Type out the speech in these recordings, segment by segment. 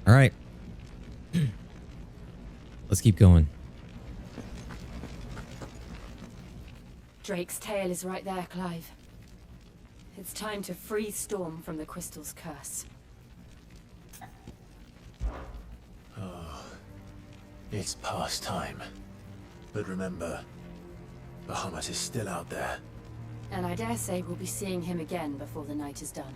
All right. Let's keep going. Drake's tail is right there, Clive. It's time to free Storm from the Crystal's curse. Oh, it's past time. But remember, Bahamut is still out there. And I dare say we'll be seeing him again before the night is done.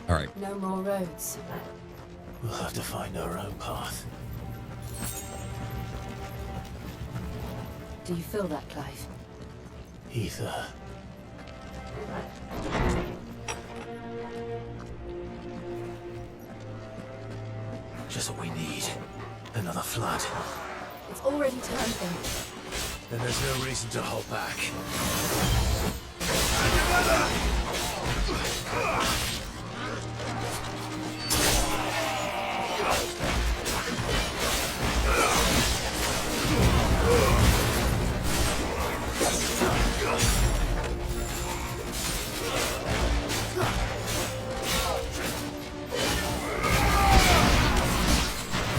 All right. No more roads. We'll have to find our own path. Do you feel that, Clive? Ether. Just what we need. Another flood. It's already turned them. Then there's no reason to hold back.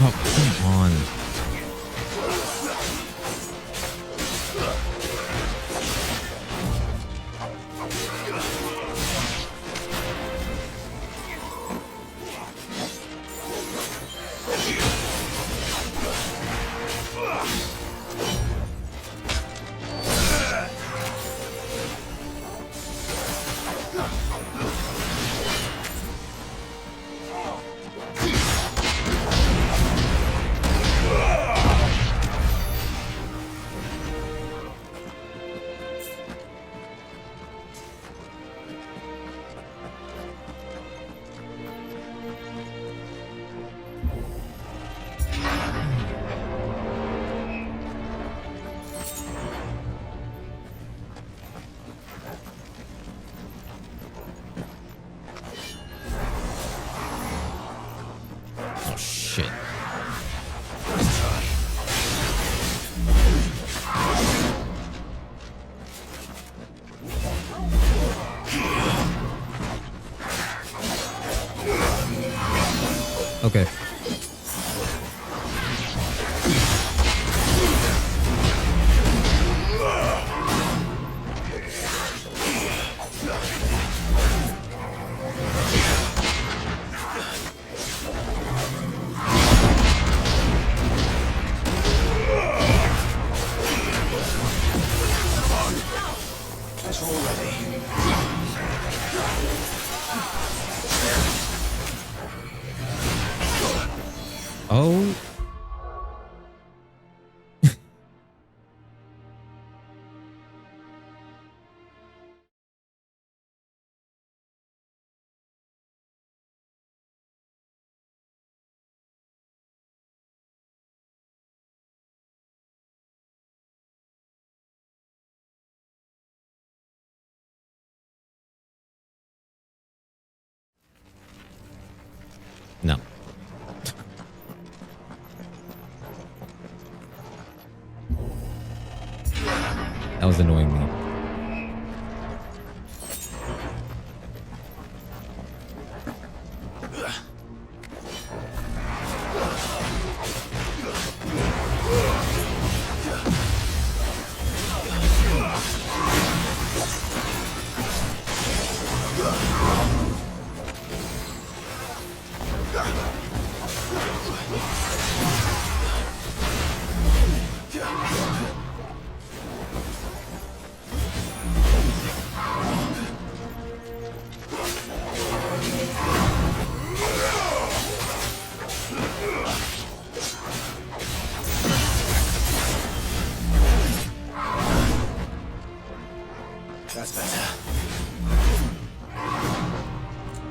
Oh, come on. Oh, shit. Okay. That's all ready. Oh. No. That was annoying me. That's better.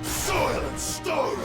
Soil and stone!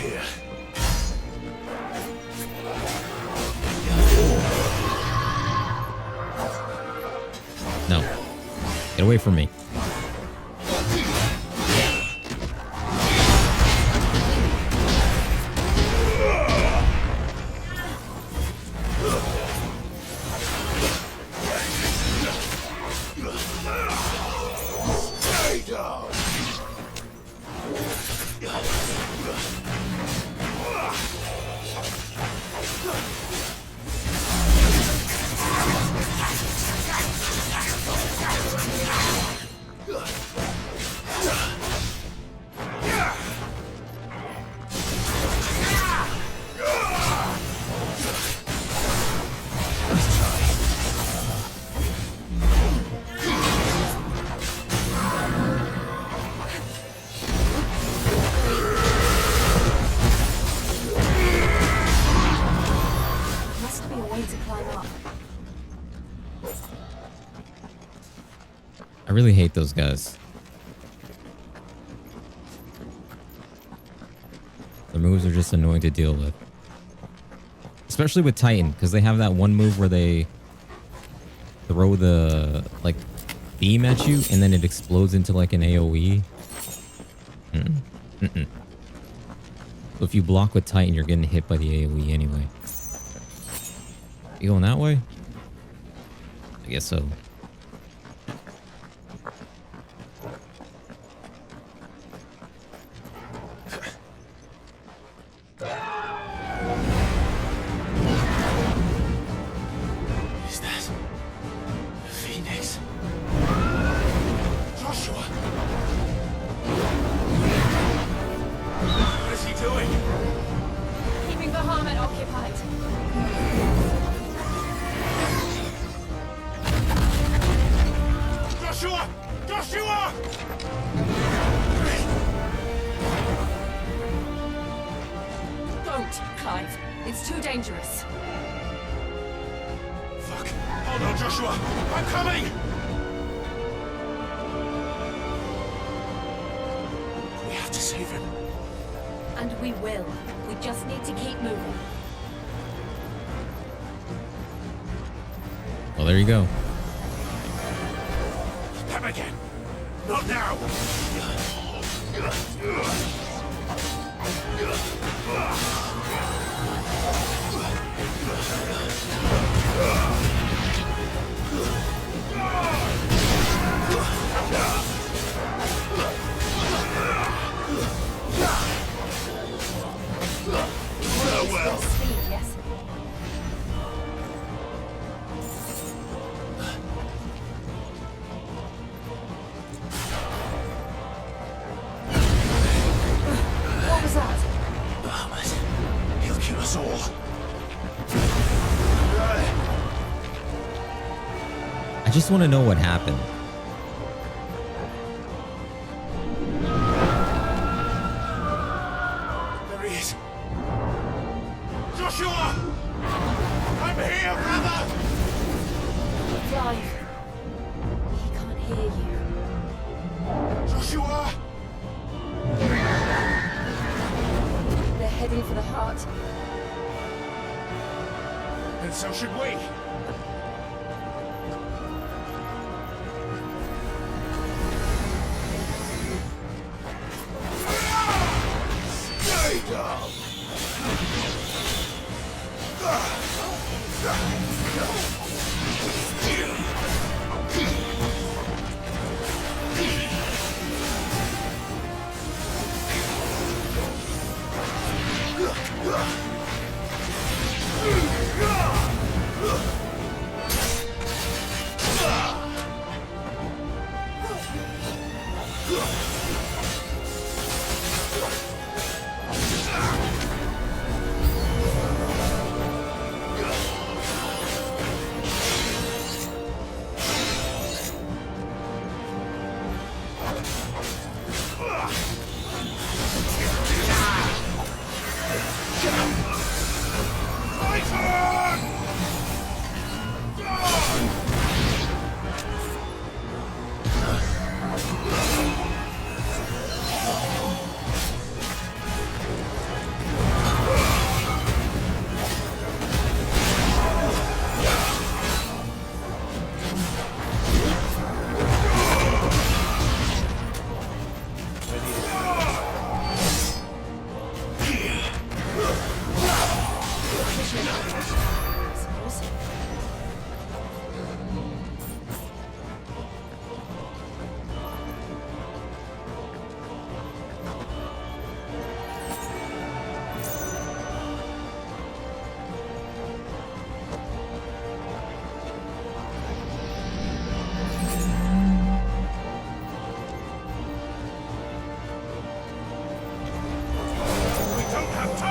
You're here. No. Get away from me. Stay down. Must be a way to climb up. I really hate those guys. The moves are just annoying to deal with. Especially with Titan, because they have that one move where they throw the, like, beam at you, and then it explodes into, like, an AoE. So if you block with Titan, you're getting hit by the AoE anyway. You going that way? I guess so. Is that Phoenix? Joshua! What is he doing? Keeping Bahamut occupied. Joshua! Joshua! Don't, Clive. It's too dangerous. Fuck. Hold on, Joshua. I'm coming! We have to save him. And we will. We just need to keep moving. Well, there you go. Come again. Not now. Farewell. Speed, yes? What was that? Bahamut. He'll kill us all. I just want to know what happened. There he is. Joshua! I'm here, brother! Clive. He can't hear you. Joshua! They're heading for the heart. And so should we. Stay down!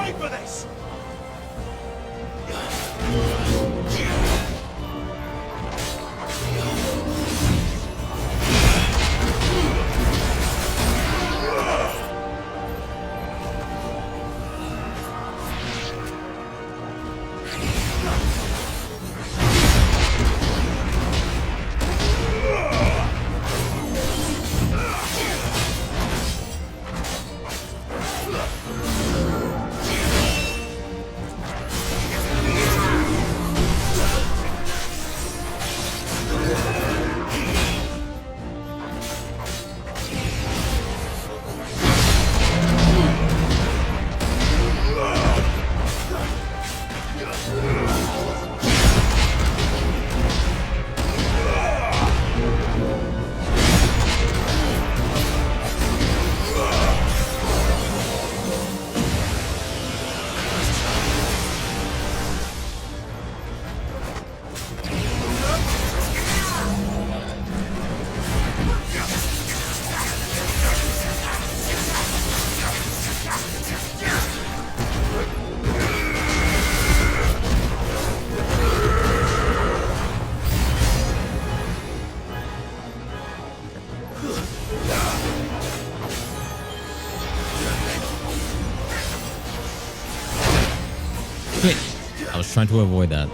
pay for this! Wait, I was trying to avoid that.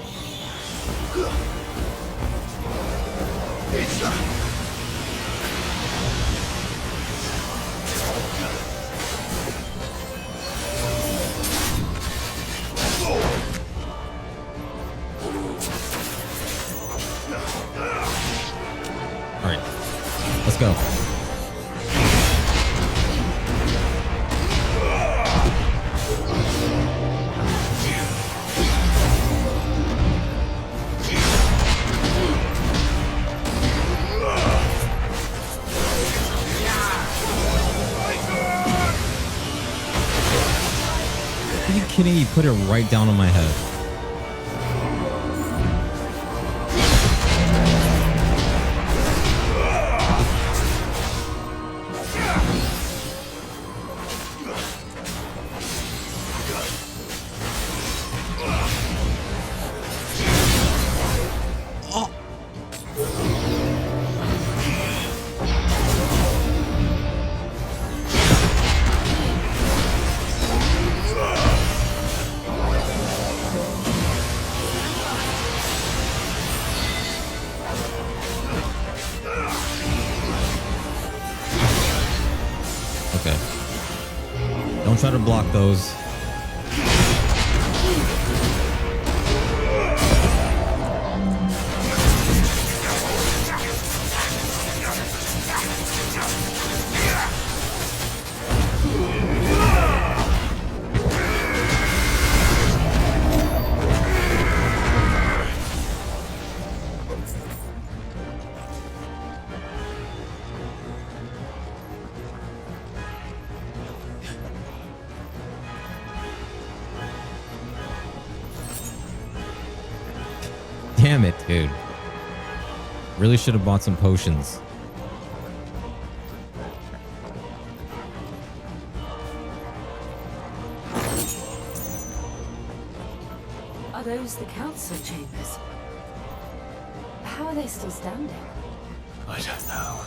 All right, let's go. Are you kidding? He put it right down on my head. Okay. Don't try to block those. Damn it, dude. Really should have bought some potions. Are those the council chambers? How are they still standing? I don't know.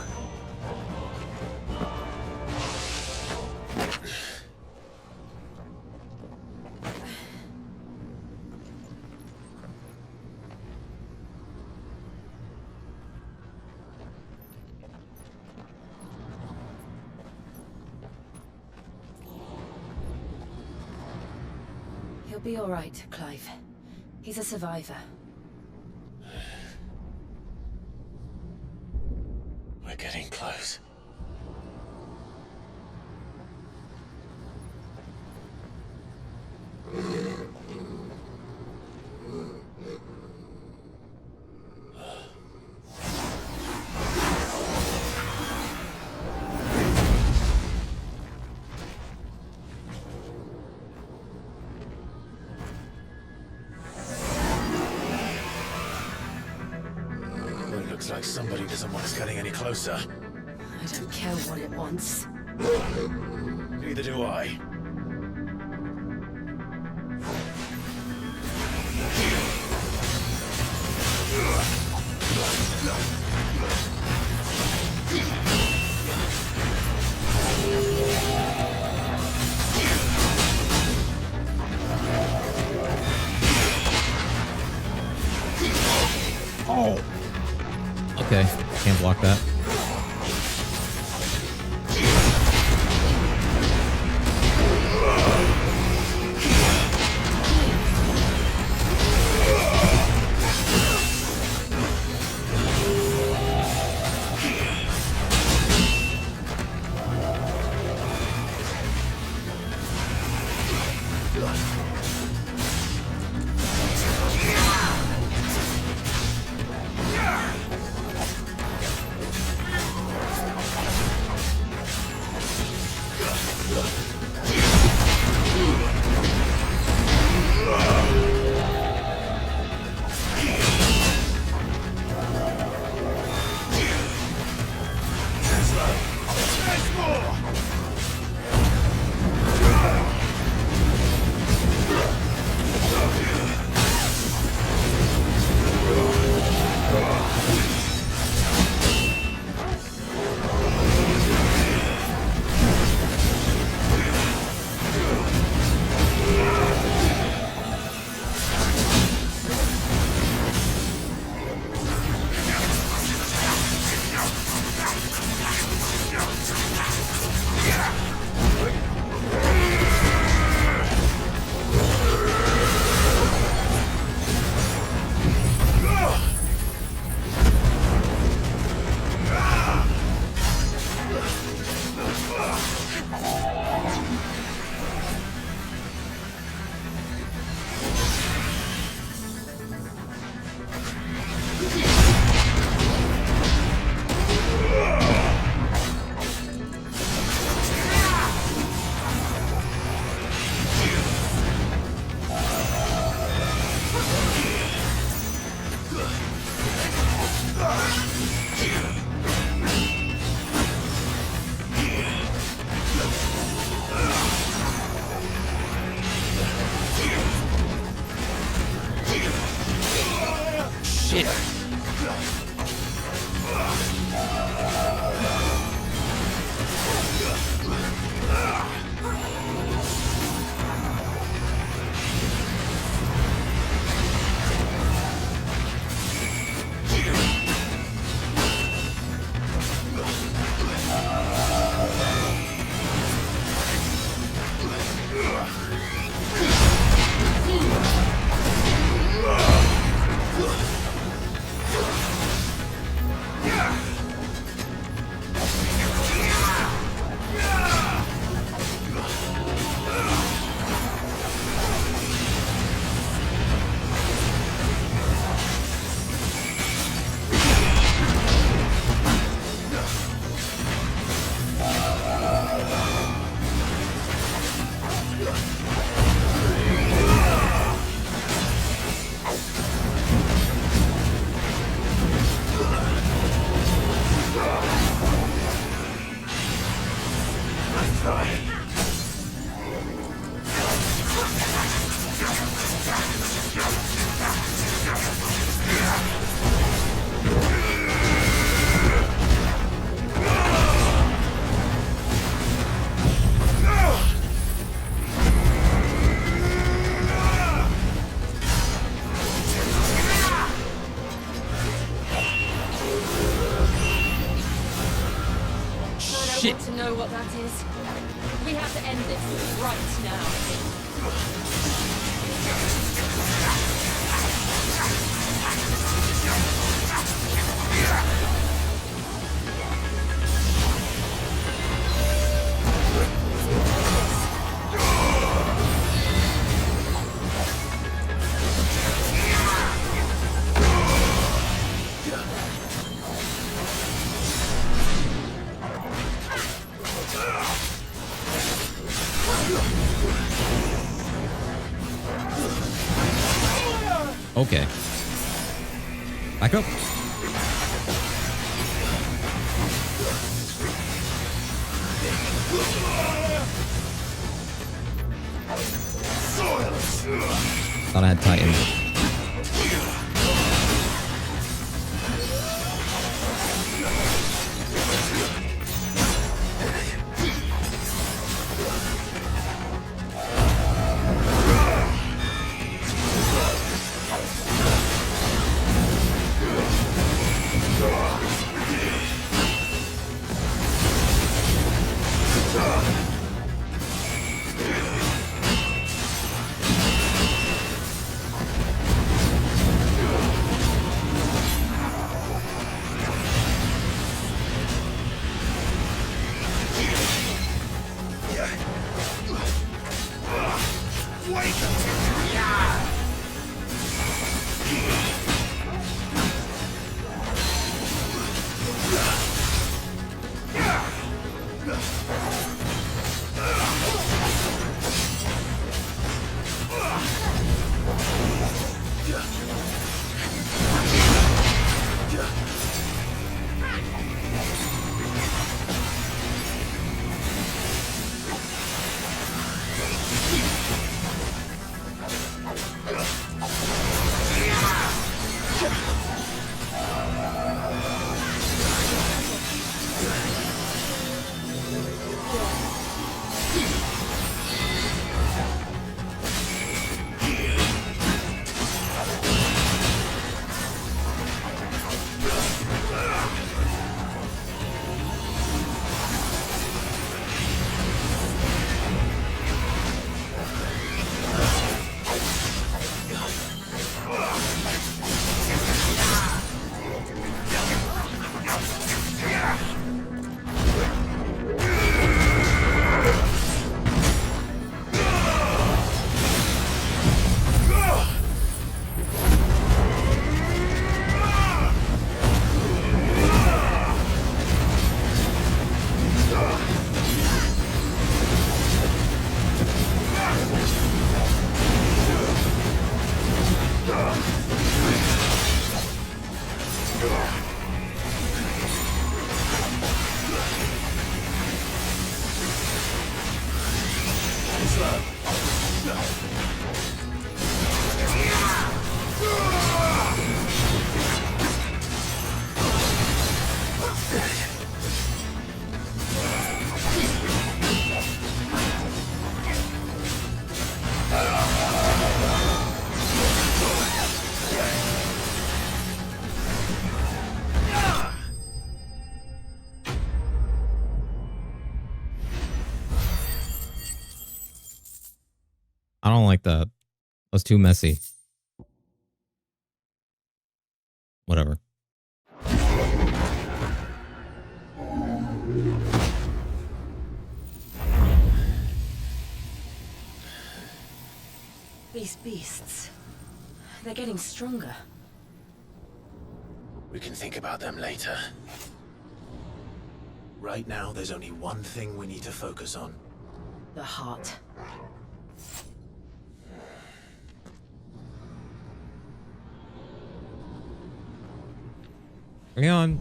He'll be all right, Clive. He's a survivor. We're getting close. It looks like somebody doesn't want us getting any closer. I don't care what it wants. Neither do I. Okay, can't block that. Shit. To know what that is. We have to end this right now. Okay. Back up. Thought I had Titan. Wait! Yeah! I don't like that. That was too messy. Whatever. These beasts, they're getting stronger. We can think about them later. Right now, there's only one thing we need to focus on. The heart. Bring it on.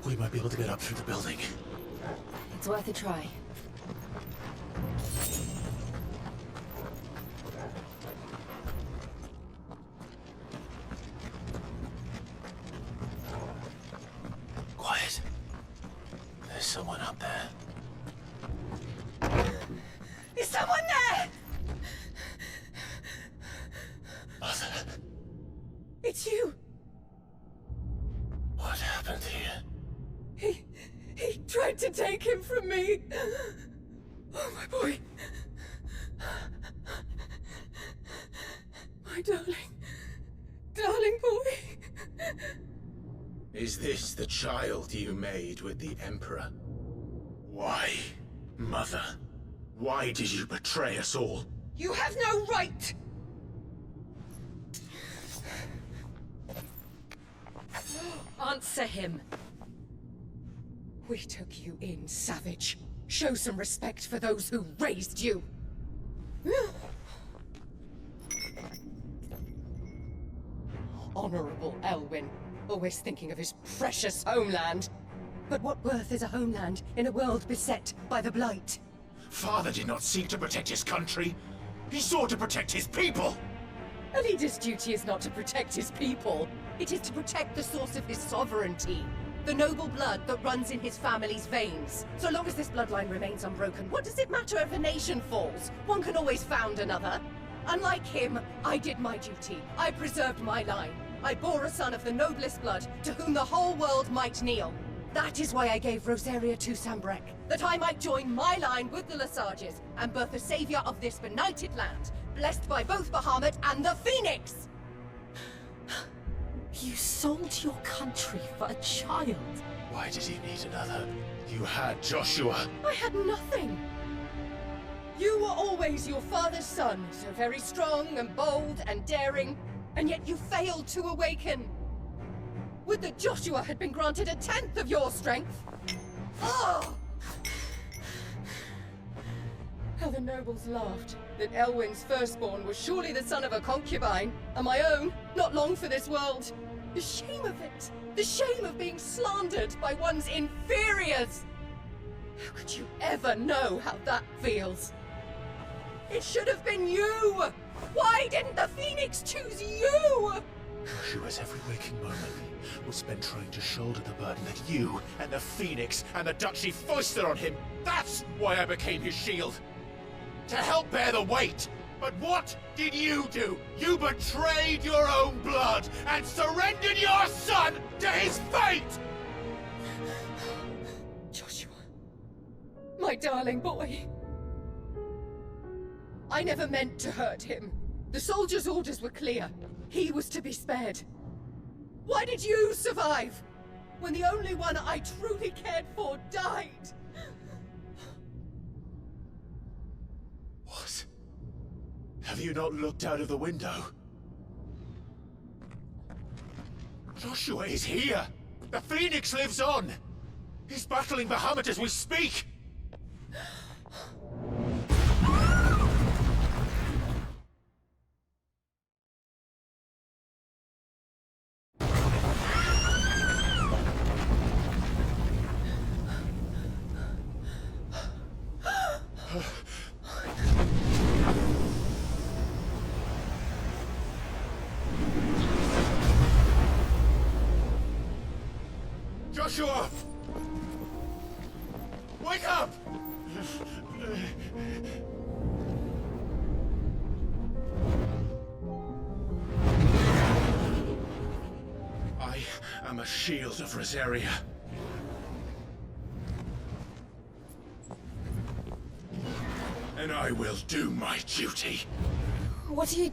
We might be able to get up through the building. It's worth a try. Quiet. There's someone up there. Is someone there? Mother, It's you. what happened here? He tried to take him from me. Oh, my boy. My darling boy. Is this the child you made with the Emperor? Why, Mother? Why did you betray us all? You have no right. Answer him. We took you in, savage. Show some respect for those who raised you. Honorable Elwyn, always thinking of his precious homeland. But what worth is a homeland in a world beset by the Blight? Father did not seek to protect his country. He sought to protect his people. A leader's duty is not to protect his people. It is to protect the source of his sovereignty. The noble blood that runs in his family's veins. So long as this bloodline remains unbroken, what does it matter if a nation falls? One can always found another. Unlike him, I did my duty. I preserved my line. I bore a son of the noblest blood, to whom the whole world might kneel. That is why I gave Rosaria to Sambrek, that I might join my line with the Lesages, and birth a savior of this benighted land, blessed by both Bahamut and the Phoenix! You sold your country for a child. Why did he need another? You had Joshua. I had nothing. You were always your father's son, so very strong and bold and daring, and yet you failed to awaken. Would that Joshua had been granted 1/10 of your strength? Oh! How the nobles laughed, that Elwyn's firstborn was surely the son of a concubine, and my own, not long for this world. The shame of it! The shame of being slandered by one's inferiors! How could you ever know how that feels? It should have been you! Why didn't the Phoenix choose you? Joshua's every waking moment was spent trying to shoulder the burden that you and the Phoenix and the Duchy foisted on him. That's why I became his shield. To help bear the weight. But what did you do? You betrayed your own blood and surrendered your son to his fate! Joshua, my darling boy. I never meant to hurt him. The soldiers' orders were clear. He was to be spared. Why did you survive? When the only one I truly cared for died? What? Have you not looked out of the window? Joshua is here! The Phoenix lives on! He's battling Bahamut as we speak! Joshua! Wake up! I am a shield of Rosaria. And I will do my duty. What are you...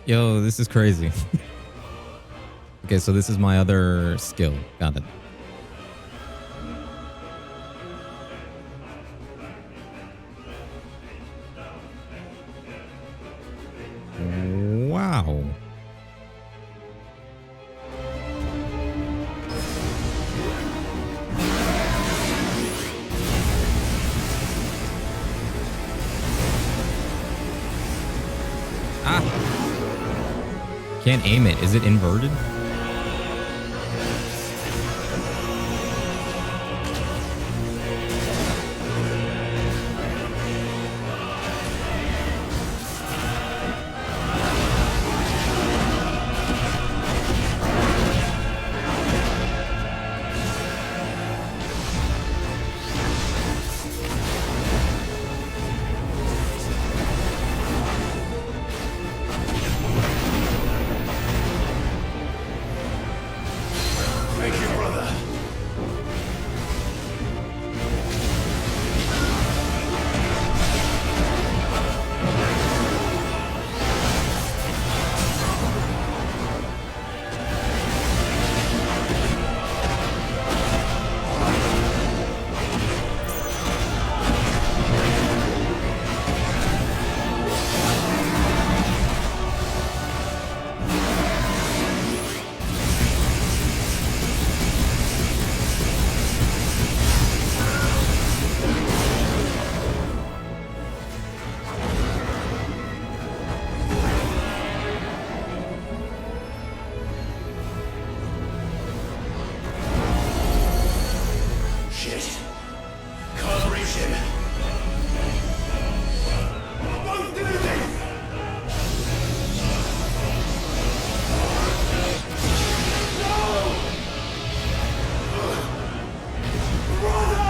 Yo, this is crazy. Okay, so this is my other skill. Got it. Wow. Ah. Can't aim it. Is it inverted? Thank you, brother. Shit. Can't reach him. Don't do this! No! Brother!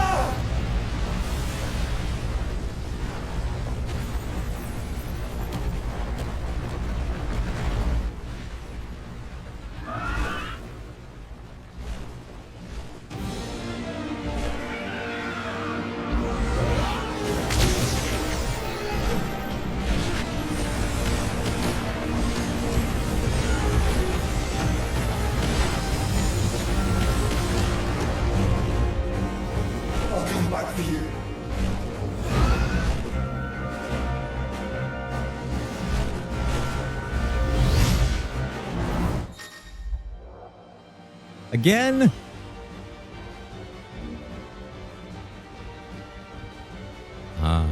I'll come back for you. Again? Ah.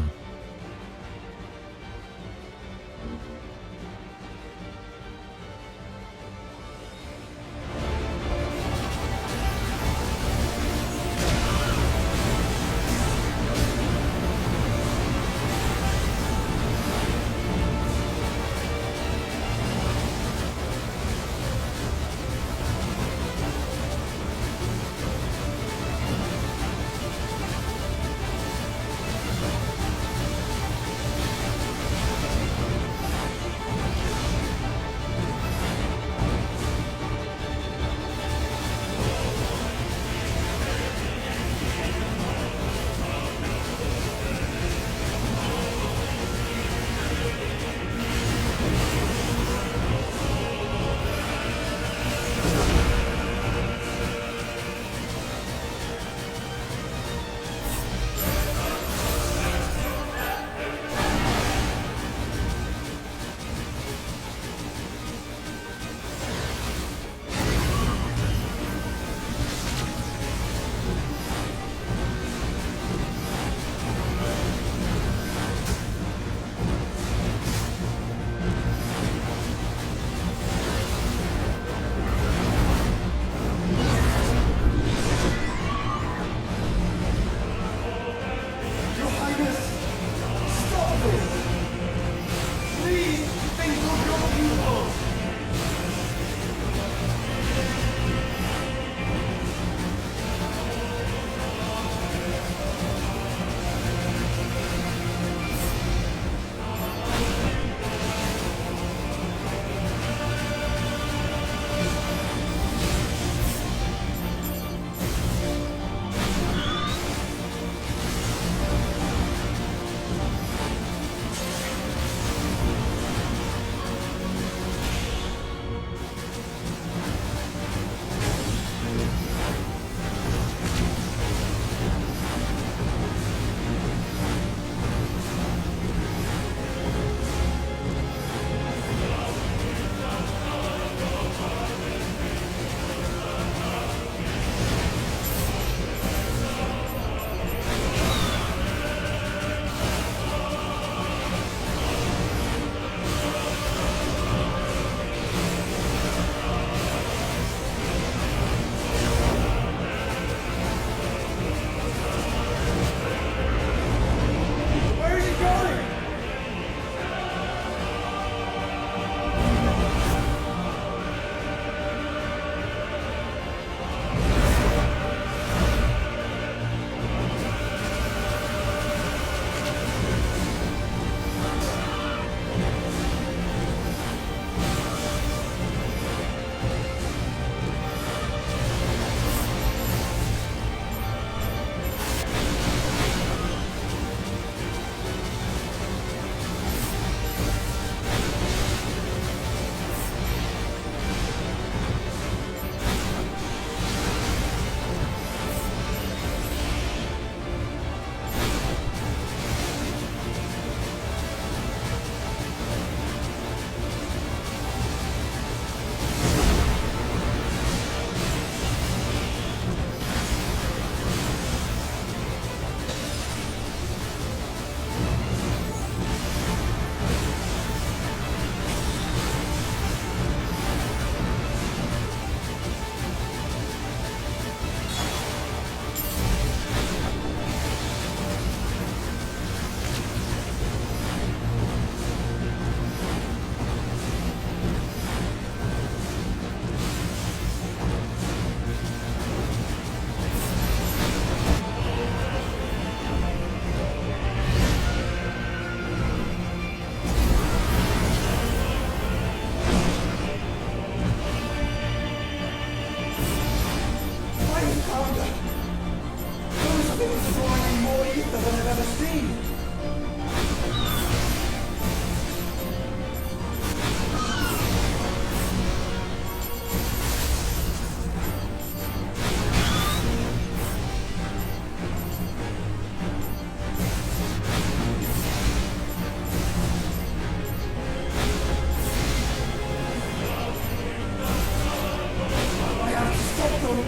Things flying more ether than I've ever seen. I have to stop them.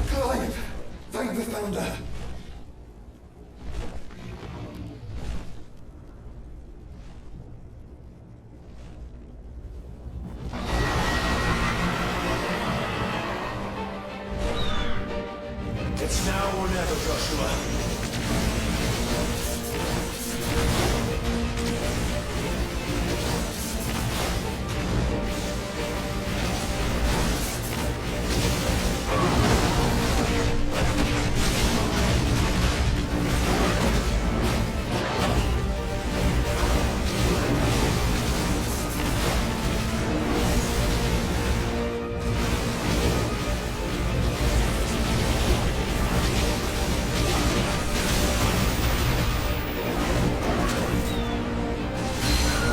Clive, thank the Founder. It's now or never, Joshua.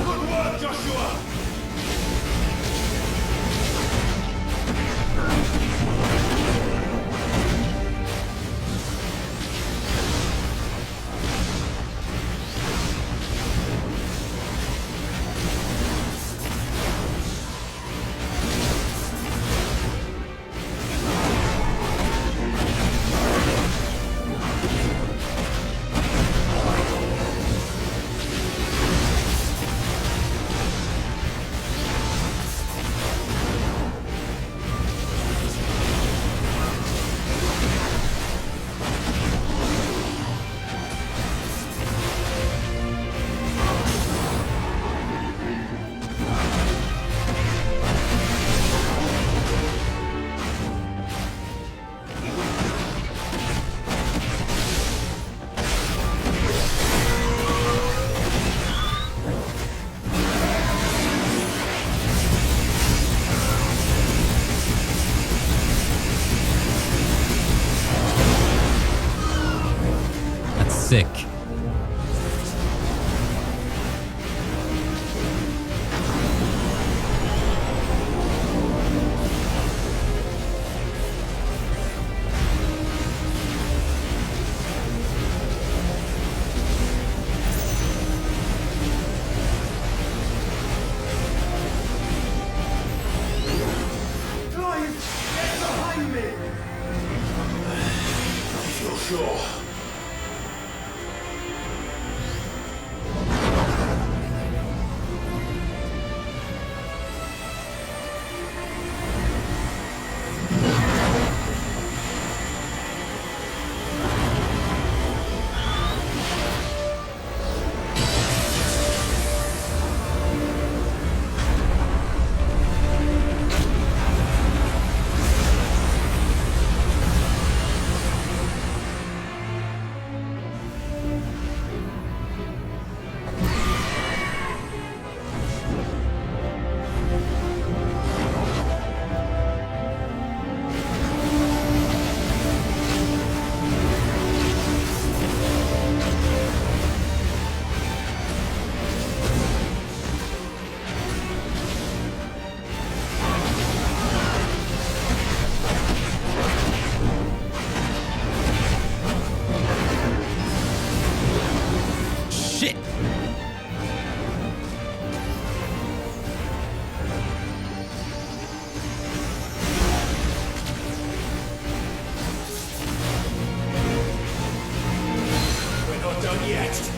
Good work, Joshua! That's sick. Clive, get behind me! I feel sure. yet!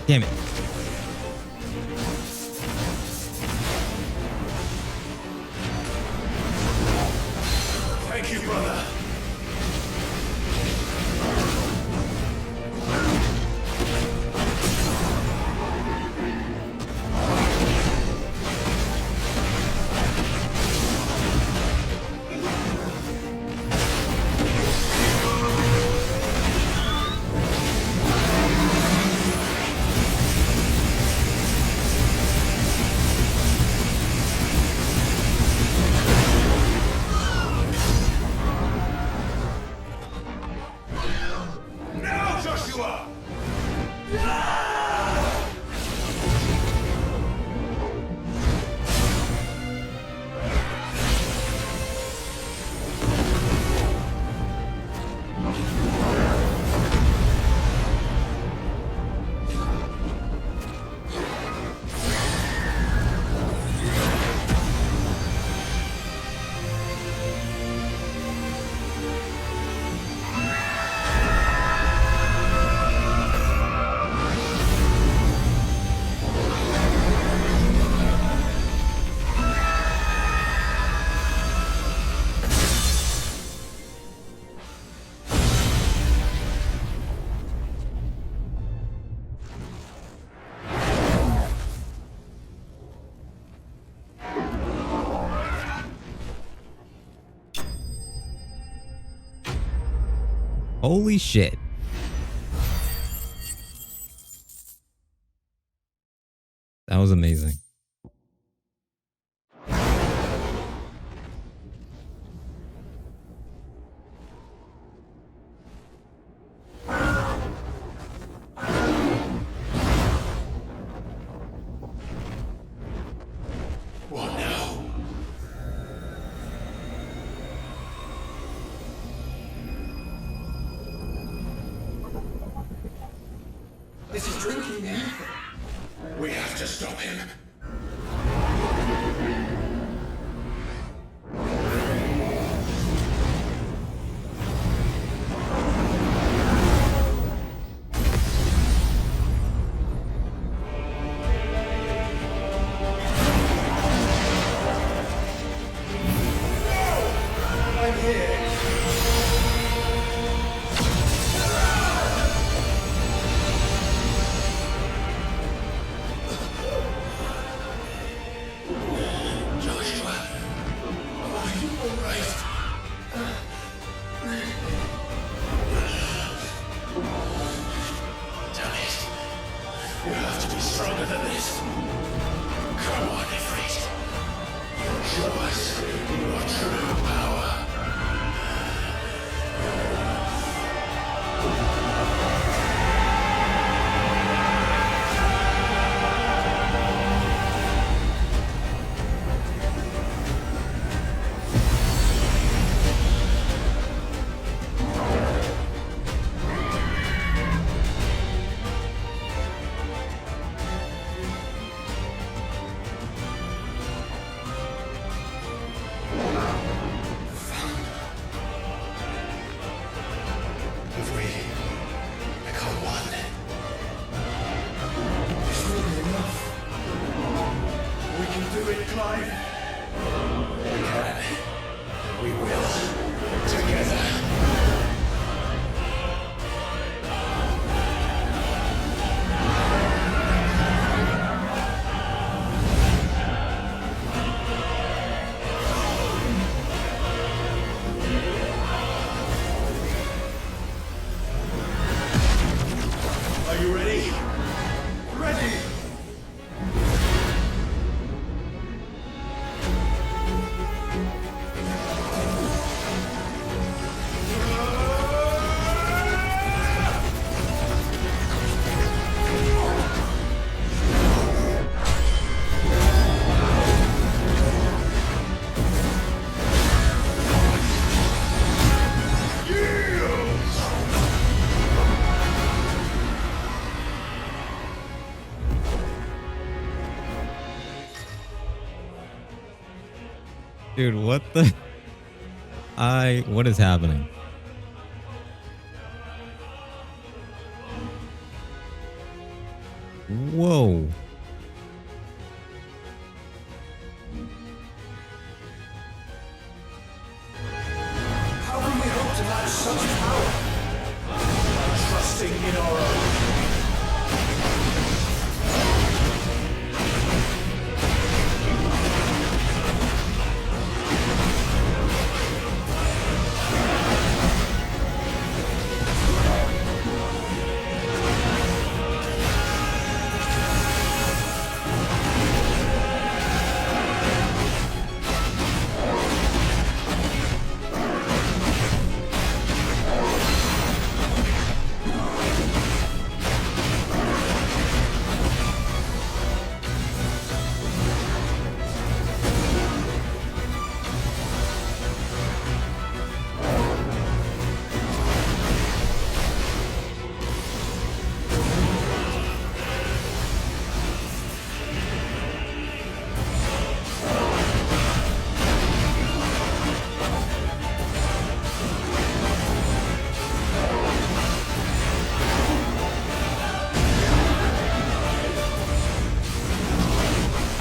Damn it. Thank you, brother. Now, Joshua! Holy shit. That was amazing. What now? This is drinking the ether. We have to stop him. I'm here. Joshua, are you alright? Damn it. You have to be stronger than this. Come on, Ifrit. Show us your true power. Dude, what the? What is happening? Whoa. How can we hope to match such power? Trusting in our own.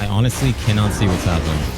I honestly cannot see what's happening.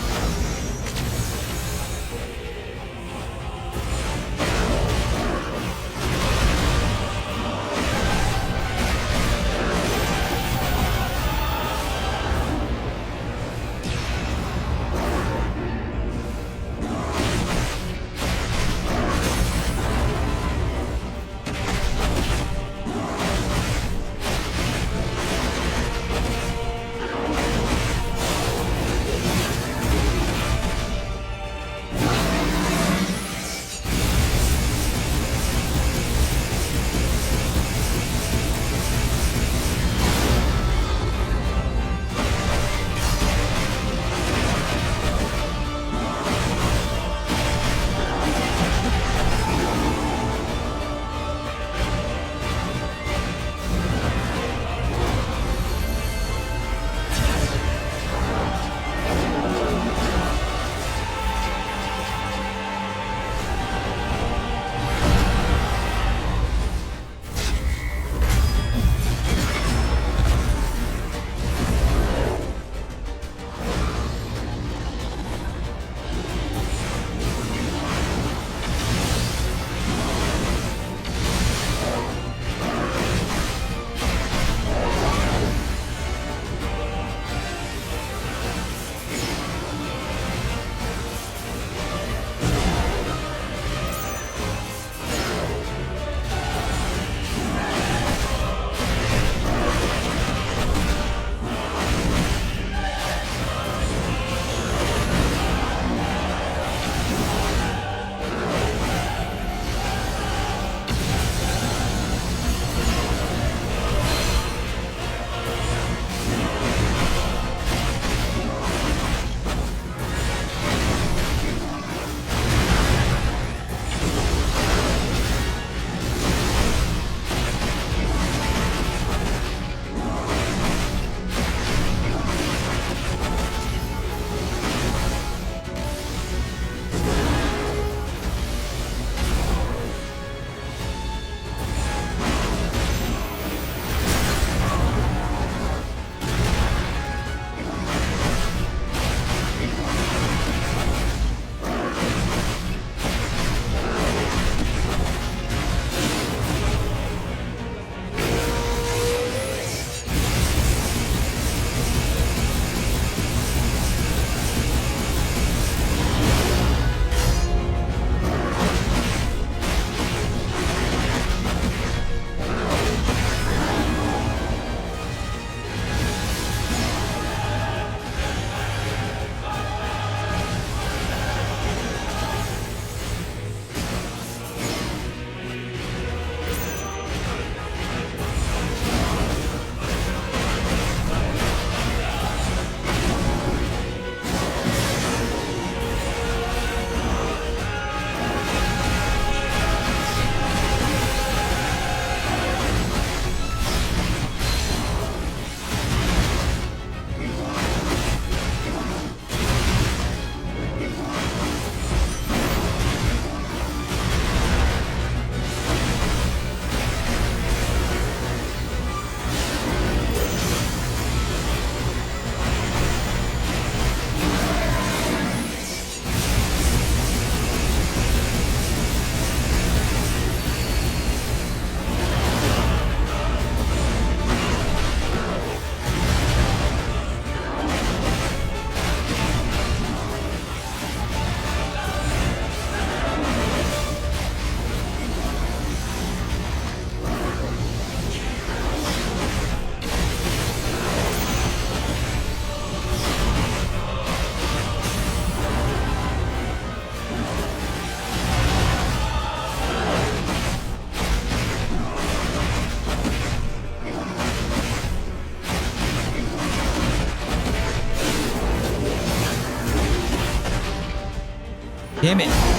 damn it.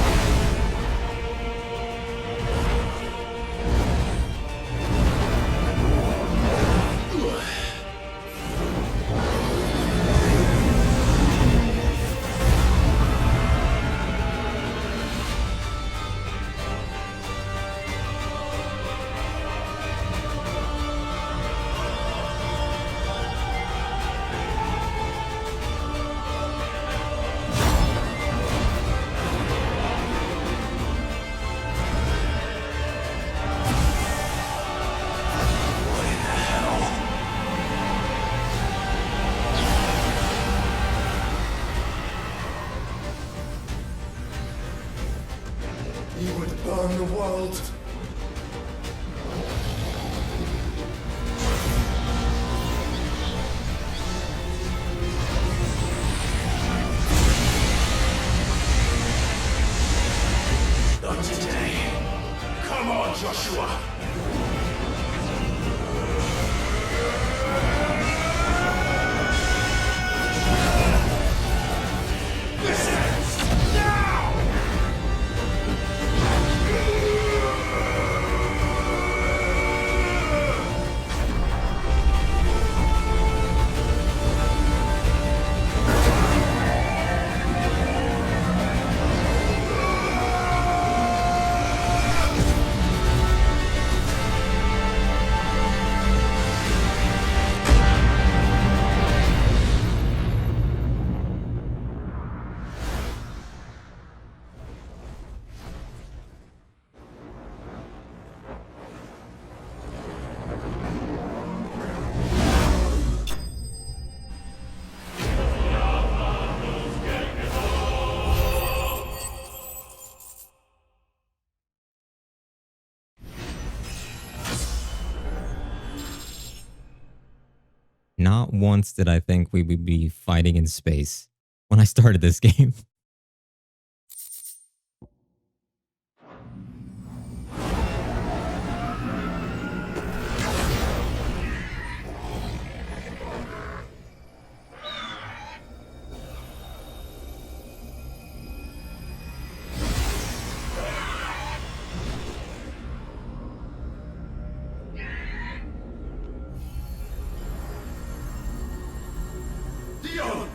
He would burn the world. Not today. Come on, Joshua. This ends now! Not once did I think we would be fighting in space when I started this game. Dion!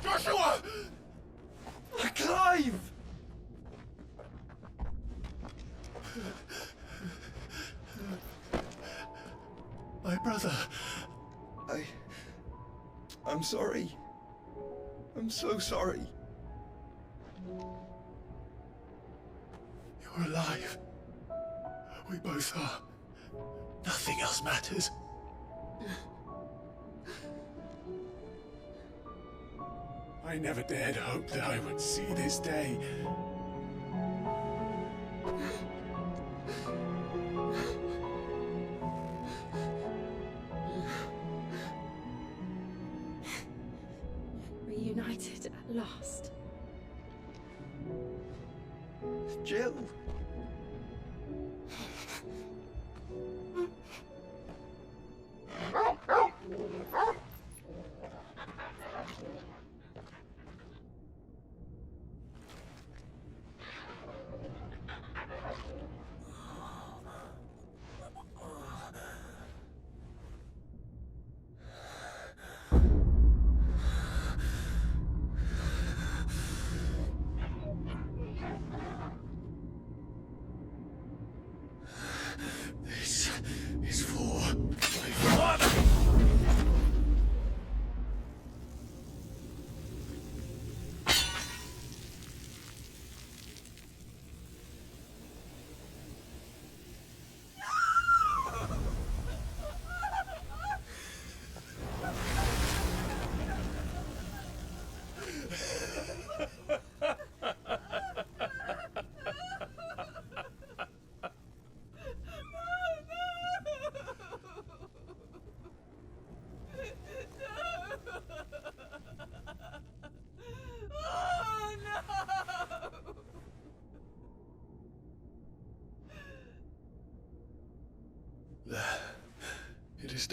Joshua! Clive! My brother. I'm sorry. I'm so sorry. You're alive. We both are. Nothing else matters. I never dared hope that I would see this day. Reunited at last. Jill.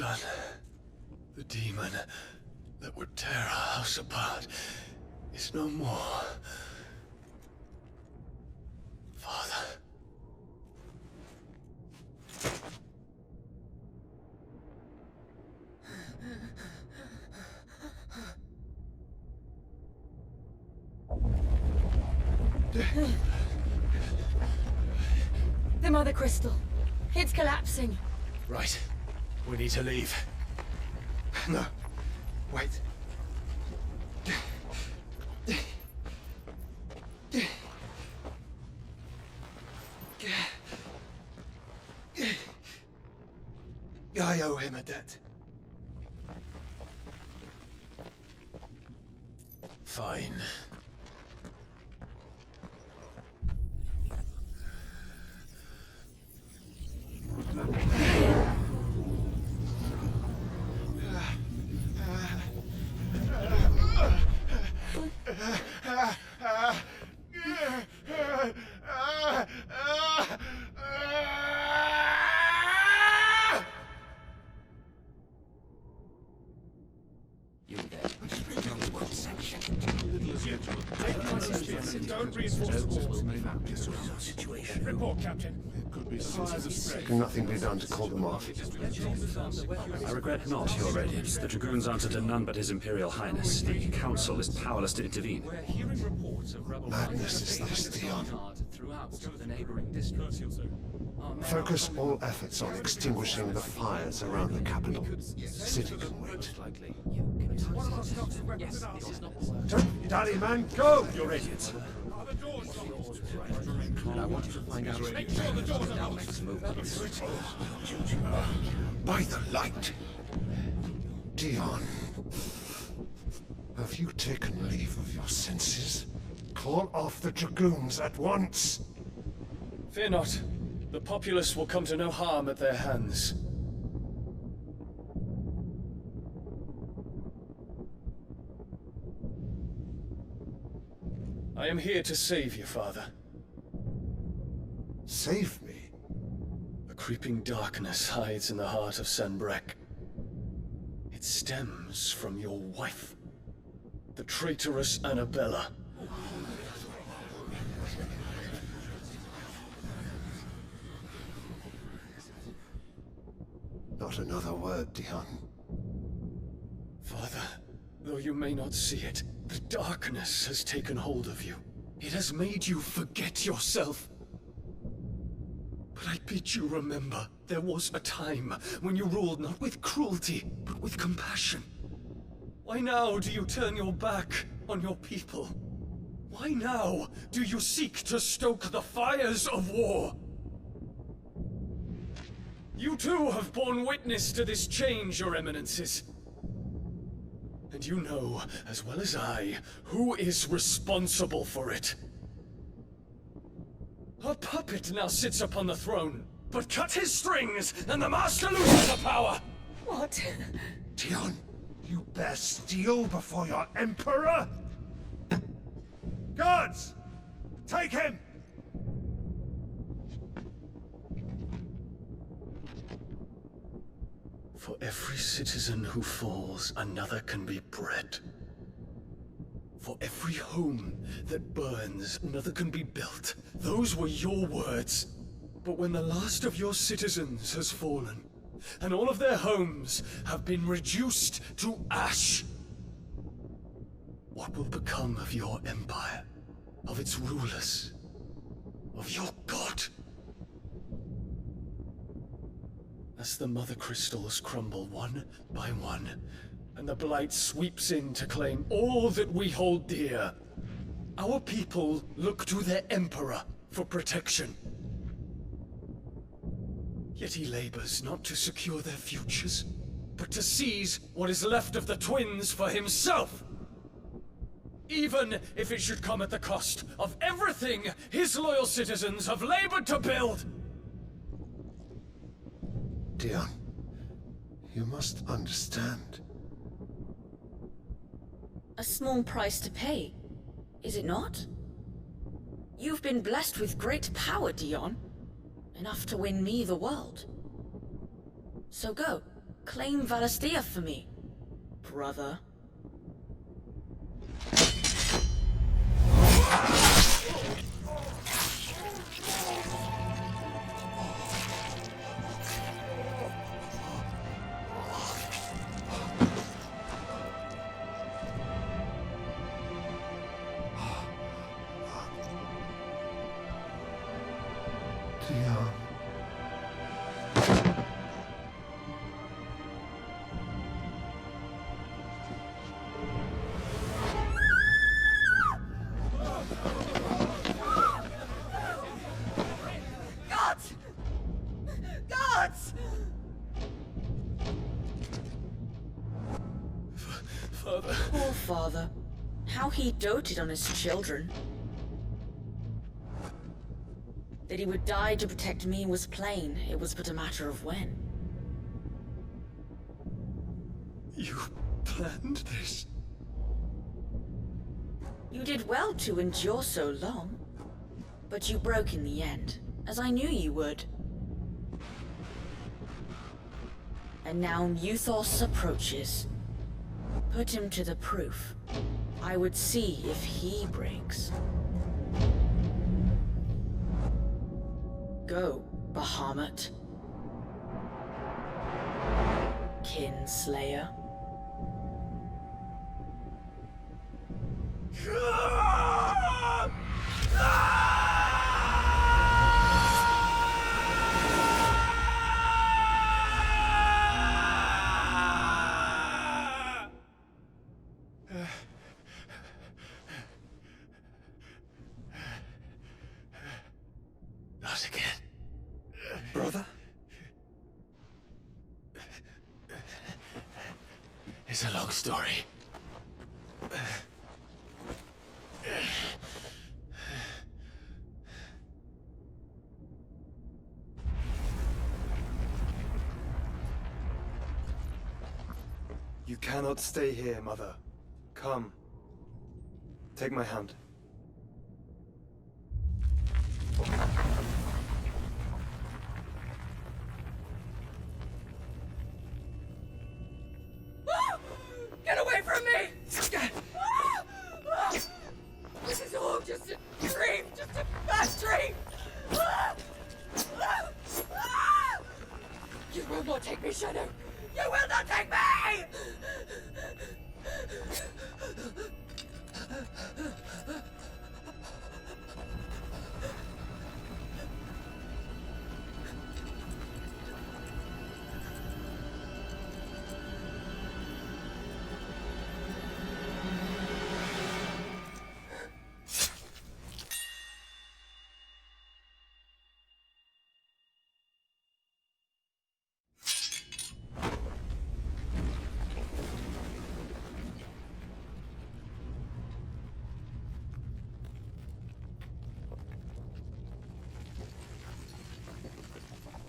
done. The demon that would tear our house apart is no more. Father. The Mother Crystal. It's collapsing. Right. We need to leave. No. Wait. I owe him a debt. Fine. Report, Captain. Can nothing be done to call them off? I regret not, Your Radiance. The Dragoons answer to none but His Imperial Highness. The Council is powerless to intervene. Madness is this, Dion. Focus all efforts on extinguishing the fires around the capital. City can wait. Don't dally, man, go! Your Radiance. I want you to find out by the light. Dion, have you taken leave of your senses? Call off the Dragoons at once. Fear not. The populace will come to no harm at their hands. I am here to save you, Father. Save me? A creeping darkness hides in the heart of Sanbreque. It stems from your wife, the traitorous Annabella. Not another word, Dion. Father, though you may not see it, the darkness has taken hold of you. It has made you forget yourself. But I bid you remember, there was a time when you ruled not with cruelty, but with compassion. Why now do you turn your back on your people? Why now do you seek to stoke the fires of war? You too have borne witness to this change, Your Eminences. And you know, as well as I, who is responsible for it. A puppet now sits upon the throne, but cut his strings, and the Master loses the power! What? Dion, you bear steel before your Emperor? Guards! Take him! For every citizen who falls, another can be bred. For every home that burns, another can be built. Those were your words. But when the last of your citizens has fallen, and all of their homes have been reduced to ash, what will become of your empire? Of its rulers? Of your god? As the Mother Crystals crumble one by one, and the Blight sweeps in to claim all that we hold dear, our people look to their Emperor for protection. Yet he labors not to secure their futures, but to seize what is left of the twins for himself! Even if it should come at the cost of everything his loyal citizens have labored to build! Dion, you must understand. A small price to pay, is it not? You've been blessed with great power, Dion. Enough to win me the world. So go. Claim Valisthea for me, brother. Dion. Gods! Gods! Father. Poor father. How he doted on his children. That he would die to protect me was plain. It was but a matter of when. You planned this? You did well to endure so long. But you broke in the end, as I knew you would. And now Muthos approaches. Put him to the proof. I would see if he breaks. Go, Bahamut. Kinslayer. Not again. Brother? It's a long story. You cannot stay here, Mother. Come. Take my hand. Get away from me! This is all just a dream, just a bad dream! You will not take me, Shadow! You will not take me!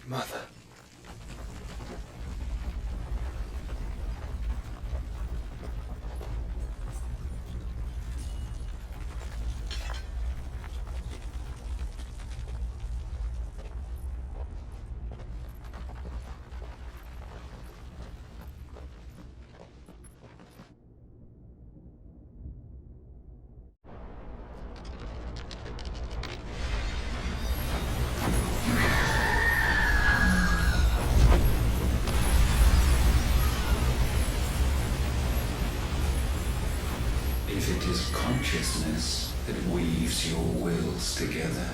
Mother. If it is consciousness that weaves your wills together,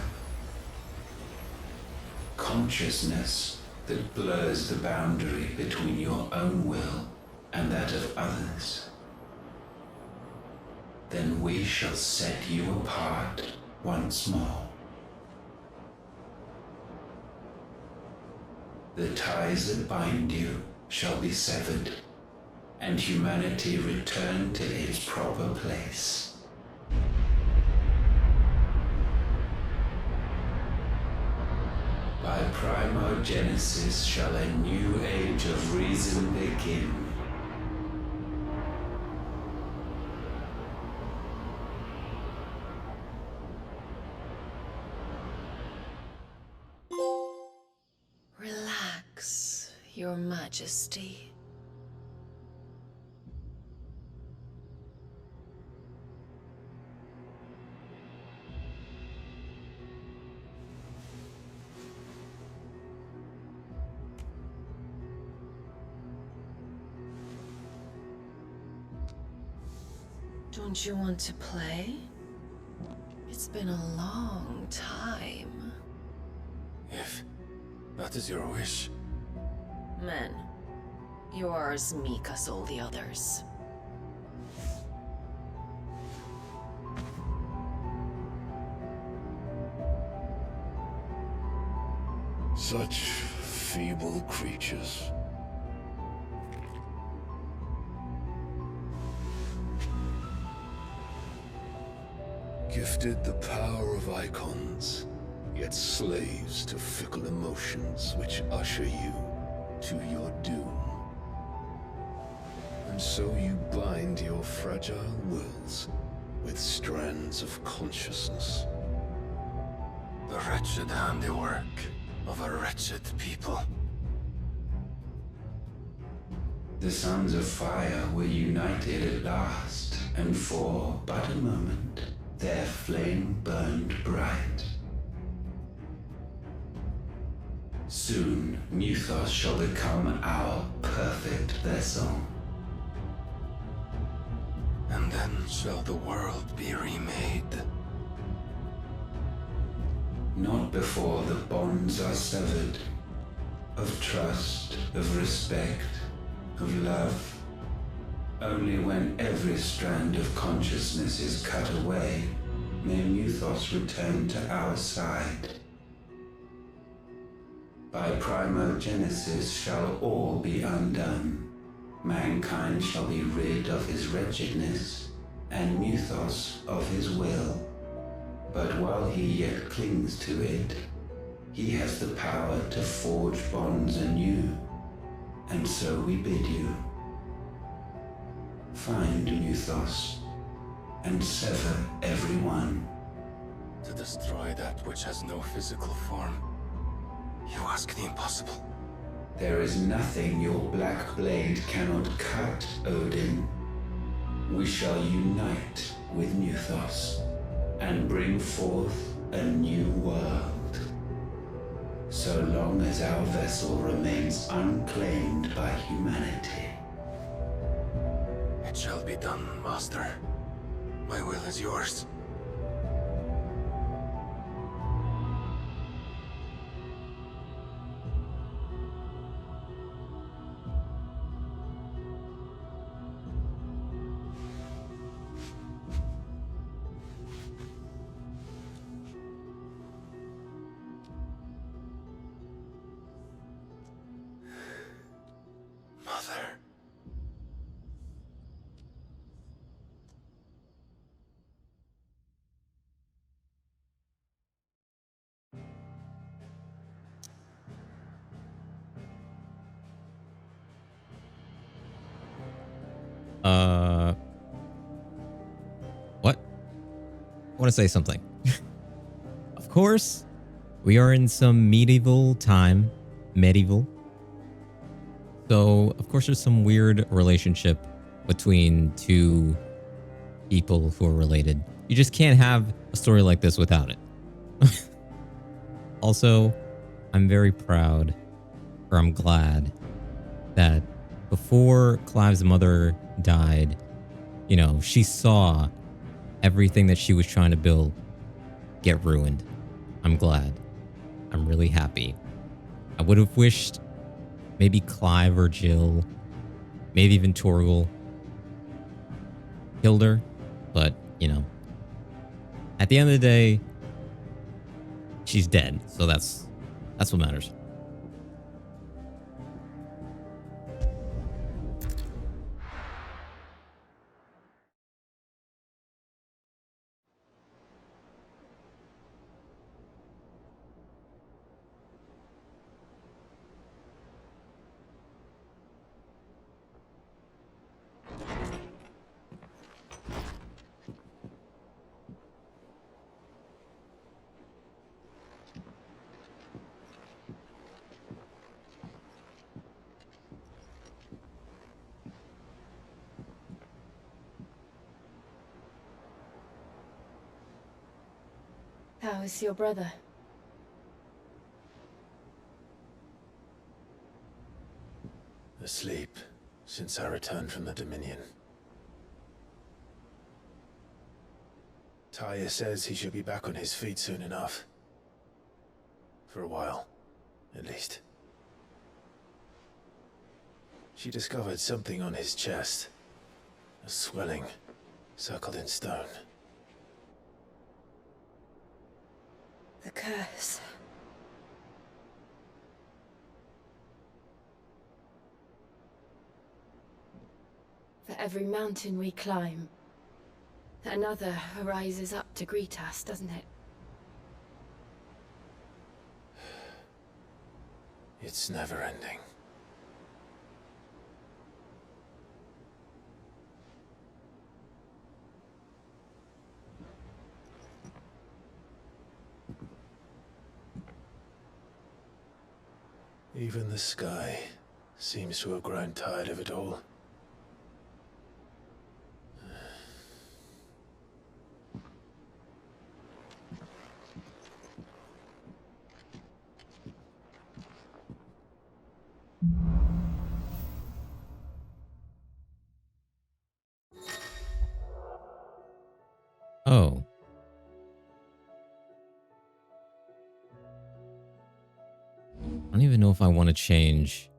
consciousness that blurs the boundary between your own will and that of others, then we shall set you apart once more. The ties that bind you shall be severed, and humanity return to its proper place. By primogenesis shall a new age of reason begin. Relax, Your Majesty. Don't you want to play? It's been a long time. If that is your wish. Men, you are as meek as all the others. Such feeble creatures. Gifted the power of icons, yet slaves to fickle emotions which usher you to your doom. And so you bind your fragile wills with strands of consciousness. The wretched handiwork of a wretched people. The Sons of Fire were united at last, and for but a moment, their flame burned bright. Soon, Mythos shall become our perfect vessel. And then shall the world be remade. Not before the bonds are severed, of trust, of respect, of love. Only when every strand of consciousness is cut away, may Mythos return to our side. By primogenesis shall all be undone. Mankind shall be rid of his wretchedness, and Mythos of his will. But while he yet clings to it, he has the power to forge bonds anew. And so we bid you, find Mythos, and sever everyone. To destroy that which has no physical form, you ask the impossible. There is nothing your black blade cannot cut, Odin. We shall unite with Mythos, and bring forth a new world. So long as our vessel remains unclaimed by humanity. It shall be done, Master. My will is yours. Mother. What? I want to say something. Of course, we are in some medieval time. Medieval. So, of course, there's some weird relationship between two people who are related. You just can't have a story like this without it. Also, I'm very proud, or I'm glad, that before Clive's mother died, you know, she saw everything that she was trying to build get ruined. I'm glad. I'm really happy. I would have wished maybe Clive or Jill, maybe even Torgal killed her, but, you know, at the end of the day, she's dead, so that's what matters. How is your brother? Asleep since I returned from the Dominion. Taya says he should be back on his feet soon enough. For a while, at least. She discovered something on his chest. A swelling, circled in stone. The curse. For every mountain we climb, another rises up to greet us, doesn't it? It's never ending. Even the sky seems to have grown tired of it all. Oh. I don't even know if I want to change.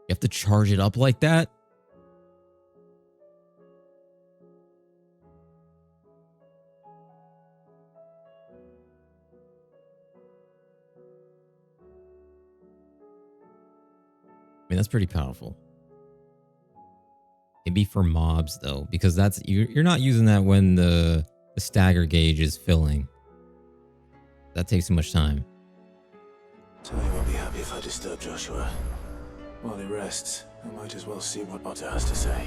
You have to charge it up like that? I mean, that's pretty powerful. It'd be for mobs though, because that's you're not using that when the stagger gauge is filling. That takes too much time. Taya won't be happy if I disturb Joshua. While he rests, I might as well see what Otter has to say.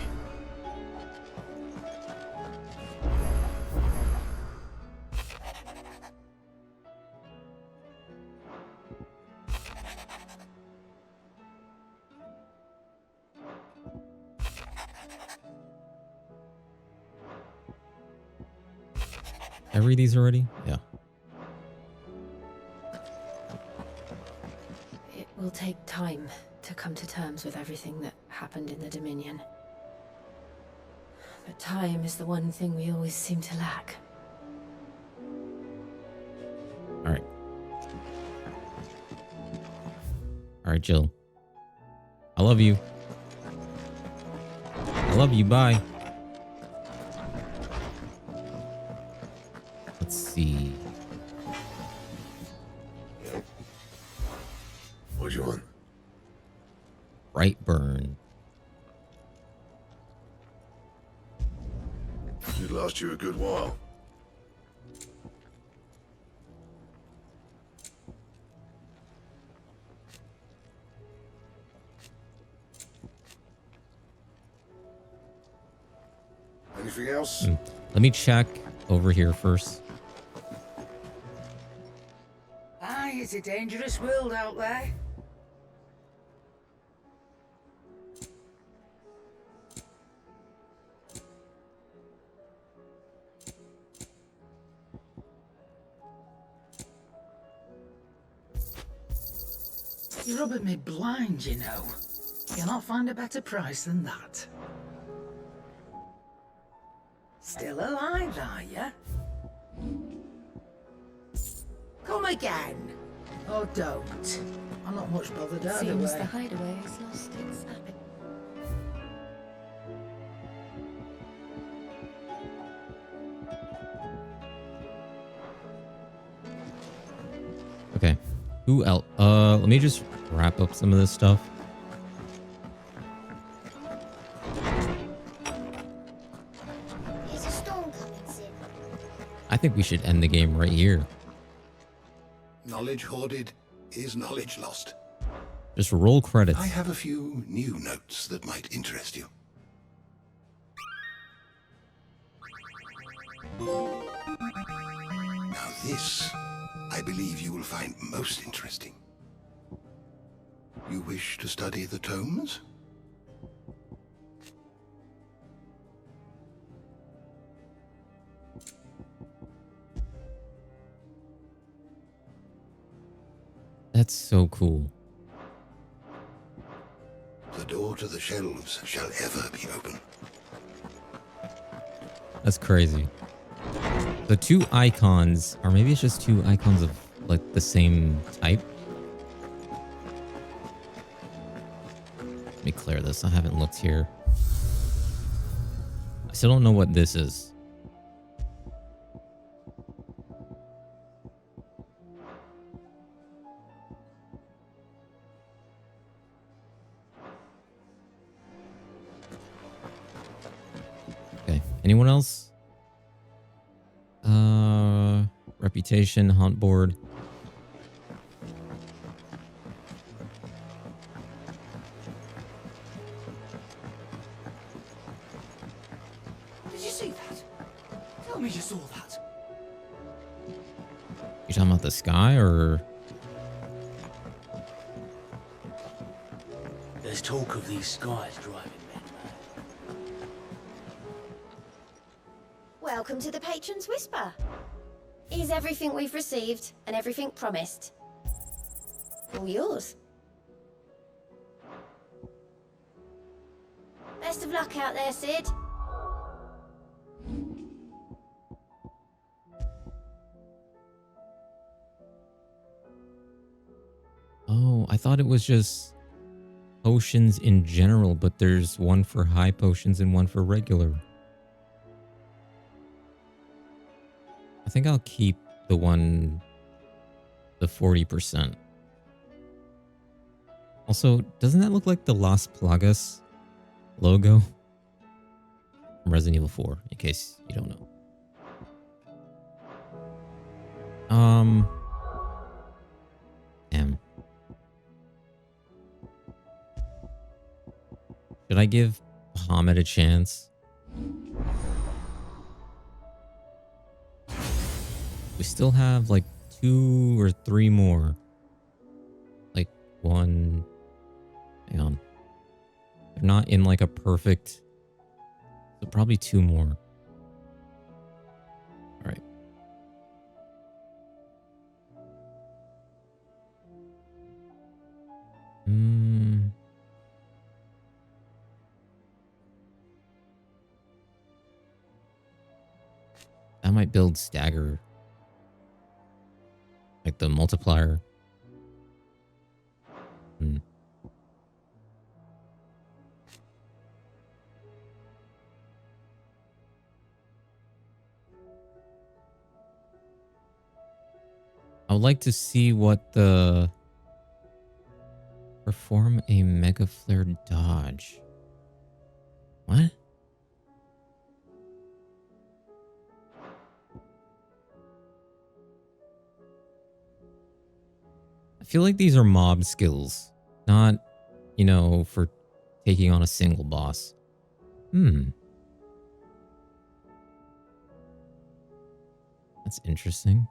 I read these already? Yeah. It will take time to come to terms with everything that happened in the Dominion. But time is the one thing we always seem to lack. Alright. Alright, Jill. I love you. I love you, bye. Let's see. What do you want? Brightburn. It last you a good while. Anything else? Let me check over here first. Aye, it's a dangerous world out there. You're rubbing me blind, you know. You'll not find a better price than that. Still alive, are you? Come again. Or don't. I'm not much bothered either Seems way. the hideaway has lost its habit. Okay. Who else? Let me just wrap up some of this stuff. Here's a storm coming soon. I think we should end the game right here. Knowledge hoarded is knowledge lost. Just roll credits. I have a few new notes that might interest you. Now this, I believe you will find most interesting. You wish to study the tomes? That's so cool. The door to the shelves shall ever be open. That's crazy. The two icons, or maybe it's just two icons of like the same type. Let me clear this. I haven't looked here. I still don't know what this is. Okay. Anyone else? Reputation, hunt board. Did you see that? Tell me you saw that. You talking about the sky or? There's talk of these skies driving men mad. Welcome to the Patron's Whisper. Is everything we've received and everything promised all yours? Best of luck out there, Sid. Oh, I thought it was just potions in general, but there's one for high potions and one for regular. I think I'll keep the 40%. Also, doesn't that look like the Las Plagas logo from Resident Evil 4, in case you don't know? Damn. Should I give Bahamut a chance? We still have like 2 or 3 more. Like one. Hang on. They're not in like a perfect. So probably 2 more. All right. I might build stagger. Like the multiplier. I would like to see what the... Perform a Mega Flare dodge. What? I feel like these are mob skills, not, you know, for taking on a single boss. That's interesting.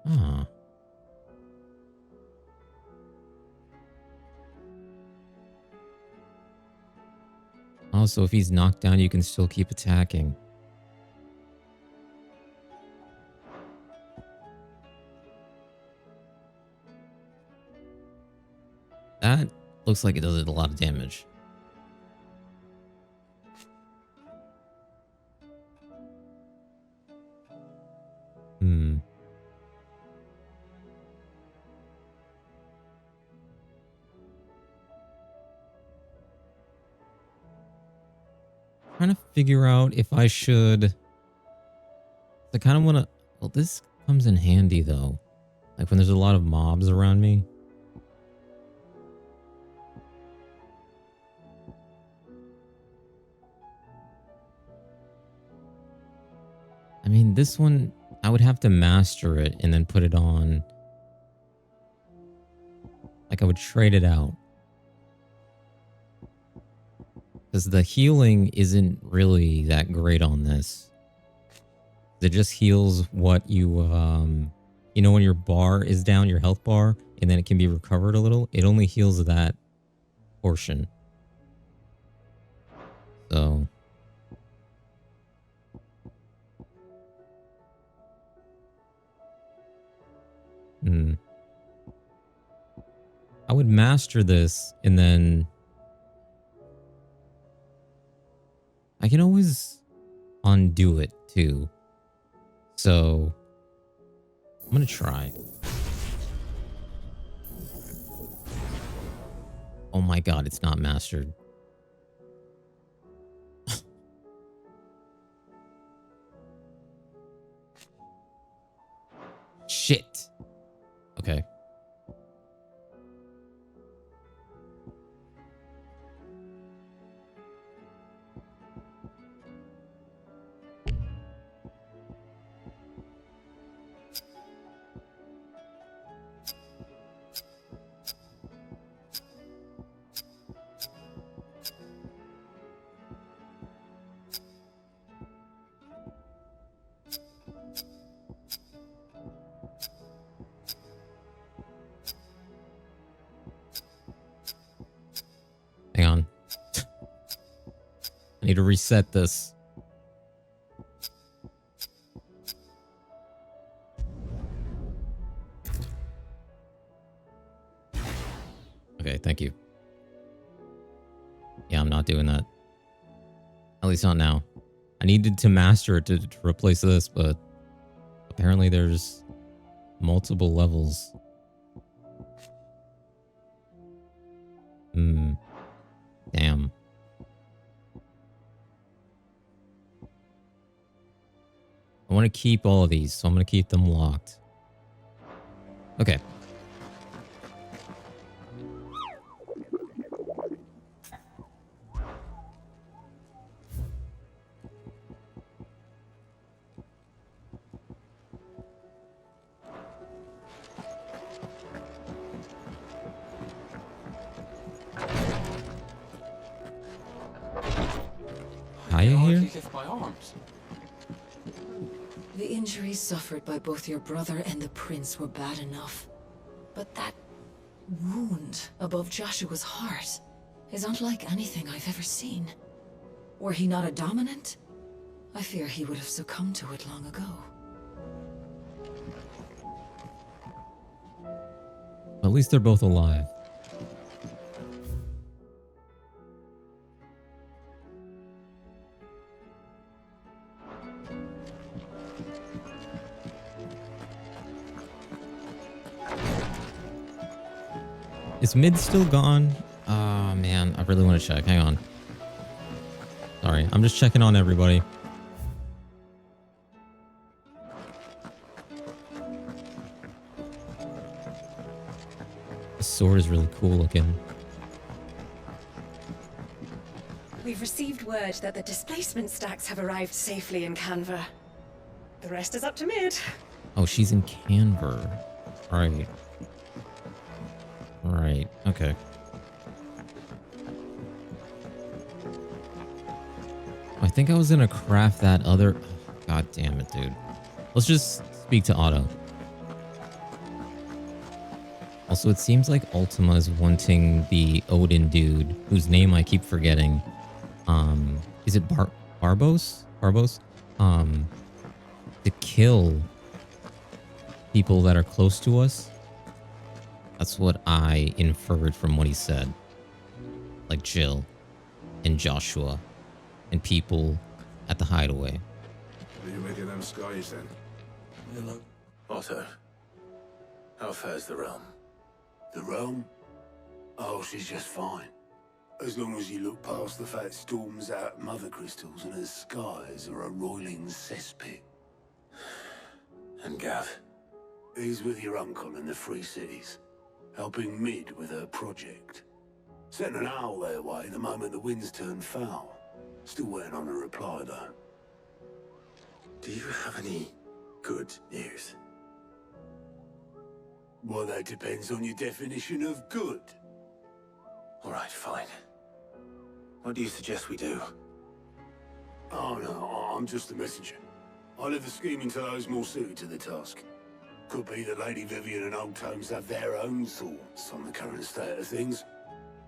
Ah. Oh, so if he's knocked down, you can still keep attacking. That looks like it does a lot of damage. Trying to figure out if I should... I kind of want to... Well, this comes in handy, though. Like when there's a lot of mobs around me. I mean, this one, I would have to master it and then put it on. Like I would trade it out. Because the healing isn't really that great on this. It just heals what you, you know, when your bar is down, your health bar, and then it can be recovered a little. It only heals that portion. So... I would master this and then... I can always undo it too. So I'm gonna try. Oh my god, it's not mastered. Shit. Okay. Hang on. I need to reset this. Okay, thank you. Yeah, I'm not doing that. At least not now. I needed to master it to replace this, but apparently there's multiple levels. Damn. I want to keep all of these, so I'm going to keep them locked. Okay. Kaya here? Lift my arms. The injuries suffered by both your brother and the prince were bad enough. But that wound above Joshua's heart is unlike anything I've ever seen. Were he not a dominant, I fear he would have succumbed to it long ago. At least they're both alive. Is mid still gone? Oh man, I really want to check. Hang on. Sorry, I'm just checking on everybody. This sword is really cool looking. We've received word that the displacement stacks have arrived safely in Canva. The rest is up to mid. Oh, she's in Canva. Right. Right, okay. I think I was gonna craft that other... God damn it, dude. Let's just speak to Otto. Also, it seems like Ultima is wanting the Odin dude, whose name I keep forgetting. Is it Barbos? Barbos? To kill people that are close to us. That's what I inferred from what he said. Like Jill and Joshua and people at the hideaway. What do you make of them skies then? Otto, how fares the realm? The realm? Oh, she's just fine. As long as you look past the fat storms out mother crystals and her skies are a roiling cesspit. And Gav? He's with your uncle in the Free Cities, helping Mid with her project. Sent an owl their way the moment the winds turned foul. Still waiting on a reply though. Do you have any good news? Well, that depends on your definition of good. All right, fine. What do you suggest we do? Oh no, I'm just the messenger. I leave the scheming to those more suited to the task. Could be that Lady Vivian and Old Tomes have their own thoughts on the current state of things.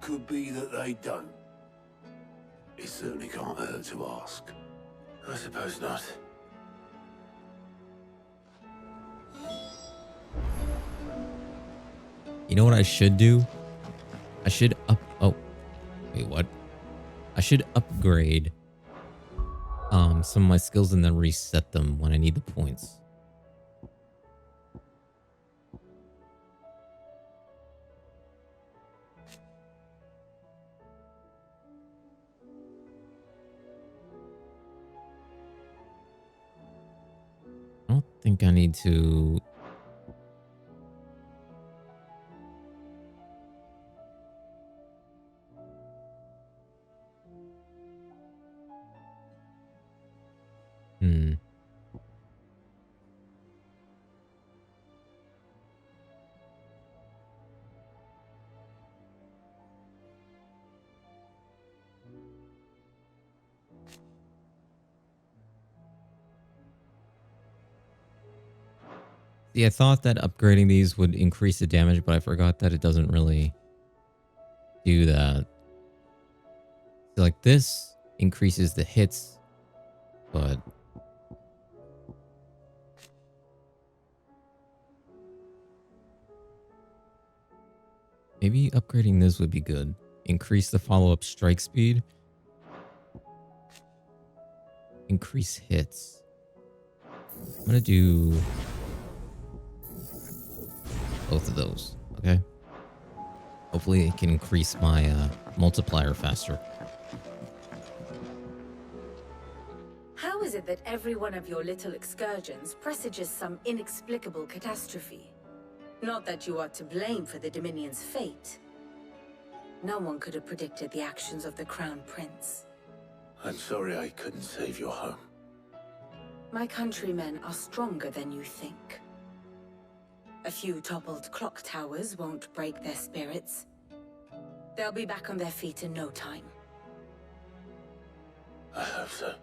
Could be that they don't. It certainly can't hurt to ask. I suppose not. You know what I should do? I should I should upgrade some of my skills and then reset them when I need the points. I don't think I need to. Yeah, I thought that upgrading these would increase the damage, but I forgot that it doesn't really do that. So like this increases the hits, but maybe upgrading this would be good. Increase the follow-up strike speed. Increase hits. I'm gonna do both of those, okay? Hopefully it can increase my multiplier faster. How is it that every one of your little excursions presages some inexplicable catastrophe? Not that you are to blame for the Dominion's fate. No one could have predicted the actions of the Crown Prince. I'm sorry I couldn't save your home. My countrymen are stronger than you think. A few toppled clock towers won't break their spirits. They'll be back on their feet in no time. I hope so.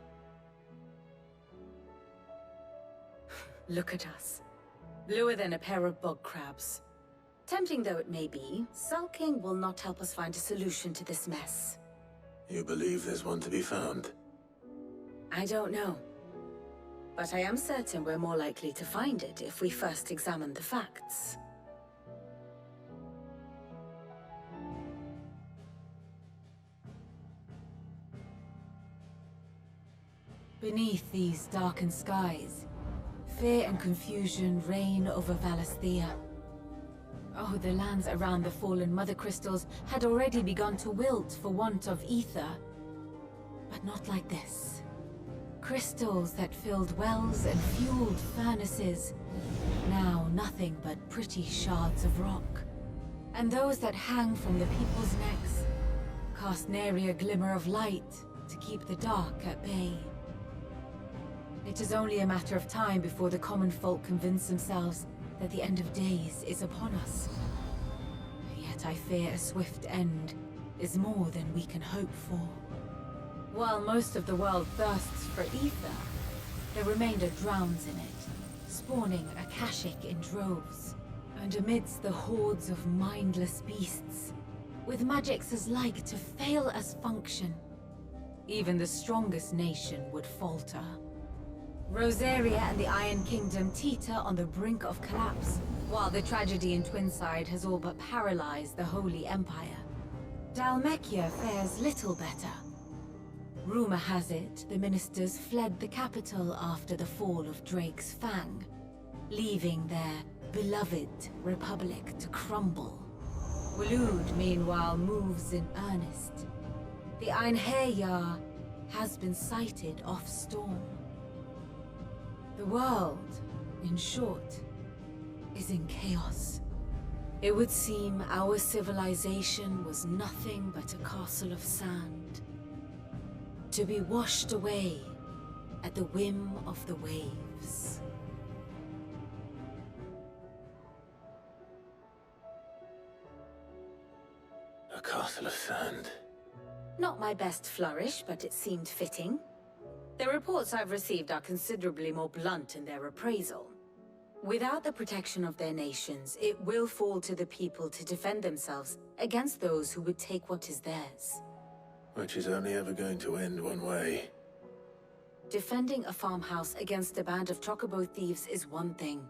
Look at us. Bluer than a pair of bog crabs. Tempting though it may be, sulking will not help us find a solution to this mess. You believe there's one to be found? I don't know. But I am certain we're more likely to find it if we first examine the facts. Beneath these darkened skies, fear and confusion reign over Valisthea. Oh, the lands around the fallen Mother Crystals had already begun to wilt for want of ether. But not like this. Crystals that filled wells and fueled furnaces. Now nothing but pretty shards of rock. And those that hang from the people's necks cast nary a glimmer of light to keep the dark at bay. It is only a matter of time before the common folk convince themselves that the end of days is upon us. Yet I fear a swift end is more than we can hope for. While most of the world thirsts for ether, the remainder drowns in it, spawning Akashic in droves. And amidst the hordes of mindless beasts, with magics as like to fail as function, even the strongest nation would falter. Rosaria and the Iron Kingdom teeter on the brink of collapse, while the tragedy in Twinside has all but paralyzed the Holy Empire. Dhalmekia fares little better. Rumor has it the ministers fled the capital after the fall of Drake's Fang, leaving their beloved republic to crumble. Waloed, meanwhile, moves in earnest. The Einherjar has been sighted off-storm. The world, in short, is in chaos. It would seem our civilization was nothing but a castle of sand, to be washed away at the whim of the waves. A castle of sand. Not my best flourish, but it seemed fitting. The reports I've received are considerably more blunt in their appraisal. Without the protection of their nations, it will fall to the people to defend themselves against those who would take what is theirs. Which is only ever going to end one way. Defending a farmhouse against a band of chocobo thieves is one thing,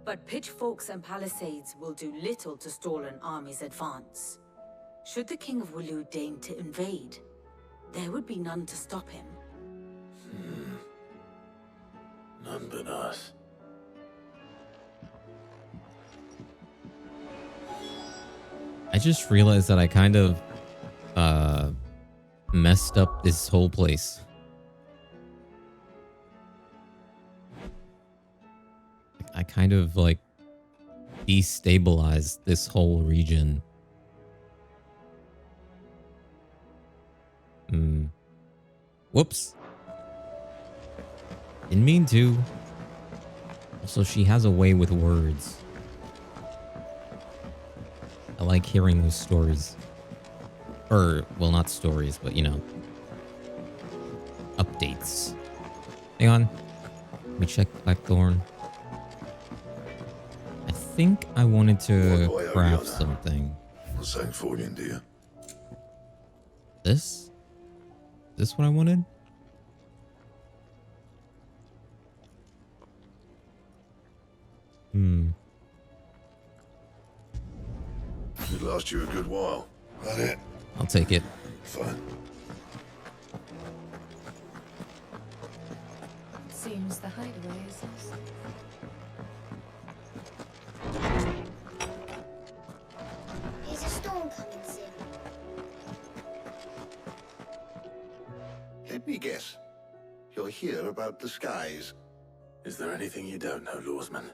but pitchforks and palisades will do little to stall an army's advance. Should the King of Waloed deign to invade, there would be none to stop him. None but us. I just realized that I kind of messed up this whole place. I kind of like destabilized this whole region. Whoops. Didn't mean to. Also, she has a way with words. I like hearing those stories. Or, well, not stories, but you know, updates. Hang on. Let me check Blackthorn. I think I wanted to craft something. What's that for you, dear? This? Is this what I wanted? It last you a good while. That it? I'll take it. Fine. Seems the hideaway is safe. Is a storm coming soon? Let me guess. You're here about the skies. Is there anything you don't know, Lawsman?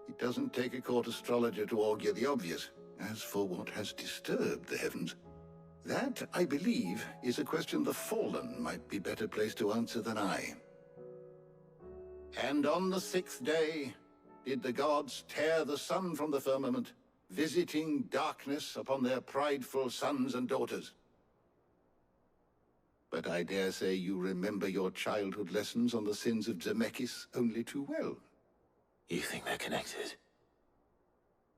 It doesn't take a court astrologer to augur the obvious. As for what has disturbed the heavens, that, I believe, is a question the Fallen might be better placed to answer than I. And on the 6th day, did the gods tear the sun from the firmament, visiting darkness upon their prideful sons and daughters. But I dare say you remember your childhood lessons on the sins of Zemeckis only too well. You think they're connected?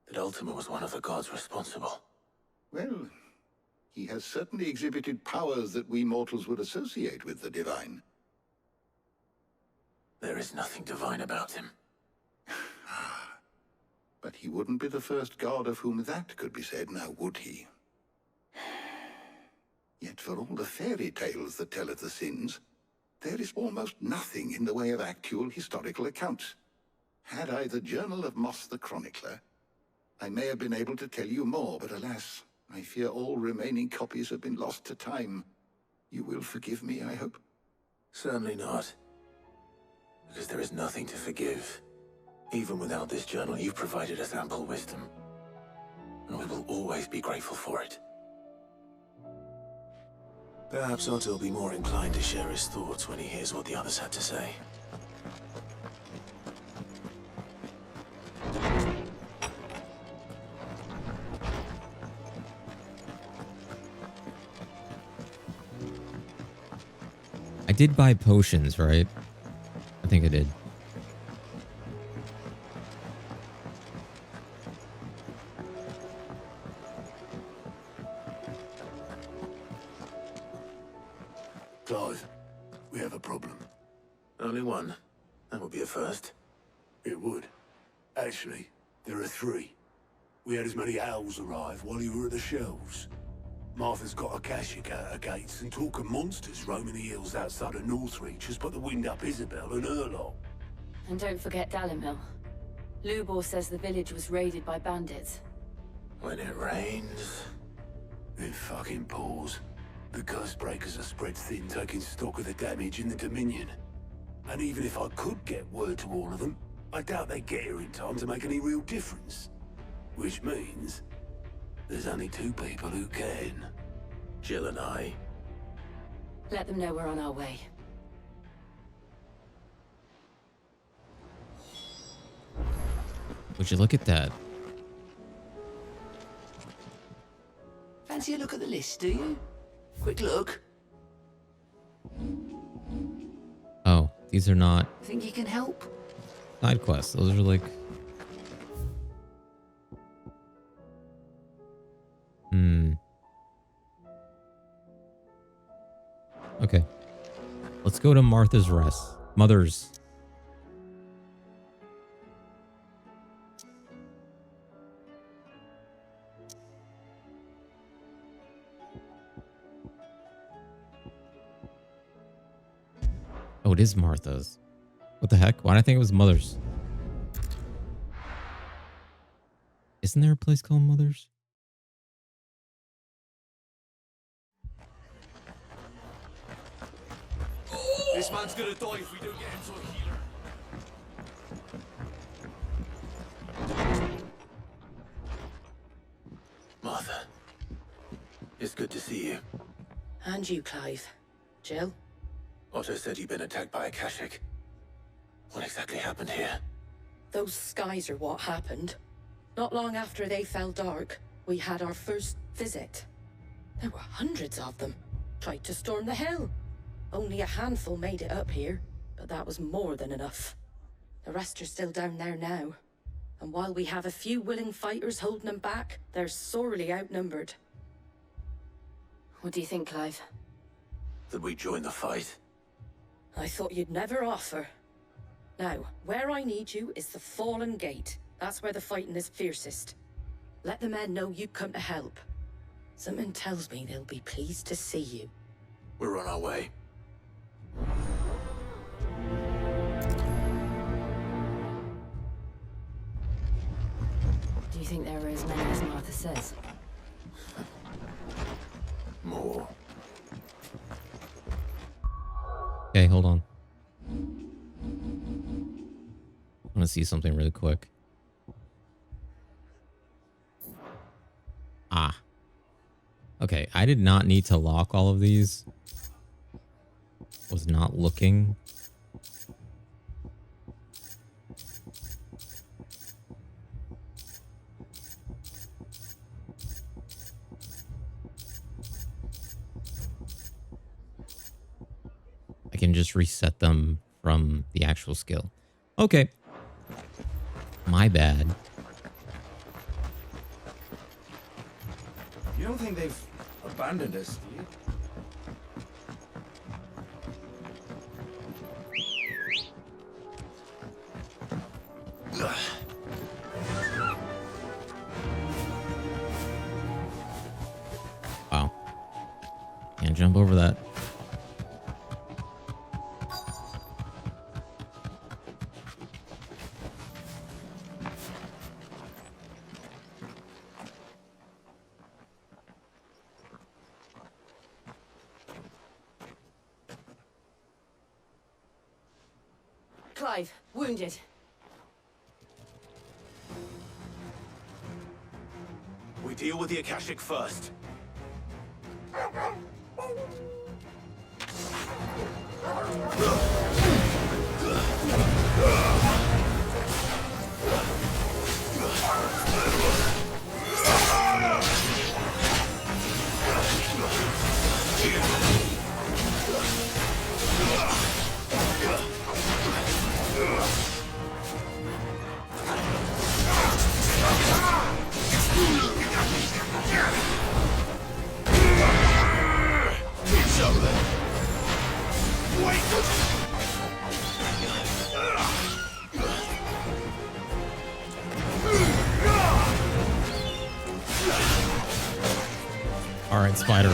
That Ultima was one of the gods responsible? Well, he has certainly exhibited powers that we mortals would associate with the divine. There is nothing divine about him. But he wouldn't be the first god of whom that could be said, now would he? Yet for all the fairy tales that tell of the sins, there is almost nothing in the way of actual historical accounts. Had I the Journal of Moss the Chronicler, I may have been able to tell you more, but alas, I fear all remaining copies have been lost to time. You will forgive me, I hope? Certainly not. Because there is nothing to forgive. Even without this journal, you've provided us ample wisdom. And we will always be grateful for it. Perhaps Otto will be more inclined to share his thoughts when he hears what the others had to say. I did buy potions, right? I think I did. Clive, we have a problem. Only one? That would be a first. It would. Actually, there are three. We had as many owls arrive while you were at the shelves. Martha's got a Akashic at her gates, and talk of monsters roaming the hills outside of Northreach has put the wind up Isabel and her lot. And don't forget Dalimil. Lubor says the village was raided by bandits. When it rains, it fucking pours. The Ghostbreakers are spread thin, taking stock of the damage in the Dominion. And even if I could get word to all of them, I doubt they'd get here in time to make any real difference. Which means there's only two people who can. Jill and I. Let them know we're on our way. Would you look at that? Fancy a look at the list, do you? Quick look. Oh, these are not Think you can help? side quests. Those are like... Okay. Let's go to Martha's Rest. Mother's. Oh, it is Martha's. What the heck? Why did I think it was Mother's? Isn't there a place called Mother's? This man's gonna die if we don't get him to a healer. Martha, it's good to see you. And you, Clive. Jill? Otto said you'd been attacked by Akashic. What exactly happened here? Those skies are what happened. Not long after they fell dark, we had our first visit. There were hundreds of them. Tried to storm the hill. Only a handful made it up here, but that was more than enough. The rest are still down there now. And while we have a few willing fighters holding them back, they're sorely outnumbered. What do you think, Clive? That we join the fight? I thought you'd never offer. Now, where I need you is the Fallen Gate. That's where the fighting is fiercest. Let the men know you come to help. Something tells me they'll be pleased to see you. We're on our way. Do you think there are as many as Martha says? More. Okay, hold on. I want to see something really quick. Ah. Okay, I did not need to lock all of these. Was not looking. I can just reset them from the actual skill. Okay. My bad. You don't think they've abandoned us, do you? Wow. Can't jump over that. Clive, wounded. We deal with the Akashic first. All right, Spider.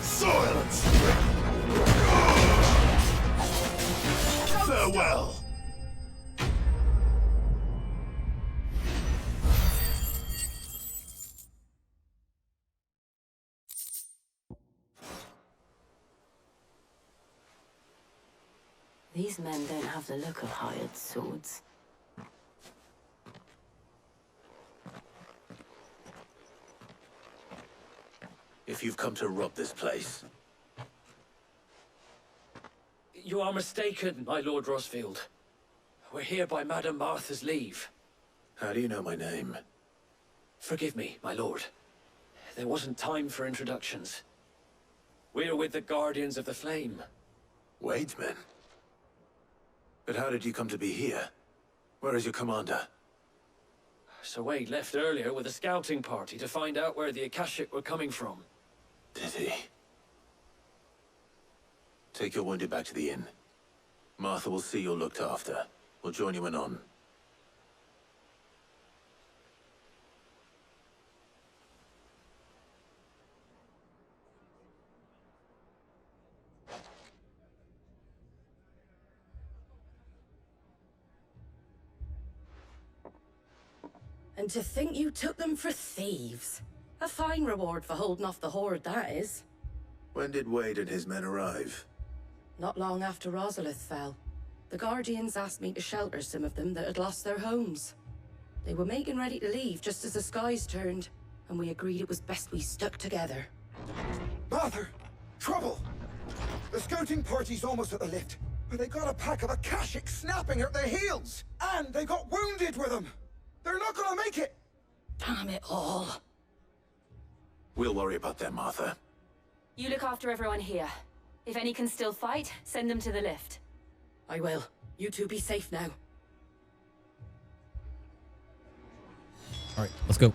Silence! Farewell! These men don't have the look of hired swords. If you've come to rob this place, You are mistaken, my Lord Rosfield. We're here by Madame Martha's leave. how do you know my name? Forgive me, my lord. There wasn't time for introductions. We're with the Guardians of the Flame. Wade's men? But how did you come to be here? Where is your commander? Sir Wade left earlier with a scouting party to find out where the Akashic were coming from. Did he? Take your wounded back to the inn. Martha will see you're looked after. We'll join you anon. And to think you took them for thieves. A fine reward for holding off the horde, that is. When did Wade and his men arrive? Not long after Rosalith fell. The Guardians asked me to shelter some of them that had lost their homes. They were making ready to leave just as the skies turned, and we agreed it was best we stuck together. Martha! Trouble! The scouting party's almost at the lift, but they got a pack of Akashics snapping at their heels! And they got wounded with them! They're not gonna make it! Damn it all. We'll worry about them, Martha. You look after everyone here. If any can still fight, send them to the lift. I will. You two be safe now. All right, let's go.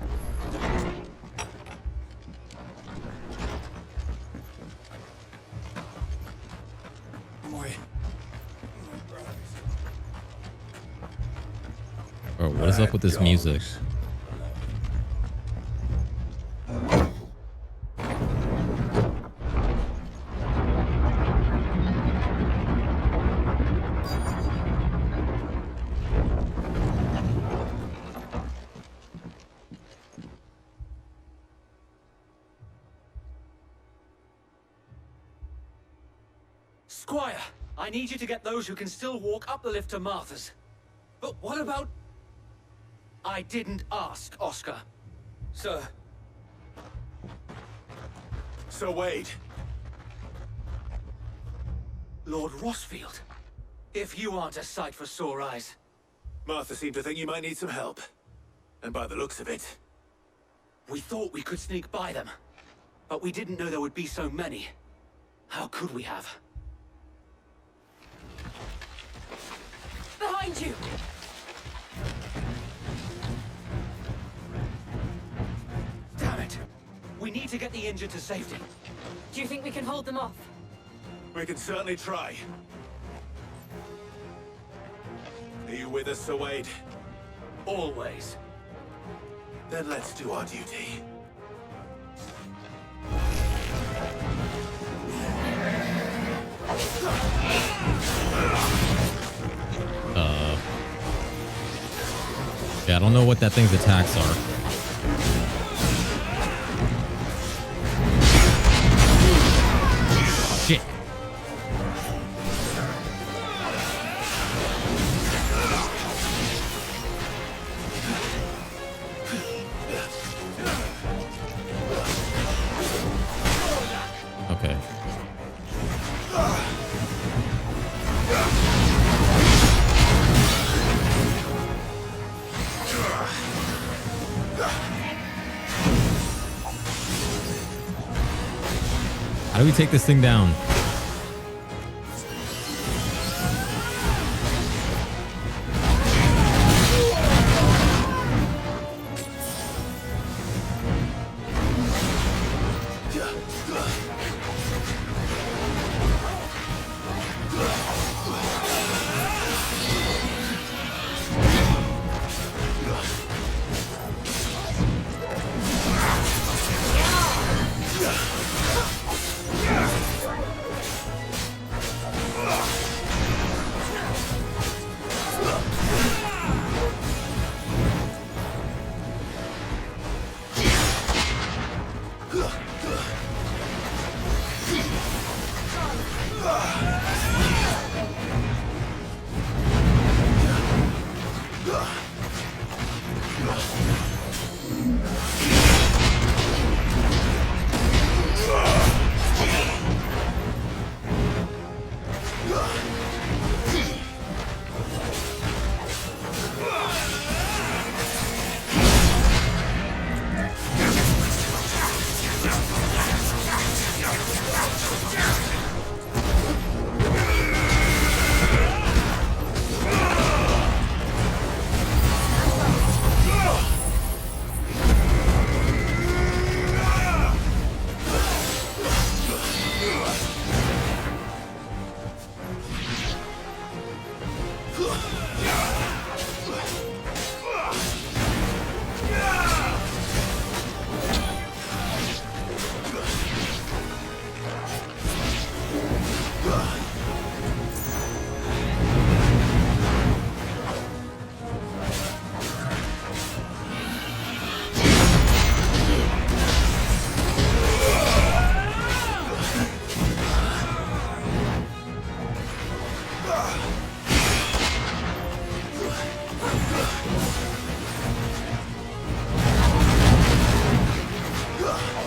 Oh, what is up with this music? Squire, I need you to get those who can still walk up the lift to Martha's. But what about... I didn't ask, Oscar. Sir. Sir Wade. Lord Rossfield. If you aren't a sight for sore eyes. Martha seemed to think you might need some help. And by the looks of it... We thought we could sneak by them. But we didn't know there would be so many. How could we have? Behind you! Damn it! We need to get the injured to safety. Do you think we can hold them off? We can certainly try. Are you with us, Sir Wade? Always. Then let's do our duty. Yeah, I don't know what that thing's attacks are. Shit. Okay. How do we take this thing down?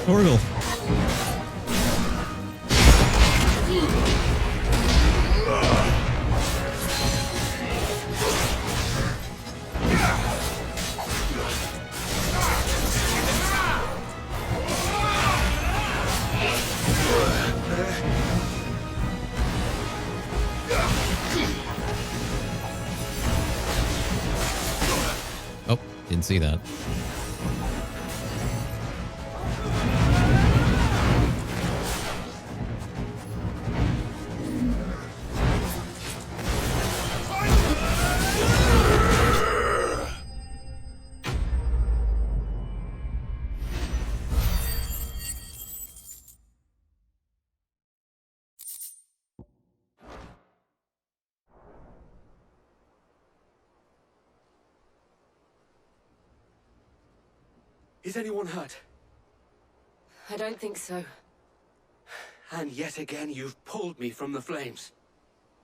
Torgal. Oh, didn't see that. Is anyone hurt? I don't think so. And yet again, you've pulled me from the flames.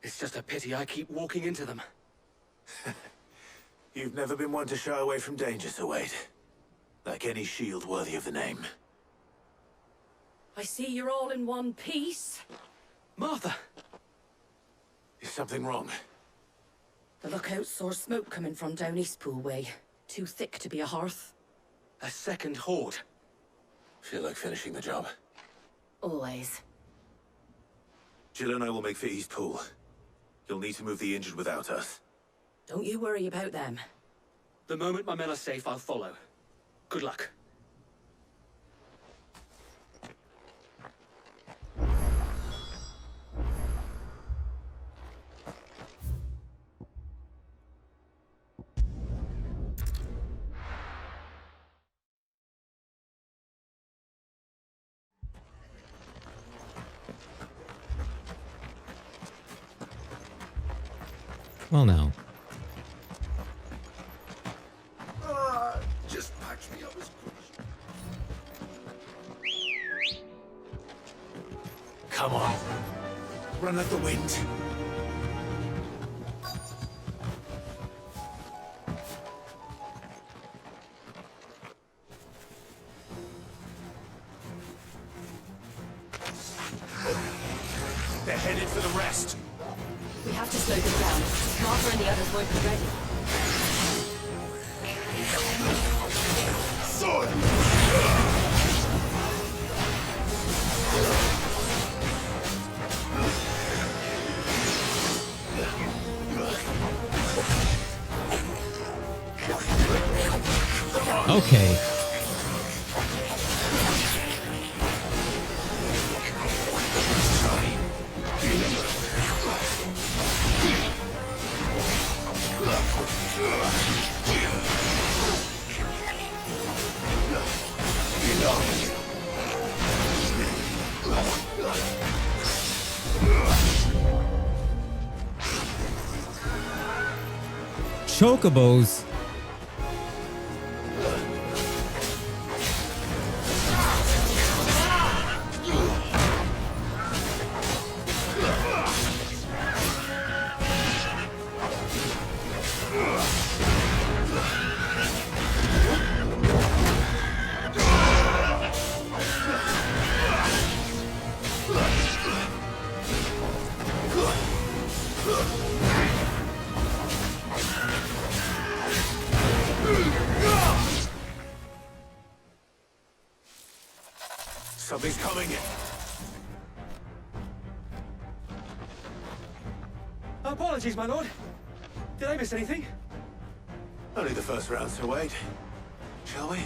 It's just a pity I keep walking into them. You've never been one to shy away from danger, Sir Wade. Like any shield worthy of the name. I see you're all in one piece. Martha! Is something wrong? The lookout saw smoke coming from down Eastpool way. Too thick to be a hearth. A second horde. Feel like finishing the job. Always. Jill and I will make for Eastpool. You'll need to move the injured without us. Don't you worry about them. The moment my men are safe, I'll follow. Good luck. Well, now. Just patch me up as quick as Come on. Run like the wind. They're headed for the rest. We have to slow them down. Martha and the others won't be ready. Okay. Chocobos. Something's coming. Apologies, my lord. Did I miss anything? Only the first round, Sir Wade. Shall we?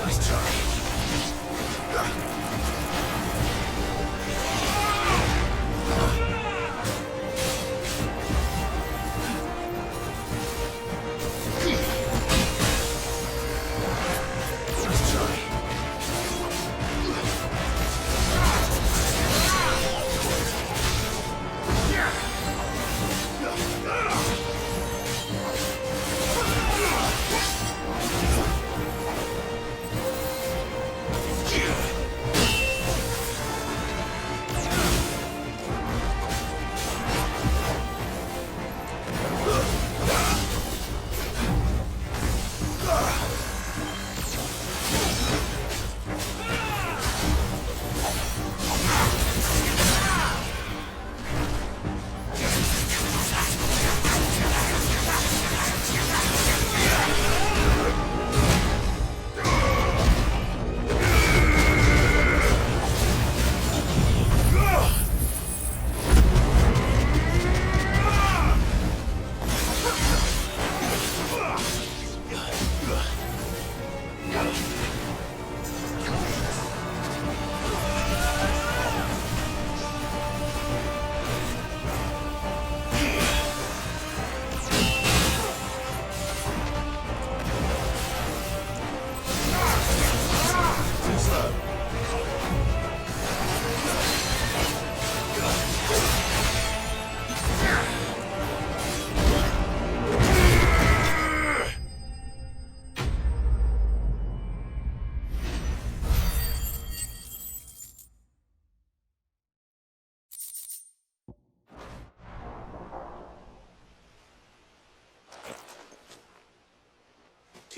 Nice try.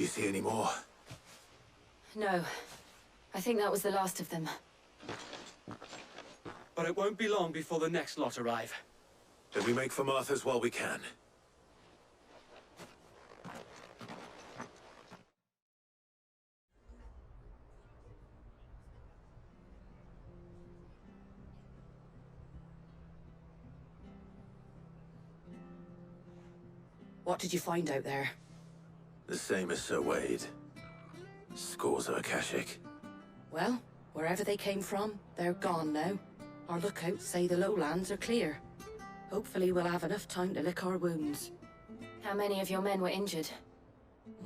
Do you see any more? No. I think that was the last of them. But it won't be long before the next lot arrive. Then we make for Martha's while we can. What did you find out there? The same as Sir Wade. Scores of Akashic. Well, wherever they came from, they're gone now. Our lookouts say the lowlands are clear. Hopefully we'll have enough time to lick our wounds. How many of your men were injured?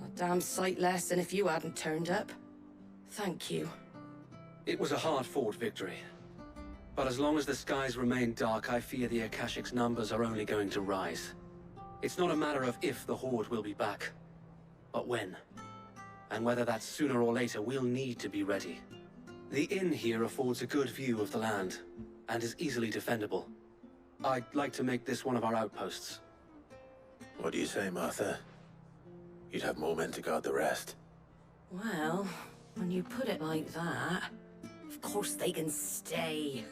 A damn sight less than if you hadn't turned up. Thank you. It was a hard-fought victory. But as long as the skies remain dark, I fear the Akashic's numbers are only going to rise. It's not a matter of if the Horde will be back, but when. And whether that's sooner or later, we'll need to be ready. The inn here affords a good view of the land, and is easily defendable. I'd like to make this one of our outposts. What do you say, Martha? You'd have more men to guard the rest. Well, when you put it like that, of course they can stay.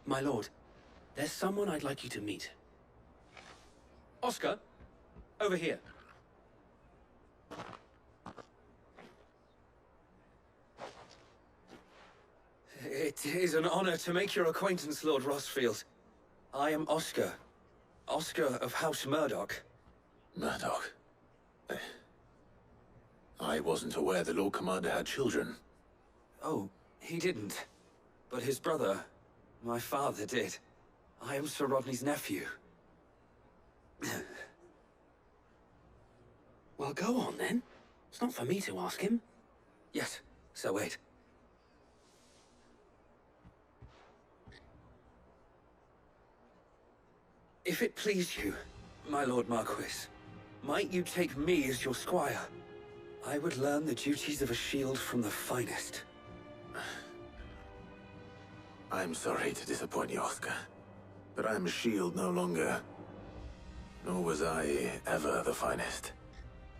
My lord, there's someone I'd like you to meet. Oscar, over here. It is an honor to make your acquaintance, Lord Rosfield. I am Oscar. Oscar of House Murdoch. Murdoch? I wasn't aware the Lord Commander had children. Oh, he didn't. But his brother, my father, did. I am Sir Rodney's nephew. Well, go on then. It's not for me to ask him. Yes, Sir Wade. If it please you, my Lord Marquis, might you take me as your squire? I would learn the duties of a shield from the finest. I'm sorry to disappoint you, Oscar, but I'm a shield no longer. Nor was I ever the finest.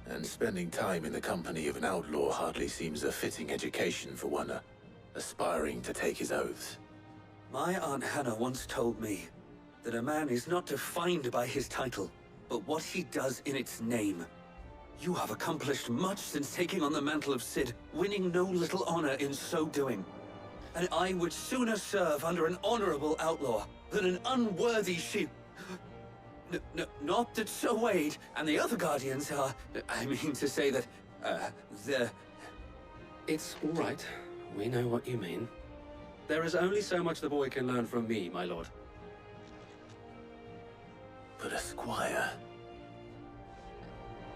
And spending time in the company of an outlaw hardly seems a fitting education for one aspiring to take his oaths. My Aunt Hannah once told me that a man is not defined by his title, but what he does in its name. You have accomplished much since taking on the mantle of Cid, winning no little honor in so doing. And I would sooner serve under an honorable outlaw than an unworthy sheep. Not that Sir Wade and the other Guardians are... I mean to say that, they're... It's all right. We know what you mean. There is only so much the boy can learn from me, my lord. But a squire...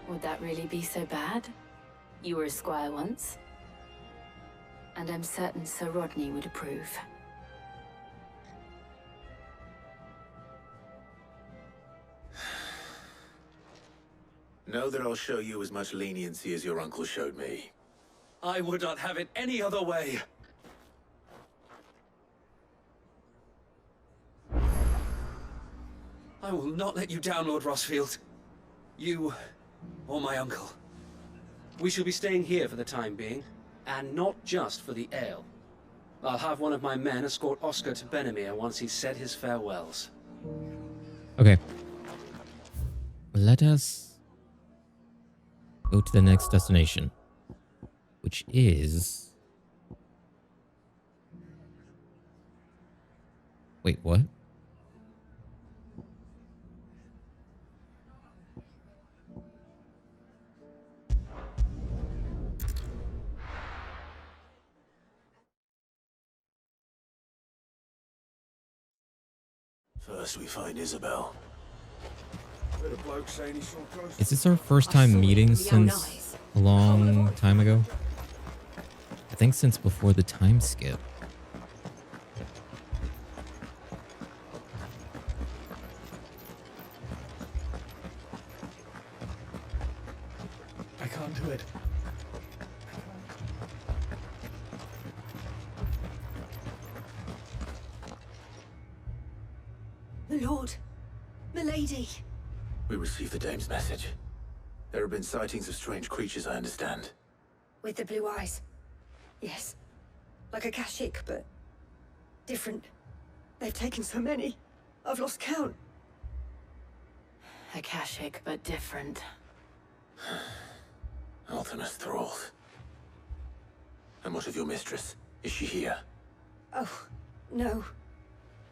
Would that really be so bad? You were a squire once. And I'm certain Sir Rodney would approve. Know that I'll show you as much leniency as your uncle showed me. I would not have it any other way. I will not let you down, Lord Rosfield. You, or my uncle. We shall be staying here for the time being, and not just for the ale. I'll have one of my men escort Oscar to Benimir once he's said his farewells. Okay. Let us go to the next destination, which is... Wait, what? First we find Isabel. Is this our first time meeting since a long time ago? I think since before the time skip. could. My lord. Milady. We received the dame's message. There have been sightings of strange creatures, I understand. With the blue eyes. Yes. Like a Kashyyyk, but different. They've taken so many. I've lost count. A Kashyyyk, but different. Ultimus thralls. And what of your mistress? Is she here? Oh, no.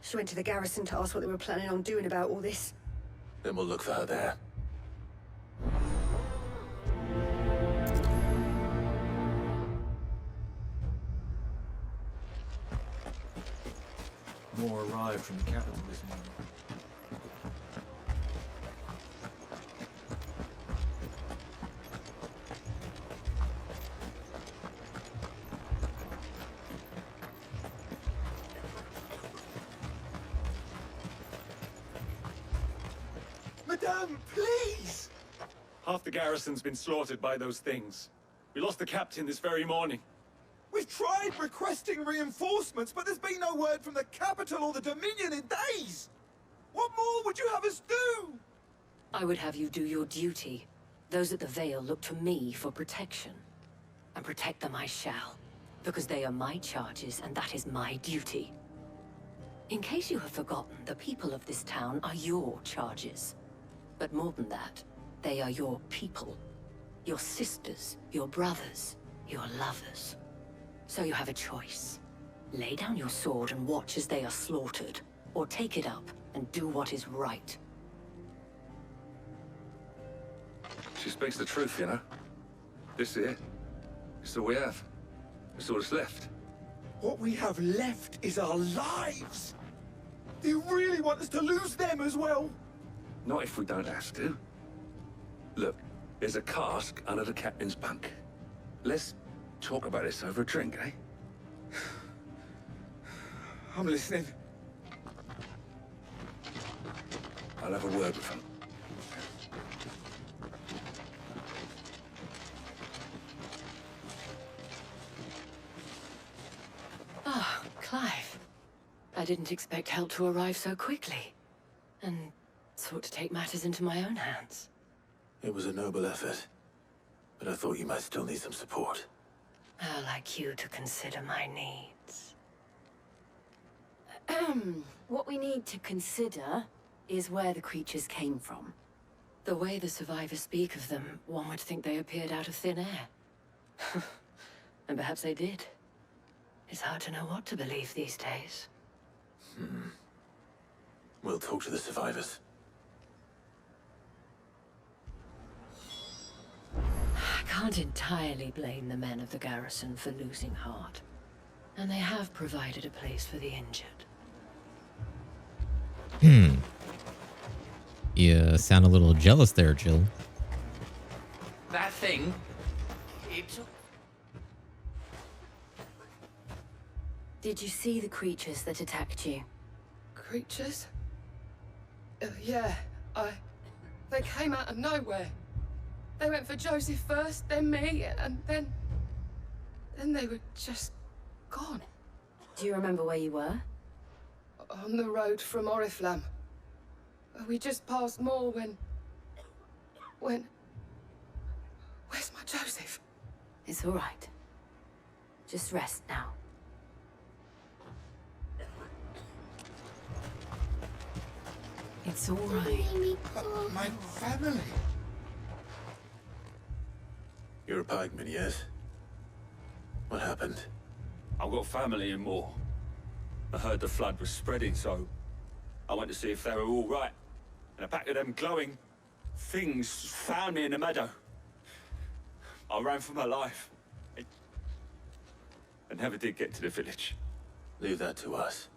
She went to the garrison to ask what they were planning on doing about all this. Then we'll look for her there. More arrived from the capital this morning. Madame, please! Half the garrison's been slaughtered by those things. We lost the captain this very morning. We've tried requesting reinforcements, but there's been no word from the capital or the Dominion in days! What more would you have us do? I would have you do your duty. Those at the Vale look to me for protection. And protect them I shall. Because they are my charges, and that is my duty. In case you have forgotten, the people of this town are your charges. But more than that, they are your people. Your sisters, your brothers, your lovers. So you have a choice. Lay down your sword and watch as they are slaughtered, or take it up and do what is right. She speaks the truth, you know. This here, it's all we have. It's all that's left. What we have left is our lives! Do you really want us to lose them as well? Not if we don't have to. Look, there's a cask under the captain's bunk. Let's talk about this over a drink, eh? I'm listening. I'll have a word with him. Ah, Clive. I didn't expect help to arrive so quickly. And sought to take matters into my own hands. It was a noble effort, but I thought you might still need some support. I'd like you to consider my needs. What we need to consider is where the creatures came from. The way the survivors speak of them, one would think they appeared out of thin air. And perhaps they did. It's hard to know what to believe these days. We'll talk to the survivors. I can't entirely blame the men of the garrison for losing heart. And they have provided a place for the injured. You sound a little jealous there, Jill. That thing... Did you see the creatures that attacked you? Creatures? Yeah, they came out of nowhere. They went for Joseph first, then me, and then they were just gone. Do you remember where you were? On the road from Oriflamme. We just passed Moor when... Where's my Joseph? It's all right. Just rest now. It's all right. My family. You're a pikeman, yes? What happened? I've got family in Moor. I heard the flood was spreading, so I went to see if they were all right. And a pack of them glowing things found me in the meadow. I ran for my life. I never did get to the village. Leave that to us.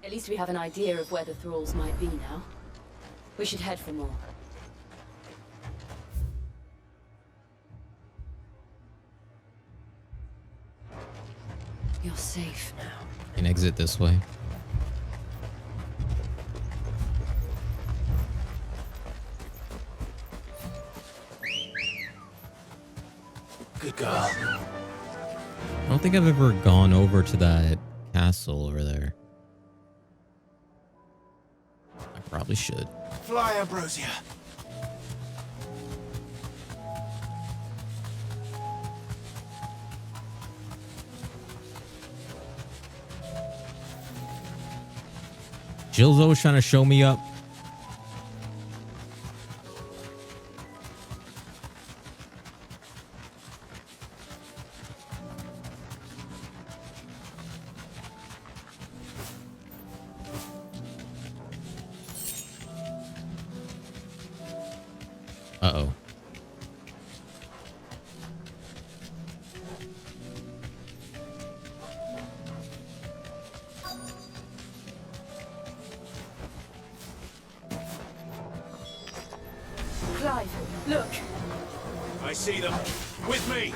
At least we have an idea of where the thralls might be now. We should head for more. You're safe now. You can exit this way. Good girl. I don't think I've ever gone over to that castle over there. I probably should. Fly, Ambrosia. Jill's always trying to show me up. Uh-oh. Clive, look. I see them. With me.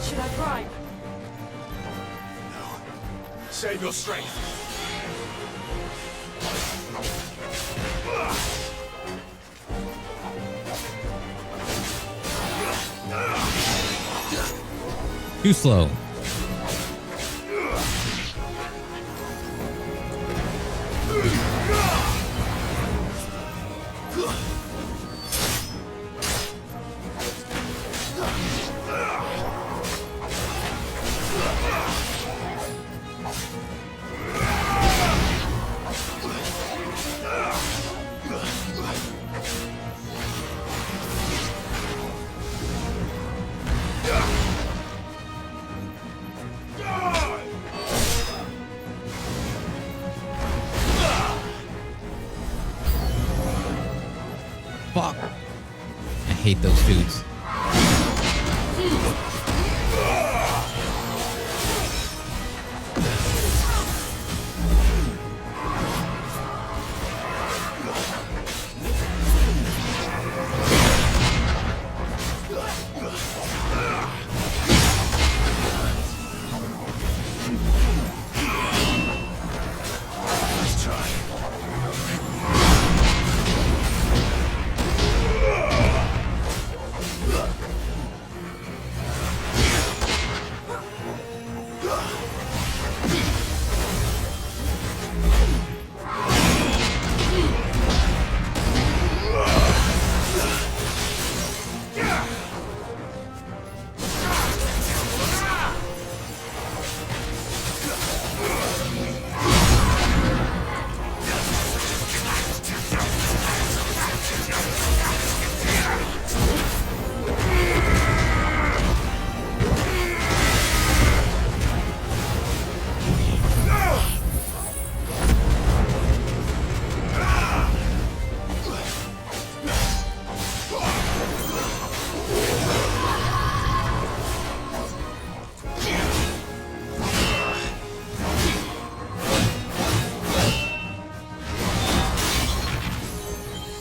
Should I bribe? Save your strength. Too slow. Fuck. I hate those dudes.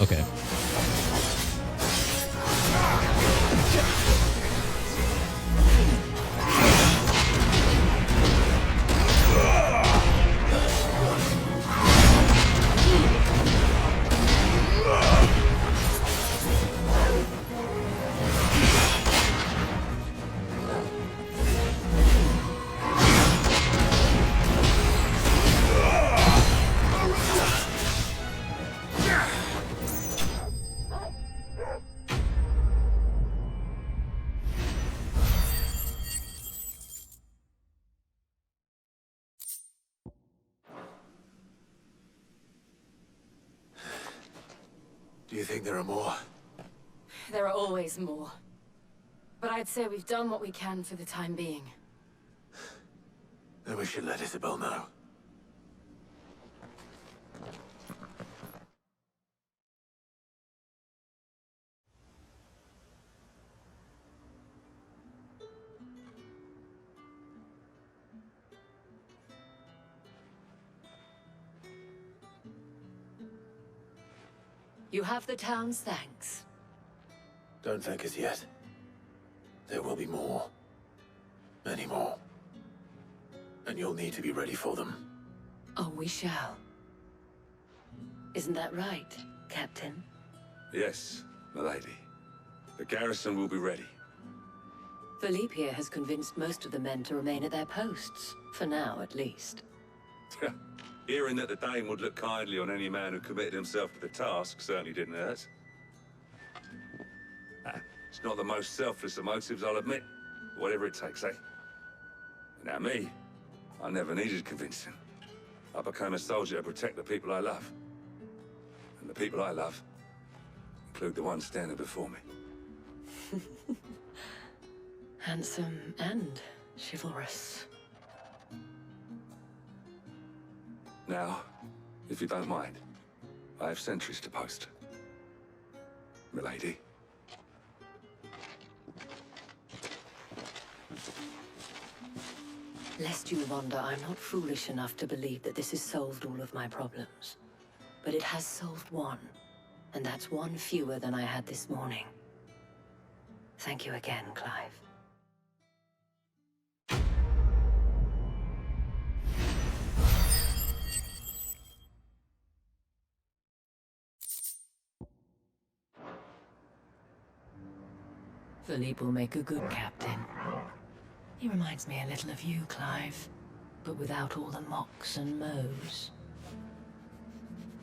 Okay. Do you think there are more? There are always more. But I'd say we've done what we can for the time being. Then we should let Isabel know. You have the town's thanks. Don't thank us yet. There will be more. Many more. And you'll need to be ready for them. Oh, we shall. Isn't that right, Captain? Yes, milady. The garrison will be ready. Philippe here has convinced most of the men to remain at their posts, for now at least. Hearing that the Dane would look kindly on any man who committed himself to the task certainly didn't hurt. It's not the most selfless of motives, I'll admit. Whatever it takes, eh? Now me, I never needed convincing. I became a soldier to protect the people I love. And the people I love include the ones standing before me. Handsome and chivalrous. Now, if you don't mind, I have sentries to post. Milady. Lest you wonder, I'm not foolish enough to believe that this has solved all of my problems. But it has solved one, and that's one fewer than I had this morning. Thank you again, Clive. Philippe will make a good captain. He reminds me a little of you, Clive, but without all the mocks and mows.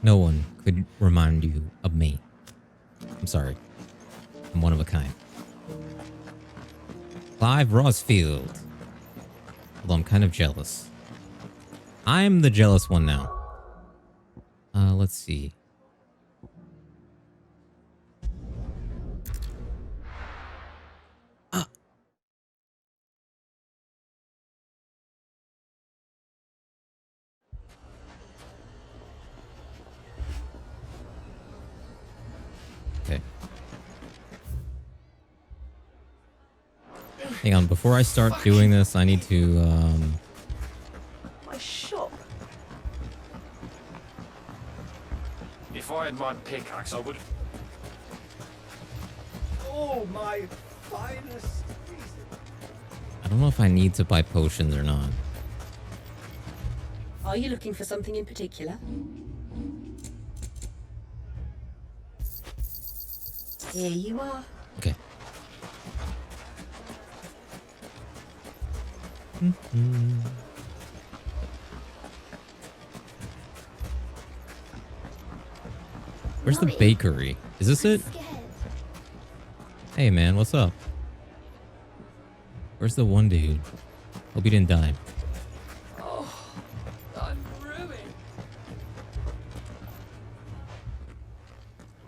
No one could remind you of me. I'm sorry. I'm one of a kind. Clive Rosfield. Although I'm kind of jealous. I'm the jealous one now. Let's see. Okay. Hang on, before I start doing this, I need to, My shop. If I had my pickaxe, I would. Oh, my finest. I don't know if I need to buy potions or not. Are you looking for something in particular? Here you are. Okay. Where's the bakery? Is this it? Hey man, what's up? Where's the one dude? Hope he didn't die. Oh, I'm ruined.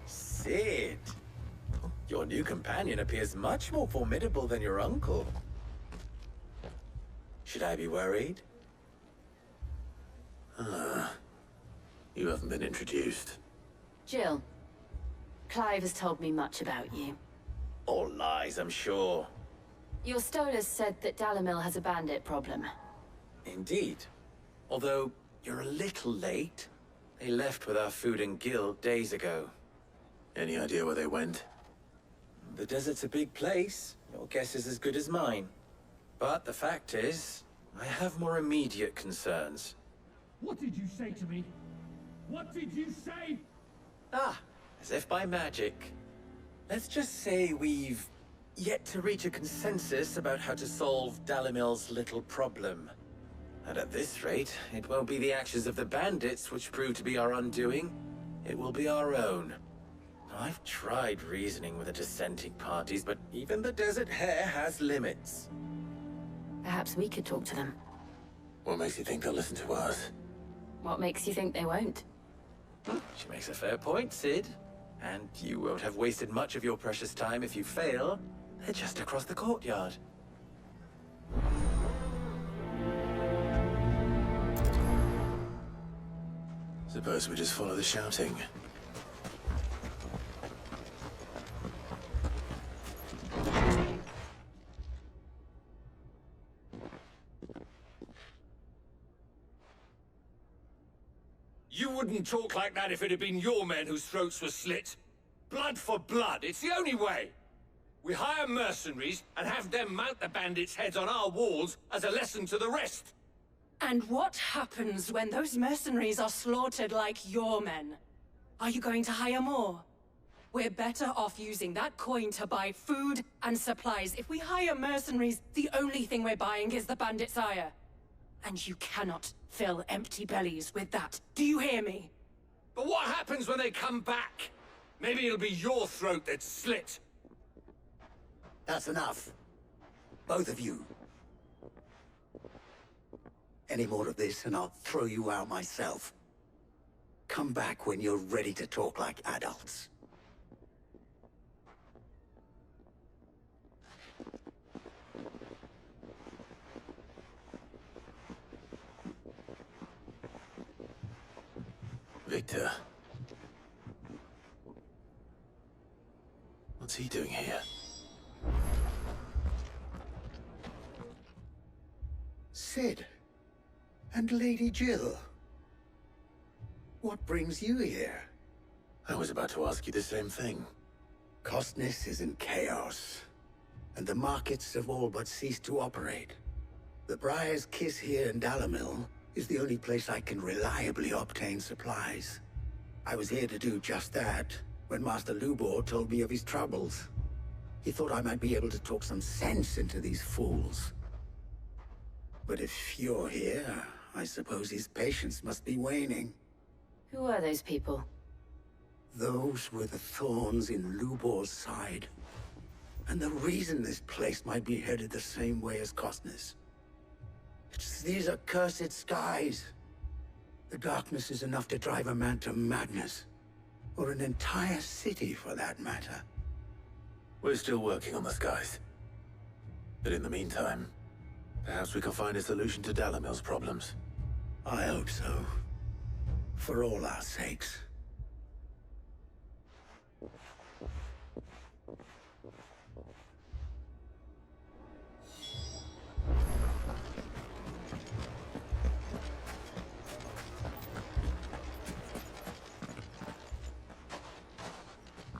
Sid! Your new companion appears much more formidable than your uncle. Should I be worried? You haven't been introduced. Jill, Clive has told me much about you. All lies, I'm sure. Your Stolas said that Dalimil has a bandit problem. Indeed. Although, you're a little late. They left with our food and guild days ago. Any idea where they went? The desert's a big place. Your guess is as good as mine. But the fact is, I have more immediate concerns. What did you say to me? What did you say? Ah, as if by magic. Let's just say we've yet to reach a consensus about how to solve Dalimil's little problem. And at this rate, it won't be the actions of the bandits which prove to be our undoing. It will be our own. I've tried reasoning with the dissenting parties, but even the Desert Hare has limits. Perhaps we could talk to them. What makes you think they'll listen to us? What makes you think they won't? She makes a fair point, Sid. And you won't have wasted much of your precious time if you fail. They're just across the courtyard. Suppose we just follow the shouting. You would wouldn't talk like that if it had been your men whose throats were slit. Blood for blood, it's the only way. We hire mercenaries and have them mount the bandits' heads on our walls as a lesson to the rest. And what happens when those mercenaries are slaughtered like your men? Are you going to hire more? We're better off using that coin to buy food and supplies. If we hire mercenaries, the only thing we're buying is the bandits' ire. And you cannot fill empty bellies with that. Do you hear me? But what happens when they come back? Maybe it'll be your throat that's slit. That's enough. Both of you. Any more of this and I'll throw you out myself. Come back when you're ready to talk like adults. Victor. What's he doing here? Cid. And Lady Jill. What brings you here? I was about to ask you the same thing. Costness is in chaos, and the markets have all but ceased to operate. The Briar's Kiss here in Dalamil is the only place I can reliably obtain supplies. I was here to do just that when Master Lubor told me of his troubles. He thought I might be able to talk some sense into these fools. But if you're here, I suppose his patience must be waning. Who are those people? Those were the thorns in Lubor's side. And the reason this place might be headed the same way as Costness. It's these accursed skies. The darkness is enough to drive a man to madness. Or an entire city, for that matter. We're still working on the skies. But in the meantime, perhaps we can find a solution to Dalamil's problems. I hope so. For all our sakes.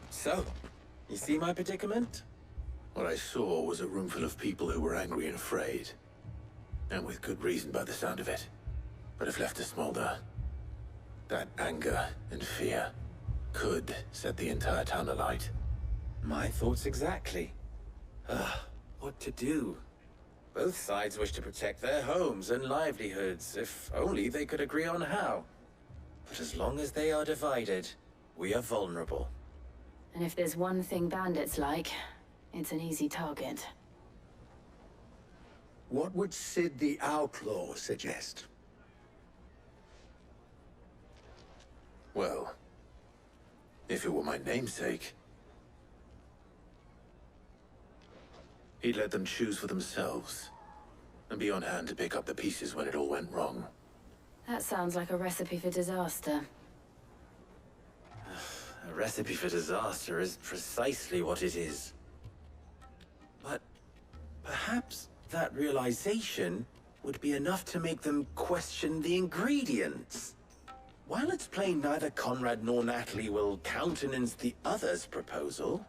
So, you see my predicament? What I saw was a room full of people who were angry and afraid. And with good reason by the sound of it. But if left to smolder, that anger and fear could set the entire town alight. My thoughts exactly. What to do? Both sides wish to protect their homes and livelihoods, if only they could agree on how. But as long as they are divided, we are vulnerable. And if there's one thing bandits like, it's an easy target. What would Cid the Outlaw suggest? Well, if it were my namesake, he'd let them choose for themselves, and be on hand to pick up the pieces when it all went wrong. That sounds like a recipe for disaster. A recipe for disaster is precisely what it is. But perhaps that realization would be enough to make them question the ingredients. While it's plain neither Conrad nor Natalie will countenance the other's proposal,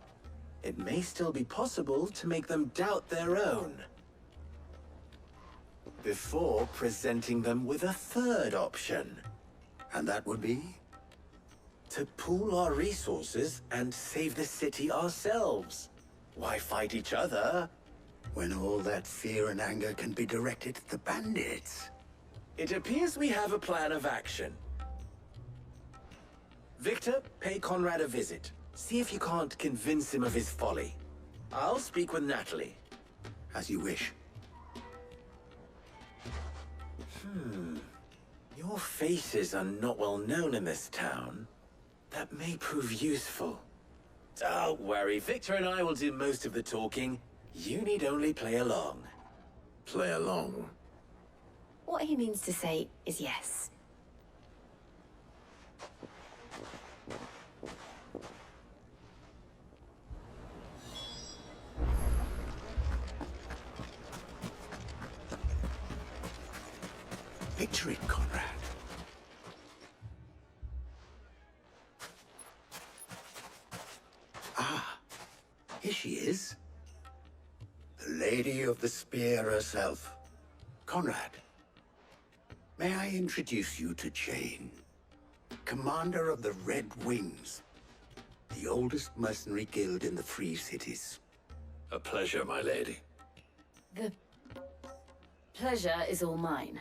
it may still be possible to make them doubt their own. Before presenting them with a third option. And that would be? To pool our resources and save the city ourselves. Why fight each other? When all that fear and anger can be directed at the bandits. It appears we have a plan of action. Victor, pay Conrad a visit. See if you can't convince him of his folly. I'll speak with Natalie. As you wish. Your faces are not well known in this town. That may prove useful. Don't worry, Victor and I will do most of the talking. You need only play along. Play along? What he means to say is yes. Picture it, Conrad. Here she is. The Lady of the Spear herself. Conrad. May I introduce you to Jane, commander of the Red Wings, the oldest mercenary guild in the Free Cities. A pleasure, my lady. The pleasure is all mine.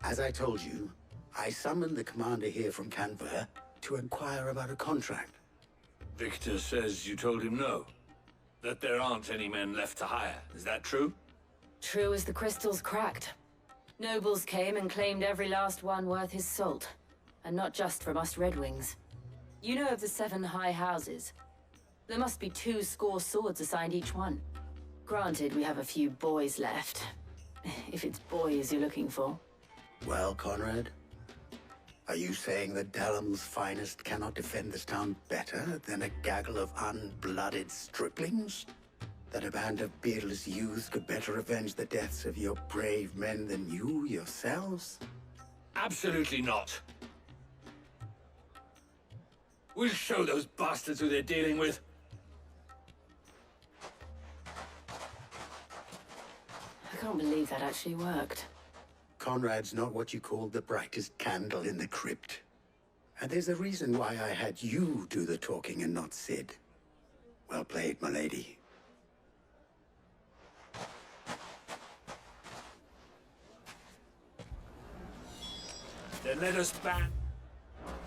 As I told you, I summoned the commander here from Canver to inquire about a contract. Victor says you told him no. That there aren't any men left to hire. Is that true? True as the crystals cracked. Nobles came and claimed every last one worth his salt. And not just from us Red Wings. You know of the 7 high houses. There must be 2 swords assigned each one. Granted, we have a few boys left. If it's boys you're looking for. Well, Conrad, are you saying that Dalam's finest cannot defend this town better than a gaggle of unblooded striplings? That a band of beardless youths could better avenge the deaths of your brave men than you yourselves? Absolutely not. We'll show those bastards who they're dealing with. I can't believe that actually worked. Conrad's not what you call the brightest candle in the crypt. And there's a reason why I had you do the talking and not Cid. Well played, my lady. Then let us band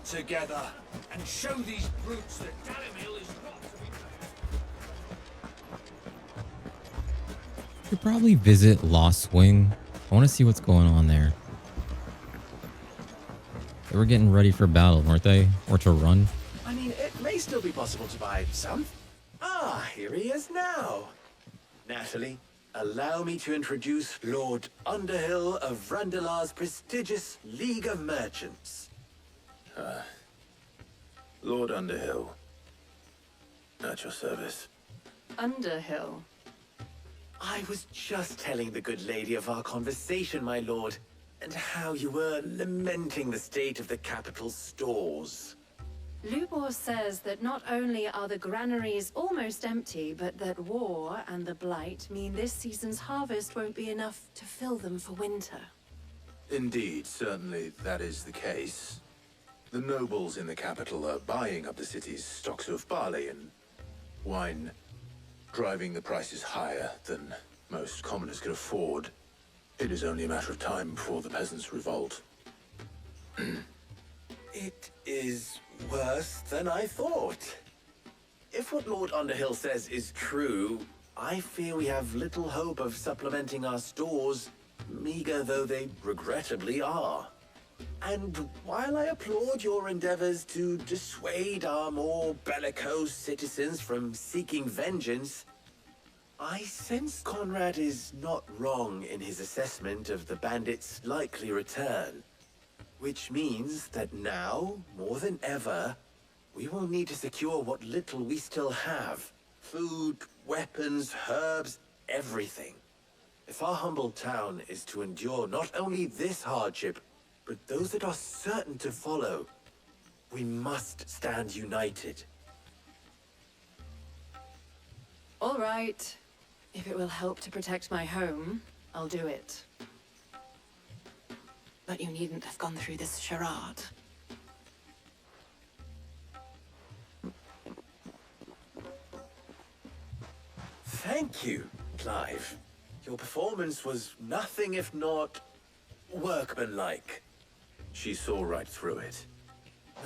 together and show these brutes that Dalamil is not to be... Could probably visit Lost Wing. I want to see what's going on there. They were getting ready for battle, weren't they? Or to run? I mean, it may still be possible to buy some. Ah, here he is now. Natalie, allow me to introduce Lord Underhill of Randalar's prestigious League of Merchants. Lord Underhill. At your service. Underhill? I was just telling the good lady of our conversation, my lord, and how you were lamenting the state of the capital's stores. Lubor says that not only are the granaries almost empty, but that war and the Blight mean this season's harvest won't be enough to fill them for winter. Indeed, certainly that is the case. The nobles in the capital are buying up the city's stocks of barley and wine, driving the prices higher than most commoners can afford. It is only a matter of time before the peasants revolt. It is worse than I thought. If what Lord Underhill says is true, I fear we have little hope of supplementing our stores, meager though they regrettably are. And while I applaud your endeavors to dissuade our more bellicose citizens from seeking vengeance, I sense Conrad is not wrong in his assessment of the bandits' likely return. Which means that now, more than ever, we will need to secure what little we still have. Food, weapons, herbs, everything. If our humble town is to endure not only this hardship, but those that are certain to follow, we must stand united. All right. If it will help to protect my home, I'll do it. But you needn't have gone through this charade. Thank you, Clive. Your performance was nothing if not workmanlike. She saw right through it.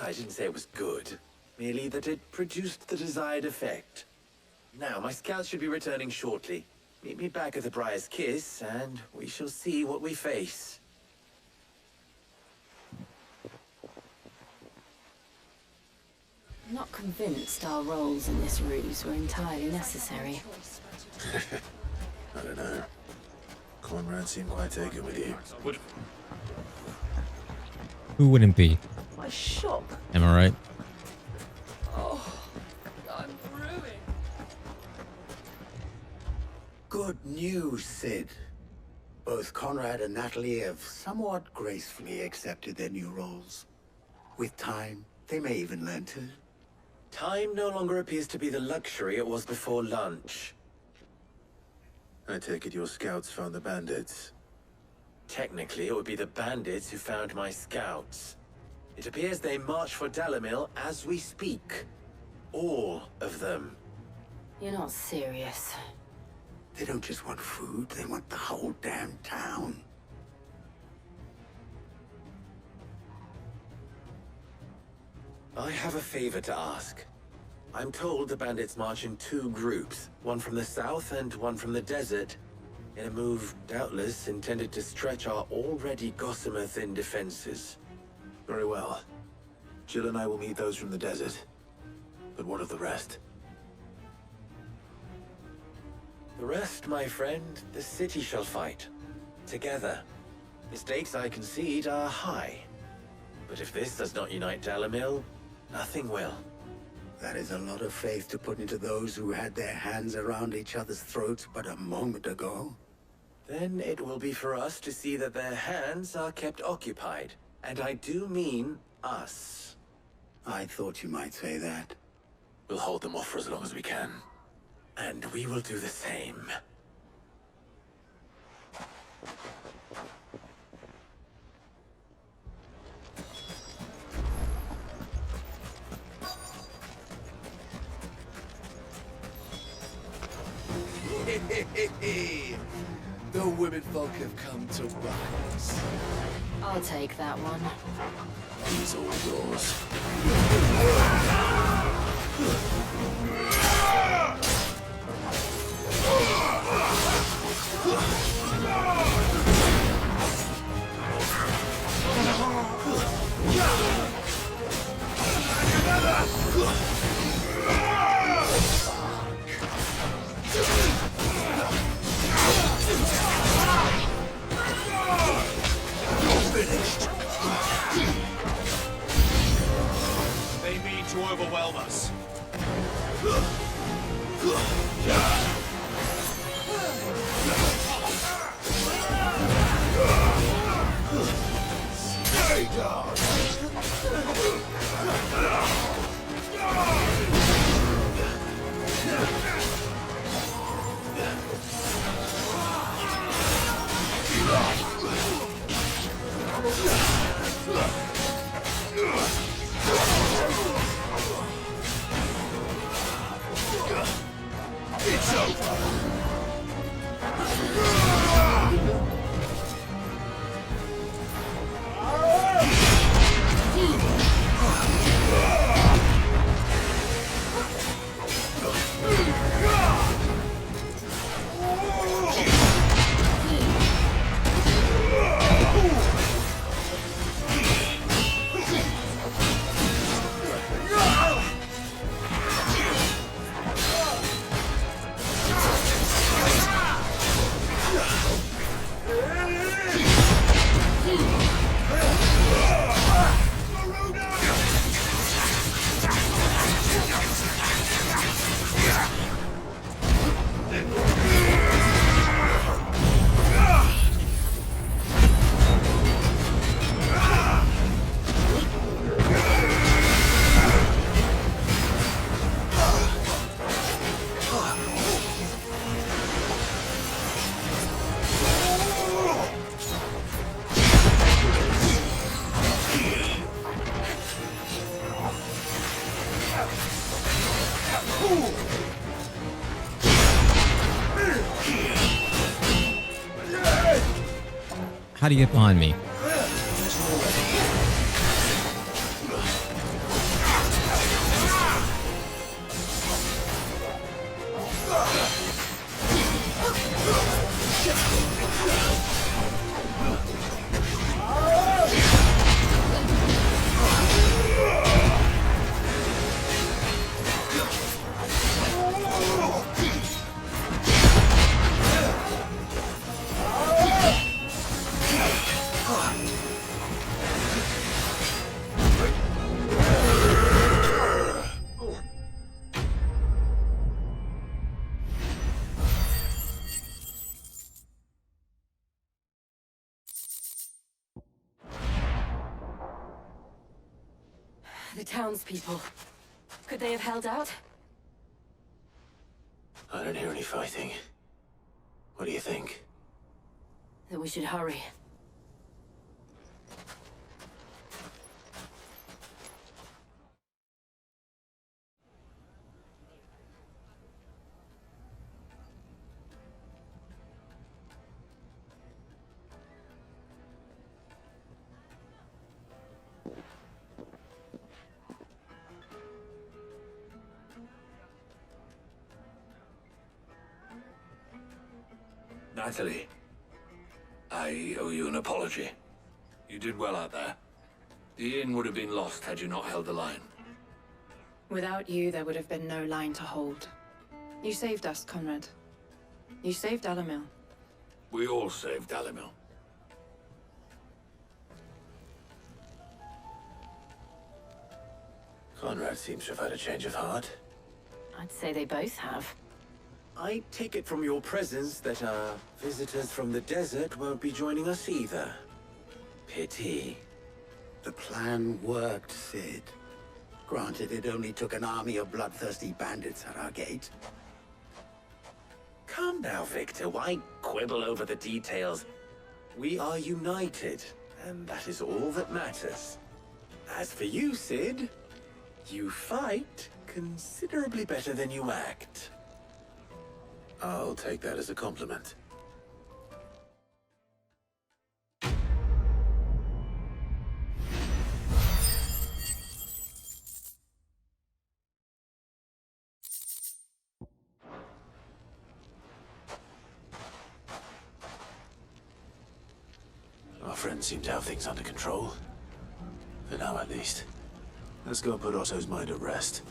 I didn't say it was good, merely that it produced the desired effect. Now, my scouts should be returning shortly. Meet me back at the Briar's Kiss, and we shall see what we face. I'm not convinced our roles in this ruse were entirely necessary. I don't know. Conrad seemed quite taken with you. Who wouldn't be? My shop. Am I right? Oh, I'm ruined. Good news, Cid. Both Conrad and Natalie have somewhat gracefully accepted their new roles. With time, they may even learn to Time no longer appears to be the luxury it was before lunch. I take it your scouts found the bandits. Technically, it would be the bandits who found my scouts. It appears they march for Dalimil as we speak. All of them. You're not serious. They don't just want food, they want the whole damn town. I have a favor to ask. I'm told the bandits march in 2 groups, one from the south and one from the desert, in a move doubtless intended to stretch our already gossamer-thin defenses. Very well. Jill and I will meet those from the desert. But what of the rest? The rest, my friend, the city shall fight. Together. The stakes, I concede, are high. But if this does not unite Dalimil, nothing will. That is a lot of faith to put into those who had their hands around each other's throats but a moment ago. Then it will be for us to see that their hands are kept occupied. And I do mean us. I thought you might say that. We'll hold them off for as long as we can. And we will do the same. The women folk have come to rise. I'll take that one. He's all yours. They mean to overwhelm us. Stay down. It's over. How do you get behind me? The townspeople. Could they have held out? I don't hear any fighting. What do you think? Then we should hurry. Natalie, I owe you an apology. You did well out there. The inn would have been lost had you not held the line. Without you, there would have been no line to hold. You saved us, Conrad. You saved Dalimil. We all saved Dalimil. Conrad seems to have had a change of heart. I'd say they both have. I take it from your presence that our visitors from the desert won't be joining us either. Pity. The plan worked, Sid. Granted, it only took an army of bloodthirsty bandits at our gate. Come now, Victor. Why quibble over the details? We are united, and that is all that matters. As for you, Sid, you fight considerably better than you act. I'll take that as a compliment. Our friends seem to have things under control. For now, at least. Let's go put Otto's mind at rest.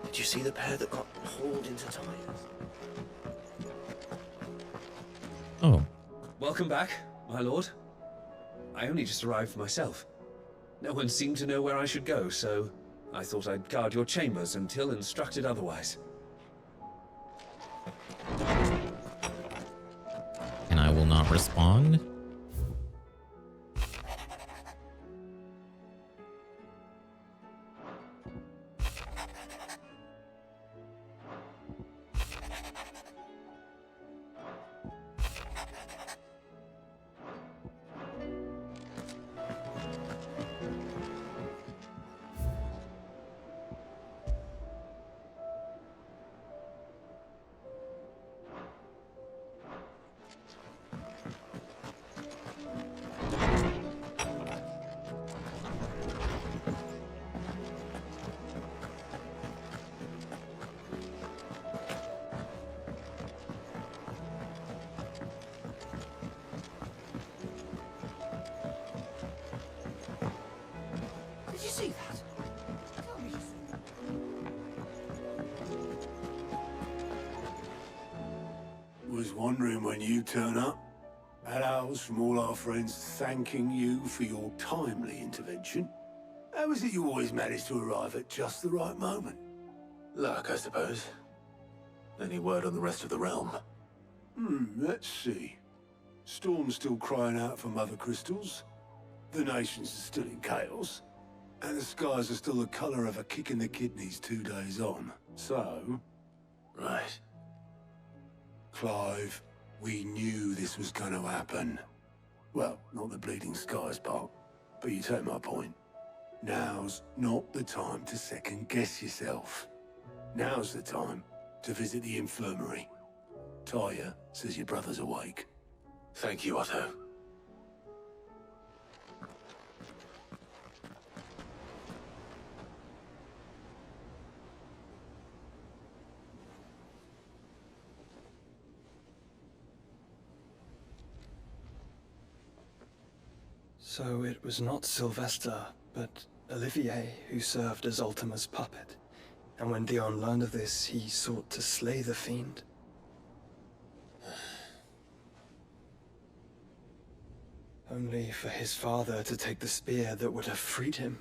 Did you see the pair that got hauled into tires? Oh. Welcome back, my lord. I only just arrived myself. No one seemed to know where I should go, so I thought I'd guard your chambers until instructed otherwise. And I will not respond. Did you see that? Was wondering when you turn up. Had ours from all our friends thanking you for your timely intervention. How is it you always manage to arrive at just the right moment? Luck, I suppose. Any word on the rest of the realm? Let's see. Storm's still crying out for mother crystals. The nations are still in chaos. And the skies are still the color of a kick in the kidneys 2 days on. So... Right. Clive, we knew this was going to happen. Well, not the bleeding skies part, but you take my point. Now's not the time to second-guess yourself. Now's the time to visit the infirmary. Tyr says your brother's awake. Thank you, Otto. So it was not Sylvester, but Olivier who served as Ultima's puppet. And when Dion learned of this, he sought to slay the fiend. Only for his father to take the spear that would have freed him.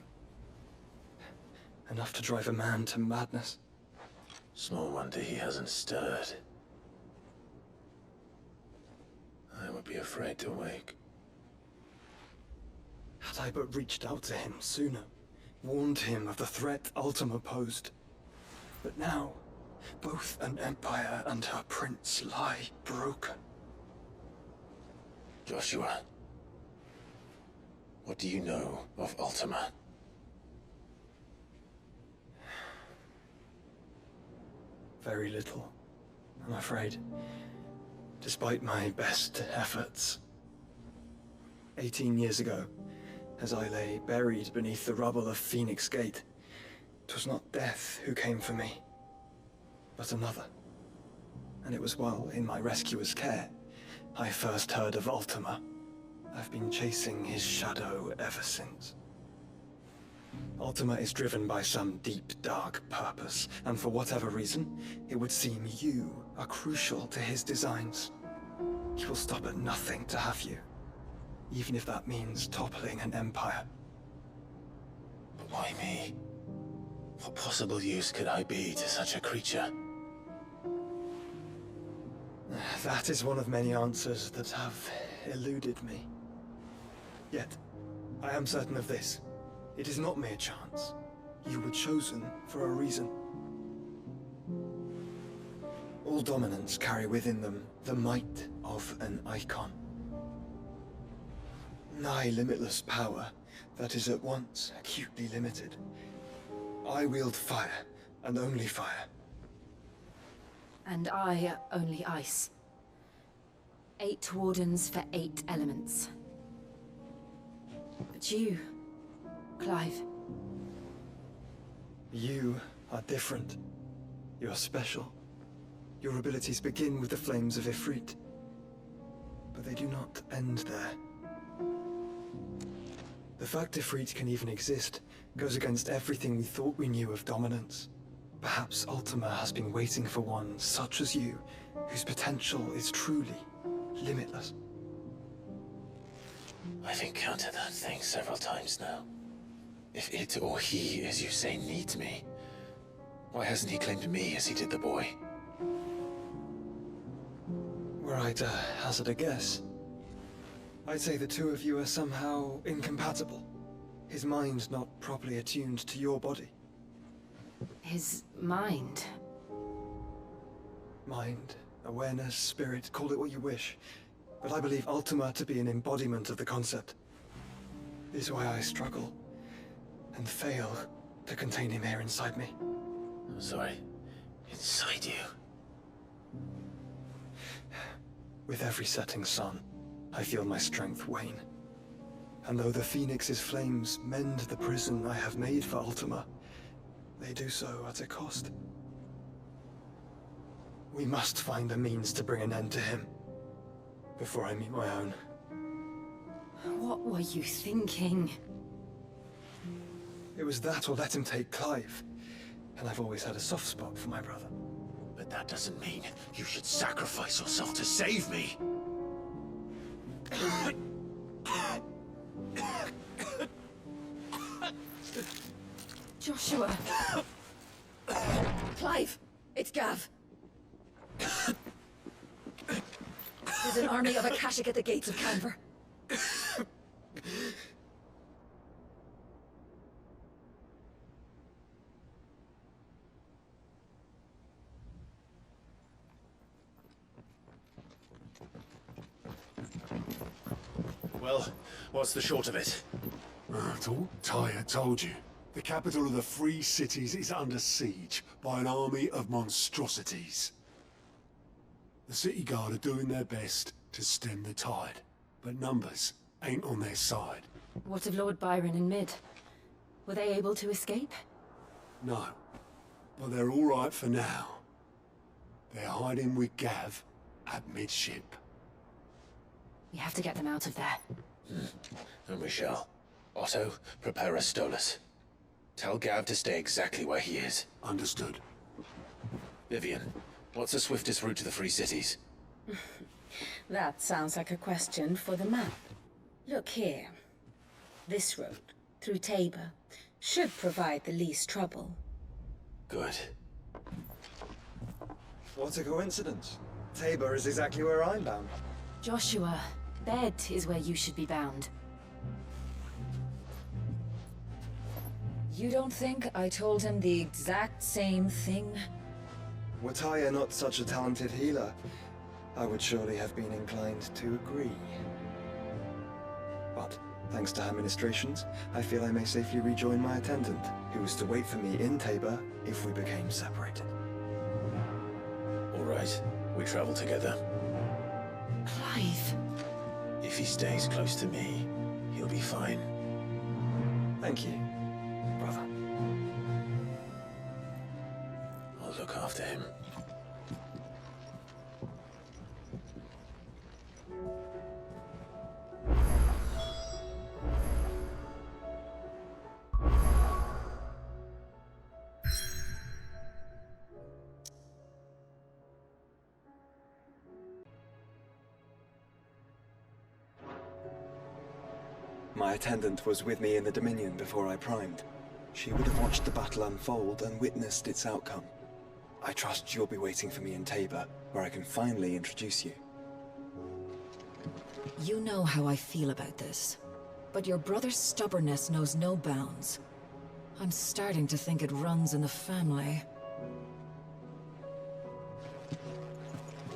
Enough to drive a man to madness. Small wonder he hasn't stirred. I would be afraid to wake. Had I but reached out to him sooner, warned him of the threat Ultima posed. But now, both an empire and her prince lie broken. Joshua, what do you know of Ultima? Very little, I'm afraid. Despite my best efforts. 18 years ago, as I lay buried beneath the rubble of Phoenix Gate, 'twas not death who came for me, but another. And it was while in my rescuer's care, I first heard of Ultima. I've been chasing his shadow ever since. Ultima is driven by some deep, dark purpose, and for whatever reason, it would seem you are crucial to his designs. He will stop at nothing to have you, even if that means toppling an empire. But why me? What possible use could I be to such a creature? That is one of many answers that have eluded me. Yet, I am certain of this. It is not mere chance. You were chosen for a reason. All dominants carry within them the might of an icon. Nigh limitless power that is at once acutely limited. I wield fire, and only fire. And I only ice. 8 wardens for 8 elements. But you, Clive. You are different. You're special. Your abilities begin with the flames of Ifrit. But they do not end there. The fact Ifrit can even exist goes against everything we thought we knew of dominance. Perhaps Ultima has been waiting for one such as you, whose potential is truly limitless. I've encountered that thing several times now. If it or he, as you say, needs me, why hasn't he claimed me as he did the boy? Were I to hazard a guess, I'd say the two of you are somehow incompatible. His mind not properly attuned to your body. His mind? Mind, awareness, spirit, call it what you wish. But I believe Ultima to be an embodiment of the concept. This is why I struggle and fail to contain him here inside me. I'm sorry. Inside you? With every setting sun, I feel my strength wane. And though the Phoenix's flames mend the prison I have made for Ultima, they do so at a cost. We must find a means to bring an end to him, before I meet my own. What were you thinking? It was that or let him take Clive. And I've always had a soft spot for my brother. But that doesn't mean you should sacrifice yourself to save me. Joshua. Clive, it's Gav. There's an army of Akashic at the gates of Canver. Well, what's the short of it? Tyr told you. The capital of the Free Cities is under siege by an army of monstrosities. The City Guard are doing their best to stem the tide, but numbers ain't on their side. What of Lord Byron and Mid? Were they able to escape? No, but they're all right for now. They're hiding with Gav at midship. We have to get them out of there. And we shall. Otto, prepare a Stolas. Tell Gav to stay exactly where he is. Understood. Vivian, what's the swiftest route to the Free Cities? That sounds like a question for the map. Look here. This road, through Tabor, should provide the least trouble. Good. What a coincidence. Tabor is exactly where I'm bound. Joshua, bed is where you should be bound. You don't think I told him the exact same thing? Were Tyr not such a talented healer, I would surely have been inclined to agree. But, thanks to her ministrations, I feel I may safely rejoin my attendant, who was to wait for me in Tabor if we became separated. All right, we travel together. Clive. If he stays close to me, he'll be fine. Thank you, brother. I'll look after him. My attendant was with me in the Dominion before I primed. She would have watched the battle unfold and witnessed its outcome. I trust you'll be waiting for me in Tabor, where I can finally introduce you. You know how I feel about this, but your brother's stubbornness knows no bounds. I'm starting to think it runs in the family.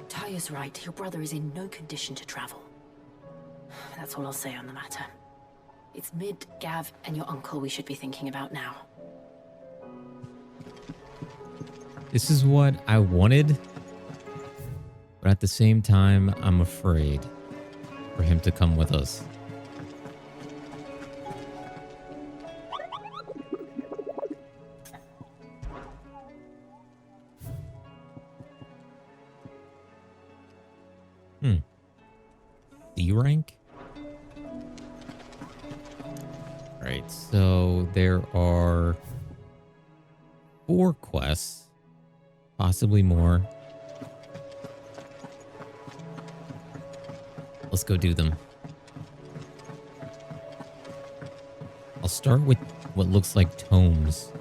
Tyr's right. Your brother is in no condition to travel. That's all I'll say on the matter. It's Mid, Gav, and your uncle we should be thinking about now. This is what I wanted, but at the same time, I'm afraid for him to come with us. D rank? Right, so there are 4 quests, possibly more. Let's go do them. I'll start with what looks like tomes.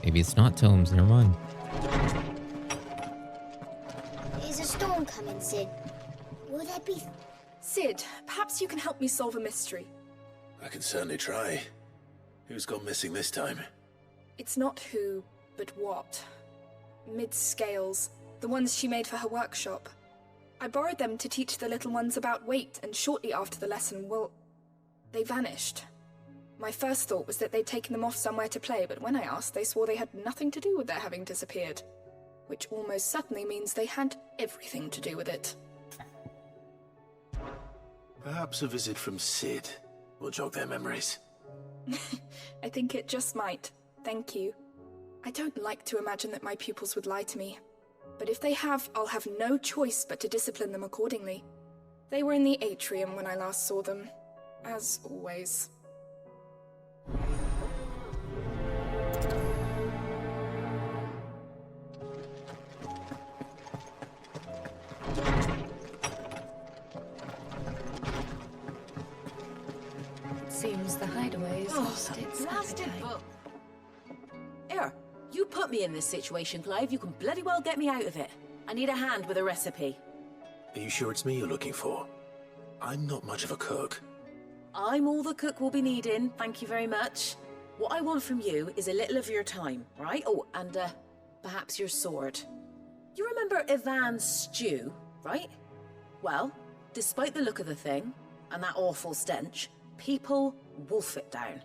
Maybe it's not tomes, never mind. Is a storm coming, Sid? Will there be... Sid, perhaps you can help me solve a mystery. I can certainly try. Who's gone missing this time? It's not who, but what. Mid's scales, the ones she made for her workshop. I borrowed them to teach the little ones about weight, and shortly after the lesson, well, they vanished. My first thought was that they'd taken them off somewhere to play, but when I asked, they swore they had nothing to do with their having disappeared. Which almost certainly means they had everything to do with it. Perhaps a visit from Sid will jog their memories. I think it just might. Thank you. I don't like to imagine that my pupils would lie to me. But if they have, I'll have no choice but to discipline them accordingly. They were in the atrium when I last saw them. As always. Seems the hideaway's lost its appetite. Here, you put me in this situation, Clive. You can bloody well get me out of it. I need a hand with a recipe. Are you sure it's me you're looking for? I'm not much of a cook. I'm all the cook will be needing, thank you very much. What I want from you is a little of your time, right? Oh, and perhaps your sword. You remember Ivan's stew, right? Well, despite the look of the thing, and that awful stench, people wolf it down.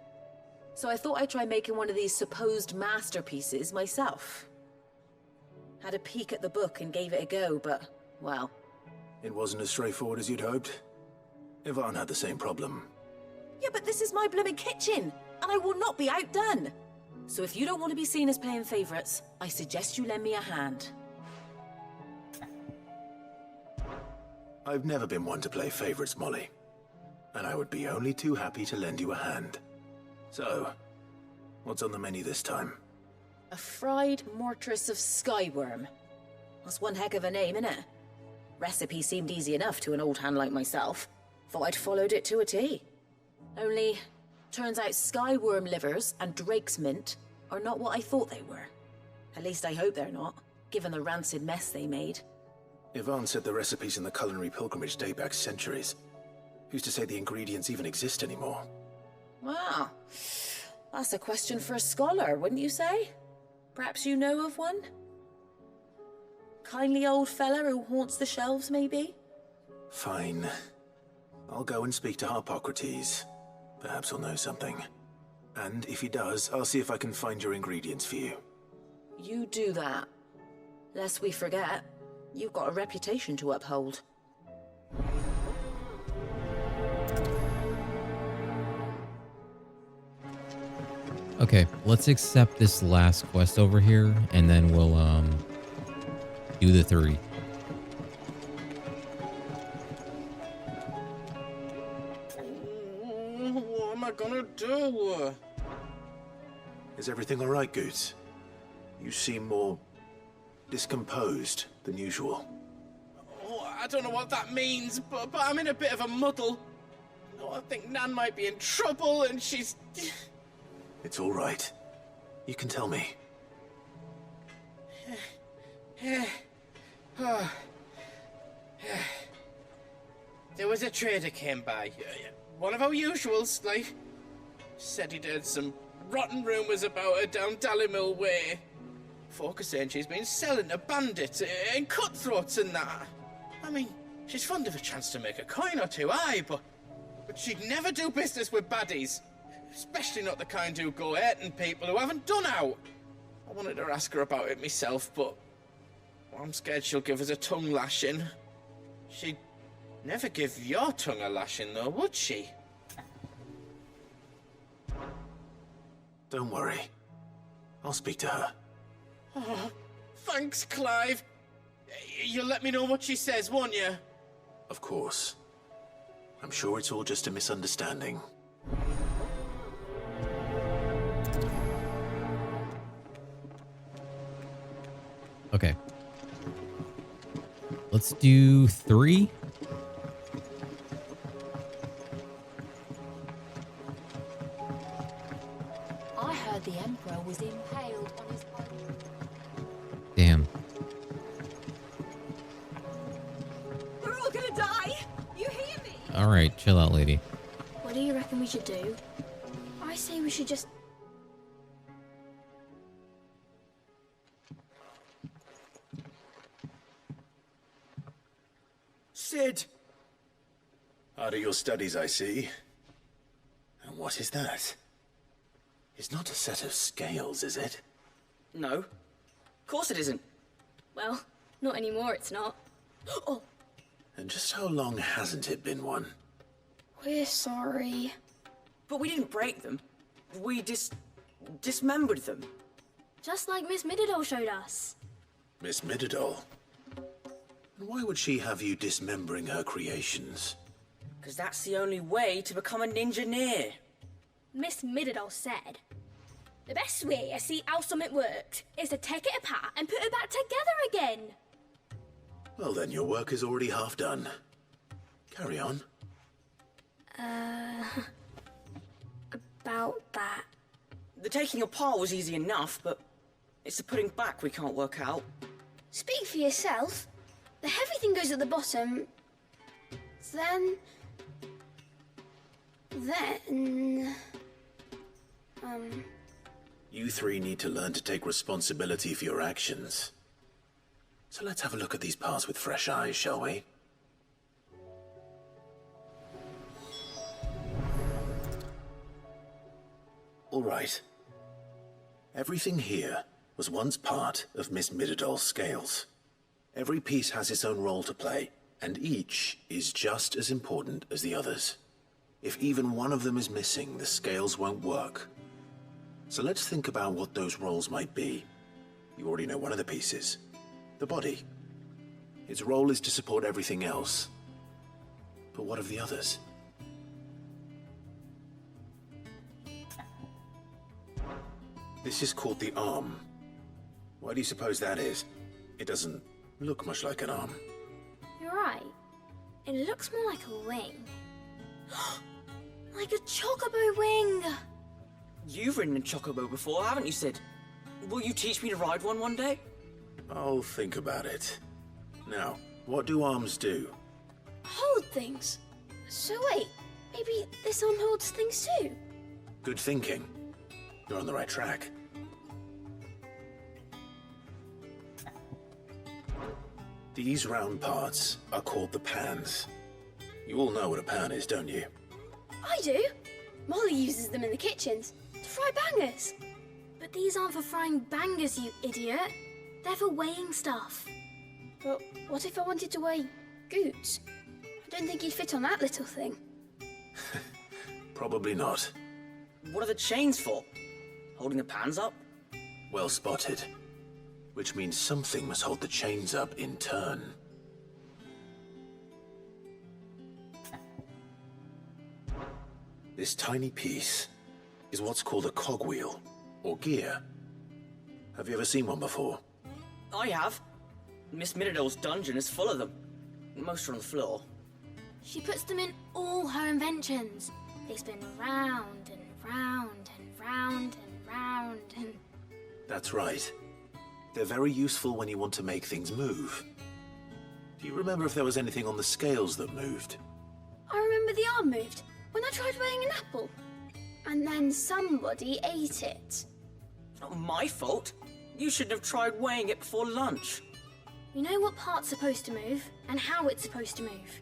So I thought I'd try making one of these supposed masterpieces myself. Had a peek at the book and gave it a go, but, well... It wasn't as straightforward as you'd hoped. Ivan had the same problem. Yeah, but this is my blooming kitchen, and I will not be outdone. So if you don't want to be seen as playing favourites, I suggest you lend me a hand. I've never been one to play favorites, Molly. And I would be only too happy to lend you a hand. So, what's on the menu this time? A fried mortress of skyworm. That's one heck of a name, innit? Recipe seemed easy enough to an old hand like myself. Thought I'd followed it to a T. Only, turns out skyworm livers and drake's mint are not what I thought they were. At least I hope they're not, given the rancid mess they made. Yvonne said the recipes in the culinary pilgrimage date back centuries. Who's to say the ingredients even exist anymore? Wow. That's a question for a scholar, wouldn't you say? Perhaps you know of one? Kindly old fella who haunts the shelves, maybe? Fine. I'll go and speak to Harpocrates. Perhaps he'll know something. And if he does, I'll see if I can find your ingredients for you. You do that. Lest we forget, you've got a reputation to uphold. Okay, let's accept this last quest over here, and then we'll do the 3. What am I gonna do? Is everything all right, Goots? You seem more discomposed than usual. Oh, I don't know what that means, but I'm in a bit of a muddle. Oh, I think Nan might be in trouble, and she's... It's all right. You can tell me. There was a trader came by. One of our usuals, like. Said he'd heard some rotten rumours about her down Dalimil way. Folk are saying she's been selling to bandits and cutthroats and that. I mean, she's fond of a chance to make a coin or two, aye, but she'd never do business with baddies. Especially not the kind who go hurting people who haven't done out. I wanted to ask her about it myself, but I'm scared she'll give us a tongue lashing. She'd never give your tongue a lashing, though, would she? Don't worry. I'll speak to her. Oh, thanks, Clive. You'll let me know what she says, won't you? Of course. I'm sure it's all just a misunderstanding. Okay. Let's do 3. I heard the Emperor was impaled on his body. Damn. We're all gonna die! You hear me? Alright, chill out, lady. What do you reckon we should do? I say we should just... Cid! Out of your studies, I see. And what is that? It's not a set of scales, is it? No. Of course it isn't. Well, not anymore, it's not. Oh! And just how long hasn't it been one? We're sorry. But we didn't break them. We dismembered them. Just like Miss Mididol showed us. Miss Mididol? Why would she have you dismembering her creations? Because that's the only way to become a ninja-neer. Miss Mididol said, the best way to see how something worked is to take it apart and put it back together again. Well then, your work is already half done. Carry on. About that. The taking apart was easy enough, but it's the putting back we can't work out. Speak for yourself. The heavy thing goes at the bottom. Then... You three need to learn to take responsibility for your actions. So let's have a look at these parts with fresh eyes, shall we? All right. Everything here was once part of Miss Mididol's scales. Every piece has its own role to play, and each is just as important as the others. If even one of them is missing, the scales won't work. So let's think about what those roles might be. You already know one of the pieces. The body. Its role is to support everything else. But what of the others? This is called the arm. Why do you suppose that is? It doesn't look much like an arm. You're right. It looks more like a wing. Like a chocobo wing! You've ridden a chocobo before, haven't you, Sid? Will you teach me to ride one day? I'll think about it. Now, what do arms do? Hold things. So wait, maybe this arm holds things too? Good thinking. You're on the right track. These round parts are called the pans. You all know what a pan is, don't you? I do. Molly uses them in the kitchens to fry bangers. But these aren't for frying bangers, you idiot. They're for weighing stuff. But what if I wanted to weigh goods? I don't think you'd fit on that little thing. Probably not. What are the chains for? Holding the pans up? Well spotted. Which means something must hold the chains up in turn. This tiny piece is what's called a cogwheel, or gear. Have you ever seen one before? I have. Miss Mirador's dungeon is full of them. Most are on the floor. She puts them in all her inventions. They spin round and round and round and round and... That's right. They're very useful when you want to make things move. Do you remember if there was anything on the scales that moved? I remember the arm moved when I tried weighing an apple. And then somebody ate it. Not my fault. You should have tried weighing it before lunch. We know what part's supposed to move and how it's supposed to move.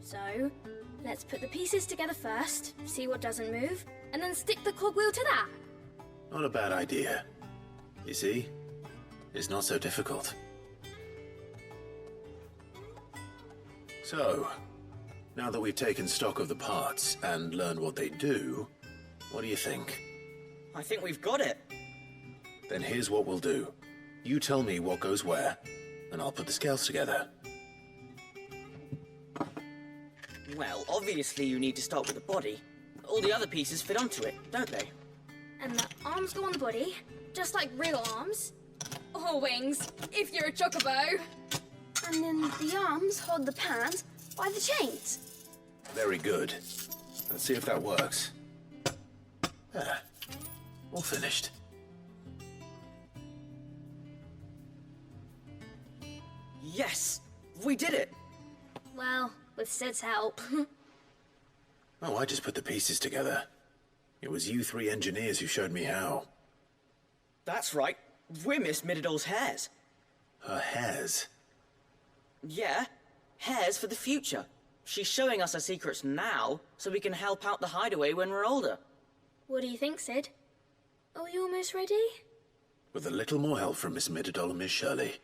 So, let's put the pieces together first, see what doesn't move, and then stick the cogwheel to that. Not a bad idea. You see? It's not so difficult. So, now that we've taken stock of the parts and learned what they do, what do you think? I think we've got it. Then here's what we'll do. You tell me what goes where, and I'll put the scales together. Well, obviously you need to start with the body. All the other pieces fit onto it, don't they? And the arms go on the body, just like real arms. Or wings, if you're a chocobo. And then the arms hold the pans by the chains. Very good. Let's see if that works. There. All finished. Yes! We did it! Well, with Sid's help. Oh, I just put the pieces together. It was you three engineers who showed me how. That's right. We're Miss Mirador's hares. Her hairs? Yeah, hares for the future. She's showing us her secrets now, so we can help out the hideaway when we're older. What do you think, Sid? Are we almost ready? With a little more help from Miss Mirador and Miss Shirley,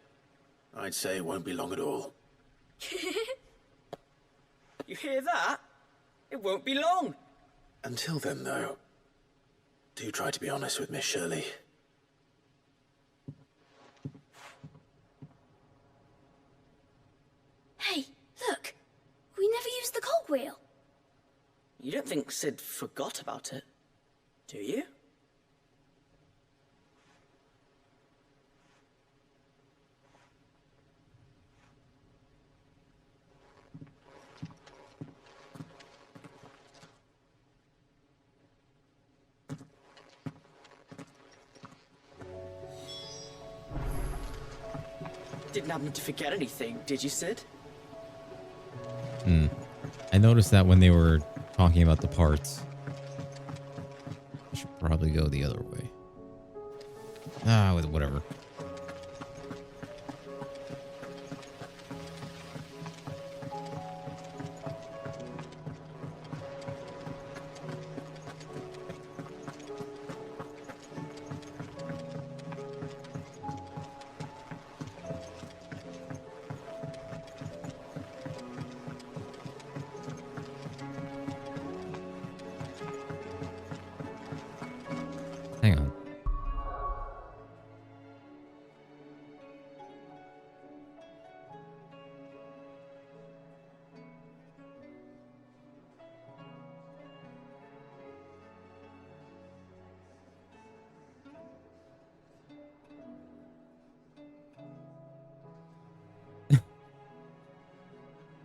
I'd say it won't be long at all. You hear that? It won't be long. Until then, though, do try to be honest with Miss Shirley. Hey, look! We never used the cogwheel. You don't think Sid forgot about it, do you? Didn't happen to forget anything, did you, Sid? I noticed that when they were talking about the parts. I should probably go the other way. Whatever. Hang on.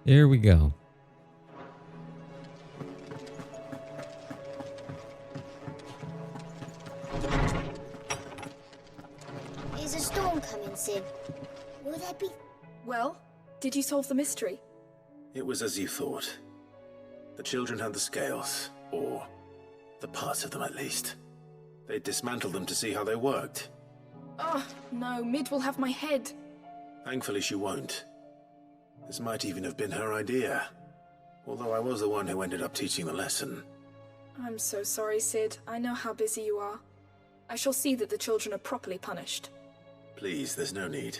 Here we go. Is a storm coming, Sid? Will there be... Well, did you solve the mystery? It was as you thought. The children had the scales, or the parts of them at least. They dismantled them to see how they worked. Oh, no, Mid will have my head. Thankfully she won't. This might even have been her idea. Although I was the one who ended up teaching the lesson. I'm so sorry, Sid. I know how busy you are. I shall see that the children are properly punished. Please, there's no need.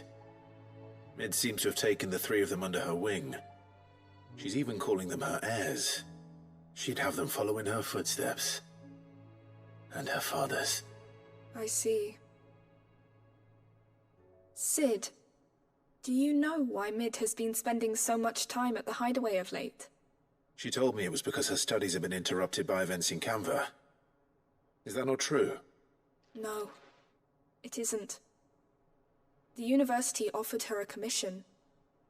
Mid seems to have taken the three of them under her wing. She's even calling them her heirs. She'd have them follow in her footsteps. And her father's. I see. Sid, do you know why Mid has been spending so much time at the hideaway of late? She told me it was because her studies have been interrupted by events in Canva. Is that not true? No, it isn't. The university offered her a commission.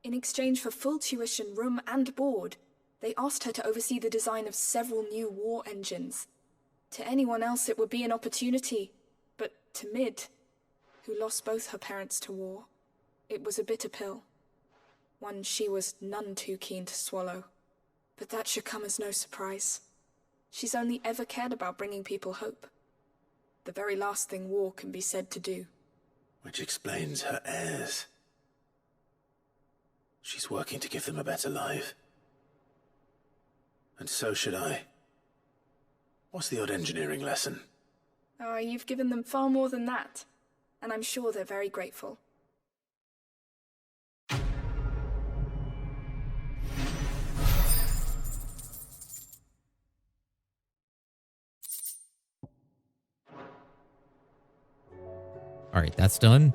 In exchange for full tuition, room and board, they asked her to oversee the design of several new war engines. To anyone else it would be an opportunity, but to Mid, who lost both her parents to war, it was a bitter pill. One she was none too keen to swallow. But that should come as no surprise. She's only ever cared about bringing people hope. The very last thing war can be said to do. Which explains her heirs. She's working to give them a better life. And so should I. What's the odd engineering lesson? Oh, you've given them far more than that. And I'm sure they're very grateful. All right, that's done.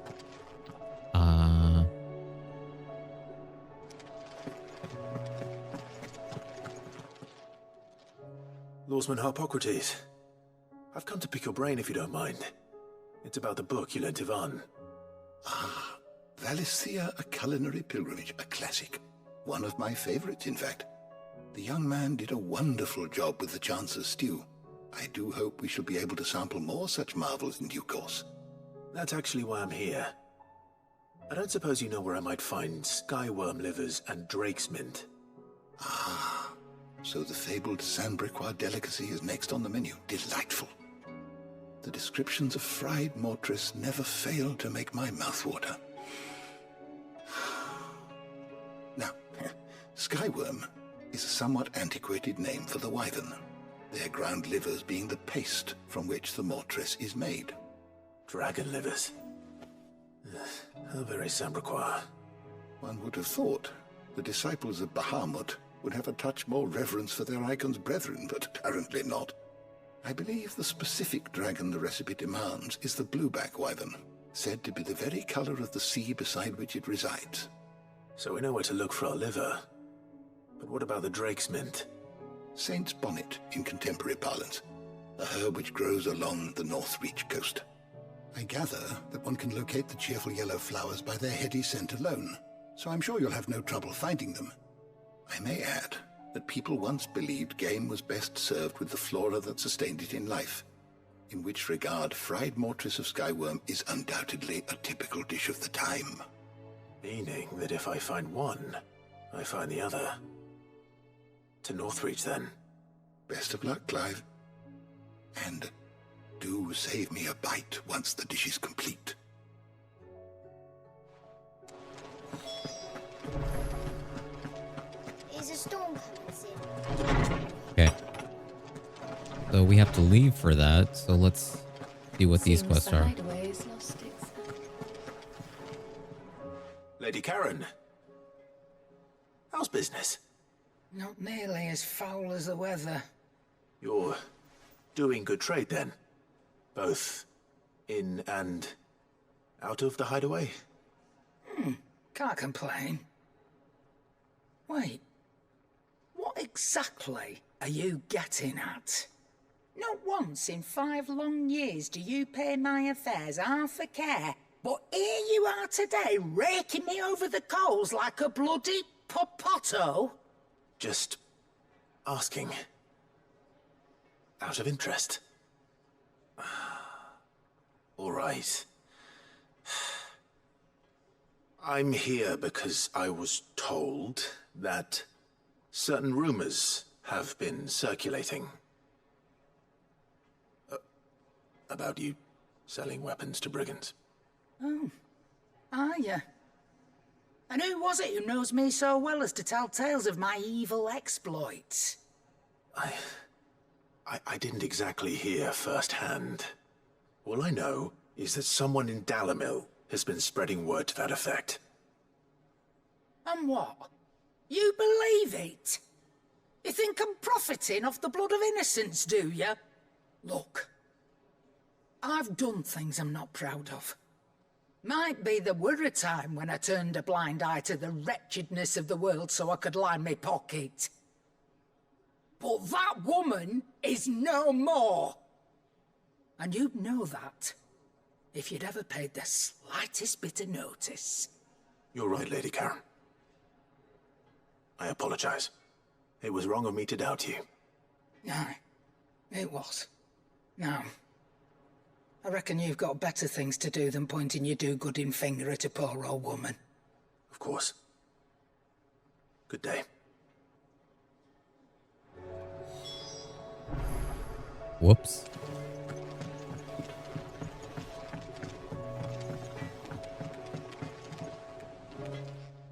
Lawsman Harpocrates. I've come to pick your brain if you don't mind. It's about the book you lent Ivan. Ah, Valisthea, A Culinary Pilgrimage, a classic. One of my favorites, in fact. The young man did a wonderful job with the Chance's stew. I do hope we shall be able to sample more such marvels in due course. That's actually why I'm here. I don't suppose you know where I might find skyworm livers and drake's mint. Ah, so the fabled Sandbricois delicacy is next on the menu. Delightful. The descriptions of fried mortress never fail to make my mouth water. Now, skyworm is a somewhat antiquated name for the wyvern, their ground livers being the paste from which the mortress is made. Dragon livers. How very Sandbricois. One would have thought the disciples of Bahamut would have a touch more reverence for their icon's brethren, but apparently not. I believe the specific dragon the recipe demands is the blueback wyvern, said to be the very color of the sea beside which it resides. So we know where to look for our liver. But what about the drake's mint? Saint's bonnet in contemporary parlance, a herb which grows along the North Reach coast. I gather that one can locate the cheerful yellow flowers by their heady scent alone, so I'm sure you'll have no trouble finding them. I may add that people once believed game was best served with the flora that sustained it in life, in which regard fried mortress of skyworm is undoubtedly a typical dish of the time. Meaning that if I find one, I find the other. To Northreach, then. Best of luck, Clive. And do save me a bite once the dish is complete. Is a storm coming, Sid? Okay. So we have to leave for that, so let's see what these quests are. Lady Karen. How's business? Not nearly as foul as the weather. You're doing good trade, then? Both in and out of the hideaway? Can't complain. Wait. What exactly are you getting at? Not once in 5 long years do you pay my affairs half a care, but here you are today raking me over the coals like a bloody Potto? Just asking. Out of interest. All right. I'm here because I was told that certain rumors have been circulating about you selling weapons to brigands. Oh. Are you? And who was it who knows me so well as to tell tales of my evil exploits? I didn't exactly hear firsthand. All I know is that someone in Dalimil has been spreading word to that effect. And what? You believe it? You think I'm profiting off the blood of innocents, do you? Look, I've done things I'm not proud of. Might be there were a time when I turned a blind eye to the wretchedness of the world so I could line my pocket. But that woman is no more. And you'd know that if you'd ever paid the slightest bit of notice. You're right, Lady Karen. I apologize. It was wrong of me to doubt you. Aye, it was. Now, I reckon you've got better things to do than pointing your do-gooding finger at a poor old woman. Of course. Good day. Whoops.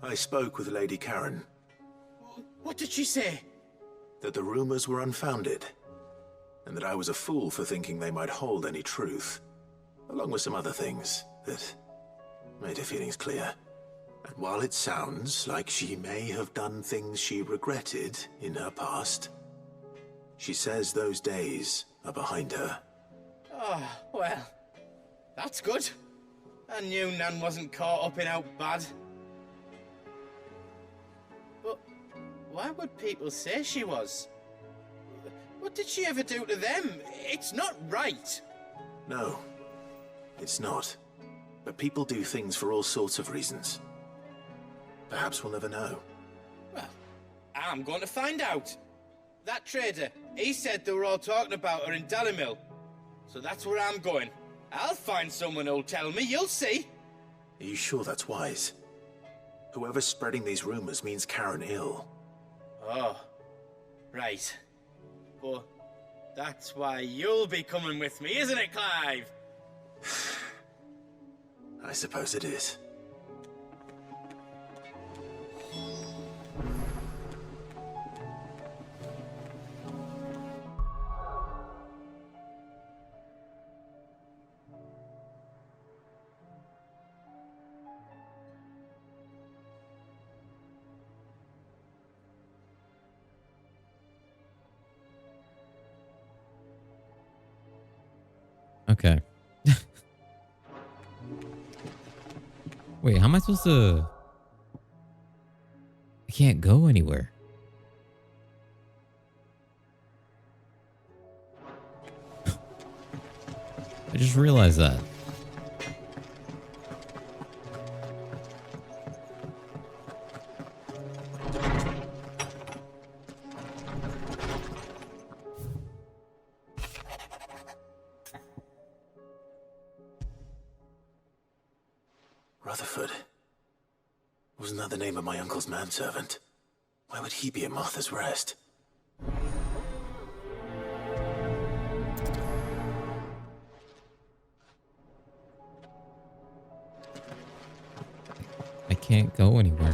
I spoke with Lady Karen. What did she say? That the rumors were unfounded, and that I was a fool for thinking they might hold any truth, along with some other things that made her feelings clear. And while it sounds like she may have done things she regretted in her past, she says those days are behind her. Oh, well, that's good. I knew Nan wasn't caught up in out bad. But why would people say she was? What did she ever do to them? It's not right. No, it's not. But people do things for all sorts of reasons. Perhaps we'll never know. Well, I'm going to find out. That trader, he said they were all talking about her in Dalimil. So that's where I'm going. I'll find someone who'll tell me, you'll see. Are you sure that's wise? Whoever's spreading these rumors means Karen ill. Oh, right. But that's why you'll be coming with me, isn't it, Clive? I suppose it is. Okay. Wait, how am I supposed to... I can't go anywhere. I just realized that. Rutherford. Wasn't that the name of my uncle's manservant? Why would he be at Martha's Rest? I can't go anywhere.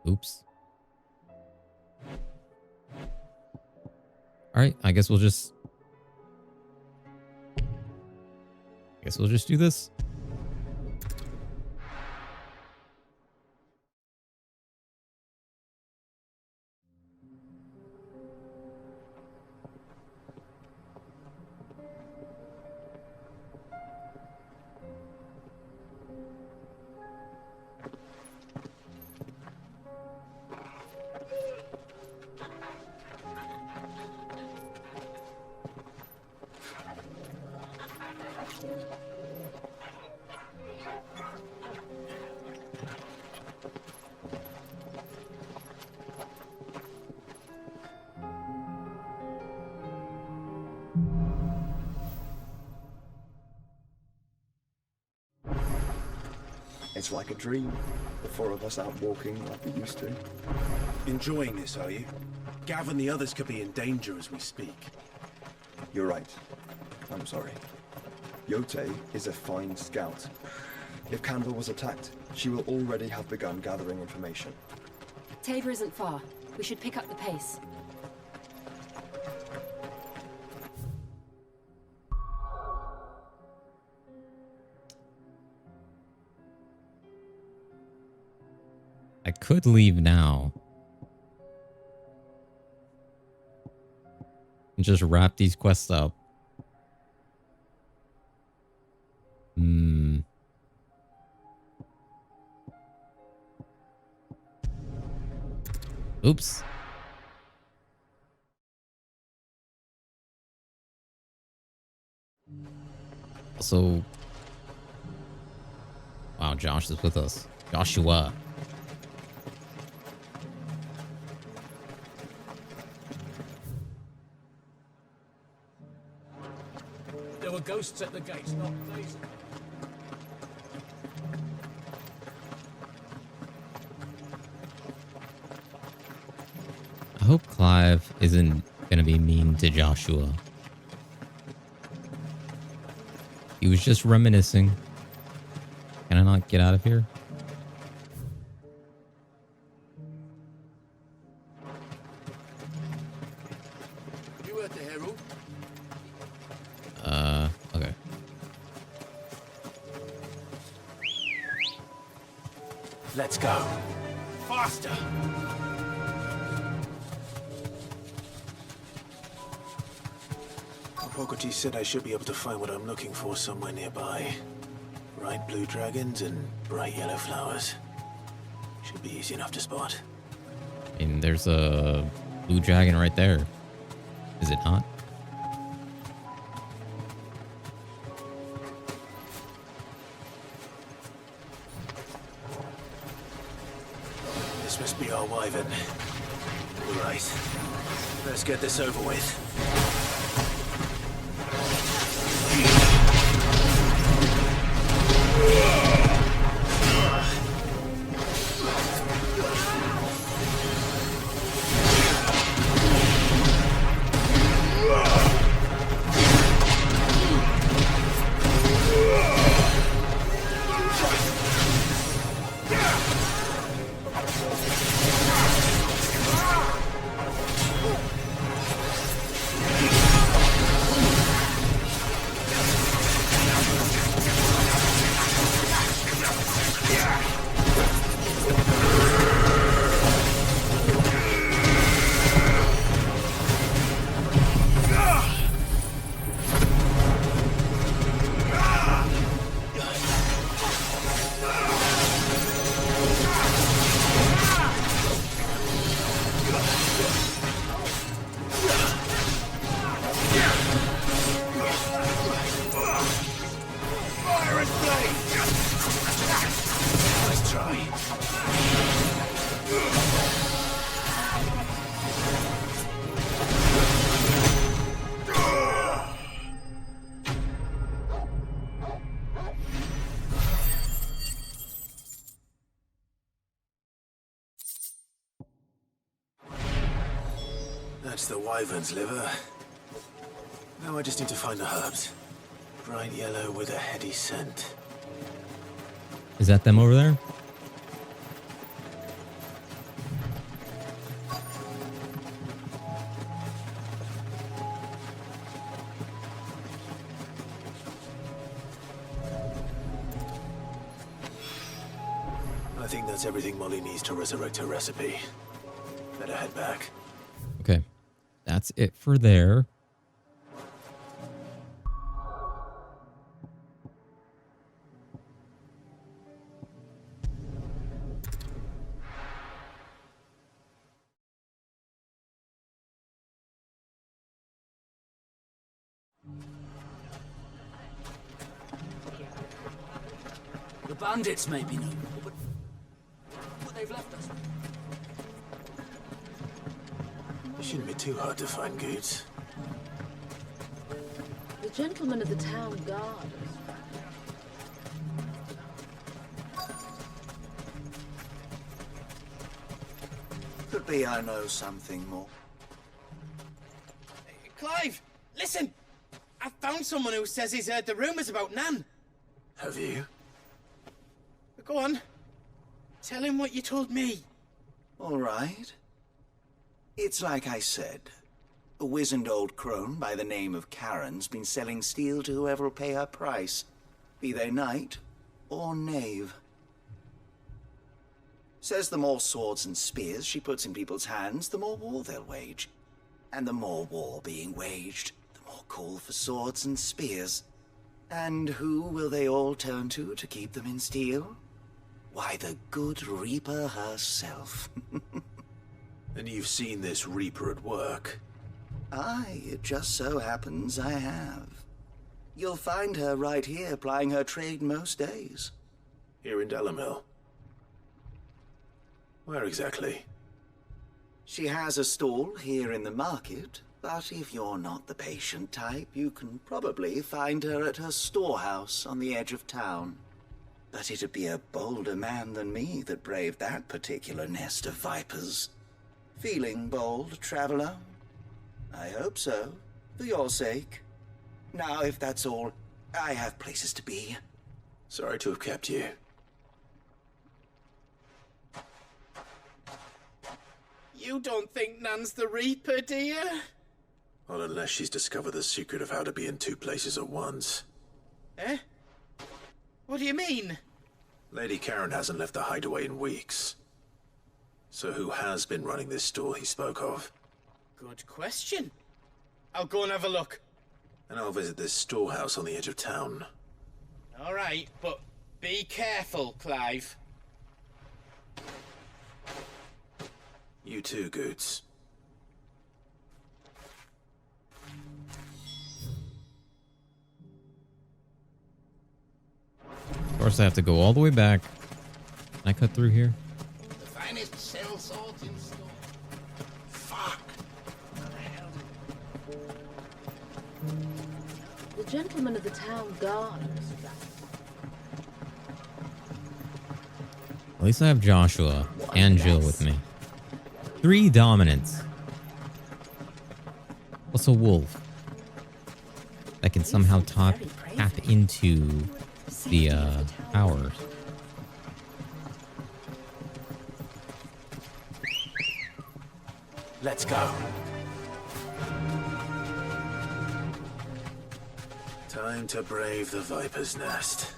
Oops. Alright, I guess we'll just... Guess we'll just do this. It's like a dream. The four of us out walking like we used to. Enjoying this, are you? Gav and the others could be in danger as we speak. You're right. I'm sorry. Yote is a fine scout. If Canville was attacked, she will already have begun gathering information. Tabor isn't far. We should pick up the pace. I could leave now. And just wrap these quests up. Oops. Also, wow, Josh is with us. Joshua. There were ghosts at the gates, not blazing. I hope Clive isn't gonna be mean to Joshua. He was just reminiscing. Can I not get out of here? You heard the herald? Okay. Let's go. Faster! Hippocrates said I should be able to find what I'm looking for somewhere nearby. Bright blue dragons and bright yellow flowers. Should be easy enough to spot. I mean, there's a blue dragon right there. Is it not? This must be our wyvern. Right. Let's get this over with. That's the wyvern's liver. Now I just need to find the herbs. Bright yellow with a heady scent. Is that them over there? I think that's everything Molly needs to resurrect her recipe. Better head back. Okay. That's it for there. The bandits may be no more, but they've left us. It shouldn't be too hard to find goods. The gentlemen of the town guard. be I know something more. Clive, listen! I found someone who says he's heard the rumors about Nan. Have you? Go on. Tell him what you told me. All right. It's like I said. A wizened old crone by the name of Karen's been selling steel to whoever will pay her price, be they knight or knave. Says the more swords and spears she puts in people's hands, the more war they'll wage. And the more war being waged, the more call for swords and spears. And who will they all turn to keep them in steel? Why, the good Reaper herself. And you've seen this Reaper at work? Aye, it just so happens I have. You'll find her right here plying her trade most days. Here in Dalimil? Where exactly? She has a stall here in the market, but if you're not the patient type, you can probably find her at her storehouse on the edge of town. But it'd be a bolder man than me that braved that particular nest of vipers. Feeling bold, traveler? I hope so, for your sake. Now, if that's all, I have places to be. Sorry to have kept you. You don't think Nan's the Reaper, do you? Not unless she's discovered the secret of how to be in two places at once. Eh? What do you mean? Lady Karen hasn't left the hideaway in weeks. So who has been running this store he spoke of? Good question. I'll go and have a look. And I'll visit this storehouse on the edge of town. All right, but be careful, Clive. You too, Goots. Of course, I have to go all the way back. Can I cut through here? The finest shell swords in store. Fuck! The gentleman of the town guard. At least I have Joshua and Jill with me. 3 dominants. Plus a wolf that can somehow tap into the towers. Let's go. Time to brave the Viper's Nest.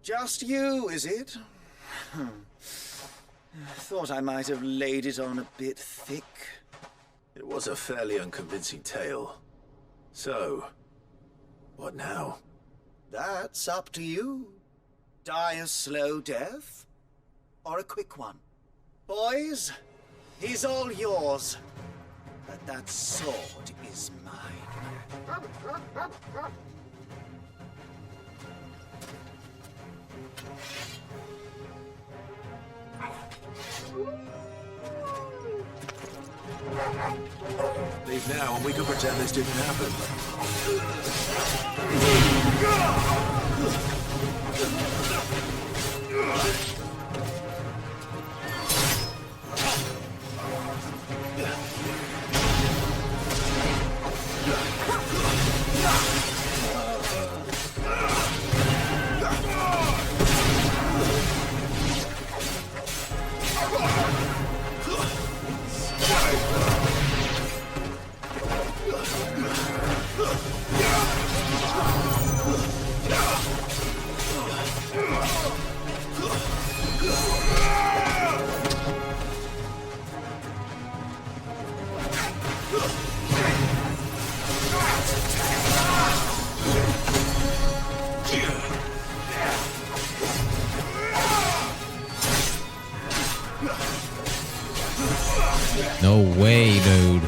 Just you, is it? Thought I might have laid it on a bit thick. It was a fairly unconvincing tale. So, what now? That's up to you. Die a slow death, or a quick one. Boys, he's all yours. But that sword is mine. Leave now and we can pretend this didn't happen. No way, dude.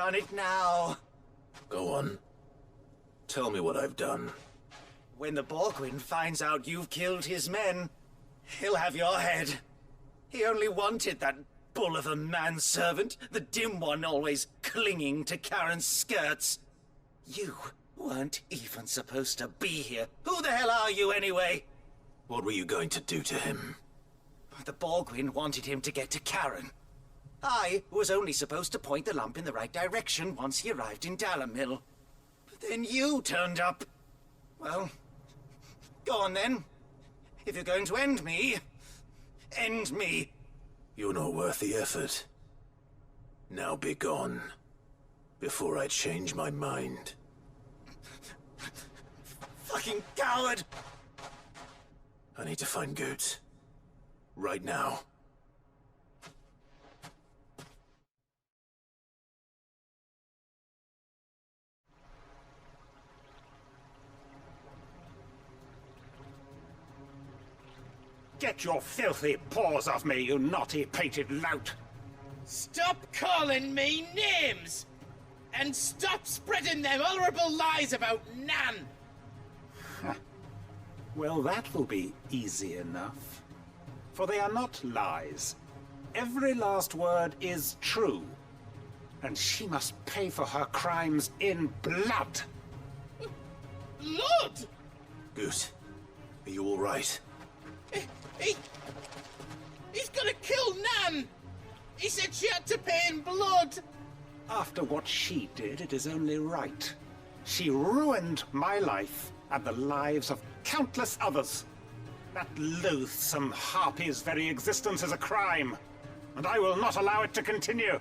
done it now. Go on. Tell me what I've done. When the Borgwyn finds out you've killed his men, he'll have your head. He only wanted that bull of a manservant, the dim one always clinging to Karen's skirts. You weren't even supposed to be here. Who the hell are you anyway? What were you going to do to him? The Borgwyn wanted him to get to Karen. I was only supposed to point the lump in the right direction once he arrived in Dalimil. But then you turned up. Well, go on then. If you're going to end me, end me. You're not worth the effort. Now be gone, before I change my mind. Fucking coward! I need to find Goetz. Right now. Get your filthy paws off me, you naughty painted lout! Stop calling me names! And stop spreading them horrible lies about Nan! Well, that will be easy enough. For they are not lies. Every last word is true. And she must pay for her crimes in blood. Blood? Goose, are you all right? He's gonna kill Nan! He said she had to pay in blood! After what she did, it is only right. She ruined my life and the lives of countless others. That loathsome harpy's very existence is a crime, and I will not allow it to continue.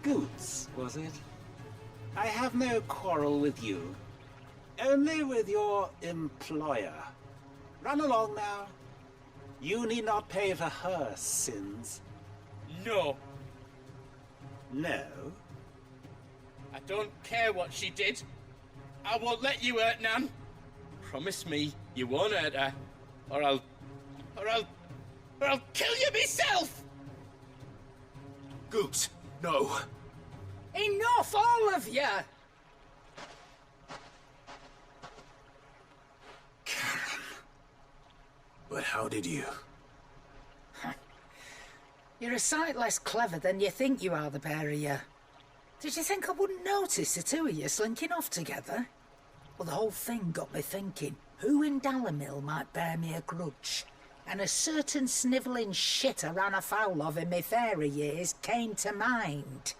Goetz, was it? I have no quarrel with you. Only with your employer. Run along now. You need not pay for her sins. No. No? I don't care what she did. I won't let you hurt Nan. Promise me you won't hurt her, or I'll kill you myself! Goetz, no. Enough, all of you! But how did you? You're a sight less clever than you think you are, the pair of you. Did you think I wouldn't notice the two of you slinking off together? Well, the whole thing got me thinking, who in Dalimil might bear me a grudge? And a certain snivelling shit I ran afoul of in my fairy years came to mind.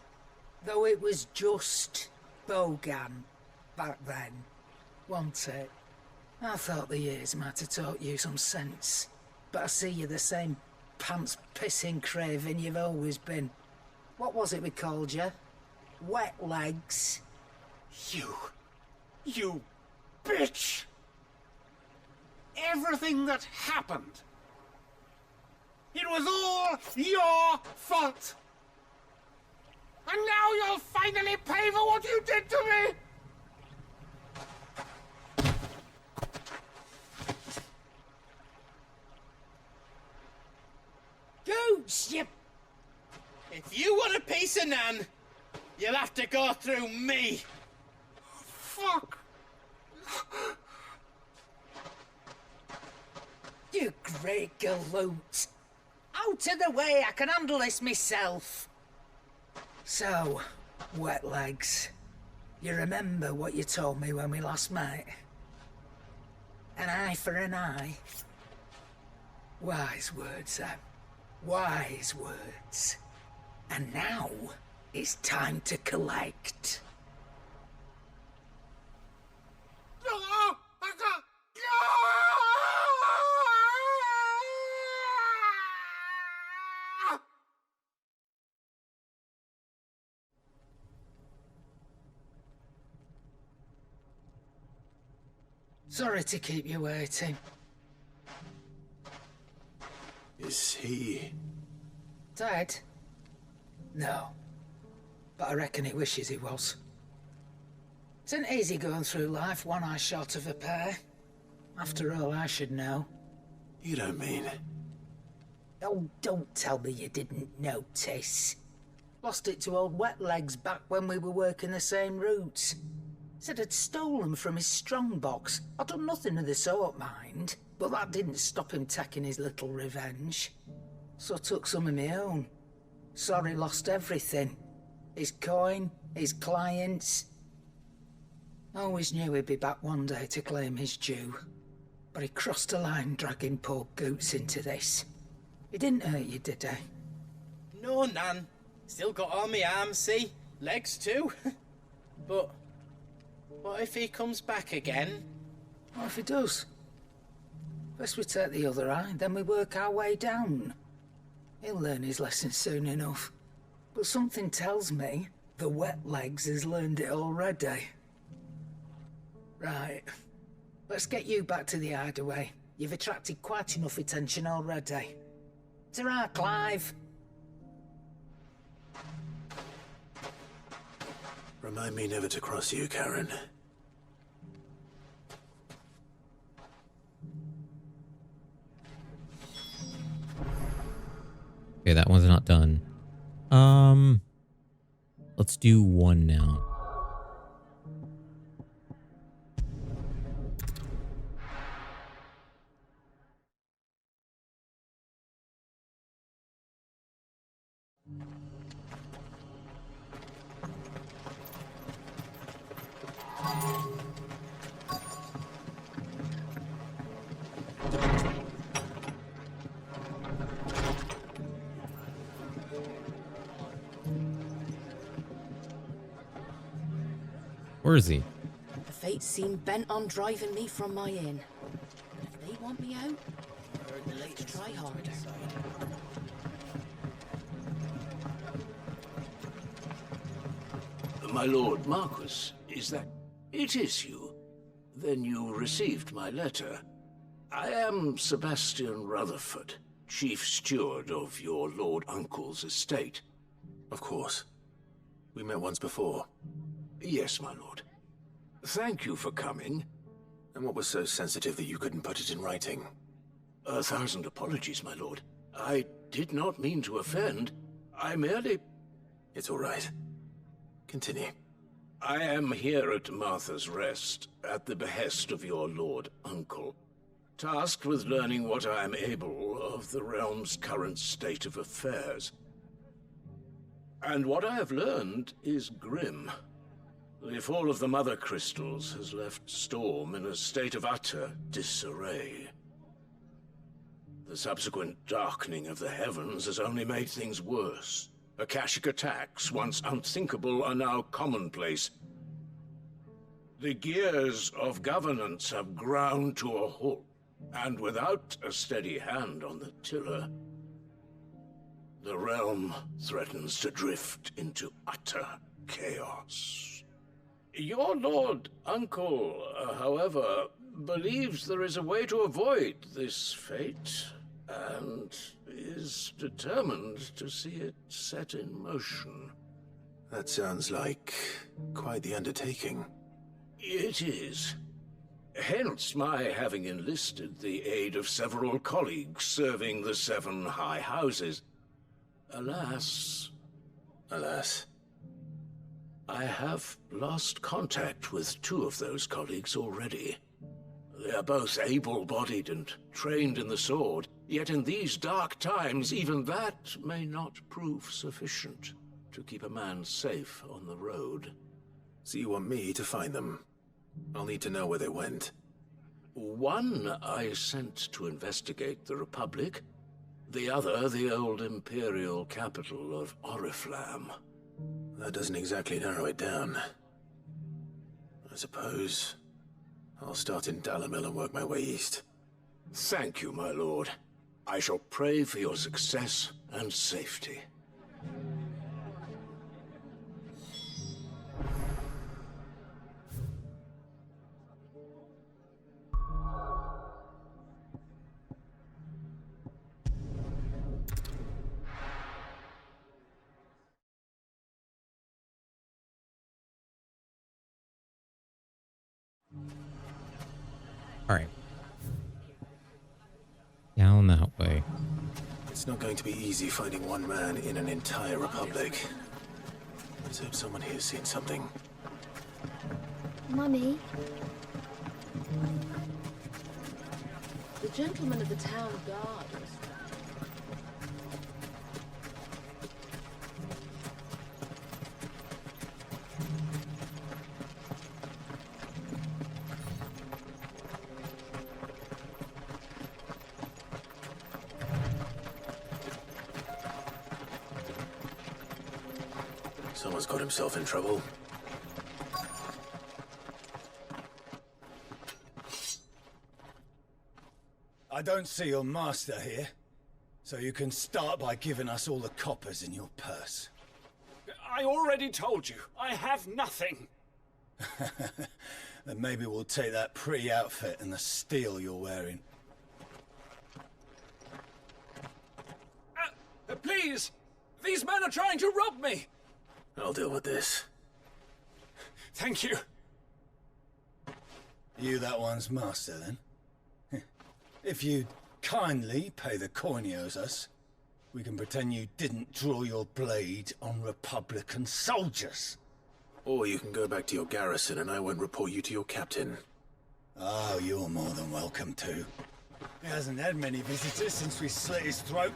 Though it was just Bogan back then, wasn't it? I thought the years might have taught you some sense, but I see you're the same pants-pissing craven you've always been. What was it we called you? Wet legs? You bitch! Everything that happened, it was all your fault! And now you'll finally pay for what you did to me! Goose, you... If you want a piece of Nan, you'll have to go through me. Fuck! You great galoot! Out of the way, I can handle this myself. So, wet legs, you remember what you told me when we last met? An eye for an eye. Wise words, Sam. Wise words. And now, it's time to collect. Sorry to keep you waiting. Is he... Dead? No. But I reckon he wishes he was. It isn't easy going through life one eye short of a pair. After all, I should know. You don't mean... Oh, don't tell me you didn't notice. Lost it to old Wet Legs back when we were working the same routes. Said I'd stolen from his strongbox. I'd done nothing of the sort, mind. But that didn't stop him taking his little revenge. So I took some of my own. Sorry, lost everything. His coin, his clients. I always knew he'd be back one day to claim his due. But he crossed a line dragging poor Goots into this. He didn't hurt you, did he? No, Nan. Still got all my arms, see? Legs too. But what if he comes back again? What if he does? First we take the other eye, then we work our way down. He'll learn his lesson soon enough. But something tells me the Wet Legs has learned it already. Right. Let's get you back to the hideaway. You've attracted quite enough attention already. Ta-ra, Clive! Remind me never to cross you, Karen. Okay, that one's not done. Let's do one now. Where is he? The fates seem bent on driving me from my inn. If they want me out, they'll have to try harder. My lord Marquis, is that... It is you. Then you received my letter. I am Sebastian Rutherford, chief steward of your lord uncle's estate. Of course. We met once before. Yes, my lord. Thank you for coming. And what was so sensitive that you couldn't put it in writing? 1,000 apologies, my lord. I did not mean to offend. I merely... It's all right. Continue. I am here at Martha's Rest, at the behest of your lord uncle, tasked with learning what I am able of the realm's current state of affairs. And what I have learned is grim. The fall of the Mother Crystals has left Storm in a state of utter disarray. The subsequent darkening of the heavens has only made things worse. Akashic attacks, once unthinkable, are now commonplace. The gears of governance have ground to a halt, and without a steady hand on the tiller, the realm threatens to drift into utter chaos. Your lord uncle, however, believes there is a way to avoid this fate, and is determined to see it set in motion. That sounds like quite the undertaking. It is. Hence my having enlisted the aid of several colleagues serving the 7 high houses. Alas, I have lost contact with 2 of those colleagues already. They are both able-bodied and trained in the sword, yet in these dark times, even that may not prove sufficient to keep a man safe on the road. So you want me to find them? I'll need to know where they went. One I sent to investigate the Republic, the other the old Imperial capital of Oriflamme. That doesn't exactly narrow it down. I suppose I'll start in Dalimil and work my way east. Thank you, my lord. I shall pray for your success and safety. All right. Down that way. It's not going to be easy finding one man in an entire republic. Let's hope someone here's seen something. Mummy? The gentleman of the town guard was Someone's got himself in trouble. I don't see your master here, so you can start by giving us all the coppers in your purse. I already told you, I have nothing. Then maybe we'll take that pretty outfit and the steel you're wearing. Please! These men are trying to rob me! I'll deal with this. Thank you. You that one's master, then? If you'd kindly pay the coin he owes us, we can pretend you didn't draw your blade on Republican soldiers. Or you can go back to your garrison and I won't report you to your captain. Oh, you're more than welcome to. He hasn't had many visitors since we slit his throat.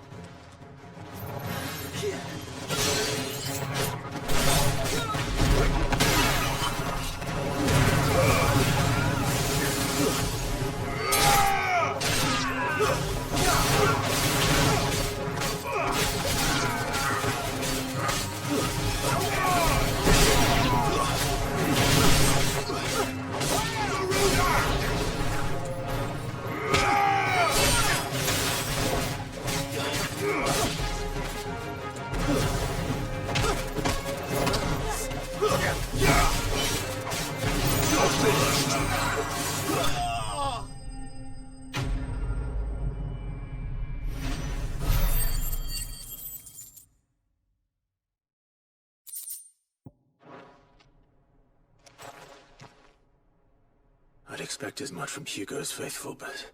I'd expect as much from Hugo's faithful, but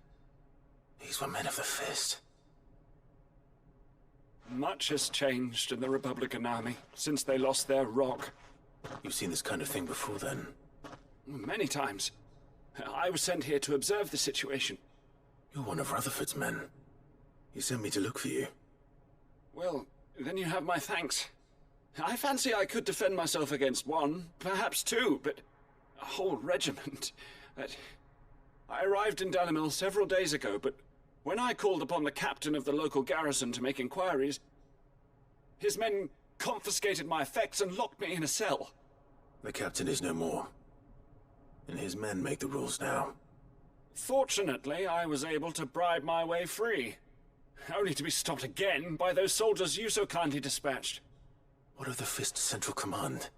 these were men of the fist. Much has changed in the Republican army since they lost their rock. You've seen this kind of thing before, then? Many times. I was sent here to observe the situation. You're one of Rutherford's men. He sent me to look for you. Well, then you have my thanks. I fancy I could defend myself against one, perhaps two, but a whole regiment. I arrived in Dalimil several days ago, but when I called upon the captain of the local garrison to make inquiries, his men confiscated my effects and locked me in a cell. The captain is no more, and his men make the rules now. Fortunately, I was able to bribe my way free, only to be stopped again by those soldiers you so kindly dispatched. What of the Fist Central Command?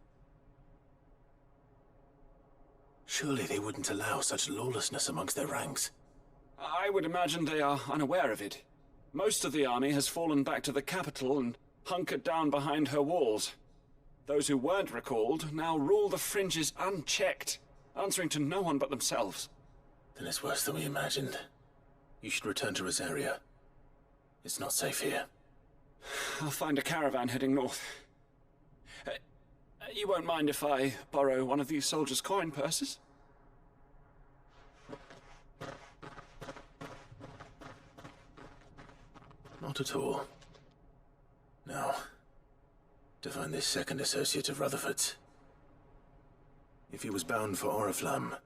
Surely they wouldn't allow such lawlessness amongst their ranks. I would imagine they are unaware of it. Most of the army has fallen back to the capital and hunkered down behind her walls. Those who weren't recalled now rule the fringes unchecked, answering to no one but themselves. Then it's worse than we imagined. You should return to Rosaria. It's not safe here. I'll find a caravan heading north. You won't mind if I borrow one of these soldiers' coin purses? Not at all. Now, to find this second associate of Rutherford's. If he was bound for Oriflamme,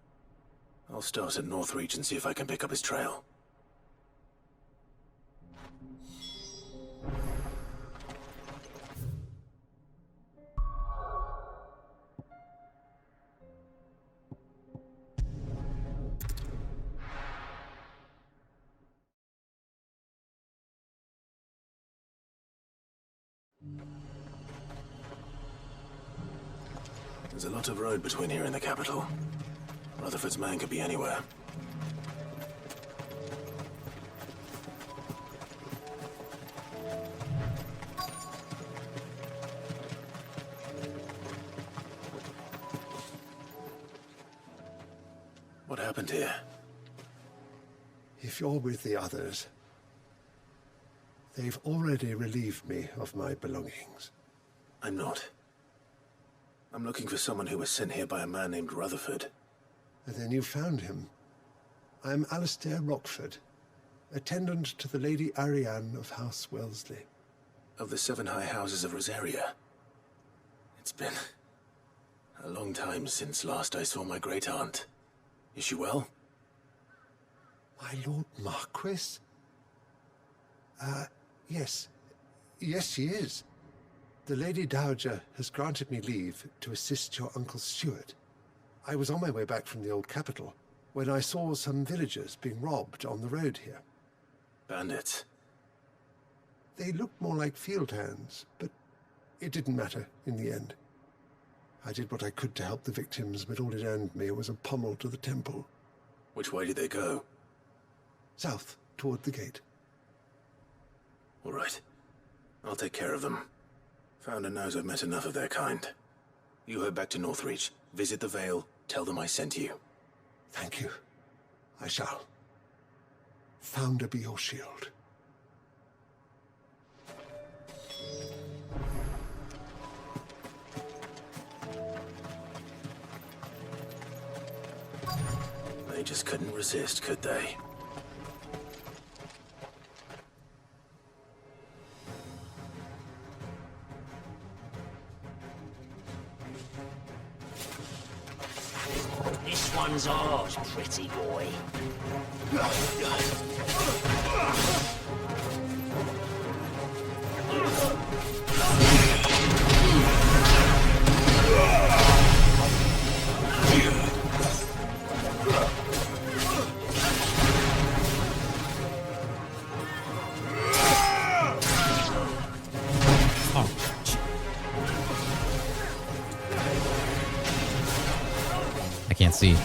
I'll start at Northreach and see if I can pick up his trail. There's a lot of road between here and the capital. Rutherford's man could be anywhere. What happened here? If you're with the others, they've already relieved me of my belongings. I'm not. I'm looking for someone who was sent here by a man named Rutherford. And then you found him. I am Alistair Rockford, attendant to the Lady Ariane of House Wellesley. Of the 7 high houses of Rosaria. It's been a long time since last I saw my great-aunt. Is she well? My Lord Marquis? Yes. Yes, she is. The Lady Dowager has granted me leave to assist your Uncle Stuart. I was on my way back from the old capital when I saw some villagers being robbed on the road here. Bandits? They looked more like field hands, but it didn't matter in the end. I did what I could to help the victims, but all it earned me was a pommel to the temple. Which way did they go? South, toward the gate. All right. I'll take care of them. Founder knows I've met enough of their kind. You head back to Northreach, visit the Vale, tell them I sent you. Thank you. I shall. Founder be your shield. They just couldn't resist, could they? This one's ours, pretty boy. I can't see.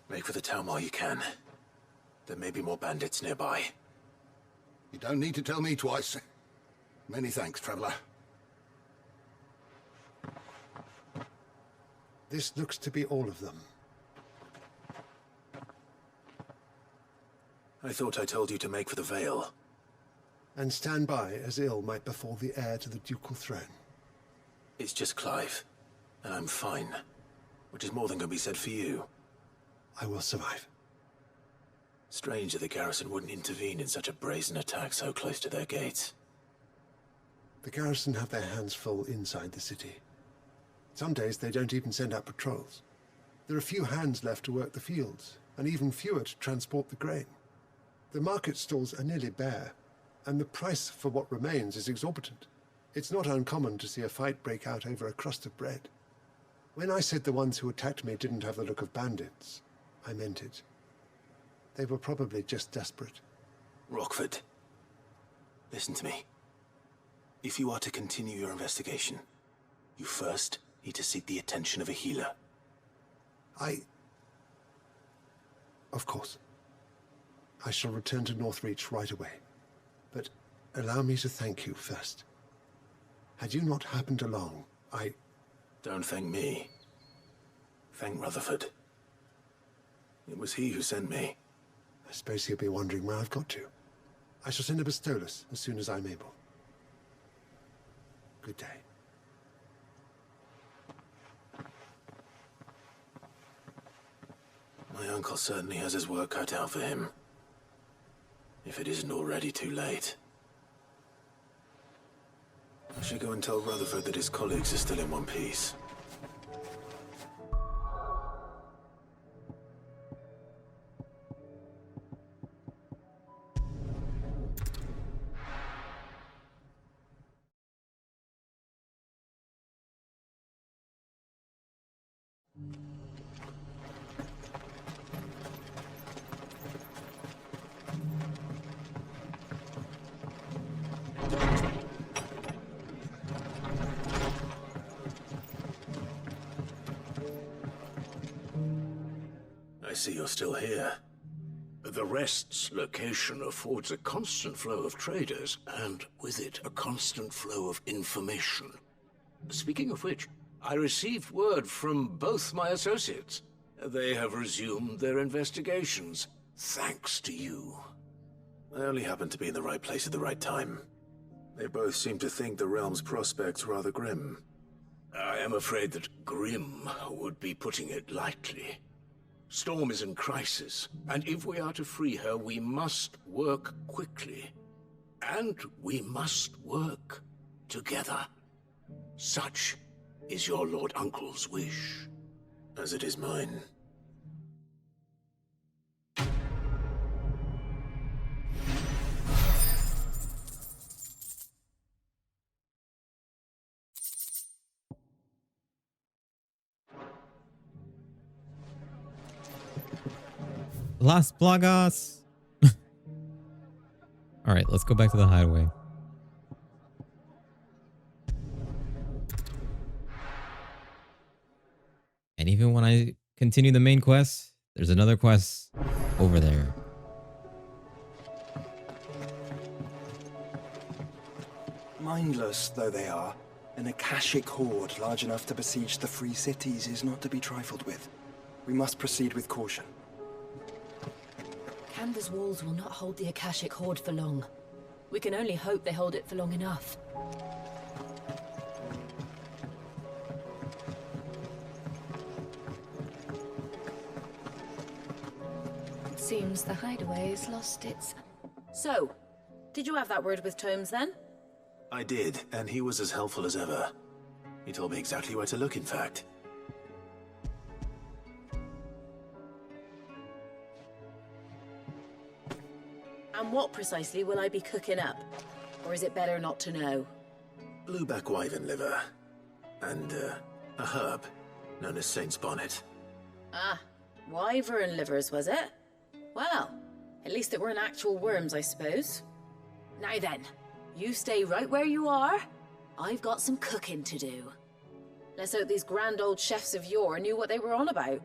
Make for the town while you can. There may be more bandits nearby. You don't need to tell me twice. Many thanks, traveler. This looks to be all of them. I thought I told you to make for the Vale. And stand by as ill might befall the heir to the ducal throne. It's just Clive, and I'm fine. Which is more than can be said for you. I will survive. Strange that the garrison wouldn't intervene in such a brazen attack so close to their gates. The garrison have their hands full inside the city. Some days they don't even send out patrols. There are few hands left to work the fields, and even fewer to transport the grain. The market stalls are nearly bare, and the price for what remains is exorbitant. It's not uncommon to see a fight break out over a crust of bread. When I said the ones who attacked me didn't have the look of bandits, I meant it. They were probably just desperate. Rockford, listen to me. If you are to continue your investigation, You first need to seek the attention of a healer. Of course. I shall return to Northreach right away. But allow me to thank you first. Had you not happened along, Don't thank me. Thank Rutherford. It was he who sent me. I suppose he'll be wondering where I've got to. I shall send a Bistolus as soon as I'm able. Good day. My uncle certainly has his work cut out for him. If it isn't already too late. I should go and tell Rutherford that his colleagues are still in one piece. I see you're still here. The Rest's location affords a constant flow of traders, and with it, a constant flow of information. Speaking of which, I received word from both my associates. They have resumed their investigations, thanks to you. I only happened to be in the right place at the right time. They both seem to think the realm's prospects rather grim. I am afraid that grim would be putting it lightly. Storm is in crisis, and if we are to free her, we must work quickly. And we must work together. Such is your Lord Uncle's wish. As it is mine. Las Plagas! Alright, let's go back to the hideaway. And even when I continue the main quest, there's another quest over there. Mindless though they are, an Akashic horde large enough to besiege the free cities is not to be trifled with. We must proceed with caution. Canda's walls will not hold the Akashic horde for long. We can only hope they hold it for long enough. It seems the hideaway has lost its... So, did you have that word with Tomes then? I did, and he was as helpful as ever. He told me exactly where to look, in fact. And what precisely will I be cooking up? Or is it better not to know? Blueback wyvern liver. And, a herb known as Saint's Bonnet. Ah, wyvern livers, was it? Well, at least it weren't actual worms, I suppose. Now then, you stay right where you are. I've got some cooking to do. Let's hope these grand old chefs of yore knew what they were on about.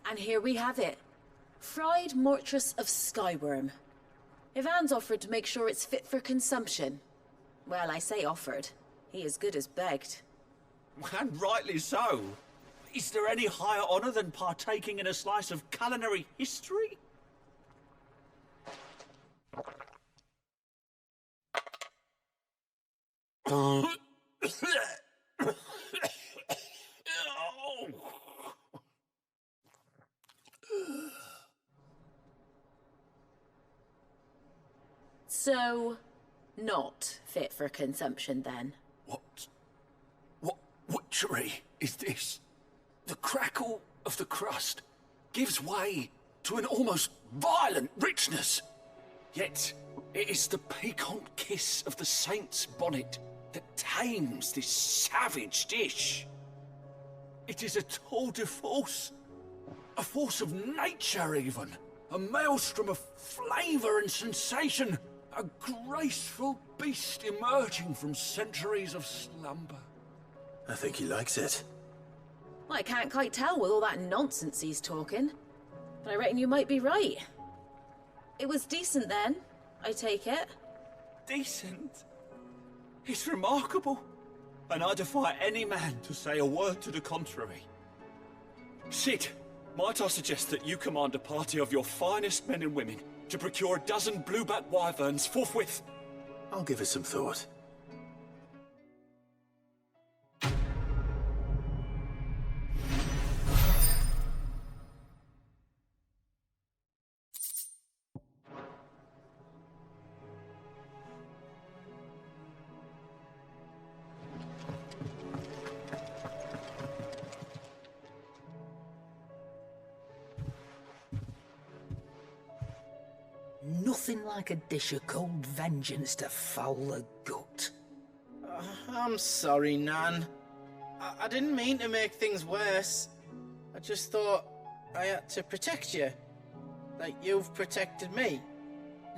And here we have it. Fried Mortress of Skyworm. Ivan's offered to make sure it's fit for consumption. Well, I say offered. He as good as begged. And rightly so. Is there any higher honor than partaking in a slice of culinary history? So, not fit for consumption then? What witchery is this? The crackle of the crust gives way to an almost violent richness. Yet, it is the piquant kiss of the Saint's Bonnet that tames this savage dish. It is a tour de force. A force of nature, even. A maelstrom of flavour and sensation. A graceful beast emerging from centuries of slumber. I think he likes it. I can't quite tell with all that nonsense he's talking. But I reckon you might be right. It was decent then, I take it. Decent? It's remarkable. And I defy any man to say a word to the contrary. Cid, might I suggest that you command a party of your finest men and women to procure a dozen blueback wyverns forthwith? I'll give it some thought. Nothing like a dish of cold vengeance to foul the gut. I'm sorry, Nan. I didn't mean to make things worse. I just thought I had to protect you. Like you've protected me.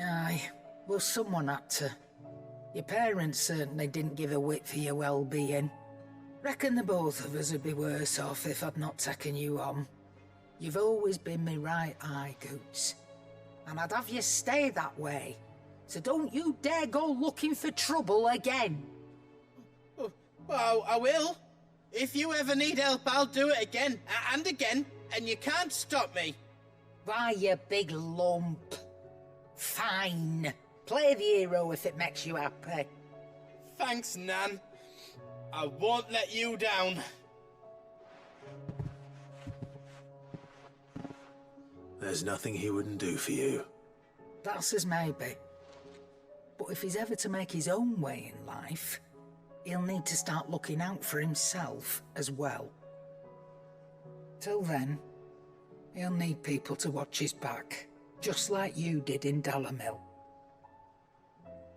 Aye, well, someone had to. Your parents certainly didn't give a whit for your well-being. Reckon the both of us would be worse off if I'd not taken you on. You've always been me right eye, Goots. And I'd have you stay that way. So don't you dare go looking for trouble again. Well, I will. If you ever need help, I'll do it again and again, and you can't stop me. Why, you big lump. Fine. Play the hero if it makes you happy. Thanks, Nan. I won't let you down. There's nothing he wouldn't do for you. That's as maybe. But if he's ever to make his own way in life, he'll need to start looking out for himself as well. Till then, he'll need people to watch his back, just like you did in Dalimil.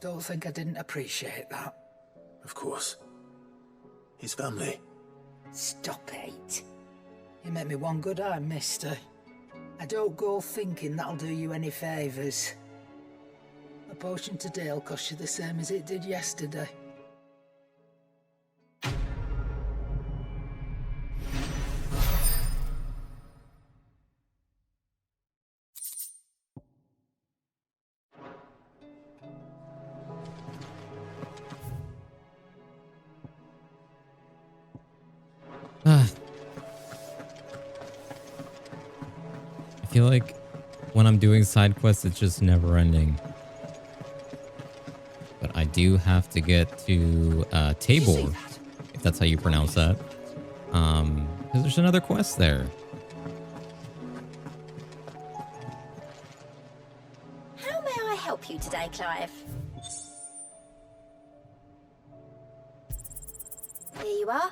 Don't think I didn't appreciate that. Of course. His family. Stop it. You make me one good eye, mister. I don't go thinking that'll do you any favours. A potion today'll cost you the same as it did yesterday. I feel like when I'm doing side quests, it's just never ending. But I do have to get to Tabor, if that's how you pronounce that. Because there's another quest there. How may I help you today, Clive? Here you are.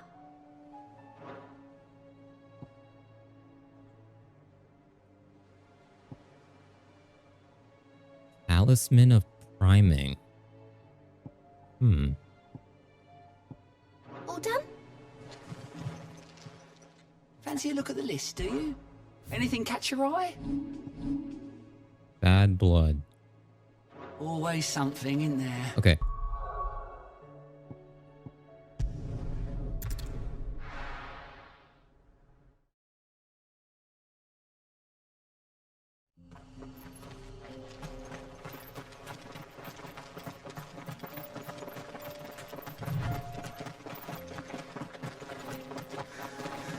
Talisman of Priming. All done? Fancy a look at the list, do you? Anything catch your eye? Bad blood. Always something in there. Okay.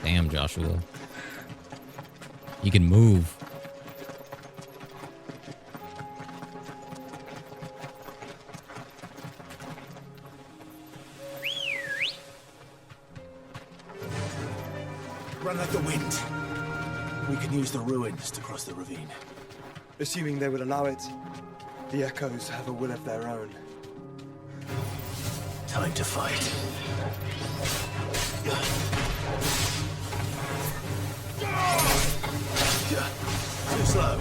Damn, Joshua. You can move. Run like the wind. We can use the ruins to cross the ravine. Assuming they would allow it, the Echoes have a will of their own. Time to fight. Too slow.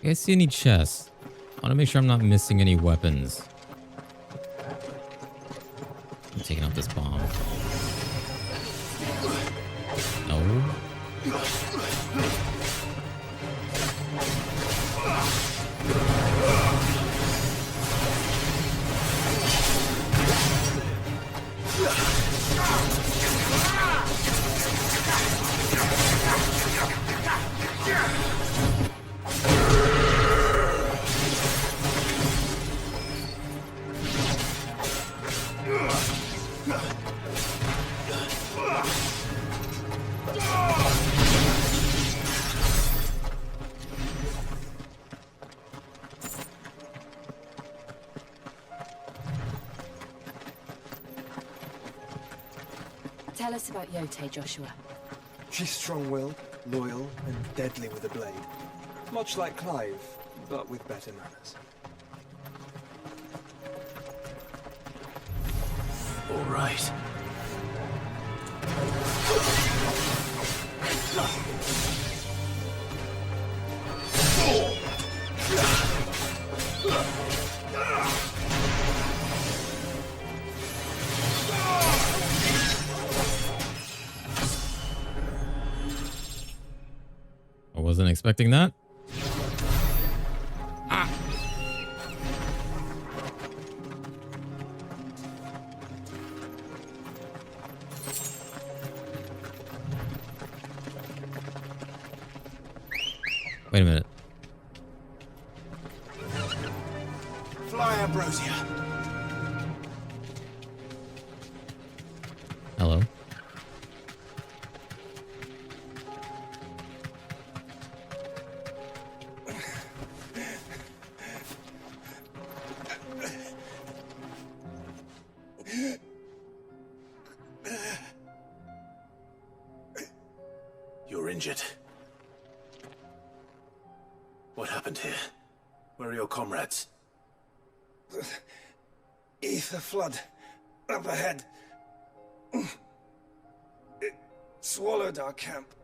You guys see any chests? I want to make sure I'm not missing any weapons. I'm taking out this bomb. No. Tell us about Yote, Joshua. She's strong-willed, loyal, and deadly with a blade. Much like Clive, but with better manners. All right. I wasn't expecting that. Wait a minute. Fly, Ambrosia. Hello. You're injured. What happened here? Where are your comrades? Ether flood up ahead. It swallowed our camp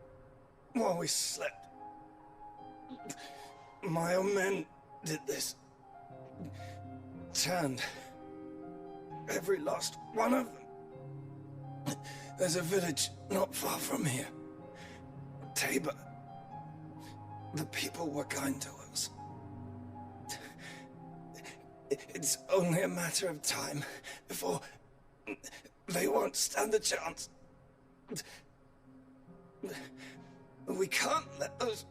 while we slept. My own men did this. Turned every last one of them. There's a village not far from here. Tabor. The people were kind to us. It's only a matter of time before they won't stand a chance. We can't let those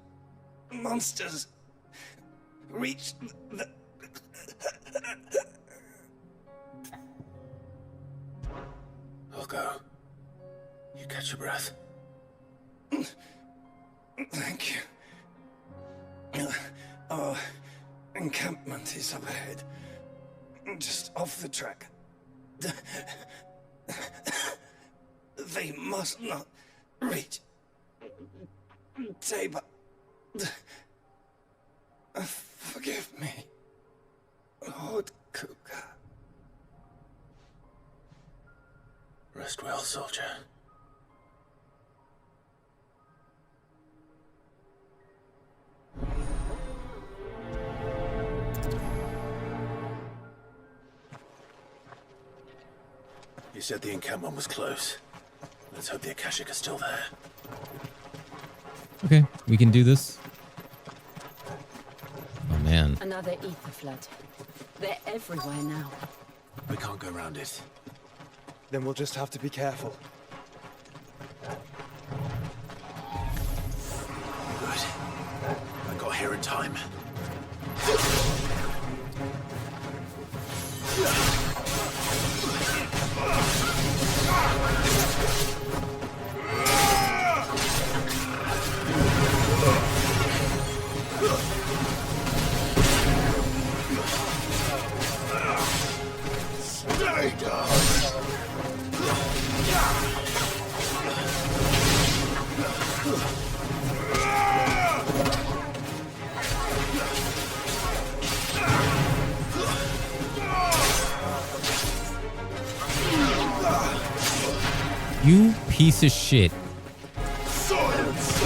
monsters reach the... I'll go. You catch your breath. Thank you. Our encampment is up ahead. Just off the track. They must not reach Tabor. Forgive me, Lord Kuka. Rest well, soldier. You said the encampment was close. Let's hope the Akashic is still there. Okay, we can do this. Oh man. Another ether flood. They're everywhere now. We can't go around it. Then we'll just have to be careful. Good. I got here in time. Stay down! You piece of shit. Science!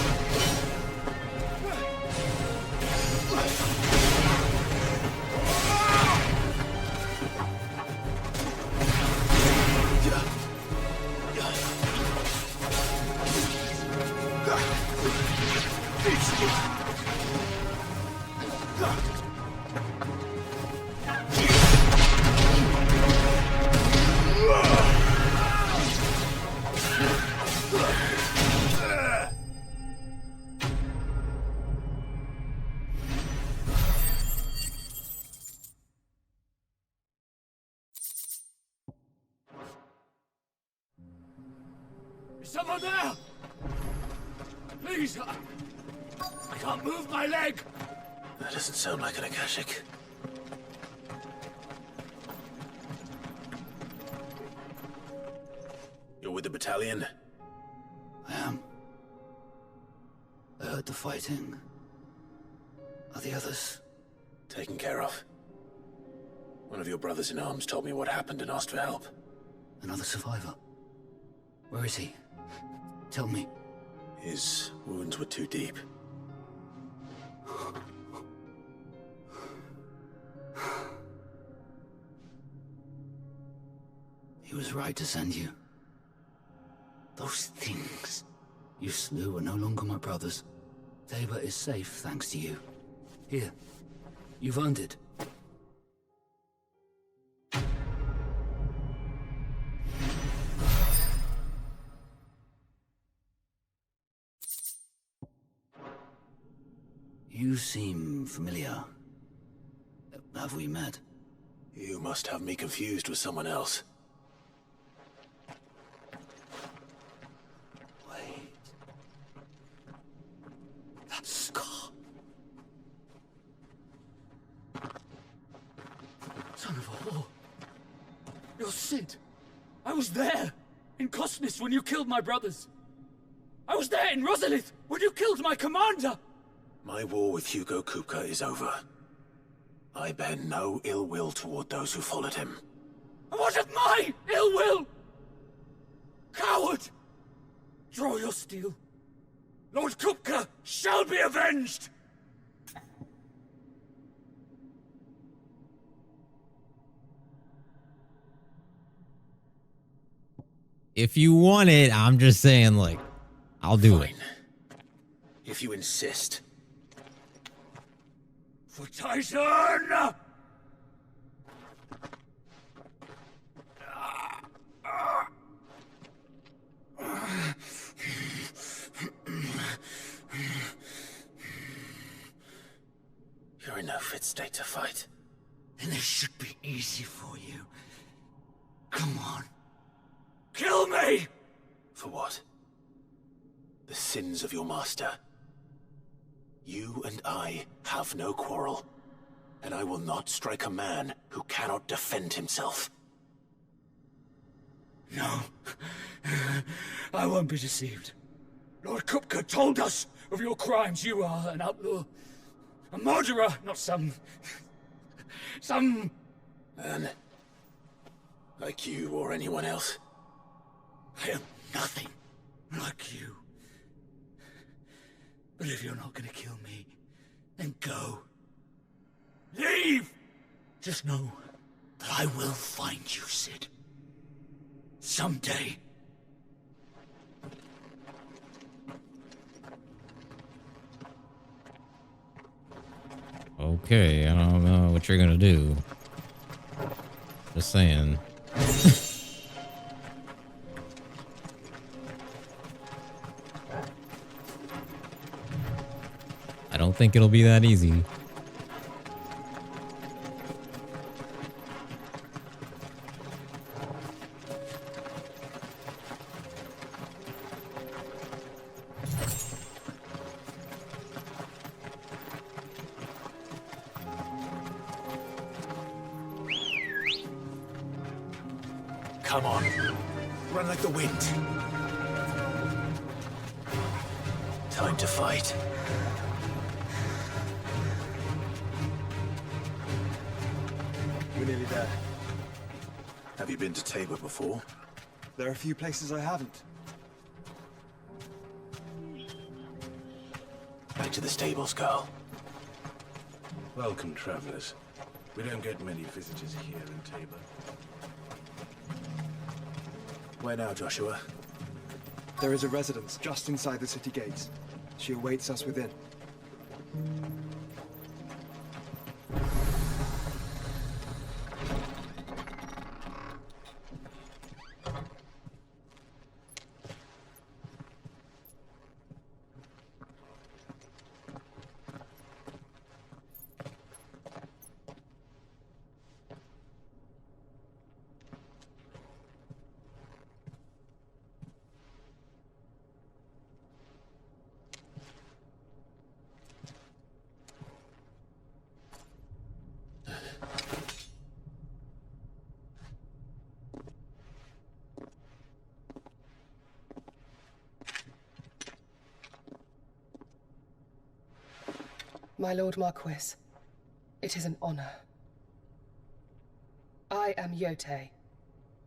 Is someone there? Please, I can't move my leg. That doesn't sound like an Akashic. You're with the battalion? I am. I heard the fighting. Are the others? Taken care of. One of your brothers in arms told me what happened and asked for help. Another survivor? Where is he? Tell me. His wounds were too deep. He was right to send you. Those things you slew are no longer my brothers. Tabor is safe thanks to you. Here, you've earned it. You seem familiar. Have we met? You must have me confused with someone else. Wait. That scar. Son of a whore. You're Sid. I was there in Cosnis when you killed my brothers. I was there in Rosalith when you killed my commander. My war with Hugo Kupka is over. I bear no ill will toward those who followed him. And what of my ill will? Coward! Draw your steel. Lord Kupka shall be avenged! If you want it, I'm just saying, like, I'll do it. If you insist. For Tyson! You're in no fit state to fight. Then this should be easy for you. Come on. Kill me! For what? The sins of your master. You and I have no quarrel, and I will not strike a man who cannot defend himself. No. I won't be deceived. Lord Kupka told us of your crimes. You are an outlaw. A murderer, not some Man. Like you or anyone else. I am nothing like you. But if you're not gonna kill me, then go. Leave! Just know that I will find you, Sid. Someday. Okay, I don't know what you're gonna do. Just saying. I don't think it'll be that easy. Come on. Run like the wind. Time to fight. We're nearly there. Have you been to Tabor before? There are a few places I haven't. Back to the stables, Carl. Welcome, travelers. We don't get many visitors here in Tabor. Where now, Joshua? There is a residence just inside the city gates. She awaits us within. My Lord Marquis, it is an honor. I am Yote,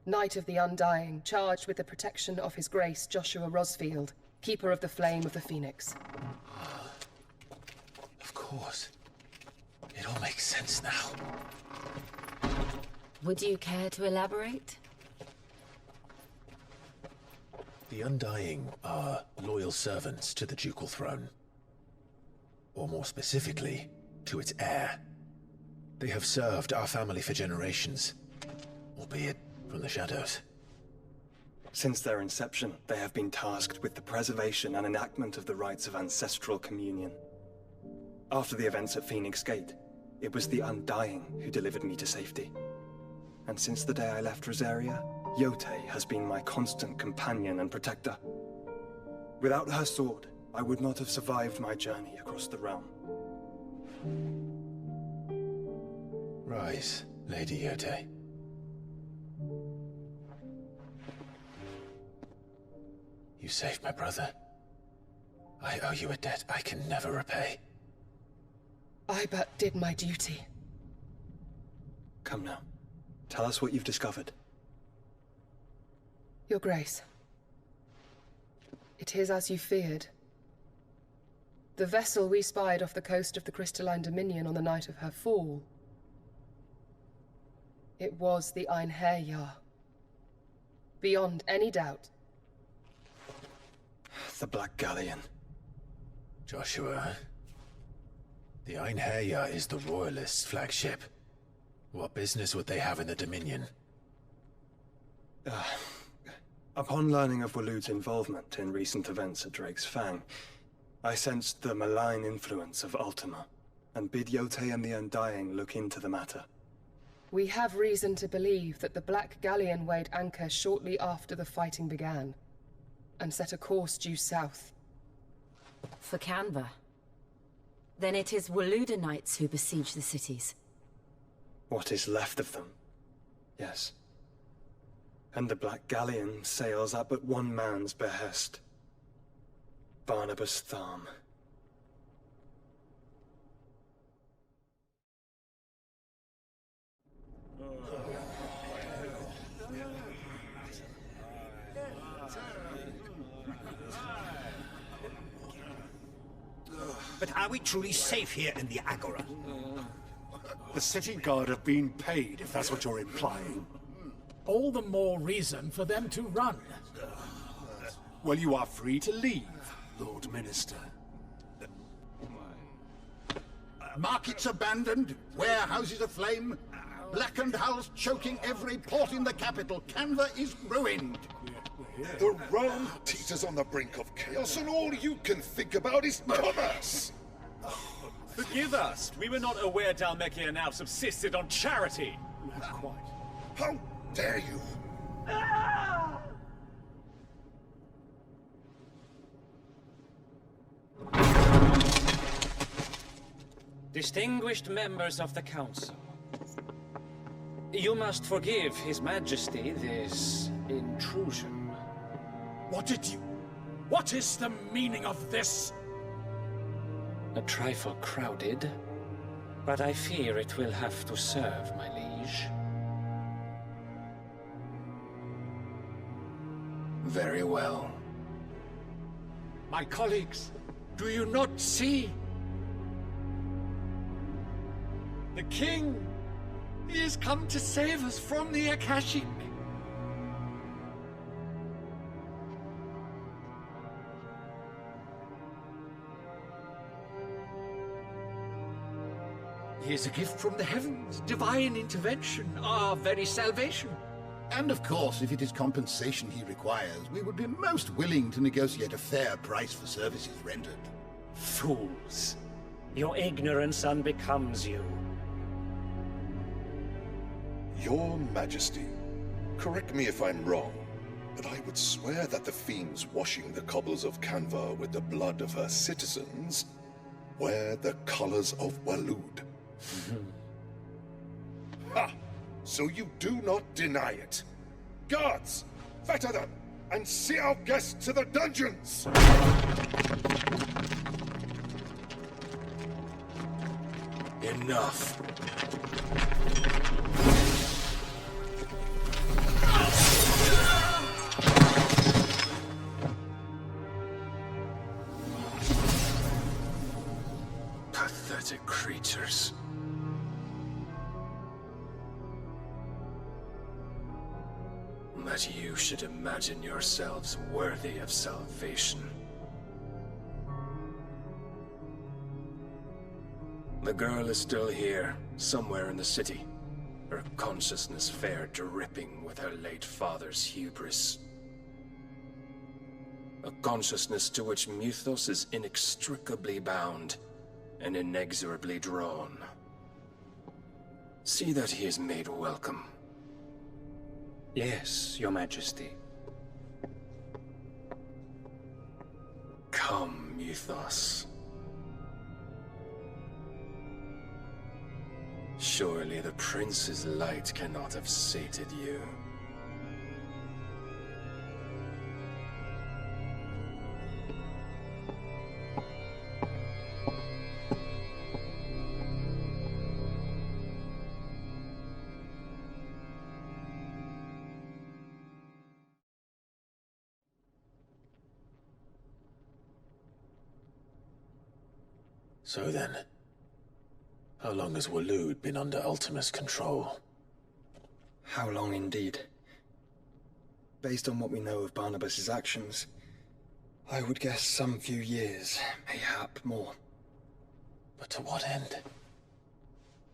Knight of the Undying, charged with the protection of His Grace Joshua Rosfield, Keeper of the Flame of the Phoenix. Of course. It all makes sense now. Would you care to elaborate? The Undying are loyal servants to the ducal throne. Or more specifically, to its heir. They have served our family for generations, albeit from the shadows. Since their inception, they have been tasked with the preservation and enactment of the rites of ancestral communion. After the events at Phoenix Gate, it was the Undying who delivered me to safety. And since the day I left Rosaria, Yote has been my constant companion and protector. Without her sword, I would not have survived my journey across the realm. Rise, Lady Yote. You saved my brother. I owe you a debt I can never repay. I but did my duty. Come now. Tell us what you've discovered. Your Grace. It is as you feared. The vessel we spied off the coast of the Crystalline Dominion on the night of her fall. It was the Einherjar. Beyond any doubt. The Black Galleon. Joshua, the Einherjar is the Royalists' flagship. What business would they have in the Dominion? Upon learning of Waloed's involvement in recent events at Drake's Fang, I sensed the malign influence of Ultima, and bid Yote and the Undying look into the matter. We have reason to believe that the Black Galleon weighed anchor shortly after the fighting began, and set a course due south. For Canva. Then it is Waloed Knights who besiege the cities. What is left of them, yes. And the Black Galleon sails at but one man's behest. Barnabas Tharm. But are we truly safe here in the Agora? The city guard have been paid, if that's what you're implying. All the more reason for them to run. Well, you are free to leave, Lord Minister. Markets abandoned, warehouses aflame, blackened hulls choking every port in the capital. Canva is ruined. The realm teeters on the brink of chaos, and all you can think about is commerce! Forgive us! We were not aware Dhalmekia now subsisted on charity! Not quite. How dare you! Distinguished members of the Council, you must forgive His Majesty this intrusion. What is the meaning of this? A trifle crowded, but I fear it will have to serve, my liege. Very well. My colleagues, do you not see? The King! He has come to save us from the Akashic! Here's a gift from the heavens, divine intervention, our very salvation. And of course, if it is compensation he requires, we would be most willing to negotiate a fair price for services rendered. Fools. Your ignorance unbecomes you. Your Majesty, correct me if I'm wrong, but I would swear that the fiends washing the cobbles of Canva with the blood of her citizens wear the colors of Waloed. Ha! So you do not deny it. Guards, fetter them, and see our guests to the dungeons! Enough. Pathetic creatures. That you should imagine yourselves worthy of salvation. The girl is still here, somewhere in the city. Her consciousness fair dripping with her late father's hubris. A consciousness to which Mythos is inextricably bound and inexorably drawn. See that he is made welcome. Yes, Your Majesty. Come, Mythos. Surely the prince's light cannot have sated you. So then, how long has Waloed been under Ultima's control? How long indeed? Based on what we know of Barnabas's actions, I would guess some few years, mayhap more. But to what end?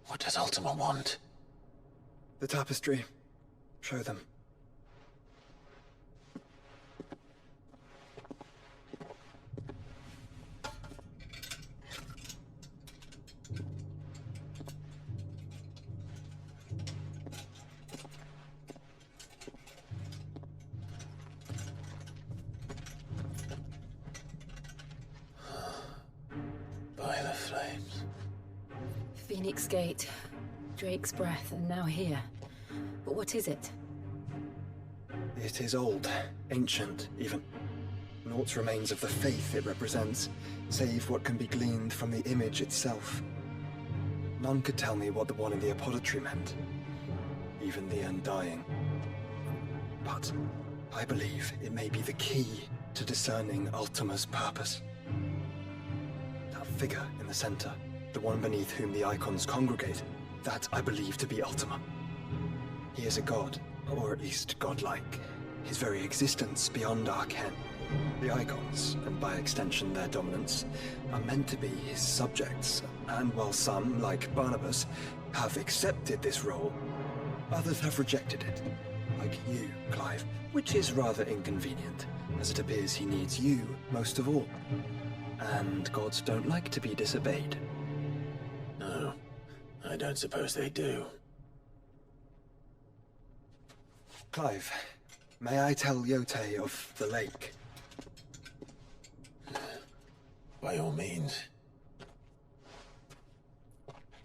What does Ultima want? The tapestry. Show them. By the flames. Phoenix Gate, Drake's Breath, and now here. But what is it? It is old, ancient, even. Naught remains of the faith it represents, save what can be gleaned from the image itself. None could tell me what the one in the apothecary meant, even the Undying. But I believe it may be the key to discerning Ultima's purpose. That figure in the center, the one beneath whom the icons congregate, that I believe to be Ultima. He is a god, or at least godlike, his very existence beyond our ken. The icons, and by extension their dominance, are meant to be his subjects, and while some, like Barnabas, have accepted this role, others have rejected it, like you, Clive, which is rather inconvenient, as it appears he needs you most of all. And gods don't like to be disobeyed. No, I don't suppose they do. Clive, may I tell Yote of the lake? By all means.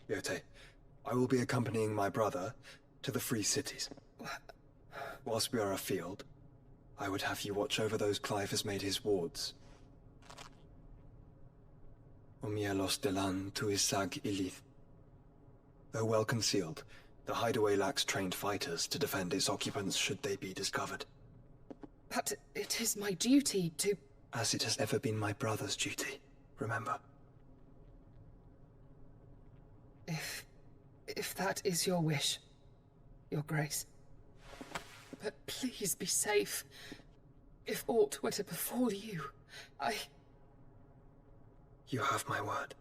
Yote, I will be accompanying my brother to the Free Cities. Whilst we are afield, I would have you watch over those Clive has made his wards. Omielos delan tuisag ilith. Though well concealed, the hideaway lacks trained fighters to defend its occupants should they be discovered. But it is my duty to... As it has ever been my brother's duty, remember. If that is your wish, Your Grace. But please be safe. If aught were to befall you, You have my word.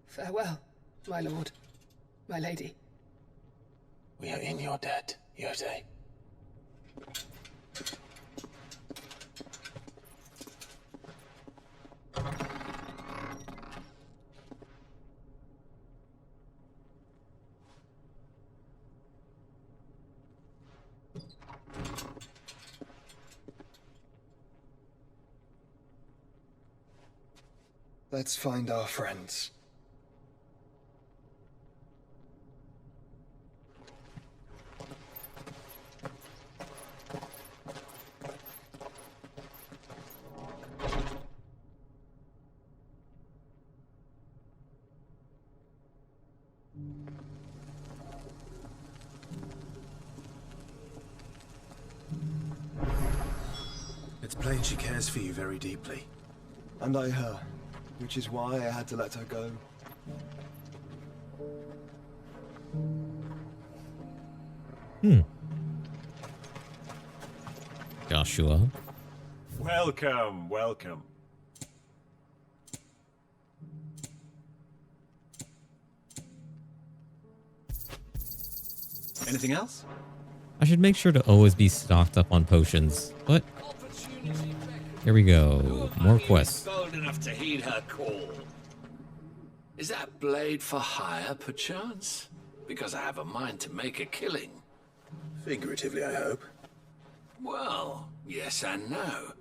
Farewell, my lord, my lady. We are in your debt, Yurte. Let's find our friends. It's plain she cares for you very deeply. And I her, which is why I had to let her go. Joshua. Welcome, welcome. Anything else? I should make sure to always be stocked up on potions, but here we go. More quests. Bold enough to heed her call. Is that blade for hire, perchance? Because I have a mind to make a killing. Figuratively, I hope. Well, yes and no.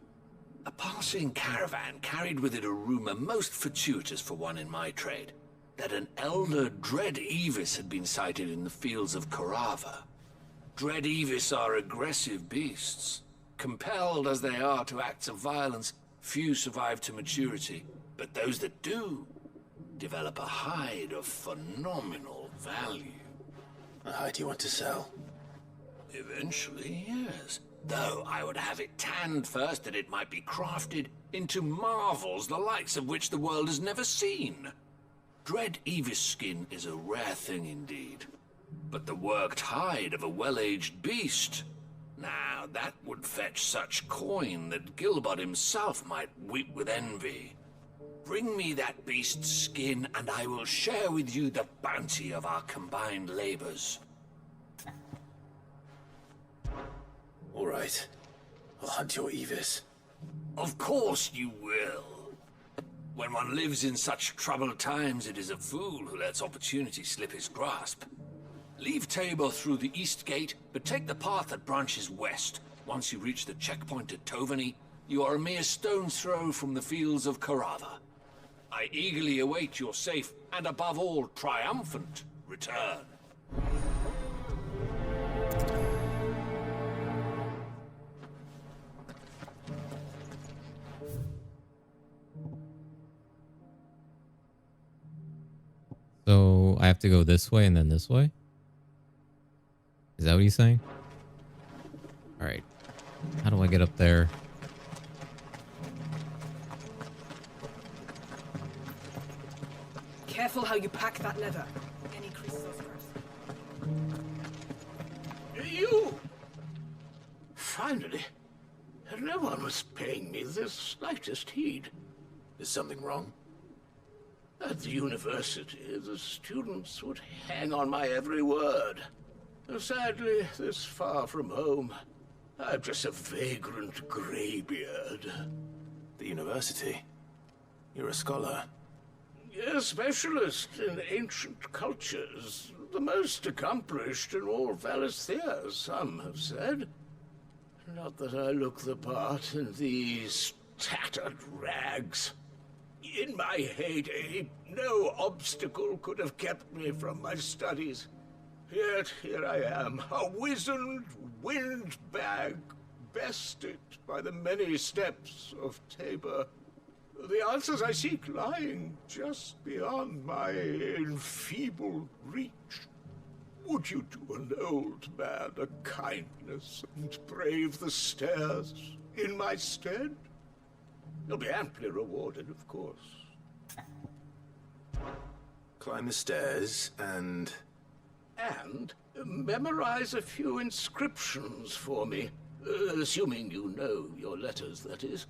A passing caravan carried with it a rumor most fortuitous for one in my trade, that an elder Dread Evis had been sighted in the fields of Korava. Dread Evis are aggressive beasts. Compelled as they are to acts of violence, few survive to maturity, but those that do develop a hide of phenomenal value. A hide you want to sell? Eventually, yes. Though I would have it tanned first that it might be crafted into marvels the likes of which the world has never seen. Dread Evis skin is a rare thing indeed. But the worked hide of a well-aged beast, now that would fetch such coin that Gilbert himself might weep with envy. Bring me that beast's skin, and I will share with you the bounty of our combined labors. All right. I'll hunt your Evis. Of course you will. When one lives in such troubled times, it is a fool who lets opportunity slip his grasp. Leave Tabor through the east gate, but take the path that branches west. Once you reach the checkpoint at Tovani, you are a mere stone's throw from the fields of Korava. I eagerly await your safe, and above all, triumphant return. So I have to go this way and then this way? Is that what he's saying? Alright. How do I get up there? Careful how you pack that leather. Any crystals You! Finally. No one was paying me the slightest heed. Is something wrong? At the university, the students would hang on my every word. Sadly, this far from home, I'm just a vagrant graybeard. The university? You're a scholar. A specialist in ancient cultures. The most accomplished in all Valisthea, some have said. Not that I look the part in these tattered rags. In my heyday, no obstacle could have kept me from my studies. Yet here I am, a wizened windbag, bested by the many steps of Tabor. The answers I seek lying just beyond my enfeebled reach. Would you do an old man a kindness and brave the stairs in my stead? You'll be amply rewarded, of course. Climb the stairs and... And memorize a few inscriptions for me. Assuming you know your letters, that is.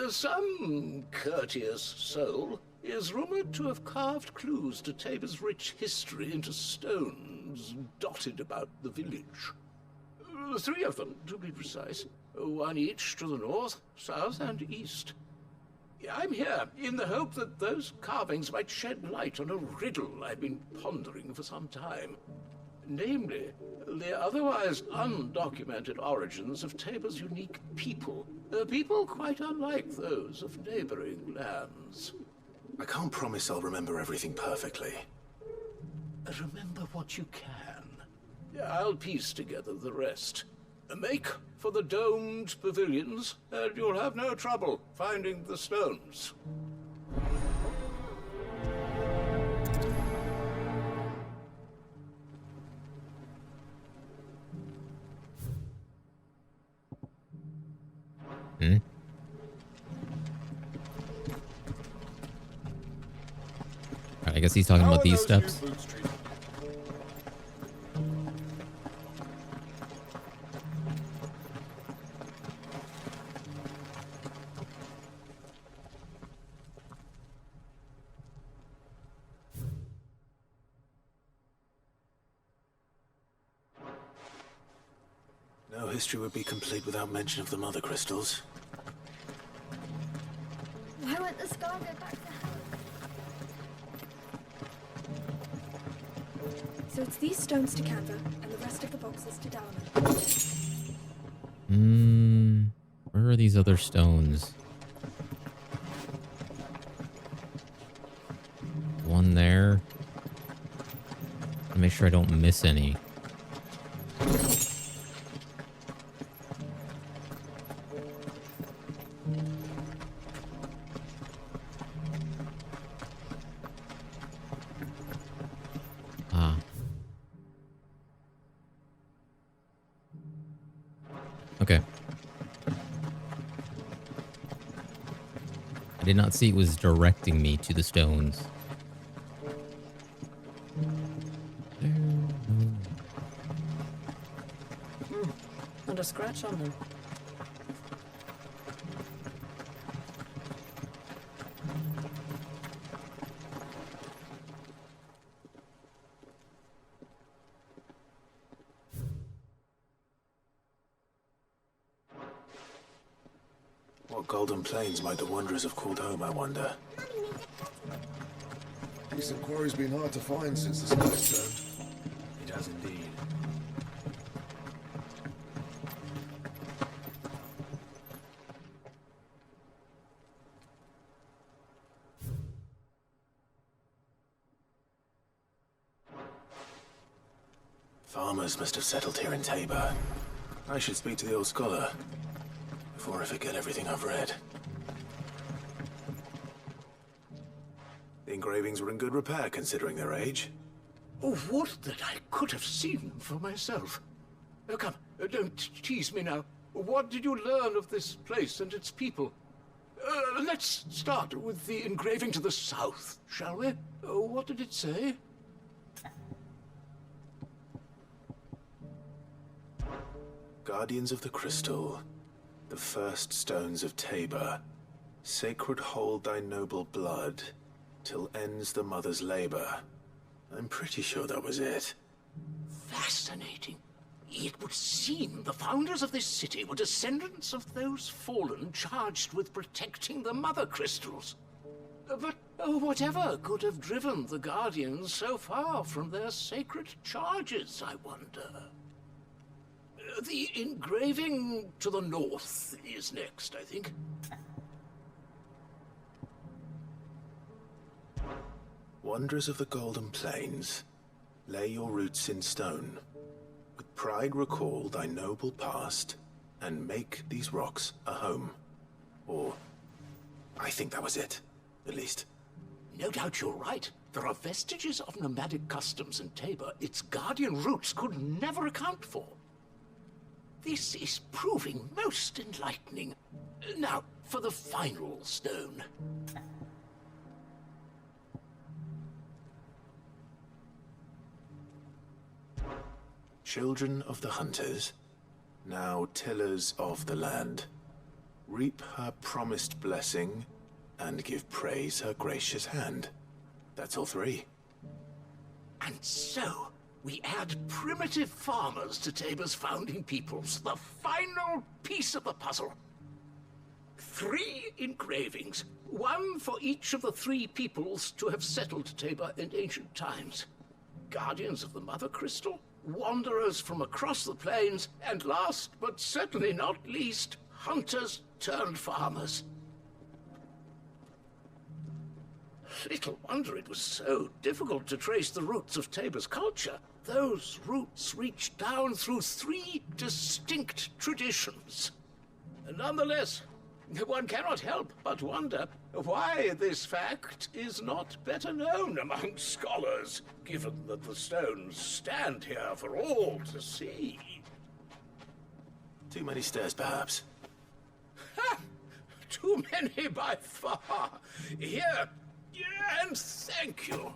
Some courteous soul, is rumored to have carved clues to Tabor's rich history into stones dotted about the village. 3 of them, to be precise. 1 each to the north, south, and east. I'm here in the hope that those carvings might shed light on a riddle I've been pondering for some time. Namely, the otherwise undocumented origins of Tabor's unique people. People quite unlike those of neighboring lands. I can't promise I'll remember everything perfectly. Remember what you can. I'll piece together the rest. Make for the domed pavilions, and you'll have no trouble finding the stones. I guess he's talking about these steps. No history would be complete without mention of the Mother Crystals. Why won't the scar go back to hell? So it's these stones to Canva, and the rest of the boxes to Dalaman. Where are these other stones? One there. Make sure I don't miss any. Okay. I did not see it was directing me to the stones. Not a scratch on them. What golden plains might the wanderers have called home, I wonder? Decent quarry's been hard to find since the sky turned. It has indeed. Farmers must have settled here in Tabor. I should speak to the old scholar before I forget everything I've read. The engravings were in good repair considering their age. Oh, what that I could have seen for myself. Come, don't tease me now. What did you learn of this place and its people? Let's start with the engraving to the south, shall we? What did it say? Guardians of the Crystal, the first stones of Tabor, sacred hold thy noble blood, till ends the mother's labor. I'm pretty sure that was it. Fascinating. It would seem the founders of this city were descendants of those fallen charged with protecting the Mother Crystals. But whatever could have driven the Guardians so far from their sacred charges, I wonder? The engraving to the north is next, I think. Wanderers of the Golden Plains, lay your roots in stone. With pride recall thy noble past, and make these rocks a home. Or, I think that was it, at least. No doubt you're right. There are vestiges of nomadic customs in Tabor its guardian roots could never account for. This is proving most enlightening. Now, for the final stone. Children of the hunters, now tillers of the land, reap her promised blessing, and give praise her gracious hand. That's all three. And so, we add primitive farmers to Tabor's founding peoples, the final piece of the puzzle. 3 engravings, 1 for each of the 3 peoples to have settled Tabor in ancient times. Guardians of the Mother Crystal, wanderers from across the plains, and last but certainly not least, hunters turned farmers. Little wonder it was so difficult to trace the roots of Tabor's culture. Those roots reach down through 3 distinct traditions. Nonetheless, one cannot help but wonder why this fact is not better known among scholars, given that the stones stand here for all to see. Too many stairs, perhaps. Ha! Too many by far. Here, and thank you.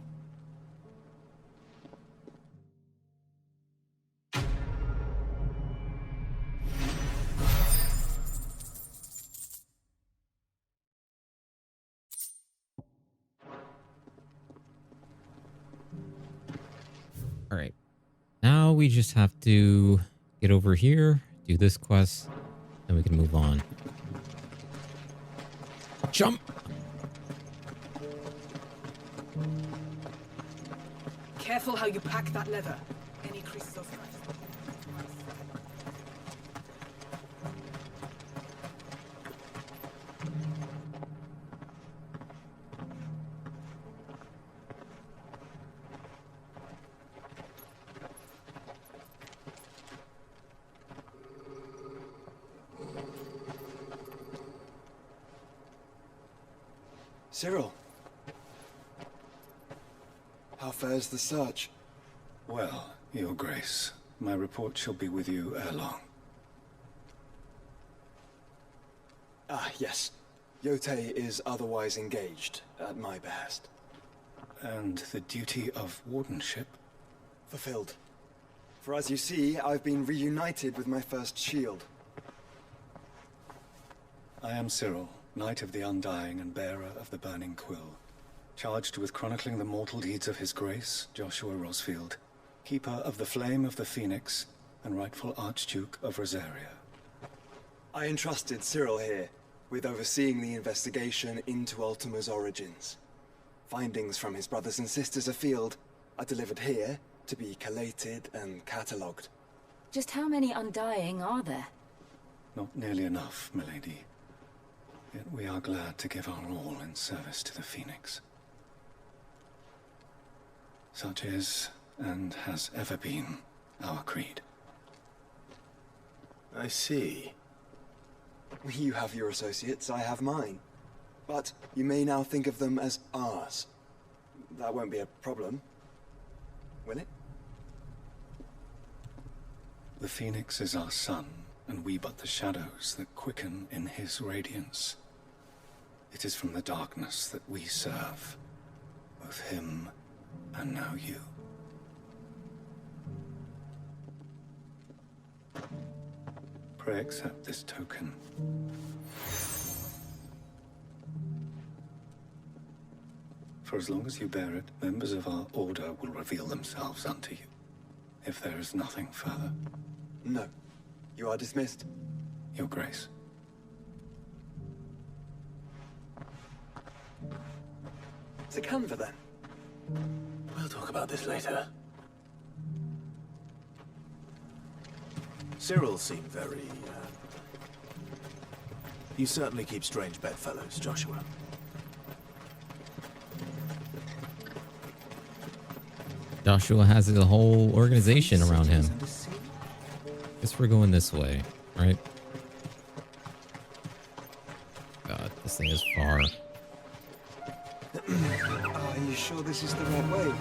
All right. Now we just have to get over here, do this quest, then we can move on. Jump! Careful how you pack that leather. Any creases or scratches. Cyril. How fares the search? Well, Your Grace, my report shall be with you ere long. Ah, yes. Yotei is otherwise engaged, at my behest. And the duty of wardenship? Fulfilled. For as you see, I've been reunited with my first shield. I am Cyril, Knight of the Undying and bearer of the Burning Quill, charged with chronicling the mortal deeds of His Grace, Joshua Rosfield, Keeper of the Flame of the Phoenix and rightful Archduke of Rosaria. I entrusted Cyril here with overseeing the investigation into Ultima's origins. Findings from his brothers and sisters afield are delivered here to be collated and catalogued. Just how many Undying are there? Not nearly enough, milady. Yet we are glad to give our all in service to the Phoenix. Such is, and has ever been, our creed. I see. You have your associates, I have mine. But you may now think of them as ours. That won't be a problem, will it? The Phoenix is our sun, and we but the shadows that quicken in his radiance. It is from the darkness that we serve, both him and now you. Pray accept this token. For as long as you bear it, members of our order will reveal themselves unto you, if there is nothing further. No. You are dismissed. Your Grace. To Canva, then. We'll talk about this later. Cyril seemed very, You certainly keep strange bedfellows, Joshua. Joshua has a whole organization around him. Guess we're going this way, right? God, this thing is far. Are you sure this is the right way?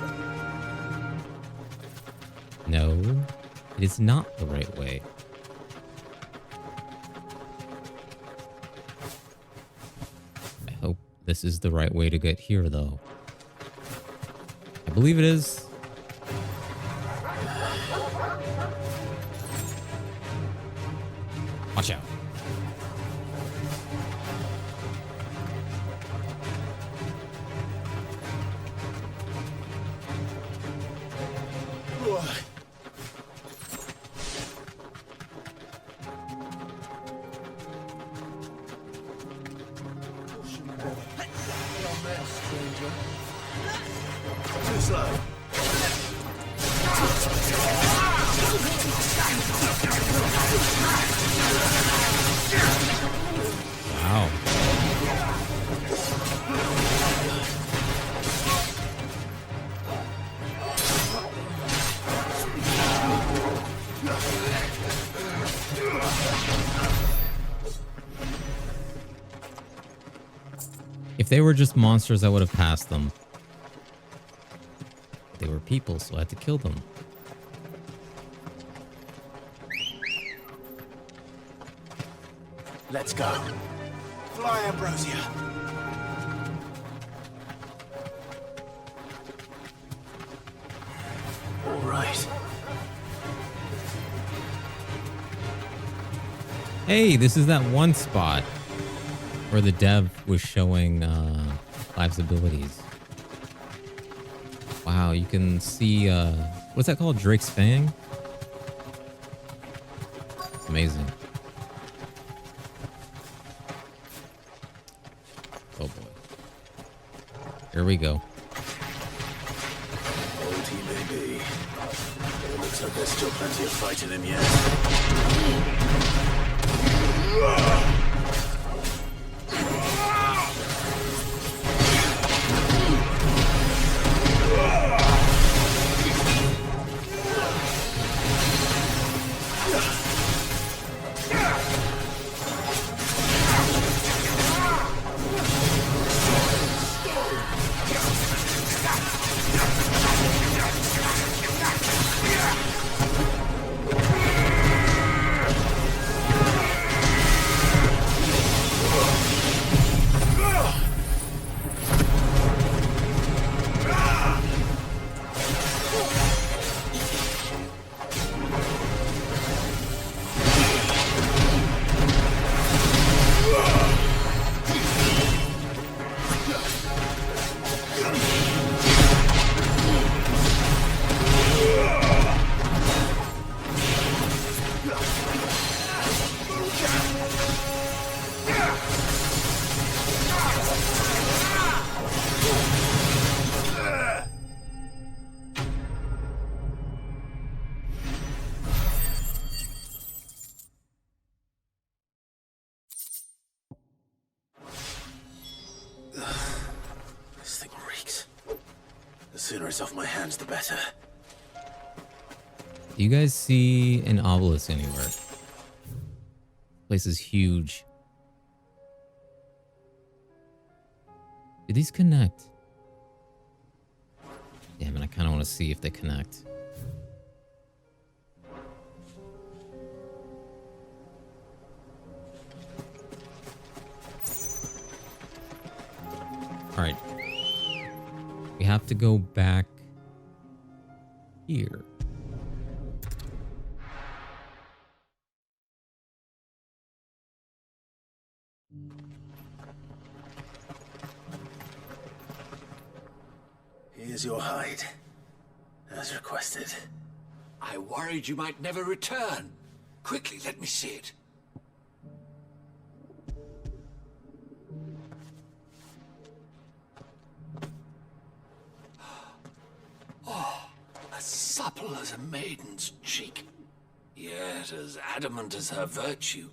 No, it is not the right way. I hope this is the right way to get here, though. I believe it is. Watch out. danger. Too slow. Wow. If they were just monsters, I would have passed them. They were people, so I had to kill them. Let's go. Fly, Ambrosia. All right. Hey, this is that one spot where the dev was showing Clive's abilities. Wow, you can see, what's that called? Drake's Fang? Amazing. Oh boy. Here we go. Old he may be, but it looks like there's still plenty of fight in him yet. This thing reeks. The sooner it's off my hands, the better. Do you guys see an obelisk anywhere? Place is huge. Do these connect? Damn it, I kind of want to see if they connect. All right. We have to go back here. Here's your hide, as requested. I worried you might never return. Quickly, let me see it. Oh, as supple as a maiden's cheek, yet as adamant as her virtue.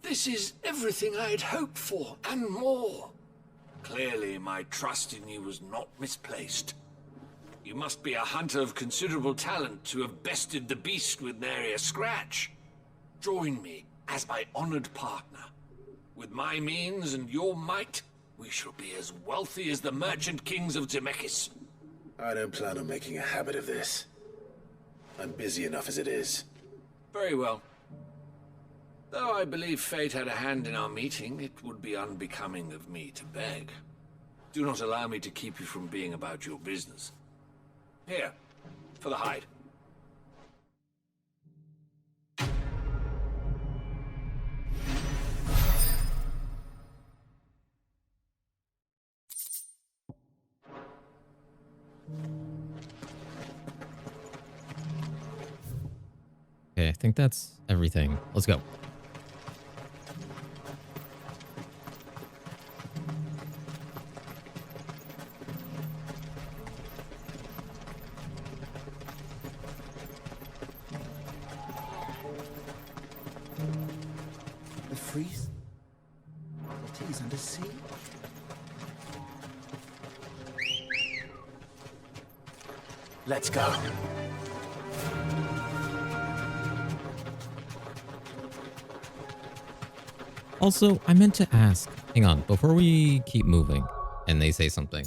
This is everything I'd hoped for, and more. Clearly, my trust in you was not misplaced. You must be a hunter of considerable talent to have bested the beast with nary a scratch. Join me as my honored partner. With my means and your might, we shall be as wealthy as the merchant kings of Zemeckis. I don't plan on making a habit of this. I'm busy enough as it is. Very well. Though I believe fate had a hand in our meeting, it would be unbecoming of me to beg. Do not allow me to keep you from being about your business. Here, for the hide. Okay, I think that's everything. Let's go. cities under siege. Let's go. Also, I meant to ask. Hang on, before we keep moving and they say something.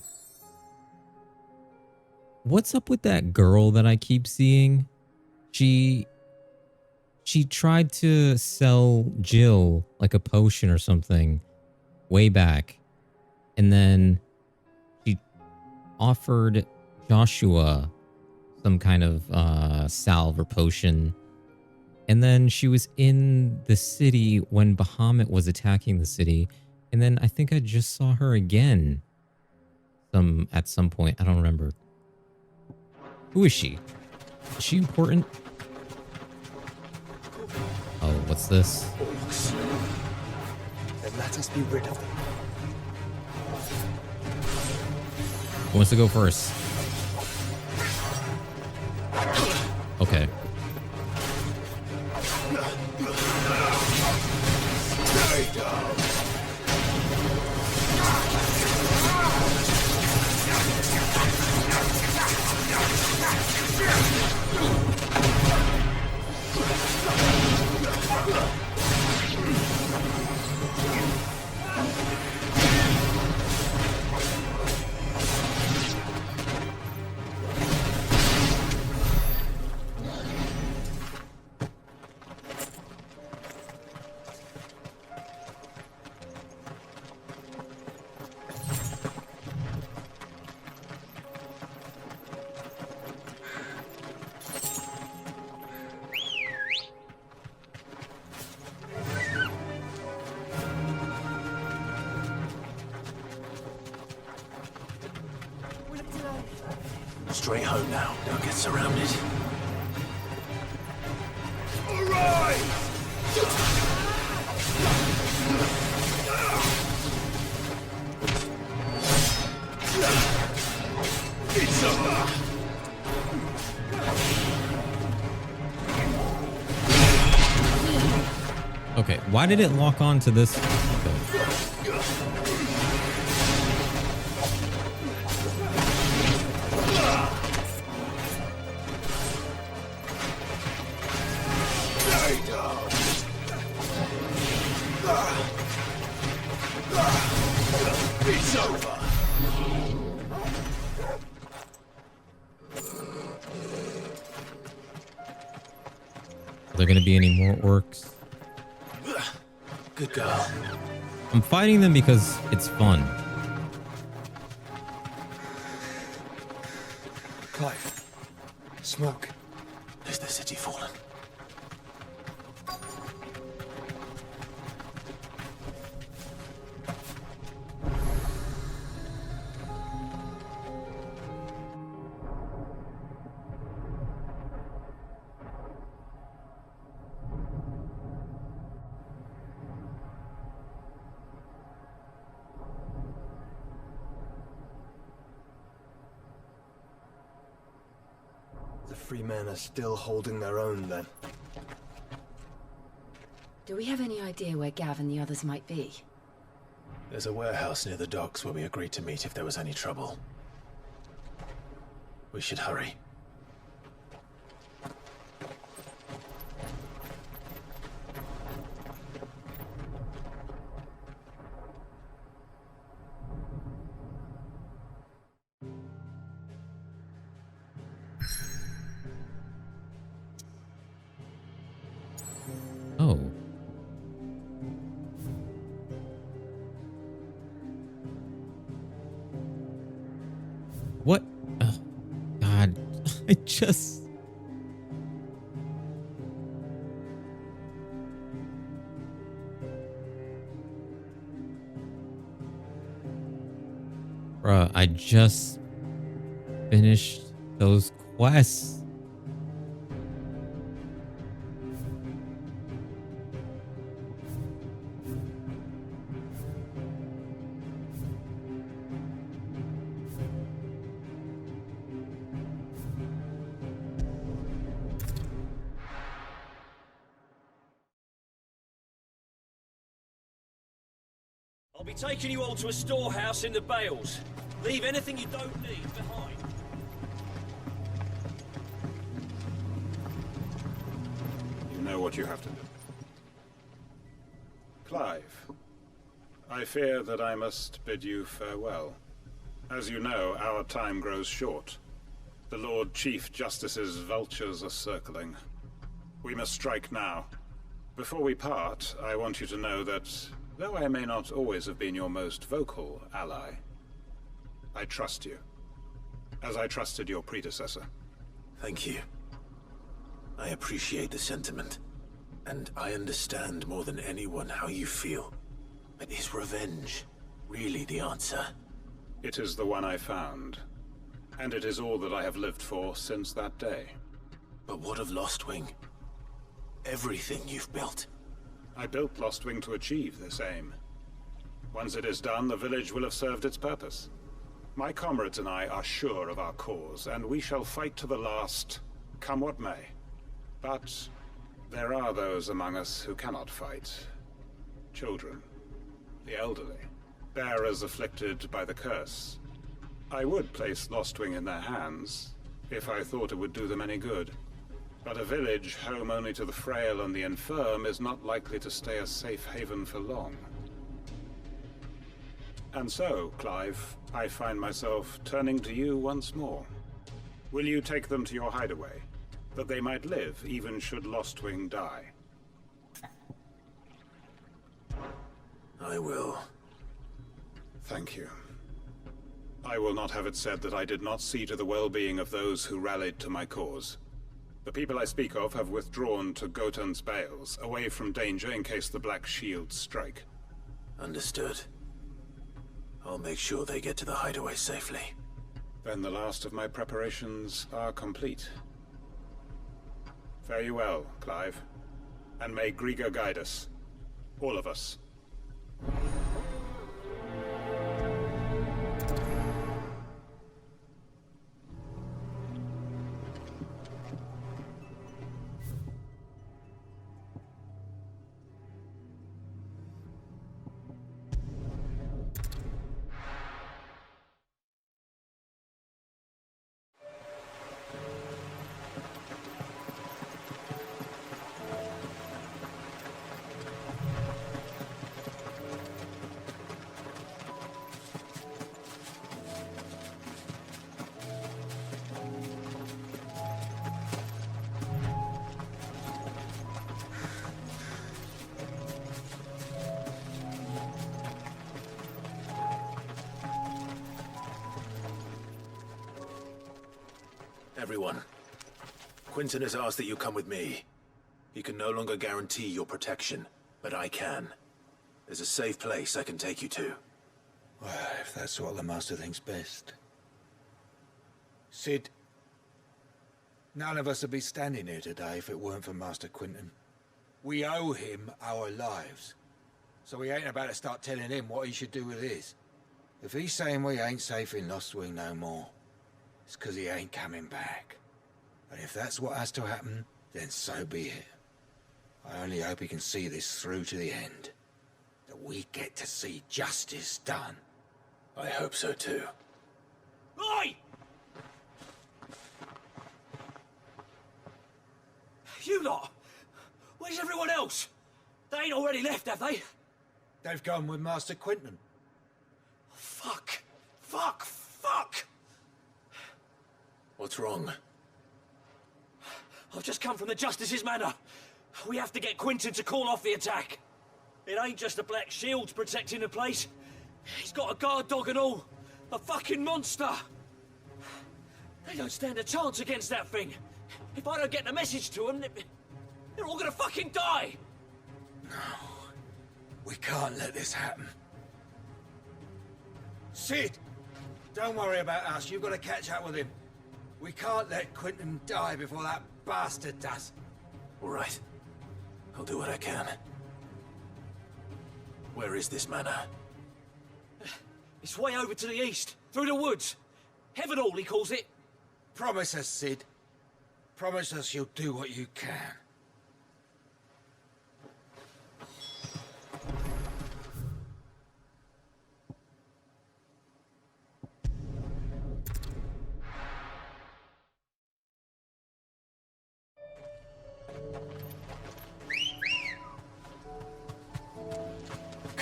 What's up with that girl that I keep seeing? She tried to sell Jill like a potion or something way back. And then she offered Joshua some kind of salve or potion. And then she was in the city when Bahamut was attacking the city. And then I think I just saw her again at some point. I don't remember. Who is she? Is she important? Oh, what's this? Orcs. Then let us be rid of them. Who wants to go first? Okay. Stay down. Straight home now. Don't get surrounded. It's over. Okay, why did it lock on to this? It's over. Are there going to be any more orcs? Good girl. I'm fighting them because it's fun. Clive. Smoke. Is the city fallen? The free men are still holding their own then. Do we have any idea where Gav and the others might be? There's a warehouse near the docks where we agreed to meet if there was any trouble. We should hurry. Oh. What? Oh, God. I just... Bruh, I just finished those quests. I'll be taking you all to a storehouse in the Bales. Leave anything you don't need behind. You know what you have to do. Clive, I fear that I must bid you farewell. As you know, our time grows short. The Lord Chief Justice's vultures are circling. We must strike now. Before we part, I want you to know that, though I may not always have been your most vocal ally, I trust you, as I trusted your predecessor. Thank you. I appreciate the sentiment, and I understand more than anyone how you feel. But is revenge really the answer? It is the one I found, and it is all that I have lived for since that day. But what of Lostwing? Everything you've built. I built Lostwing to achieve this aim. Once it is done, the village will have served its purpose. My comrades and I are sure of our cause, and we shall fight to the last, come what may. But there are those among us who cannot fight. Children, the elderly, bearers afflicted by the curse. I would place Lostwing in their hands, if I thought it would do them any good. But a village home only to the frail and the infirm is not likely to stay a safe haven for long. And so, Clive, I find myself turning to you once more. Will you take them to your hideaway, that they might live even should Lostwing die? I will. Thank you. I will not have it said that I did not see to the well-being of those who rallied to my cause. The people I speak of have withdrawn to Gotan's Bales, away from danger in case the Black Shields strike. Understood. I'll make sure they get to the hideaway safely. Then the last of my preparations are complete. Fare you well, Clive. And may Griga guide us. All of us. Everyone, Quinton has asked that you come with me. He can no longer guarantee your protection, but I can. There's a safe place I can take you to. Well, if that's what the Master thinks best. Sid, none of us would be standing here today if it weren't for Master Quinton. We owe him our lives. So we ain't about to start telling him what he should do with his. If he's saying we ain't safe in Lostwing no more, it's 'cause he ain't coming back. And if that's what has to happen, then so be it. I only hope he can see this through to the end. That we get to see justice done. I hope so too. Oi! You lot! Where's everyone else? They ain't already left, have they? They've gone with Master Quinton. Fuck! Fuck! Fuck! What's wrong? I've just come from the Justice's manor. We have to get Quinton to call off the attack. It ain't just the Black Shields protecting the place. He's got a guard dog and all. A fucking monster. They don't stand a chance against that thing. If I don't get the message to them, they're all gonna fucking die. No. We can't let this happen. Sid! Don't worry about us. You've got to catch up with him. We can't let Quinton die before that bastard does. All right. I'll do what I can. Where is this manor? It's way over to the east, through the woods. Heavenhall, he calls it. Promise us, Sid. Promise us you'll do what you can.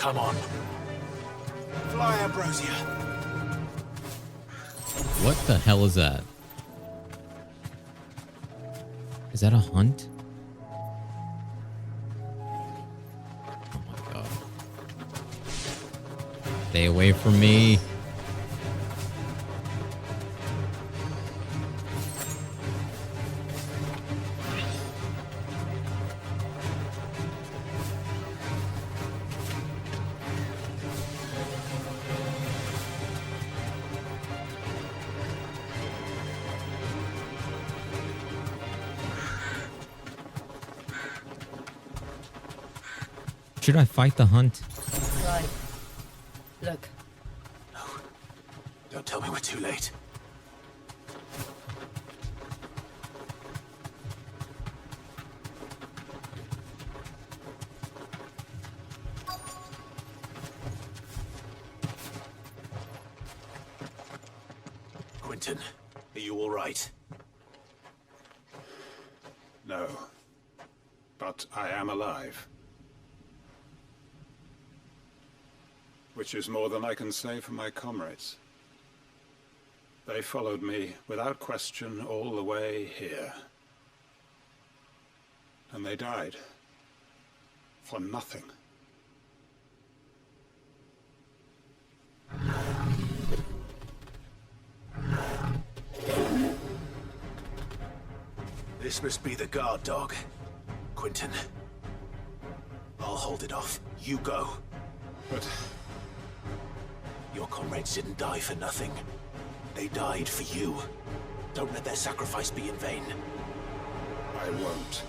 Come on. Fly, Ambrosia. What the hell is that? Is that a hunt? Oh my god. Stay away from me. Should I fight the hunt? Right. Look. No. Don't tell me we're too late. Quentin, are you all right? No. But I am alive. Which is more than I can say for my comrades. They followed me without question all the way here. And they died. For nothing. This must be the guard dog. Quentin. I'll hold it off. You go. But... your comrades didn't die for nothing. They died for you. Don't let their sacrifice be in vain. I won't.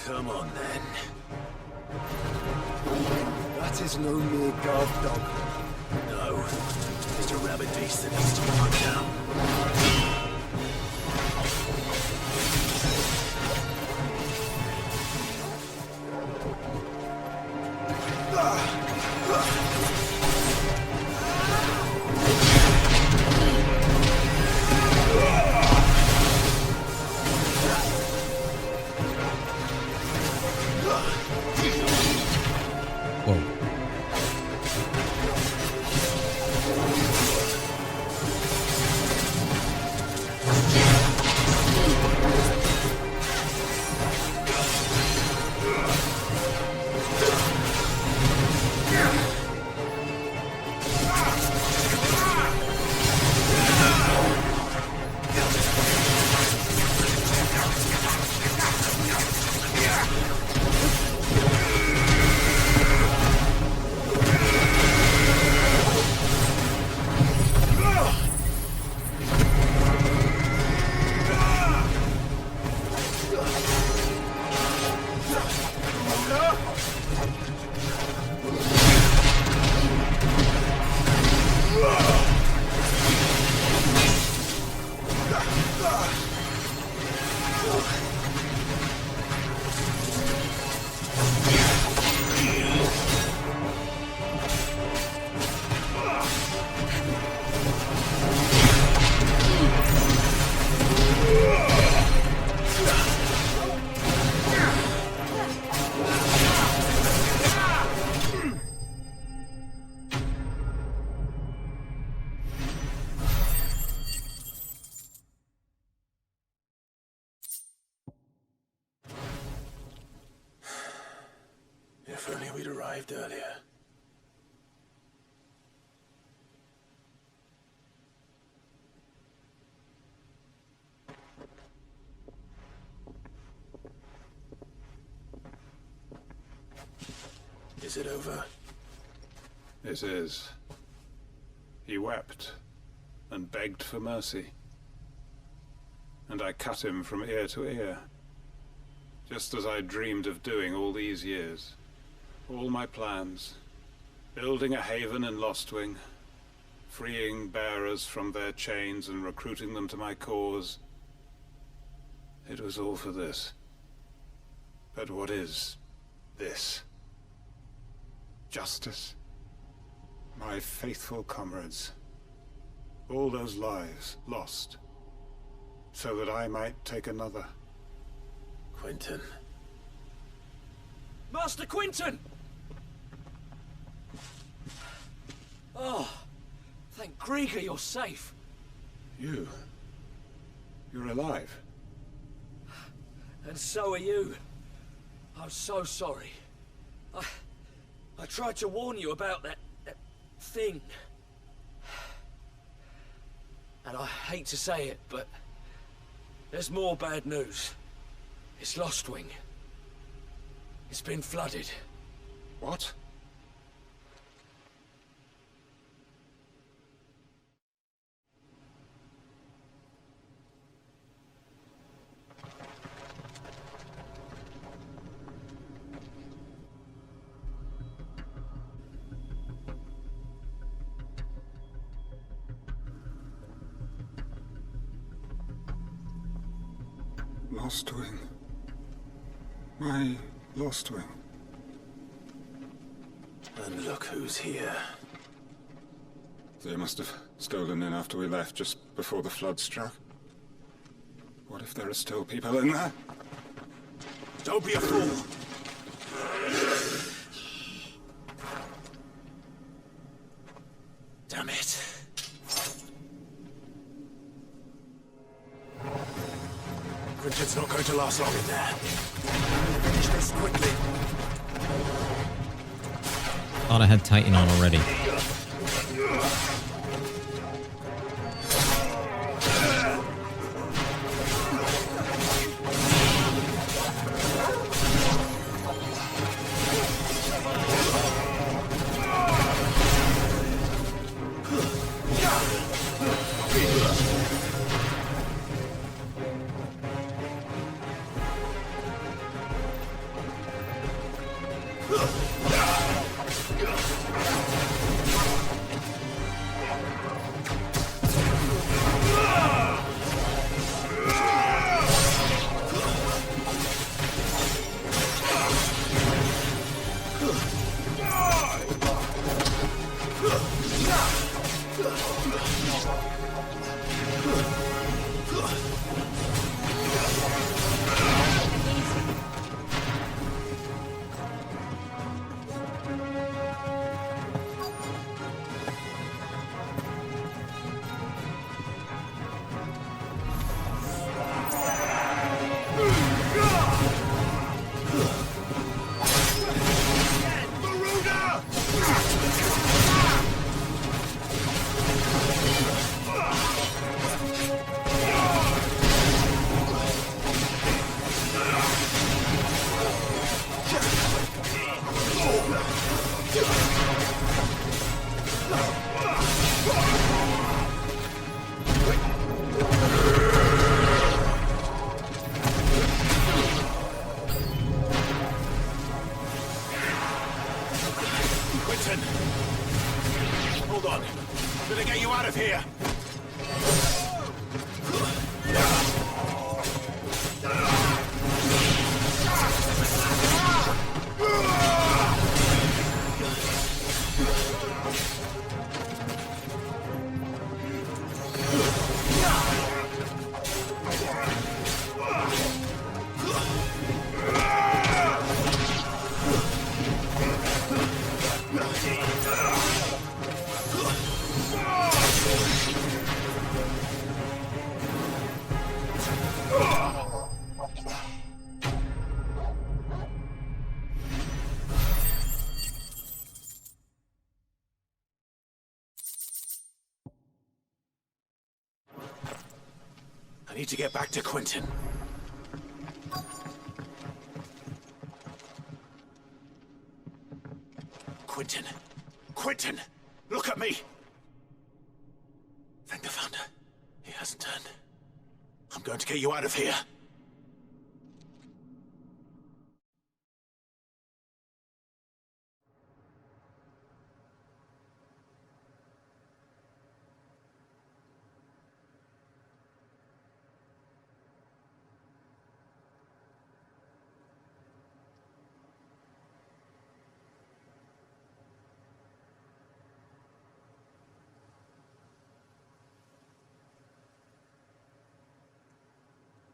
Come on, then. That is no mere guard dog. No. Just a rabid beast that needs to be put down. If only we'd arrived earlier. Is it over? It is. He wept and begged for mercy. And I cut him from ear to ear. Just as I dreamed of doing all these years. All my plans. Building a haven in Lostwing. Freeing bearers from their chains and recruiting them to my cause. It was all for this. But what is this? Justice? My faithful comrades. All those lives lost. So that I might take another. Quentin. Master Quinton! Oh, thank Grieger you're safe. You're alive. And so are you. I'm so sorry. I tried to warn you about that thing. And I hate to say it, but there's more bad news. It's Lostwing. It's been flooded. What? Lostwing. My Lostwing. And look who's here. They must have stolen in after we left, just before the flood struck. What if there are still people in there? Don't be a fool! Damn it. Quinton's not going to last long in there. Finish this quickly. Thought I had Titan on already. I need to get back to Quinton. Quinton! Quinton! Look at me! Thank the Founder. He hasn't turned. I'm going to get you out of here.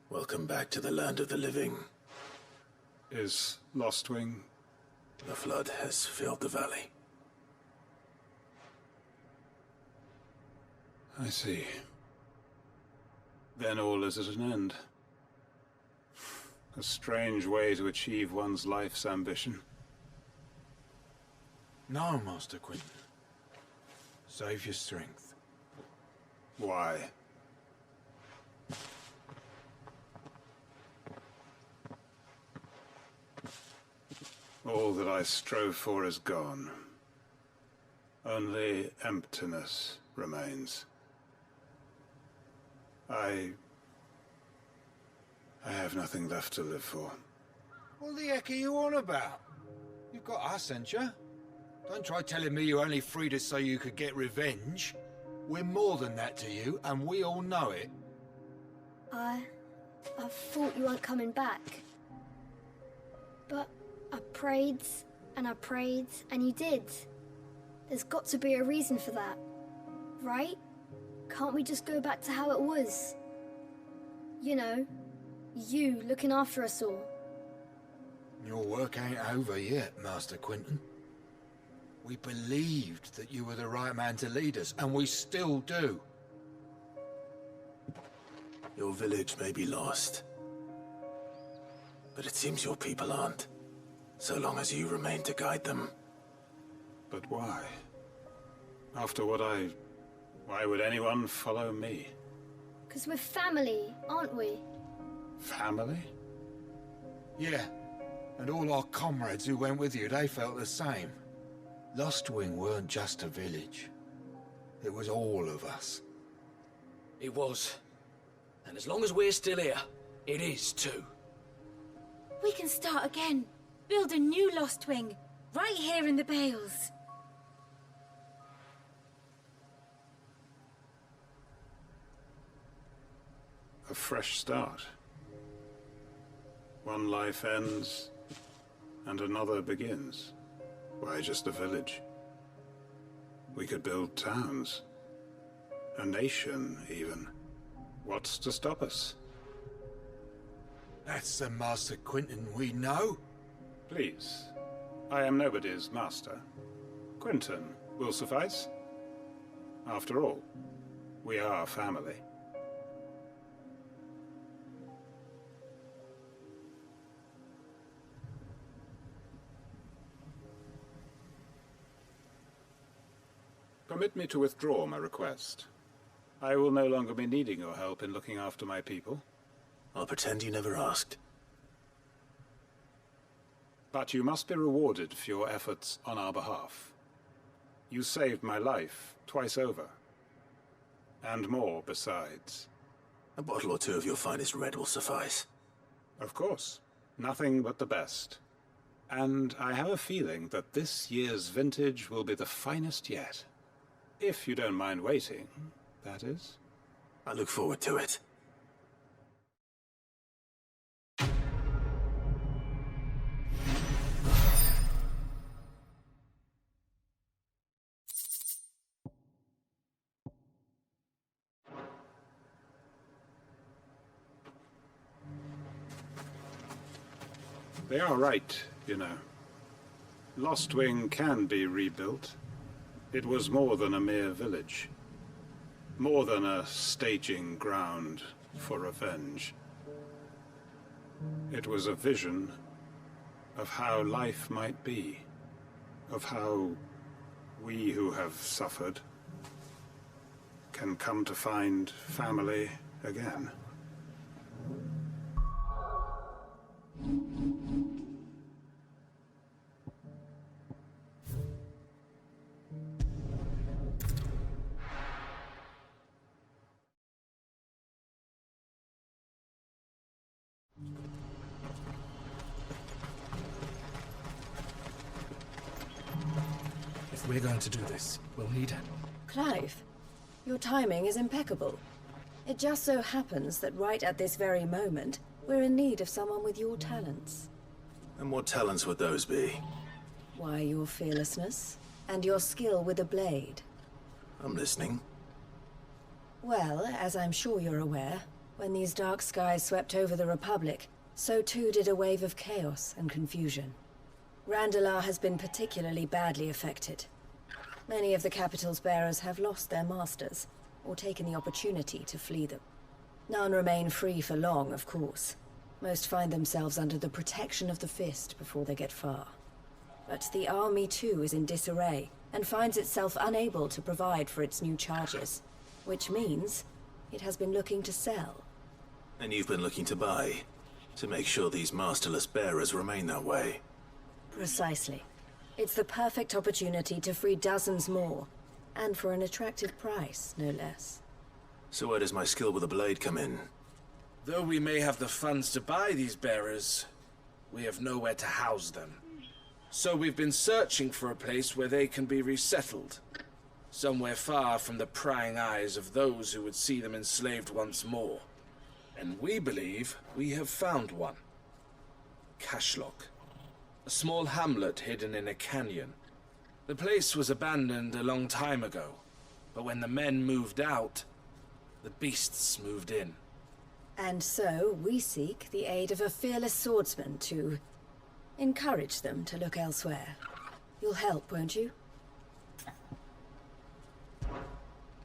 Welcome back to the land of the living. Is Lostwing The flood has filled the valley. I see. Then all is at an end. A strange way to achieve one's life's ambition. No, Master Quentin. Save your strength. Why? All that I strove for is gone. Only emptiness remains. I have nothing left to live for. What the heck are you on about? You've got us, ain't you? Don't try telling me you only freed us so you could get revenge. We're more than that to you, and we all know it. I thought you weren't coming back. But I prayed, and you did. There's got to be a reason for that, right? Can't we just go back to how it was? You know, you looking after us all. Your work ain't over yet, Master Quentin. We believed that you were the right man to lead us, and we still do. Your village may be lost, but it seems your people aren't, so long as you remain to guide them. But why? After what why would anyone follow me? 'Cause we're family, aren't we? Family? Yeah, and all our comrades who went with you, they felt the same. Lostwing weren't just a village. It was all of us. It was. And as long as we're still here, it is too. We can start again. Build a new Lostwing, right here in the Bales. A fresh start. One life ends, and another begins. Why just a village? We could build towns. A nation, even. What's to stop us? That's the Master Quentin we know. Please. I am nobody's master. Quentin will suffice. After all, we are family. Permit me to withdraw my request. I will no longer be needing your help in looking after my people. I'll pretend you never asked. But you must be rewarded for your efforts on our behalf. You saved my life twice over. And more besides. A bottle or two of your finest red will suffice. Of course. Nothing but the best. And I have a feeling that this year's vintage will be the finest yet. If you don't mind waiting, that is. I look forward to it. They are right, you know. Lostwing can be rebuilt. It was more than a mere village. More than a staging ground for revenge. It was a vision of how life might be. Of how we who have suffered can come to find family again. If we're going to do this, we'll need it. Clive, your timing is impeccable. It just so happens that right at this very moment, we're in need of someone with your talents. And what talents would those be? Why, your fearlessness, and your skill with a blade. I'm listening. Well, as I'm sure you're aware, when these dark skies swept over the Republic, so too did a wave of chaos and confusion. Randalar has been particularly badly affected. Many of the capital's bearers have lost their masters, or taken the opportunity to flee them. None remain free for long, of course. Most find themselves under the protection of the Fist before they get far. But the army too is in disarray, and finds itself unable to provide for its new charges. Which means it has been looking to sell. And you've been looking to buy, to make sure these masterless bearers remain that way. Precisely. It's the perfect opportunity to free dozens more, and for an attractive price, no less. So where does my skill with a blade come in? Though we may have the funds to buy these bearers, we have nowhere to house them. So we've been searching for a place where they can be resettled. Somewhere far from the prying eyes of those who would see them enslaved once more. And we believe we have found one. Cashlock. A small hamlet hidden in a canyon. The place was abandoned a long time ago, but when the men moved out, the beasts moved in. And so we seek the aid of a fearless swordsman to encourage them to look elsewhere. You'll help, won't you?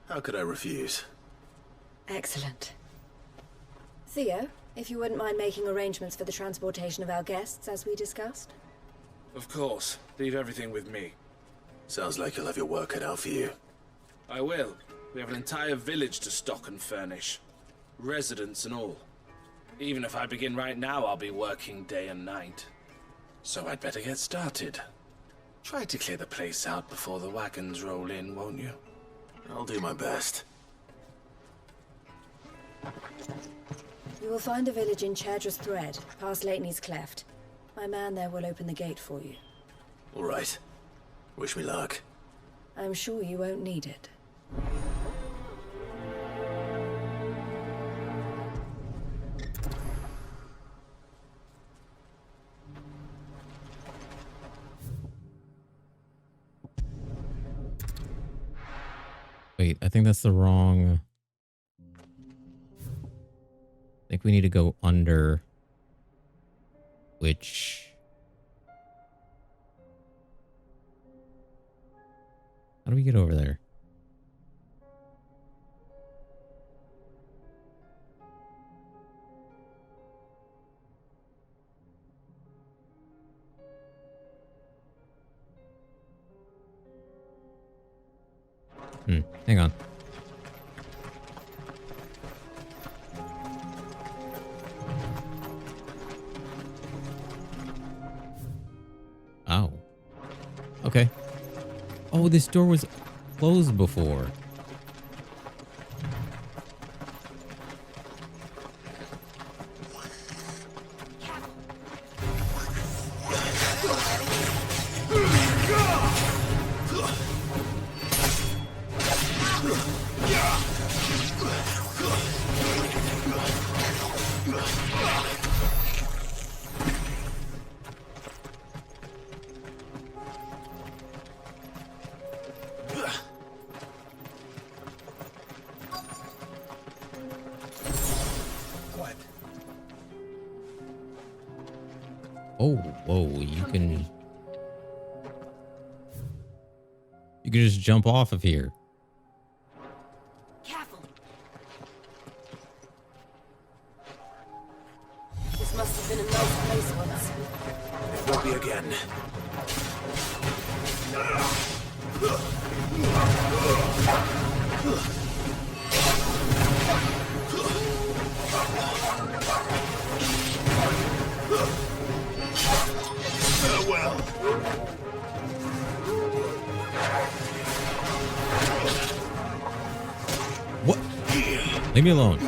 How could I refuse? Excellent. Theo, if you wouldn't mind making arrangements for the transportation of our guests, as we discussed? Of course. Leave everything with me. Sounds like you'll have your work cut out for you. I will. We have an entire village to stock and furnish. Residents and all. Even if I begin right now, I'll be working day and night. So I'd better get started. Try to clear the place out before the wagons roll in, won't you? I'll do my best. You will find a village in Chadra's Thread, past Lateney's Cleft. My man there will open the gate for you. All right. Wish me luck. I'm sure you won't need it. Wait, I think that's the wrong... I think we need to go under... Which... How do we get over there? Hang on. Oh. Okay. Oh, this door was closed before. Oh, whoa, you can just jump off of here. Careful. This must have been a nice place once. It won't be again. Farewell. What? Leave me alone.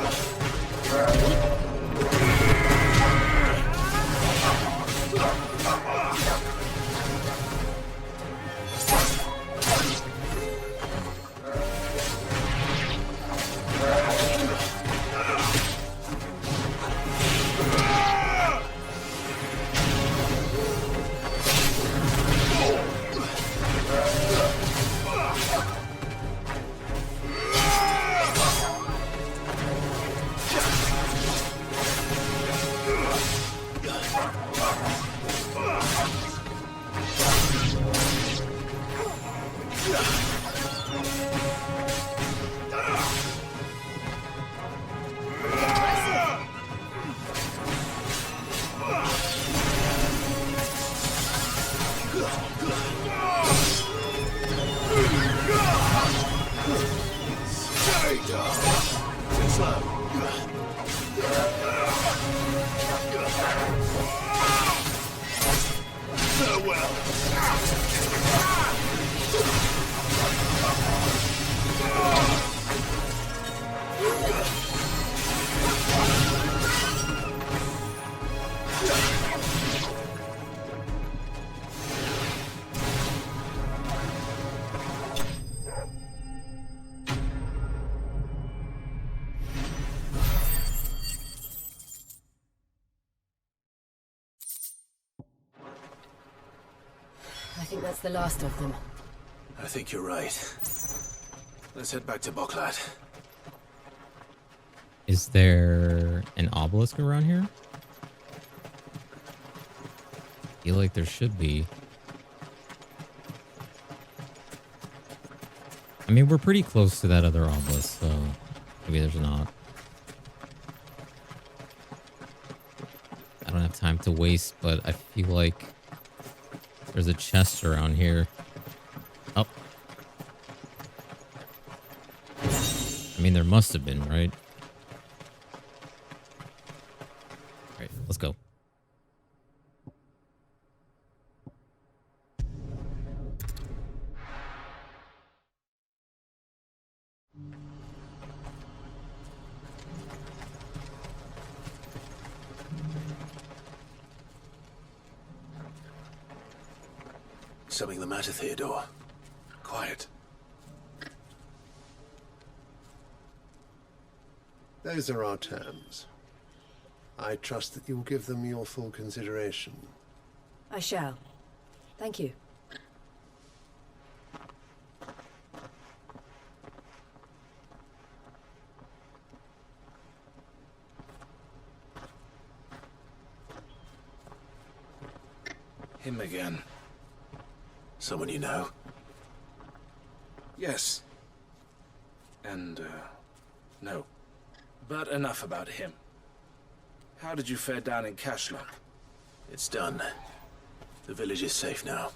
I think that's the last of them. I think you're right. Let's head back to Boklat. Is there an obelisk around here? I feel like there should be. I mean, we're pretty close to that other obelisk, so maybe there's not. I don't have time to waste, but I feel like there's a chest around here. Oh. I mean, there must have been, right? Alright, let's go. Something the matter, Theodore? Quiet. Those are our terms. I trust that you'll give them your full consideration. I shall. Thank you. Him again. Someone you know? Yes. And, no. But enough about him. How did you fare down in Cashlock? It's done. The village is safe now.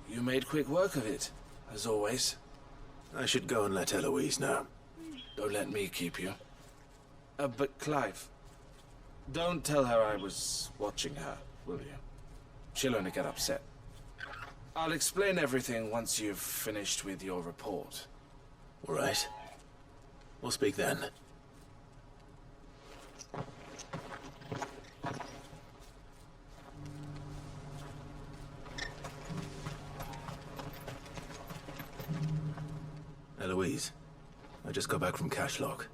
You made quick work of it, as always. I should go and let Eloise know. Don't let me keep you. But Clive, don't tell her I was watching her, will you? She'll only get upset. I'll explain everything once you've finished with your report. All right. We'll speak then. Eloise, I just got back from Cashlock.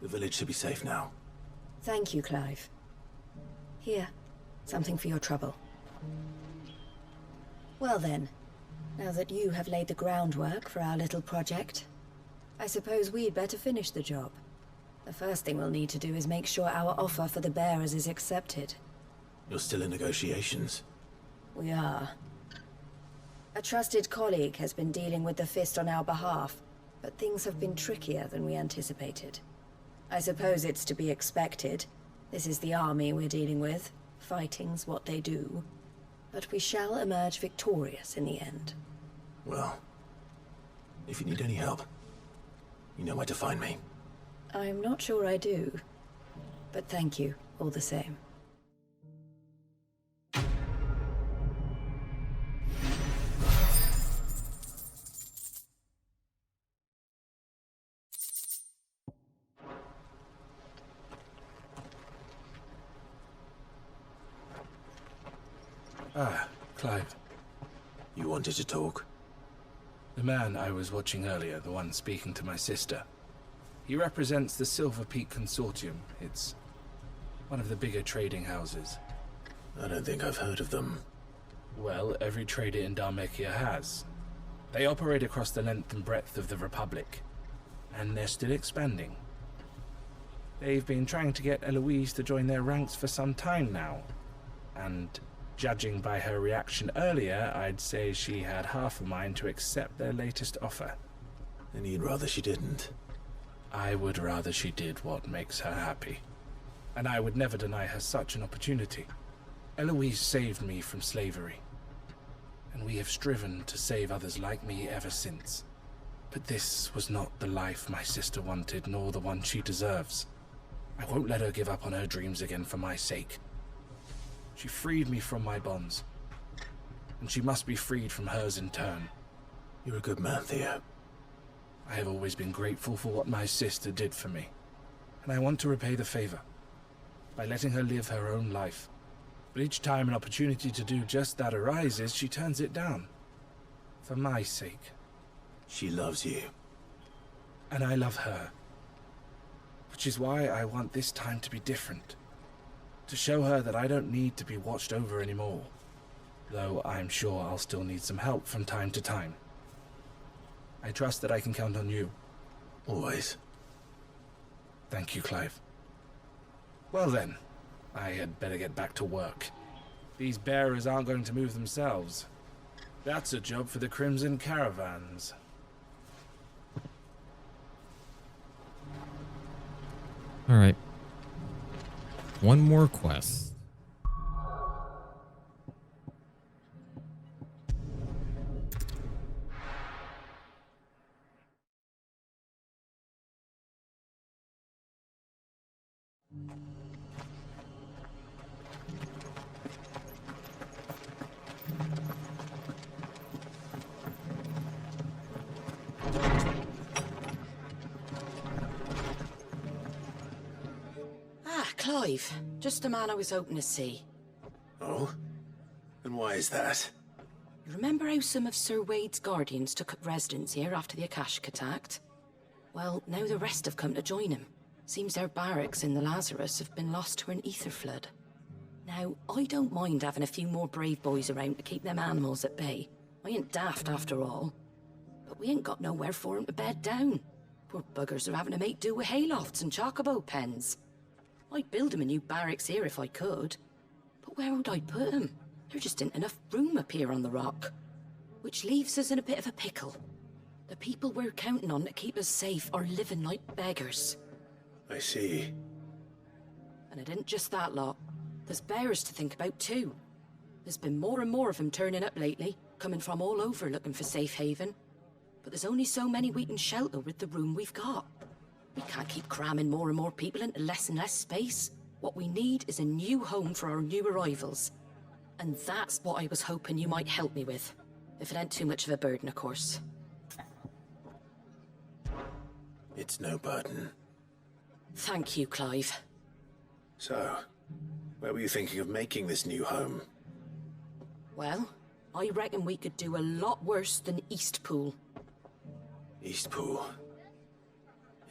The village should be safe now. Thank you, Clive. Here, something for your trouble. Well then, now that you have laid the groundwork for our little project, I suppose we'd better finish the job. The first thing we'll need to do is make sure our offer for the bearers is accepted. You're still in negotiations? We are. A trusted colleague has been dealing with the Fist on our behalf, but things have been trickier than we anticipated. I suppose it's to be expected. This is the army we're dealing with. Fighting's what they do. But we shall emerge victorious in the end. Well, if you need any help, you know where to find me. I'm not sure I do, but thank you all the same. Ah, Clive. You wanted to talk? The man I was watching earlier, the one speaking to my sister. He represents the Silver Peak Consortium. It's one of the bigger trading houses. I don't think I've heard of them. Well, every trader in Dhalmekia has. They operate across the length and breadth of the Republic, and they're still expanding. They've been trying to get Eloise to join their ranks for some time now, and Judging by her reaction earlier, I'd say she had half a mind to accept their latest offer. And you'd rather she didn't? I would rather she did what makes her happy. And I would never deny her such an opportunity. Eloise saved me from slavery. And we have striven to save others like me ever since. But this was not the life my sister wanted, nor the one she deserves. I won't let her give up on her dreams again for my sake. She freed me from my bonds, and she must be freed from hers in turn. You're a good man, Theo. I have always been grateful for what my sister did for me, and I want to repay the favor by letting her live her own life. But each time an opportunity to do just that arises, she turns it down. For my sake. She loves you. And I love her. Which is why I want this time to be different. To show her that I don't need to be watched over anymore. Though I'm sure I'll still need some help from time to time. I trust that I can count on you. Always. Thank you, Clive. Well then, I had better get back to work. These bearers aren't going to move themselves. That's a job for the Crimson Caravans. All right. One more quest. Clive, just the man I was hoping to see. Oh? And why is that? You remember how some of Sir Wade's guardians took up residence here after the Akashic attacked? Well, now the rest have come to join him. Seems their barracks in the Lazarus have been lost to an ether flood. Now, I don't mind having a few more brave boys around to keep them animals at bay. I ain't daft after all. But we ain't got nowhere for 'em to bed down. Poor buggers are having to make do with haylofts and chocobo pens. I'd build 'em a new barracks here if I could. But where would I put 'em? There just isn't enough room up here on the rock. Which leaves us in a bit of a pickle. The people we're counting on to keep us safe are living like beggars. I see. And it isn't just that lot. There's bearers to think about too. There's been more and more of them turning up lately, coming from all over looking for safe haven. But there's only so many we can shelter with the room we've got. We can't keep cramming more and more people into less and less space. What we need is a new home for our new arrivals. And that's what I was hoping you might help me with. If it ain't too much of a burden, of course. It's no burden. Thank you, Clive. So, where were you thinking of making this new home? Well, I reckon we could do a lot worse than Eastpool. Eastpool.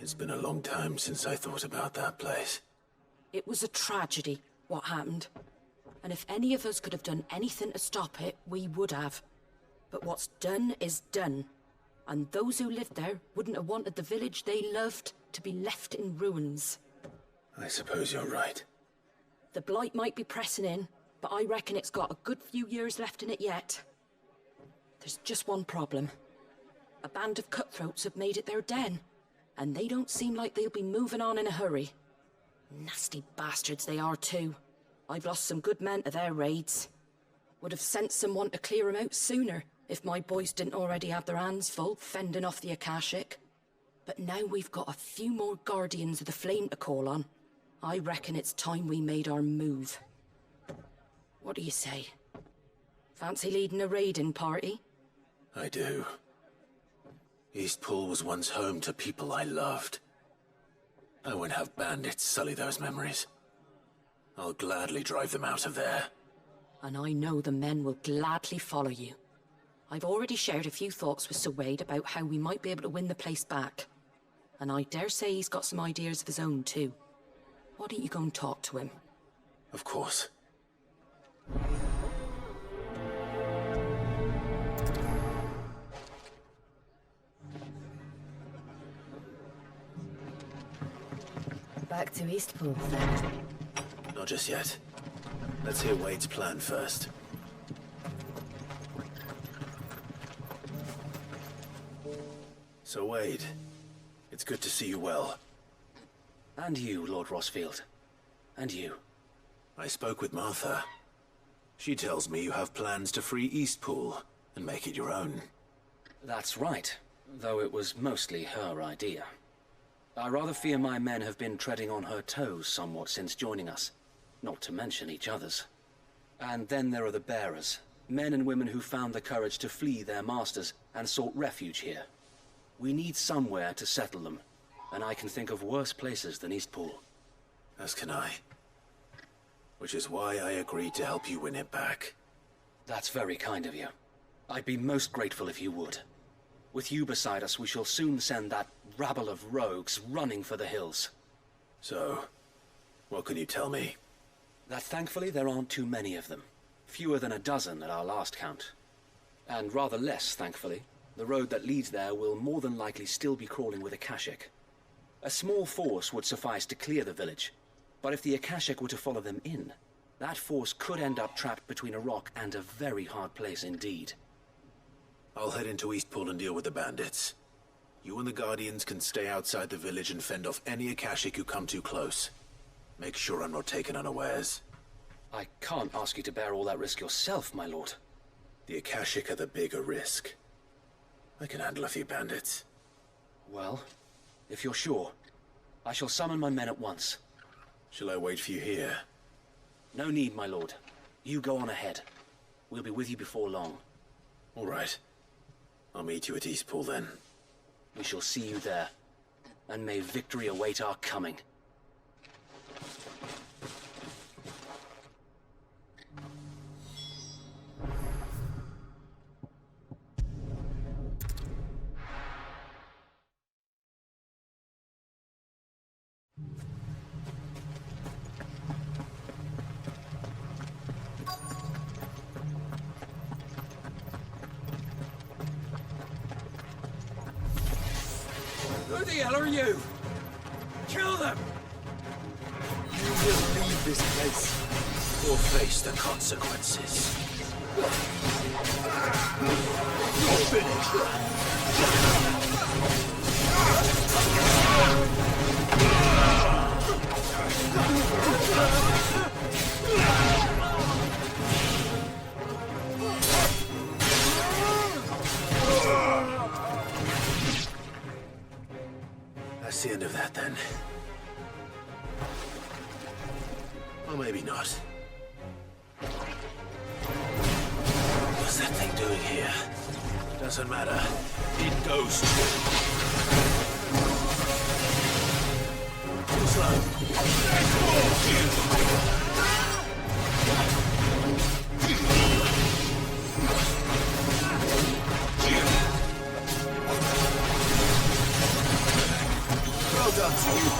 It's been a long time since I thought about that place. It was a tragedy, what happened. And if any of us could have done anything to stop it, we would have. But what's done is done. And those who lived there wouldn't have wanted the village they loved to be left in ruins. I suppose you're right. The blight might be pressing in, but I reckon it's got a good few years left in it yet. There's just one problem. A band of cutthroats have made it their den. And they don't seem like they'll be moving on in a hurry. Nasty bastards they are too. I've lost some good men to their raids. Would have sent someone to clear 'em out sooner, if my boys didn't already have their hands full fending off the Akashic. But now we've got a few more Guardians of the Flame to call on. I reckon it's time we made our move. What do you say? Fancy leading a raiding party? I do. Eastpool was once home to people I loved. I won't have bandits sully those memories. I'll gladly drive them out of there. And I know the men will gladly follow you. I've already shared a few thoughts with Sir Wade about how we might be able to win the place back. And I dare say he's got some ideas of his own too. Why don't you go and talk to him? Of course. Back to Eastpool, then. Not just yet. Let's hear Wade's plan first. So Wade, it's good to see you well. And you, Lord Rosfield. And you. I spoke with Martha. She tells me you have plans to free Eastpool and make it your own. That's right, though it was mostly her idea. I rather fear my men have been treading on her toes somewhat since joining us, not to mention each other's. And then there are the bearers, men and women who found the courage to flee their masters and sought refuge here. We need somewhere to settle them, and I can think of worse places than Eastpool. As can I. Which is why I agreed to help you win it back. That's very kind of you. I'd be most grateful if you would. With you beside us, we shall soon send that rabble of rogues running for the hills. So, what can you tell me? That thankfully there aren't too many of them. Fewer than a dozen at our last count. And rather less, thankfully. The road that leads there will more than likely still be crawling with Akashic. A small force would suffice to clear the village, but if the Akashic were to follow them in, that force could end up trapped between a rock and a very hard place indeed. I'll head into Eastpool and deal with the bandits. You and the Guardians can stay outside the village and fend off any Akashic who come too close. Make sure I'm not taken unawares. I can't ask you to bear all that risk yourself, my lord. The Akashic are the bigger risk. I can handle a few bandits. Well, if you're sure, I shall summon my men at once. Shall I wait for you here? No need, my lord. You go on ahead. We'll be with you before long. All right. I'll meet you at Eastpool then. We shall see you there. And may victory await our coming. Who the hell are you? Kill them! You will leave this place or face the consequences. You're finished. That's the end of that, then. Or maybe not. What's that thing doing here? Doesn't matter. It goes too slow. Well done to you.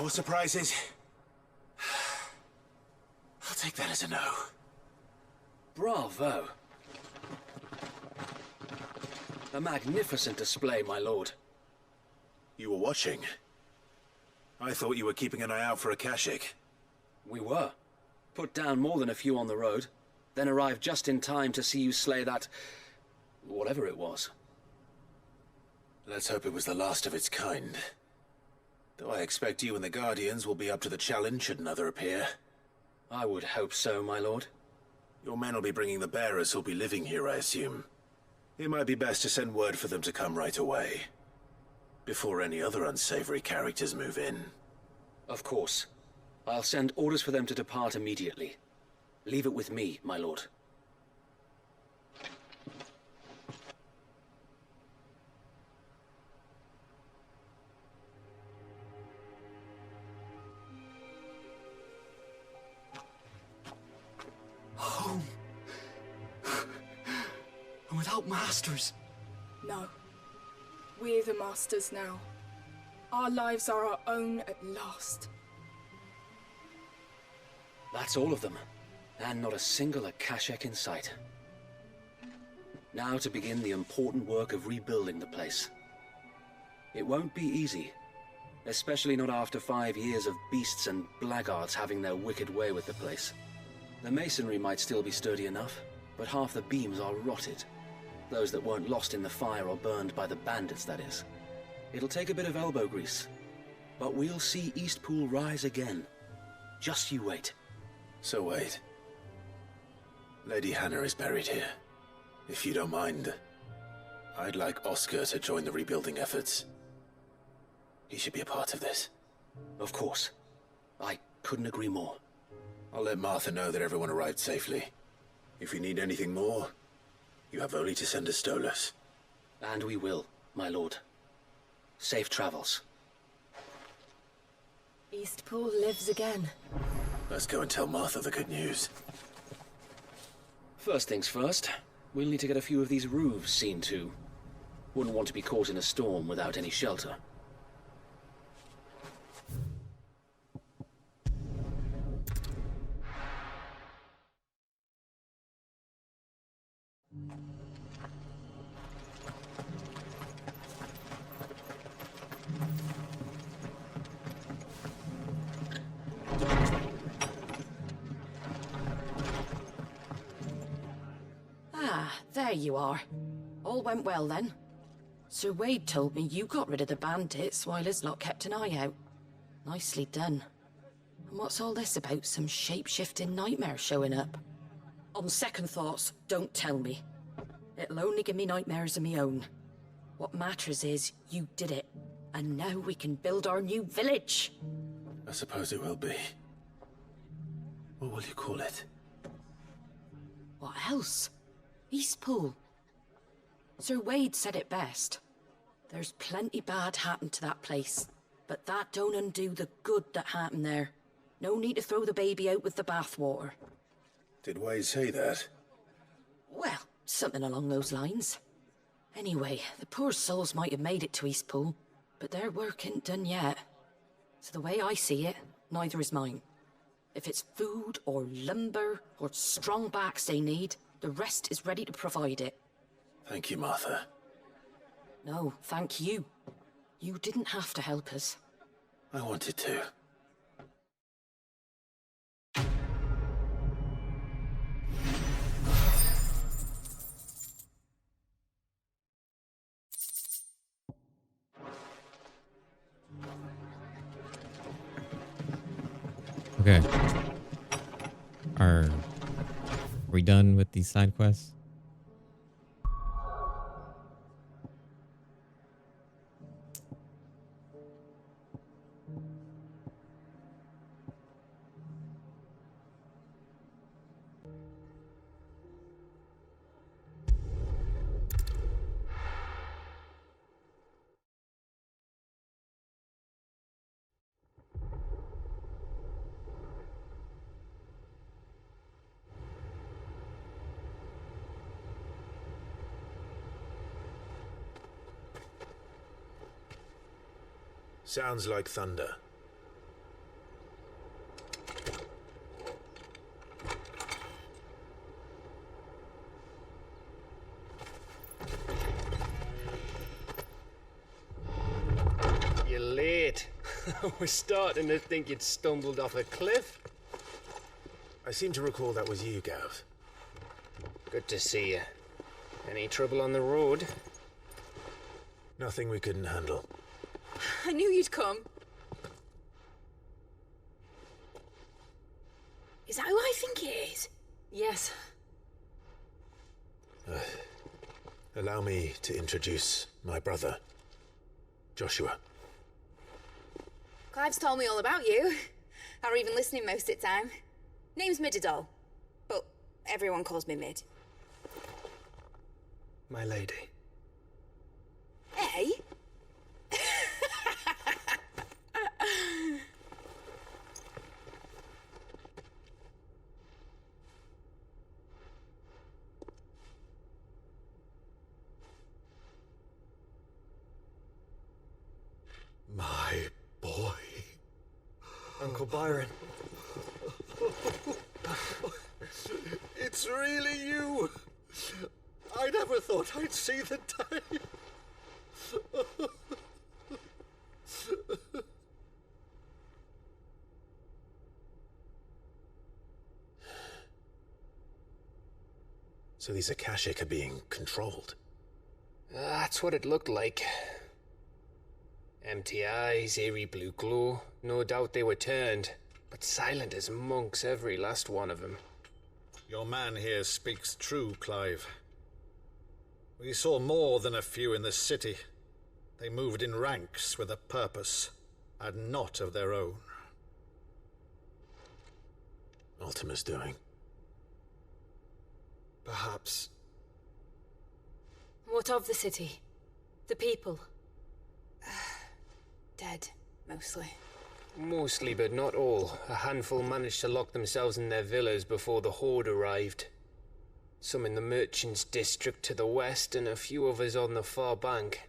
More surprises? I'll take that as a no. Bravo. A magnificent display, my lord. You were watching? I thought you were keeping an eye out for a Kashik. We were. Put down more than a few on the road, then arrived just in time to see you slay that... whatever it was. Let's hope it was the last of its kind. Though I expect you and the Guardians will be up to the challenge should another appear. I would hope so, my lord. Your men will be bringing the bearers who'll be living here, I assume. It might be best to send word for them to come right away, before any other unsavory characters move in. Of course. I'll send orders for them to depart immediately. Leave it with me, my lord. Home. And without masters. No. We're the masters now. Our lives are our own at last. That's all of them. And not a single Akashak in sight. Now to begin the important work of rebuilding the place. It won't be easy. Especially not after 5 years of beasts and blackguards having their wicked way with the place. The masonry might still be sturdy enough, but half the beams are rotted. Those that weren't lost in the fire or burned by the bandits, that is. It'll take a bit of elbow grease. But we'll see Eastpool rise again. Just you wait. So wait. Lady Hannah is buried here. If you don't mind, I'd like Oscar to join the rebuilding efforts. He should be a part of this. Of course. I couldn't agree more. I'll let Martha know that everyone arrived safely. If you need anything more, you have only to send a Stolas. And we will, my lord. Safe travels. Eastpool lives again. Let's go and tell Martha the good news. First things first, we'll need to get a few of these roofs seen to. Wouldn't want to be caught in a storm without any shelter. There you are. All went well then. Sir Wade told me you got rid of the bandits while his lot kept an eye out. Nicely done. And what's all this about some shape-shifting nightmare showing up? On second thoughts, don't tell me. It'll only give me nightmares of my own. What matters is you did it. And now we can build our new village. I suppose it will be. What will you call it? What else? Eastpool. Sir Wade said it best. There's plenty bad happened to that place, but that don't undo the good that happened there. No need to throw the baby out with the bathwater. Did Wade say that? Well, something along those lines. Anyway, the poor souls might have made it to Eastpool, but their work ain't done yet. So the way I see it, neither is mine. If it's food or lumber or strong backs they need, the rest is ready to provide it. Thank you, Martha. No, thank you. You didn't have to help us. I wanted to. Okay. Are we done with these side quests? Sounds like thunder. We're starting to think you'd stumbled off a cliff. I seem to recall that was you, Gav. Good to see you. Any trouble on the road? Nothing we couldn't handle. I knew you'd come. Is that who I think it is? Yes. Allow me to introduce my brother, Joshua. Clive's told me all about you. I'm even listening most of the time. Name's Midadol, but everyone calls me Mid. My lady. Hey? My boy. Uncle Byron. It's really you! I never thought I'd see the day. So these Akashic are being controlled? That's what it looked like. Empty eyes, eerie blue glow. No doubt they were turned, but silent as monks, every last one of them. Your man here speaks true, Clive. We saw more than a few in the city. They moved in ranks with a purpose, and not of their own. Ultima's doing. Perhaps. What of the city? The people? Dead, mostly. Mostly, but not all. A handful managed to lock themselves in their villas before the Horde arrived. Some in the Merchants District to the west, and a few others on the far bank.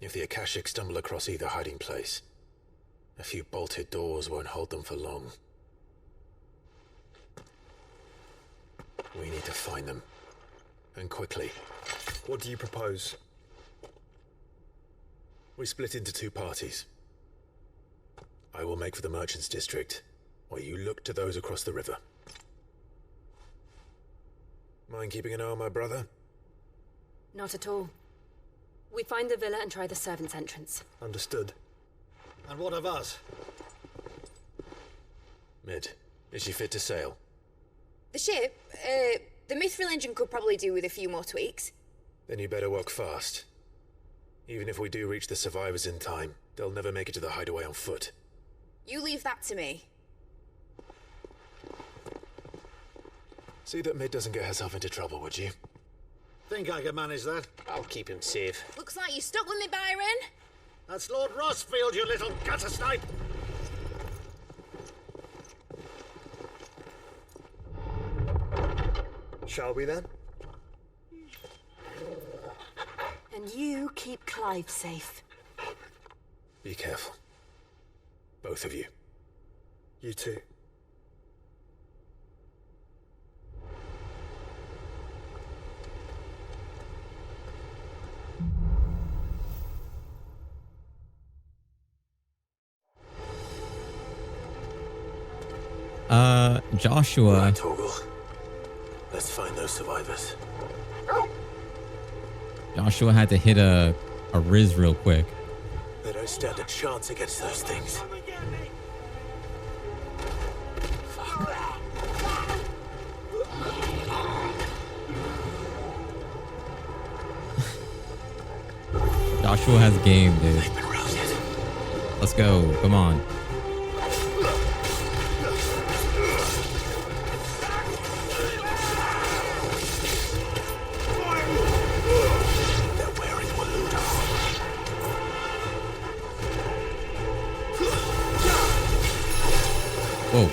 If the Akashic stumble across either hiding place, a few bolted doors won't hold them for long. We need to find them. And quickly. What do you propose? We split into two parties. I will make for the Merchants District, while you look to those across the river. Mind keeping an eye on my brother? Not at all. We find the villa and try the servants' entrance. Understood. And what of us? Mid, is she fit to sail? The ship, the Mithril engine could probably do with a few more tweaks. Then you better work fast. Even if we do reach the survivors in time, they'll never make it to the hideaway on foot. You leave that to me. See that Mid doesn't get herself into trouble, would you? Think I can manage that? I'll keep him safe. Looks like you stuck with me, Byron. That's Lord Rossfield, you little gutter snipe! Shall we then? And you keep Clive safe. Be careful. Both of you. You too. Joshua. Right, Torgal. Let's find those survivors. Joshua had to hit a Riz real quick. They don't stand a chance against those things. Joshua has game, dude. Let's go. Come on. Whoa.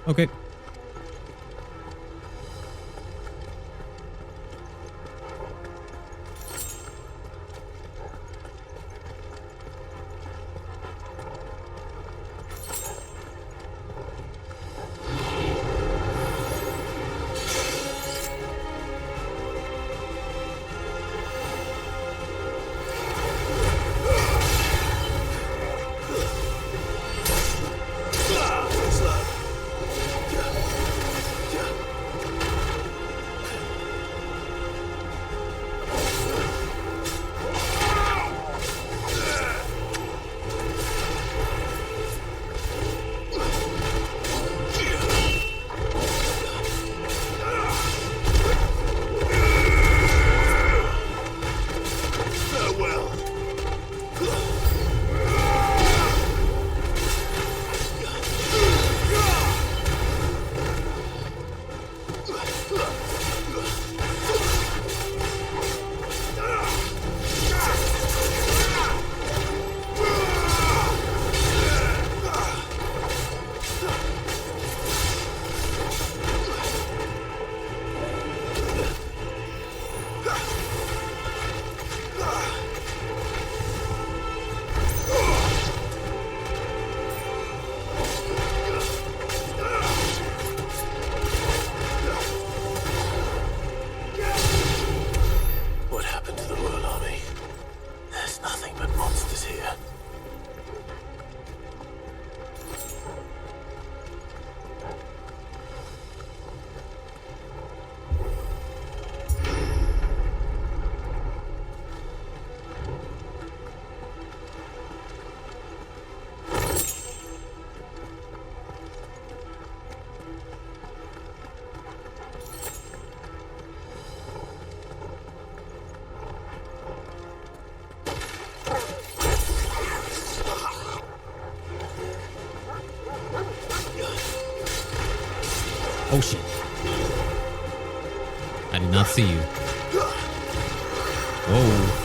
Okay. Oh shit. I did not see you. Whoa.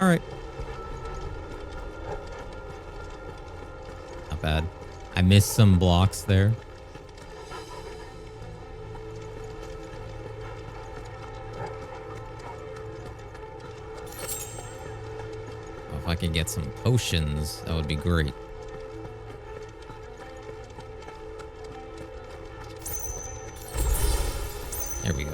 All right. Not bad. I missed some blocks there. If I could get some potions, that would be great. There we go.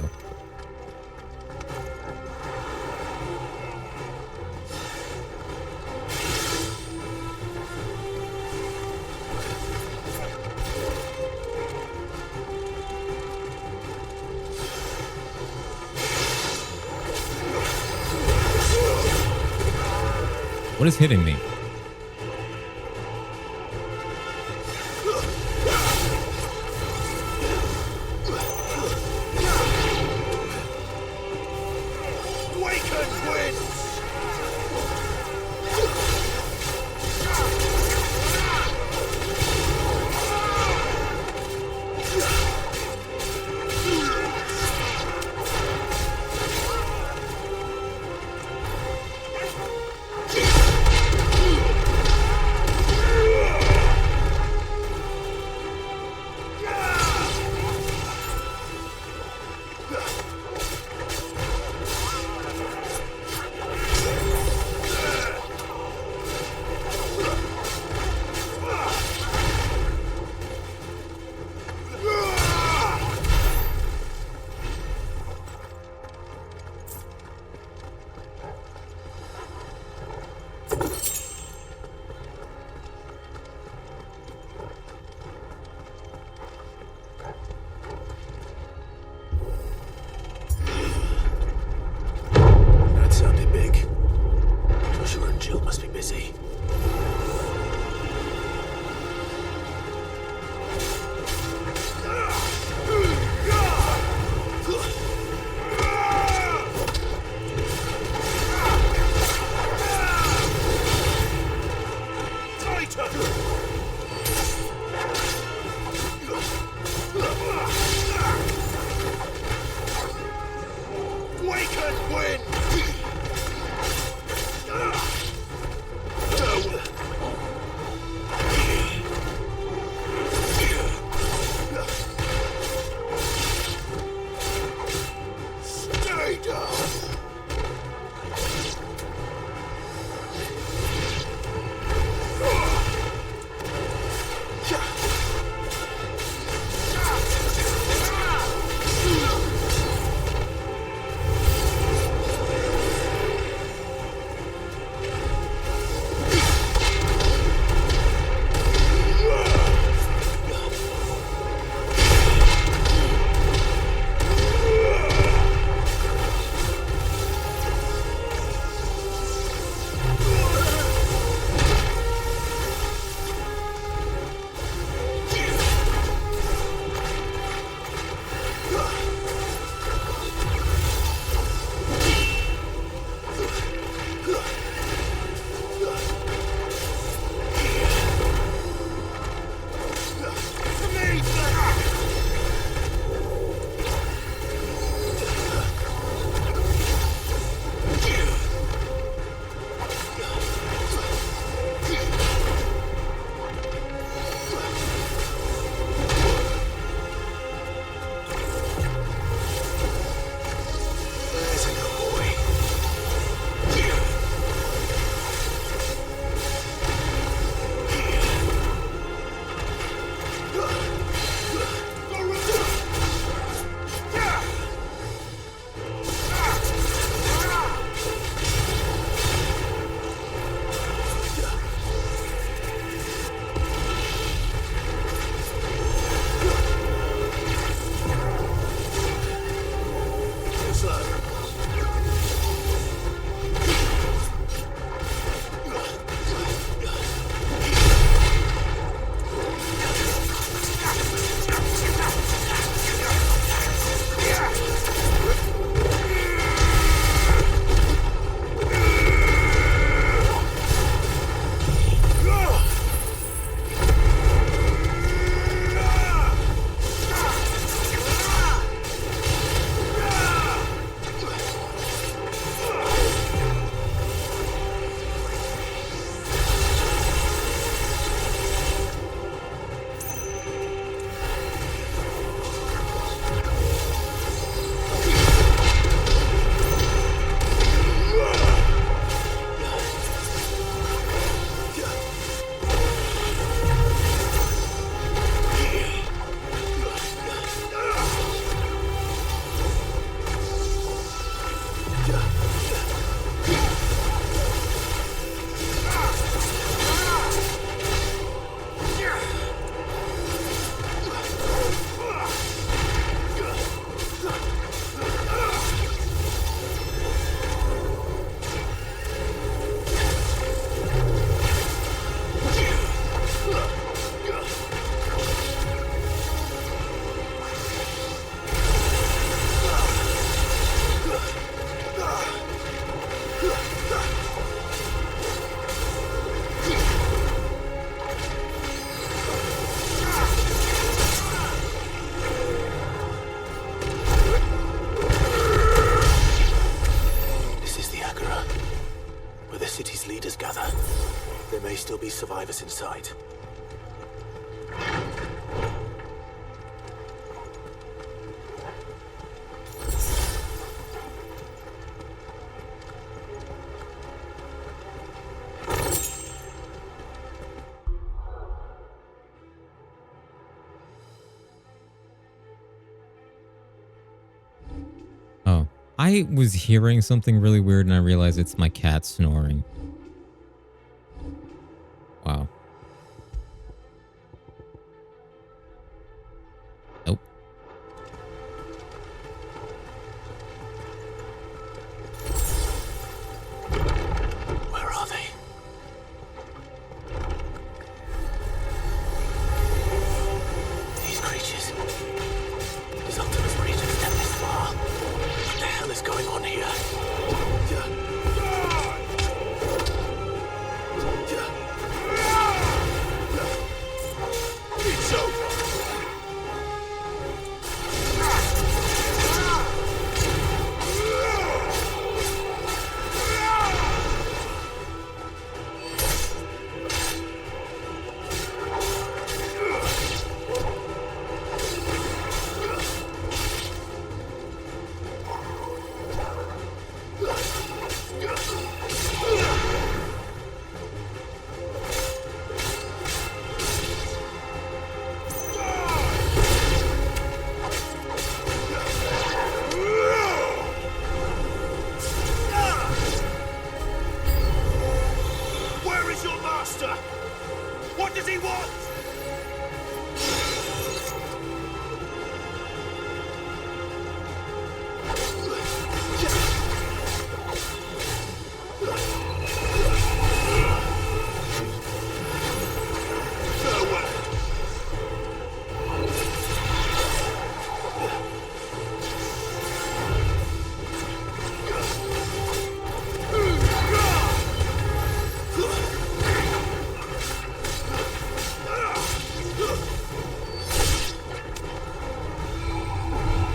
What is hitting me? still be survivors inside. Oh, I was hearing something really weird and I realized it's my cat snoring. Wow. Nope. Where are they? These creatures. Is Optimus ready to step this far? What the hell is going on here? It's over. Where is your master? What does he want?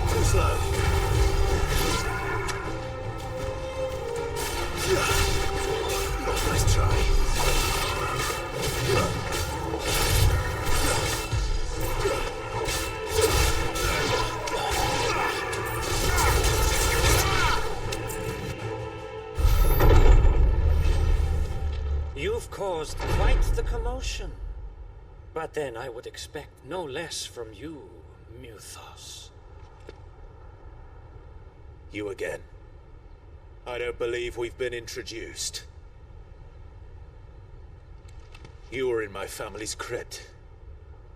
Too slow. Nice try. You've caused quite the commotion. But then I would expect no less from you, Muthos. You again. I don't believe we've been introduced. You were in my family's crypt,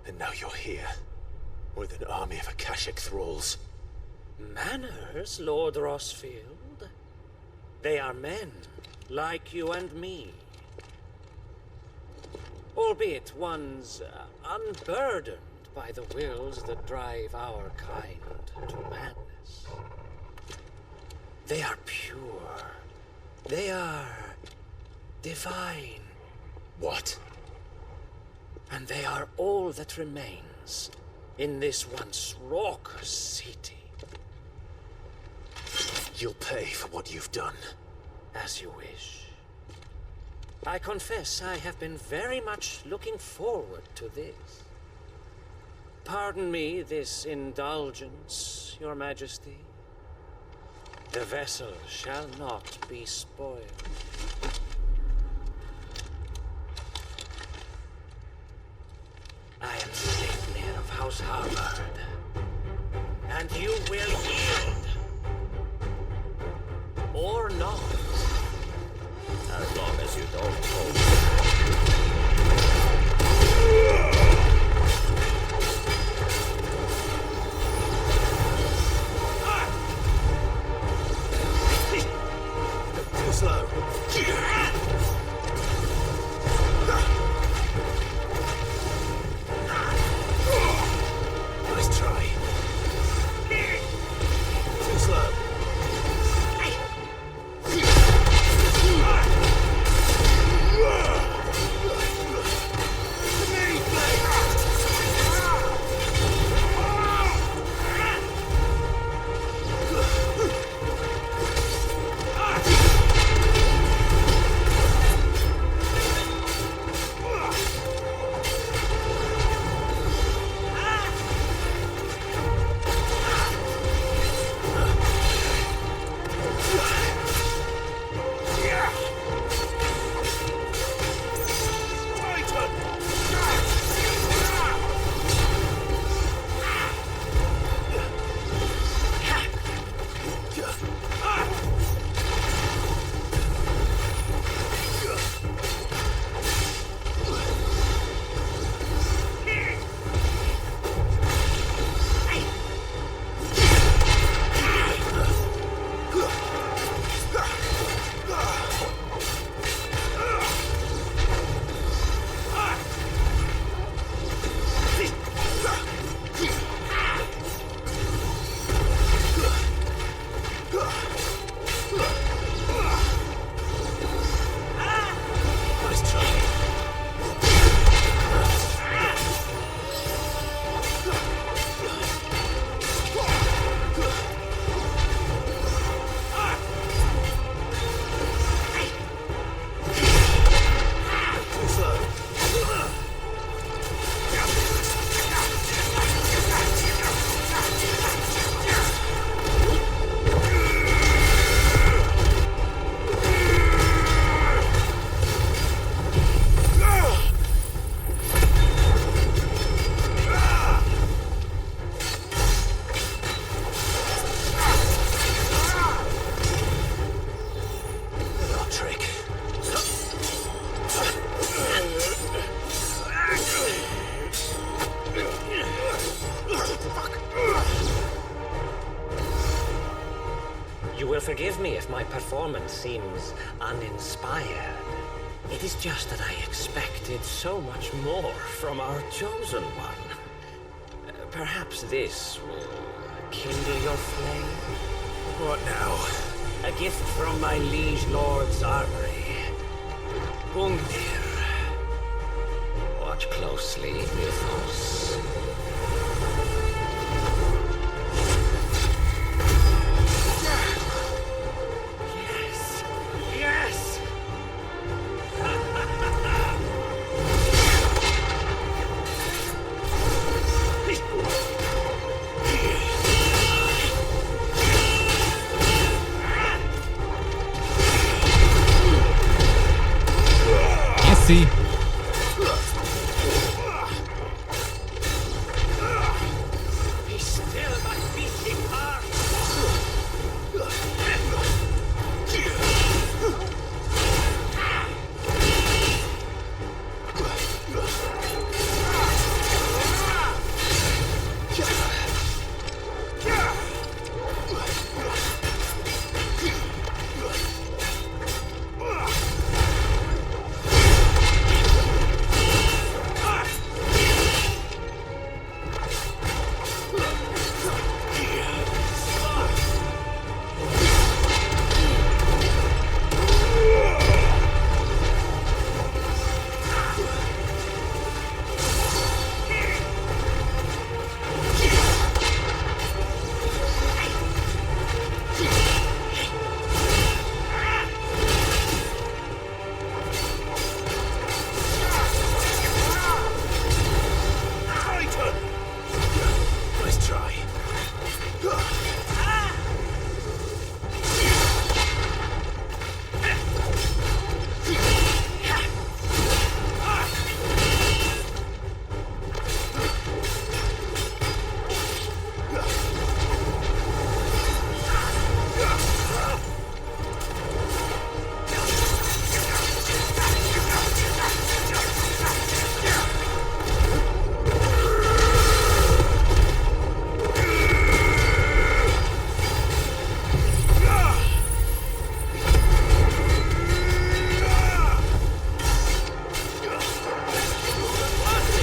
and now you're here, with an army of Akashic thralls. Manners, Lord Rossfield? They are men, like you and me. Albeit ones unburdened by the wills that drive our kind to madness. They are pure. They are divine. What? And they are all that remains in this once raucous city. You'll pay for what you've done. As you wish. I confess I have been very much looking forward to this. Pardon me this indulgence, Your Majesty. The vessel shall not be spoiled. I am Sleipnir of House Harvard, and you will yield. Or not. As long as you don't hold Too slow. Nice will forgive me if my performance seems uninspired. It is just that I expected so much more from our chosen one. Perhaps this will kindle your flame? What now? A gift from my liege lord's armory. Gungnir. Watch closely, Mythos. Yes! Yes! Yes, see. Be still, my beating heart! Nice try.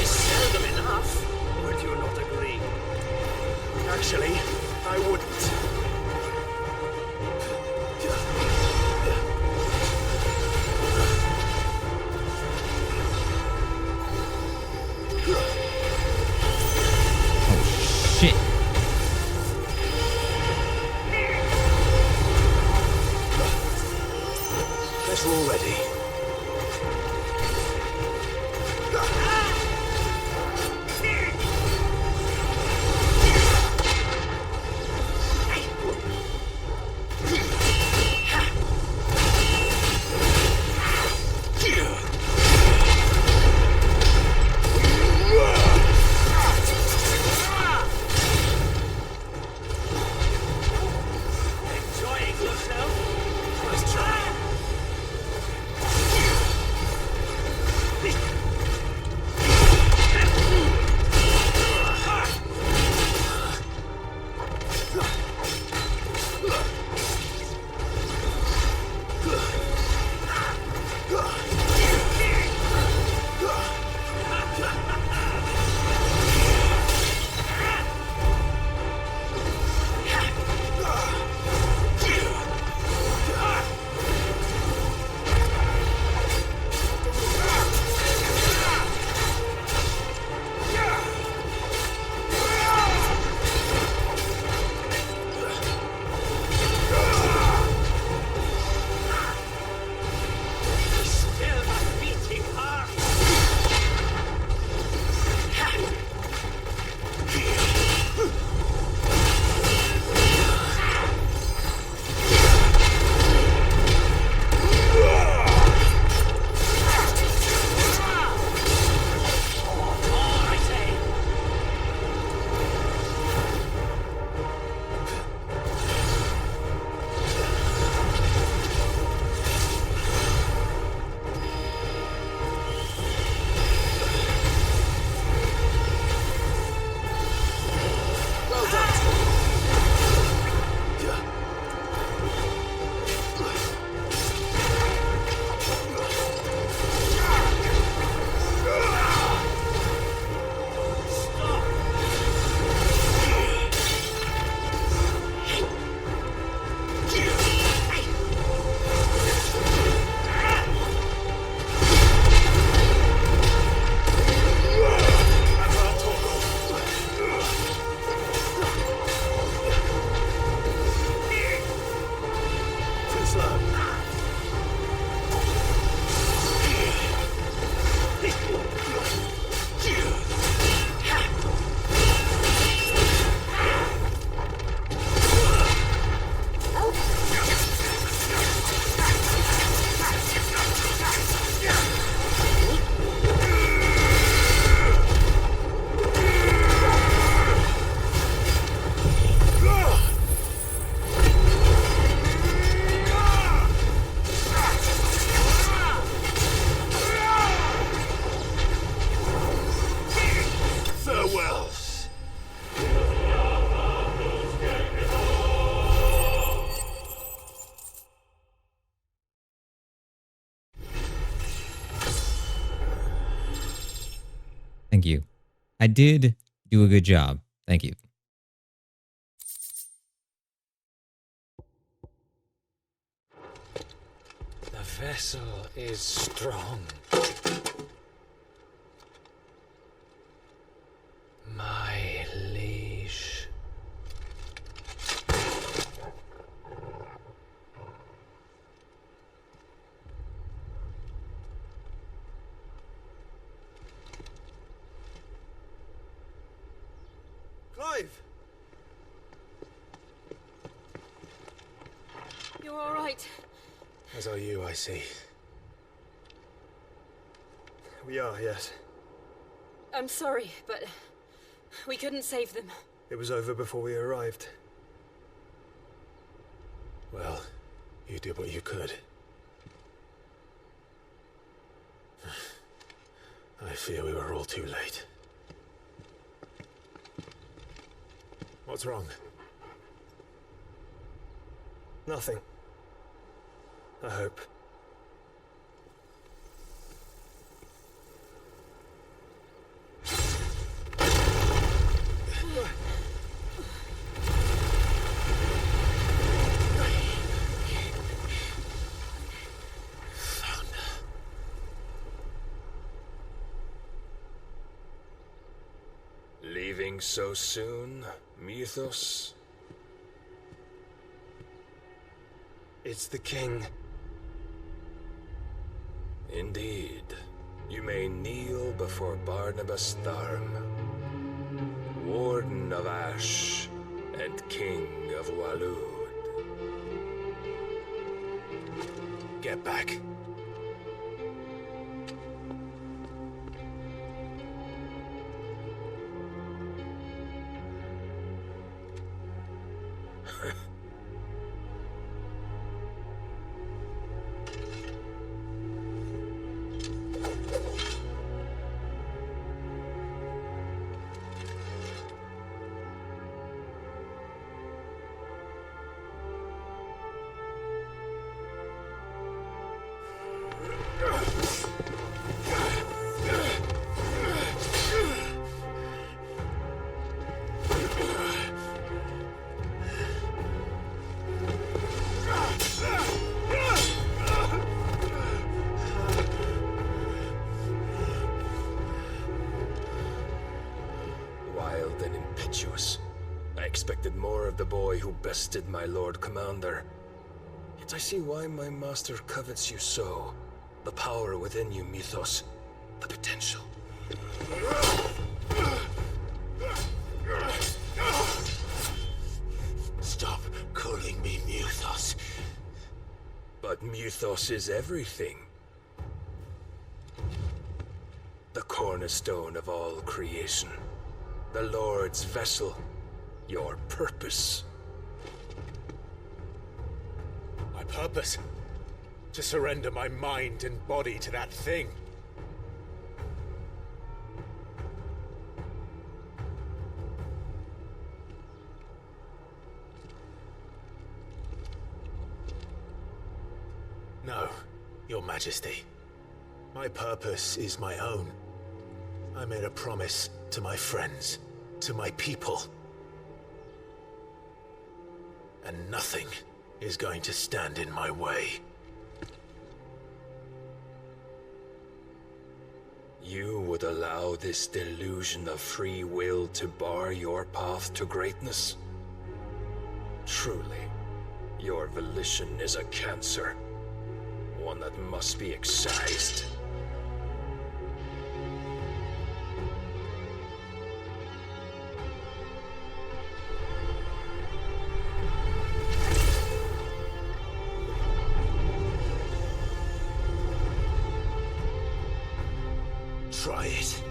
Is seldom enough, would you not agree? Actually, I wouldn't. Shit. Guess we're all ready. Thank you. I did do a good job. Thank you. The vessel is strong. My liege. Clive! You're all right. As are you, I see. We are, yes. I'm sorry, but we couldn't save them. It was over before we arrived. Well, you did what you could. I fear we were all too late. What's wrong? Nothing. I hope. Leaving so soon, Mythos? It's the king. Indeed. You may kneel before Barnabas Tharm, Warden of Ash and King of Waloed. Get back. Wild and impetuous. I expected more of the boy who bested my Lord Commander. Yet I see why my master covets you so. The power within you, Mythos. The potential. Stop calling me Mythos. But Mythos is everything. The cornerstone of all creation. The Lord's vessel. Your purpose. My purpose? To surrender my mind and body to that thing. No, Your Majesty. My purpose is my own. I made a promise to my friends, to my people. And nothing is going to stand in my way. You would allow this delusion of free will to bar your path to greatness? Truly, your volition is a cancer. One that must be excised. Try it.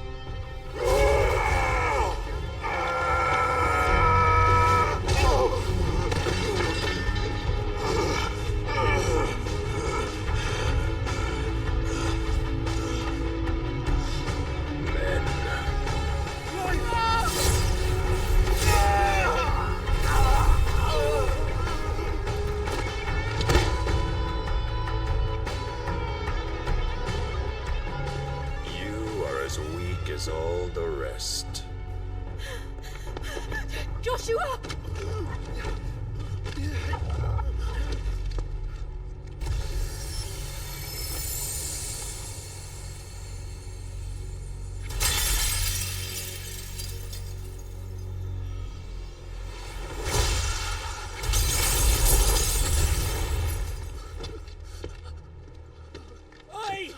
Oi!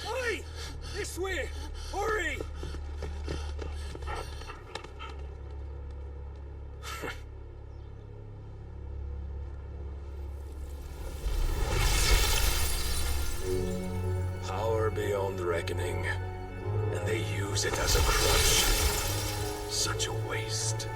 Oi! This way! Hurry! Power beyond reckoning, and they use it as a crutch. Such a waste.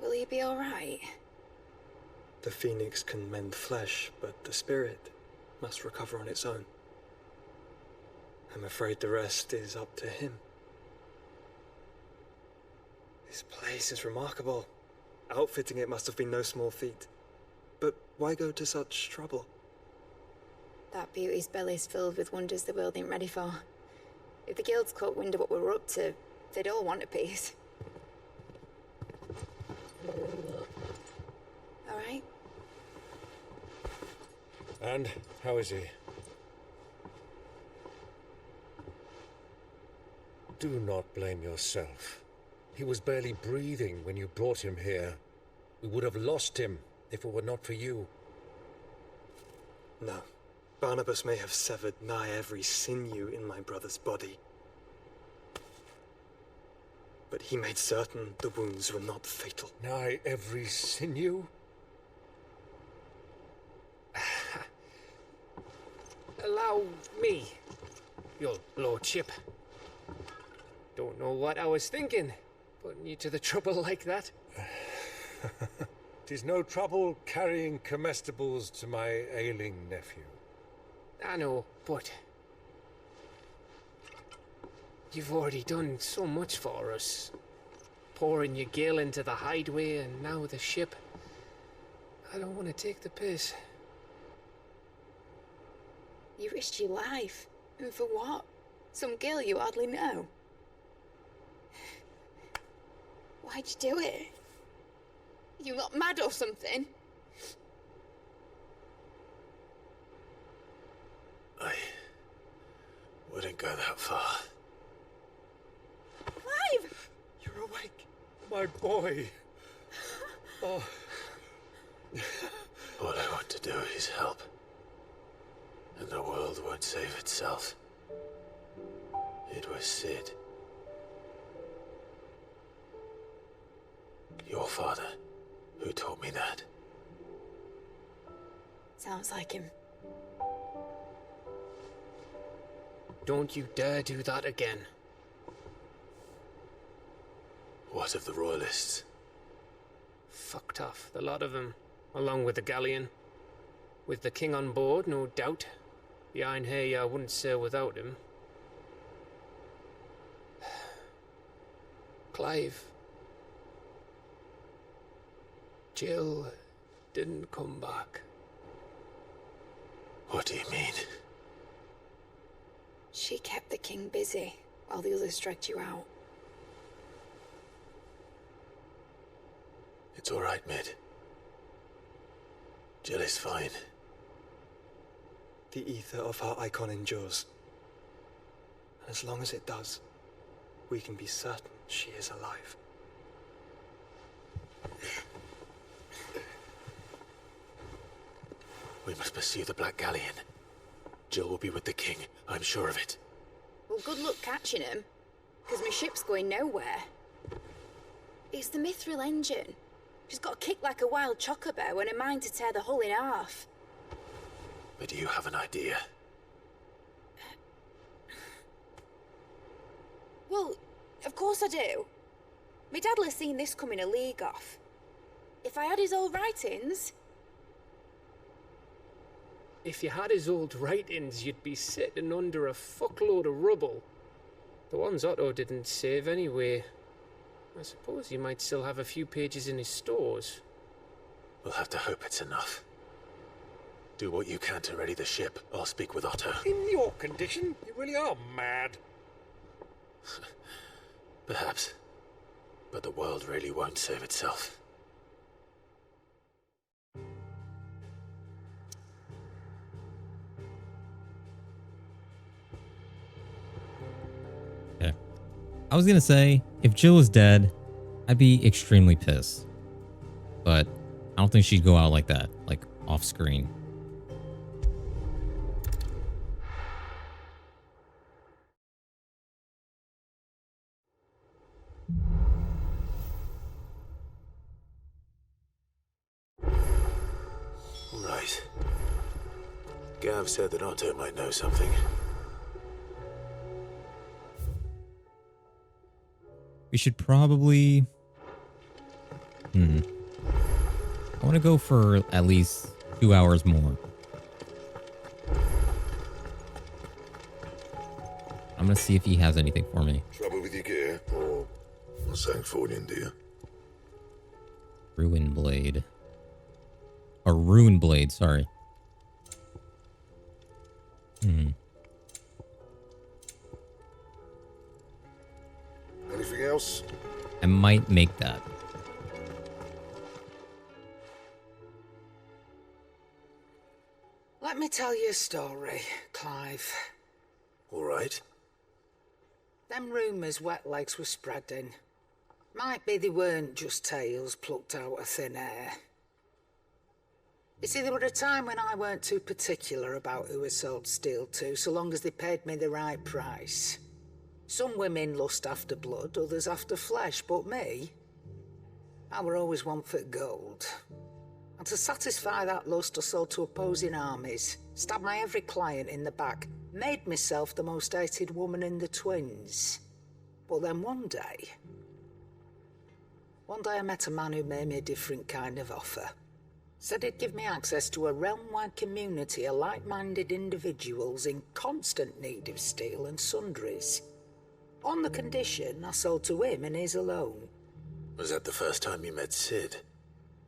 Will he be alright? The phoenix can mend flesh, but the spirit must recover on its own. I'm afraid the rest is up to him. This place is remarkable. Outfitting it must have been no small feat. But why go to such trouble? That beauty's belly's filled with wonders the world ain't ready for. If the guilds caught wind of what we were up to, they'd all want a piece. Alright? And how is he? Do not blame yourself. He was barely breathing when you brought him here. We would have lost him if it were not for you. No. Barnabas may have severed nigh every sinew in my brother's body. But he made certain the wounds were not fatal. Nigh every sinew? Allow me, your lordship. Don't know what I was thinking, putting you to the trouble like that. 'Tis no trouble carrying comestibles to my ailing nephew. I know, but you've already done so much for us. Pouring your gale into the hideaway and now the ship. I don't want to take the piss. You risked your life. And for what? Some girl you hardly know. Why'd you do it? You not mad or something? I wouldn't go that far. Clive! You're awake. My boy. Oh. All I want to do is help. And the world won't save itself. It was Sid. Your father, who taught me that. Sounds like him. Don't you dare do that again. What of the Royalists? Fucked off, the lot of them, along with the galleon. With the king on board, no doubt. The Iron Hair I wouldn't sail without him. Clive. Jill didn't come back. What do you mean? She kept the king busy while the others dragged you out. It's all right, Mid. Jill is fine. The ether of her icon endures. And as long as it does, we can be certain she is alive. We must pursue the Black Galleon. Jill will be with the king, I'm sure of it. Well, good luck catching him, because my ship's going nowhere. It's the Mithril engine. She's got a kick like a wild chocobo and a mind to tear the hull in half. But do you have an idea? Well, of course I do. My dad has seen this coming a league off. If I had his old writings... If you had his old writings, you'd be sitting under a fuckload of rubble. The ones Otto didn't save anyway. I suppose you might still have a few pages in his stores. We'll have to hope it's enough. Do what you can to ready the ship. I'll speak with Otto. In your condition, you really are mad. Perhaps. But the world really won't save itself. Okay. I was gonna say, if Jill is dead, I'd be extremely pissed. But I don't think she'd go out like that, like off screen. Right. Gav said that Otto might know something. We should probably... I want to go for at least 2 hours more. I'm going to see if he has anything for me. Trouble with your gear, or something for you, dear? Ruin Blade. A Rune Blade, sorry. Anything else? I might make that. Let me tell you a story, Clive. All right. Them rumours Wet Legs were spreading. Might be they weren't just tales plucked out of thin air. You see, there were a time when I weren't too particular about who I sold steel to, so long as they paid me the right price. Some women lust after blood, others after flesh, but me, I were always one for gold. And to satisfy that lust, I sold to opposing armies, stabbed my every client in the back, made myself the most hated woman in the twins. But then one day I met a man who made me a different kind of offer. Said he'd give me access to a realm-wide community of like-minded individuals in constant need of steel and sundries. On the condition I sold to him and his alone. Was that the first time you met Sid?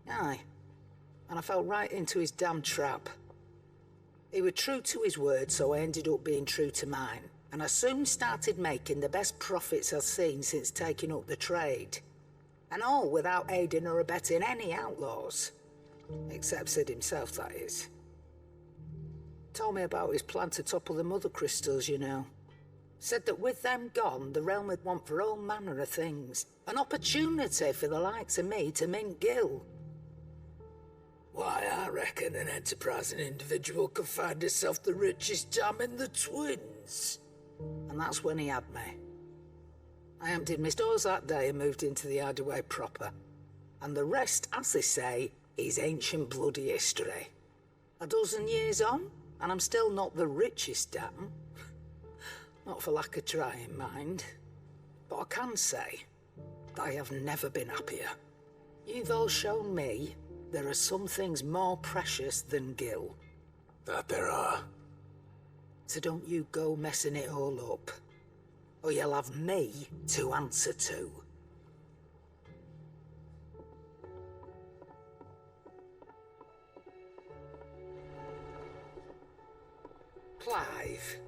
Aye. And I fell right into his damn trap. He was true to his word, so I ended up being true to mine. And I soon started making the best profits I've seen since taking up the trade. And all without aiding or abetting any outlaws. Except Sid himself, that is. Told me about his plan to topple the Mother Crystals, you know. Said that with them gone, the realm would want for all manner of things. An opportunity for the likes of me to mint Gil. Why, I reckon an enterprising individual could find himself the richest gem in the twins. And that's when he had me. I emptied my stores that day and moved into the hideaway proper. And the rest, as they say, is ancient bloody history. A dozen years on, and I'm still not the richest dam. Not for lack of trying, mind. But I can say, I have never been happier. You've all shown me there are some things more precious than Gil. That there are. So don't you go messing it all up, or you'll have me to answer to. Clive,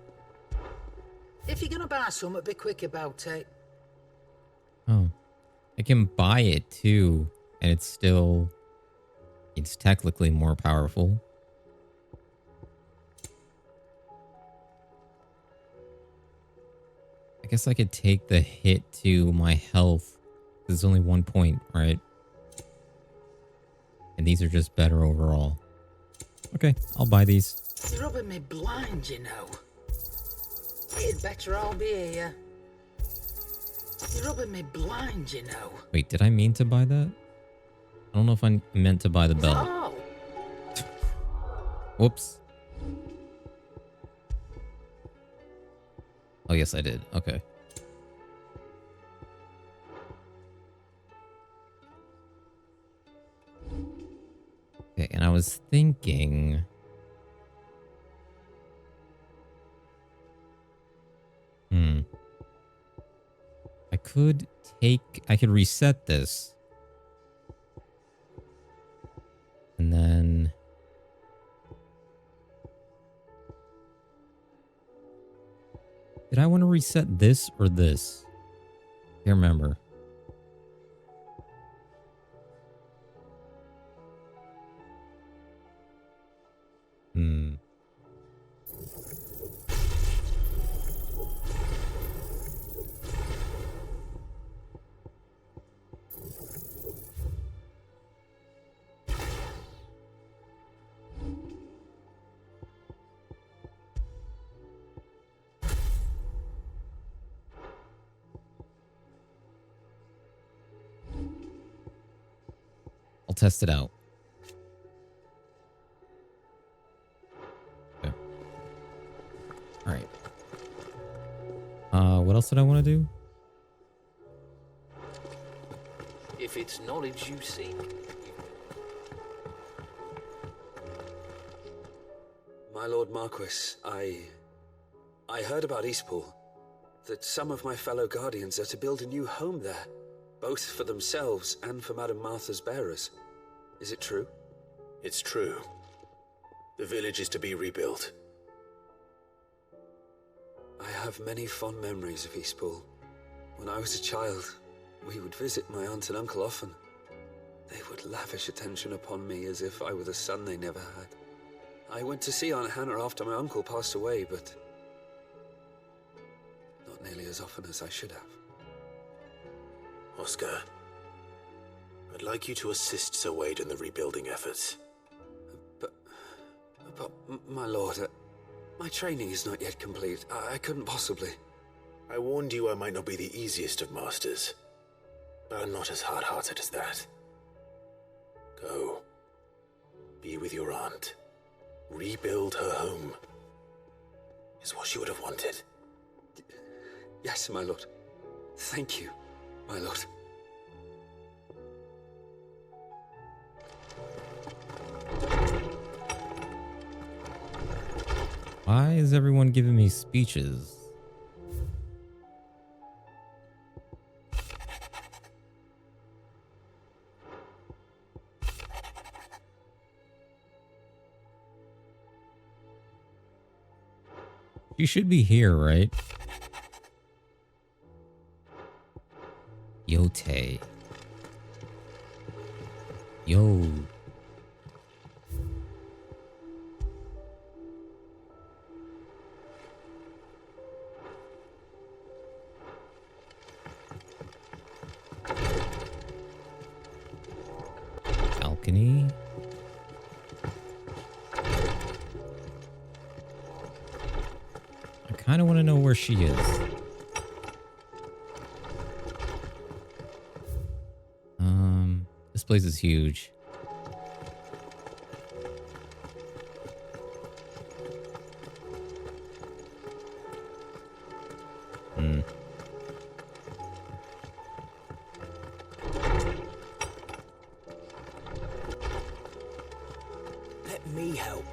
if you're gonna buy something, be quick about it. Oh. I can buy it too, and it's technically more powerful. I guess I could take the hit to my health. There's only 1 point, right? And these are just better overall. Okay, I'll buy these. You're rubbing me blind, you know. It'd better all be here. You're rubbing me blind, you know. Wait, did I mean to buy that? I don't know if I meant to buy the belt. Oh. Whoops. Oh, yes, I did. Okay. I was thinking... I could reset this. And then... Did I want to reset this or this? Can't remember. I'll test it out. Okay. All right. What else did I want to do? If it's knowledge you seek. My Lord Marquis, I heard about Eastpool. That some of my fellow Guardians are to build a new home there. Both for themselves and for Madame Martha's bearers. Is it true? It's true. The village is to be rebuilt. I have many fond memories of Eastpool. When I was a child, we would visit my aunt and uncle often. They would lavish attention upon me as if I were the son they never had. I went to see Aunt Hannah after my uncle passed away, but not nearly as often as I should have. Oscar, I'd like you to assist Sir Wade in the rebuilding efforts. But my lord, my training is not yet complete. I couldn't possibly. I warned you I might not be the easiest of masters, but I'm not as hard-hearted as that. Go. Be with your aunt. Rebuild her home. Is what she would have wanted. Yes, my lord. Thank you. My lord. Why is everyone giving me speeches? She should be here, right? Yote. Yo. Balcony. I kind of want to know where she is. This place is huge. Let me help.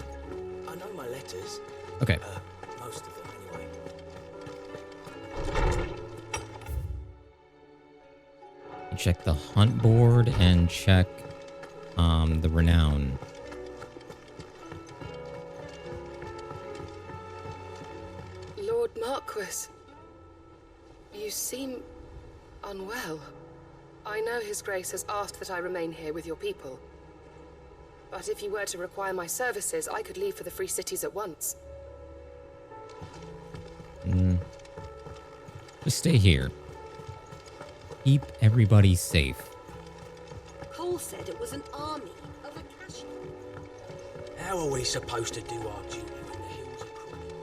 I know my letters. Okay. Most of them, anyway. Check the hunt board and check the renown. Lord Marquis, you seem unwell. I know His Grace has asked that I remain here with your people. But if you were to require my services, I could leave for the Free Cities at once. Just stay here. Keep everybody safe. Cole said it was an army of Akashi. How are we supposed to do our duty when the hills are crumbling?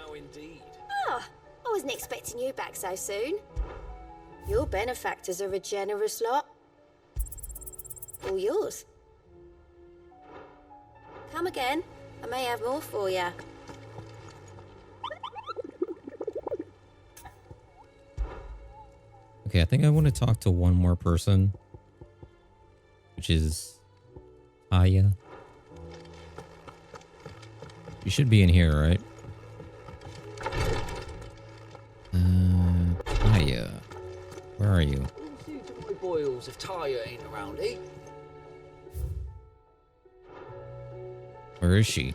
Oh, indeed. Ah, I wasn't expecting you back so soon. Your benefactors are a generous lot. All yours. Come again. I may have more for you. Okay, I think I want to talk to one more person, which is Aya. You should be in here, right? Aya. Where are you? My boils if Tyre ain't around, eh? Where is she?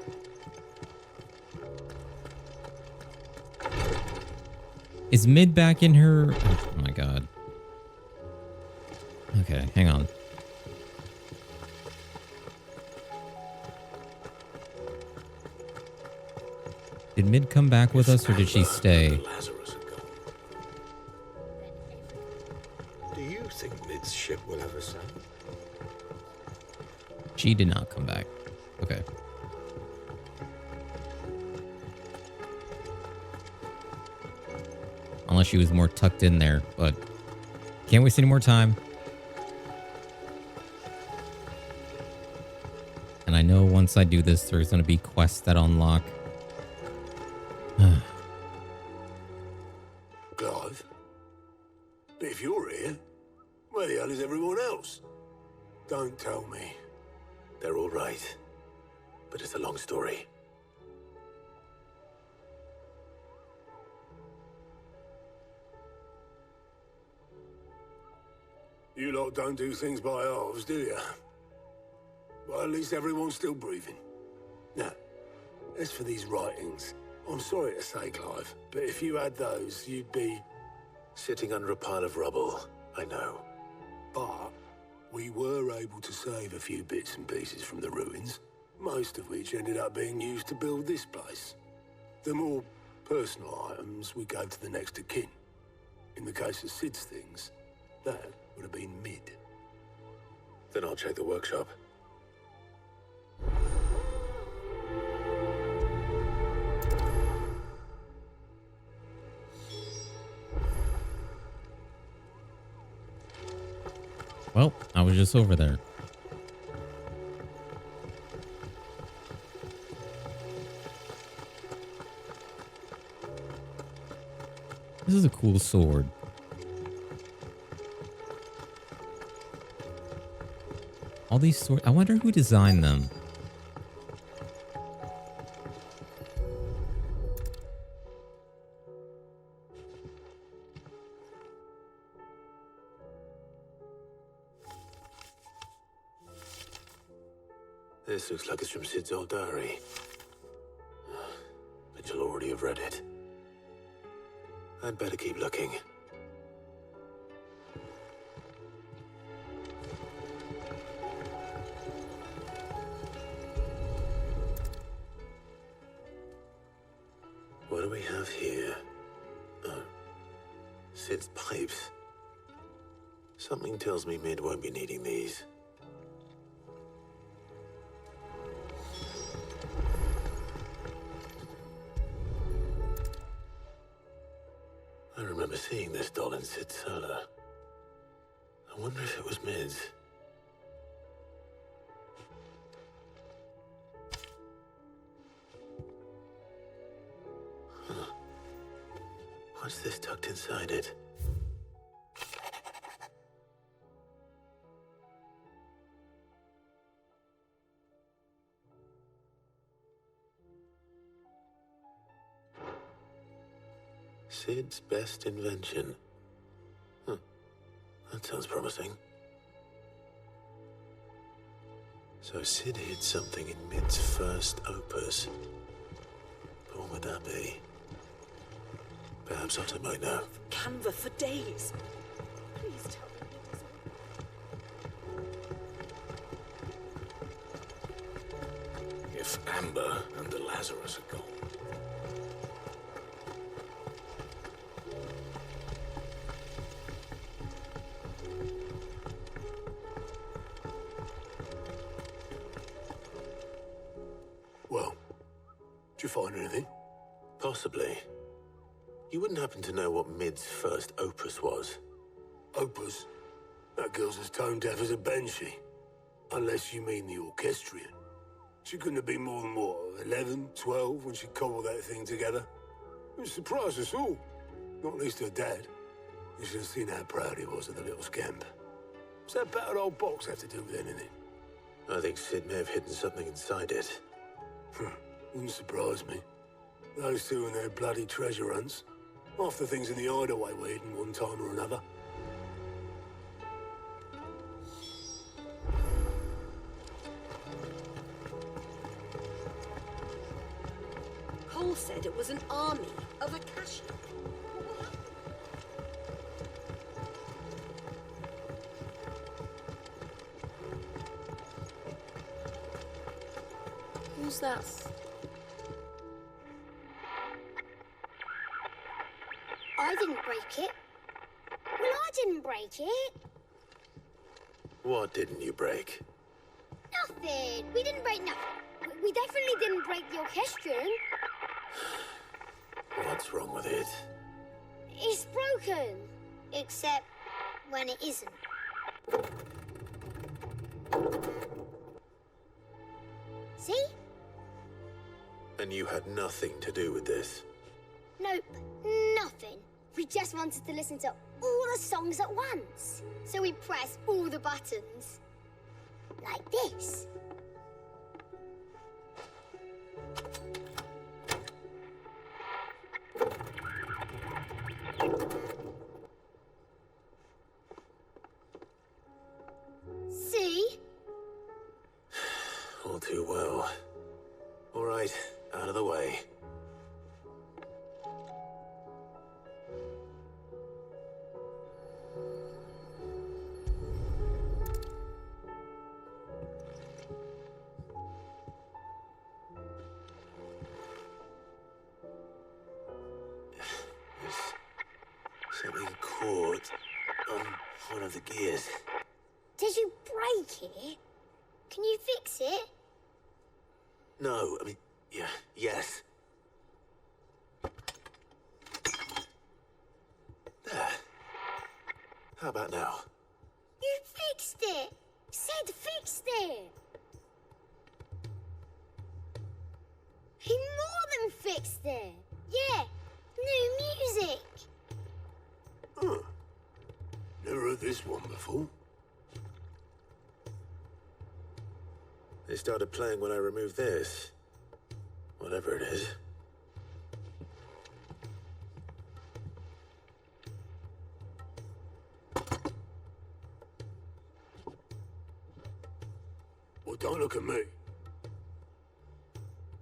Is Mid back in her? Oh my god. Okay, hang on. Did Mid come back with us or did she stay? Do you think Mid's ship will ever sail? She did not come back. Okay. Unless she was more tucked in there, but can't waste any more time. And I know once I do this, there's going to be quests that unlock. Clive? But if you're here, where the hell is everyone else? Don't tell me. They're all right. But it's a long story. You lot don't do things by halves, do you? Well, at least everyone's still breathing. Now, as for these writings, I'm sorry to say, Clive, but if you had those, you'd be... Sitting under a pile of rubble, I know. But we were able to save a few bits and pieces from the ruins, most of which ended up being used to build this place. The more personal items we gave to the next of kin. In the case of Sid's things, that would have been Mid. Then I'll check the workshop. Well, I was just over there. This is a cool sword. All these swords. I wonder who designed them. This looks like it's from Sid's old diary. But you'll already have read it. I'd better keep looking. What do we have here? Oh, Sid's pipes. Something tells me Mid won't be needing these. I remember seeing this doll in Sid's cellar. I wonder if it was Mid's. Huh. What's this tucked inside it? Sid's best invention. Huh. That sounds promising. So Sid hid something in Mid's first opus. But what would that be? Perhaps Otto might know. Canva for days. Please tell me. If Amber and the Lazarus are gone. Well, did you find anything? Possibly. You wouldn't happen to know what Mid's first opus was? Opus? That girl's as tone deaf as a banshee. Unless you mean the orchestrion. She couldn't have been more than, what, 11, 12 when she cobbled that thing together? It surprised us all. Not least her dad. You should have seen how proud he was of the little scamp. What's that battered old box have to do with anything? I think Sid may have hidden something inside it. Wouldn't surprise me. Those two and their bloody treasure hunts. Half the things in the hideaway were hidden one time or another. Cole said it was an army of Akashi. Who's that? I didn't break it. Well, I didn't break it. What didn't you break? Nothing. We didn't break nothing. We definitely didn't break the orchestrion. What's wrong with it? It's broken. Except when it isn't. See? And you had nothing to do with this? Nope. Nothing. We just wanted to listen to all the songs at once. So we pressed all the buttons. Like this. See? All too well. All right, out of the way. Something caught on one of the gears. Did you break it? Can you fix it? No, I mean, yeah, yes. There. How about now? You fixed it! Sid fixed it! He more than fixed it! Yeah, new music! Huh. Never heard this one before. They started playing when I removed this. Whatever it is. Well, don't look at me.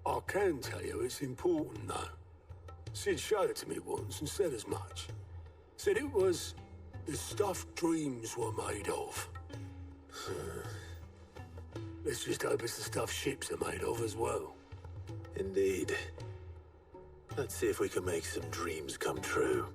I can tell you it's important, though. Sid showed it to me once and said as much. Said it was the stuff dreams were made of. Let's just hope it's the stuff ships are made of as well. Indeed. Let's see if we can make some dreams come true.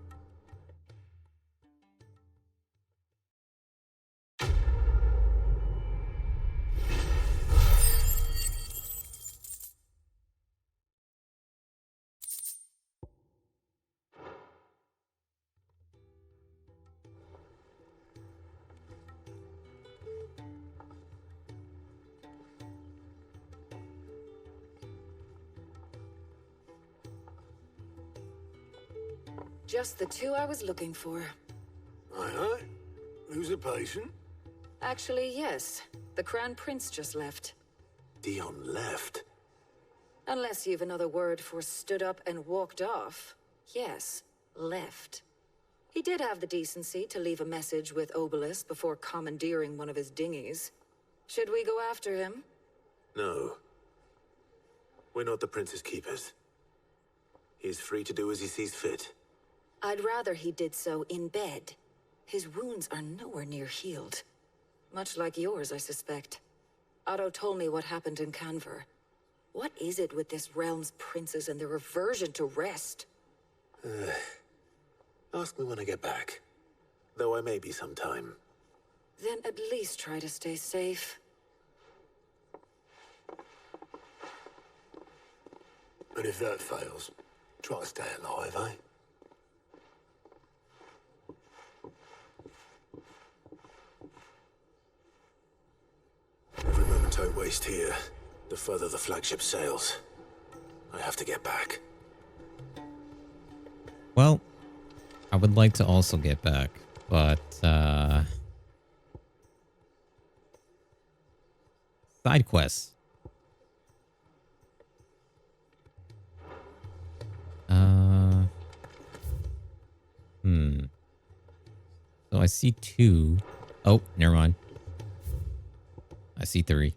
Just the two I was looking for. Aye. Who's a patient? Actually, yes. The Crown Prince just left. Dion left? Unless you've another word for stood up and walked off. Yes, left. He did have the decency to leave a message with Obelisk before commandeering one of his dinghies. Should we go after him? No. We're not the Prince's keepers. He is free to do as he sees fit. I'd rather he did so in bed. His wounds are nowhere near healed. Much like yours, I suspect. Otto told me what happened in Canver. What is it with this realm's princes and their aversion to rest? Ask me when I get back. Though I may be sometime. Then at least try to stay safe. And if that fails, try to stay alive, eh? Every moment I waste here, the further the flagship sails. I have to get back. Well, I would like to also get back, but Side quests. So I see 2. Oh, never mind. I see 3.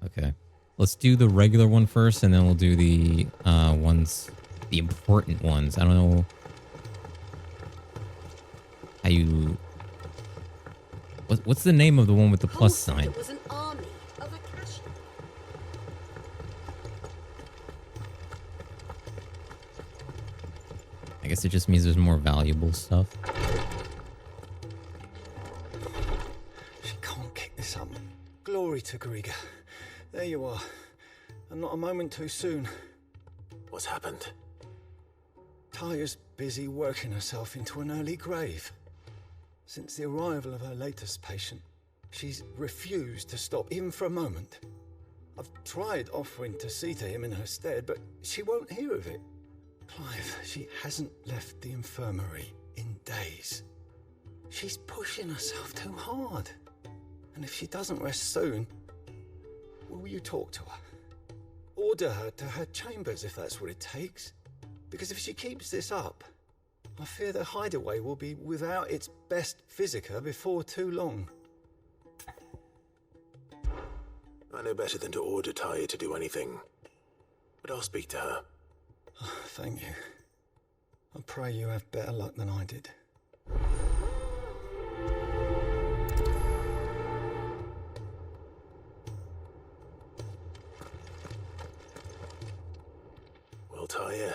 Okay. Let's do the regular one first, and then we'll do the ones, the important ones. I don't know how you... What's the name of the one with the plus sign? It was an army of Akashi. I guess it just means there's more valuable stuff. She can't kick this up. Glory to Griga. There you are. And not a moment too soon. What's happened? Taya's busy working herself into an early grave. Since the arrival of her latest patient, she's refused to stop, even for a moment. I've tried offering to see to him in her stead, but she won't hear of it. Clive, she hasn't left the infirmary in days. She's pushing herself too hard. And if she doesn't rest soon, will you talk to her? Order her to her chambers if that's what it takes. Because if she keeps this up, I fear the hideaway will be without its best physica before too long. I know better than to order Taya to do anything. But I'll speak to her. Thank you. I pray you have better luck than I did. Well, Taya,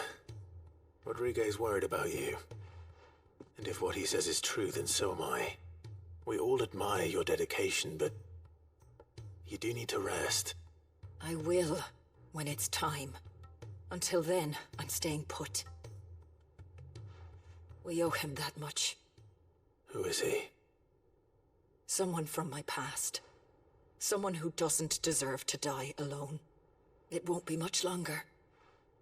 Rodriguez worried about you. And if what he says is true, then so am I. We all admire your dedication, but you do need to rest. I will, when it's time. Until then, I'm staying put. We owe him that much. Who is he? Someone from my past. Someone who doesn't deserve to die alone. It won't be much longer.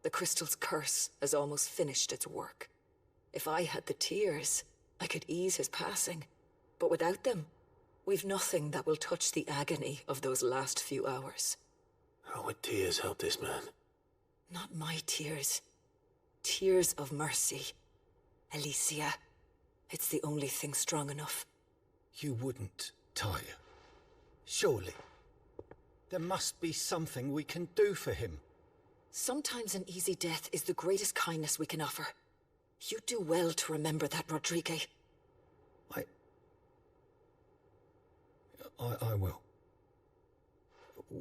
The crystal's curse has almost finished its work. If I had the tears, I could ease his passing. But without them, we've nothing that will touch the agony of those last few hours. How would tears help this man? Not my tears. Tears of mercy. Alicia, it's the only thing strong enough. You wouldn't, Taya. Surely. There must be something we can do for him. Sometimes an easy death is the greatest kindness we can offer. You do well to remember that, Rodrigue. I will.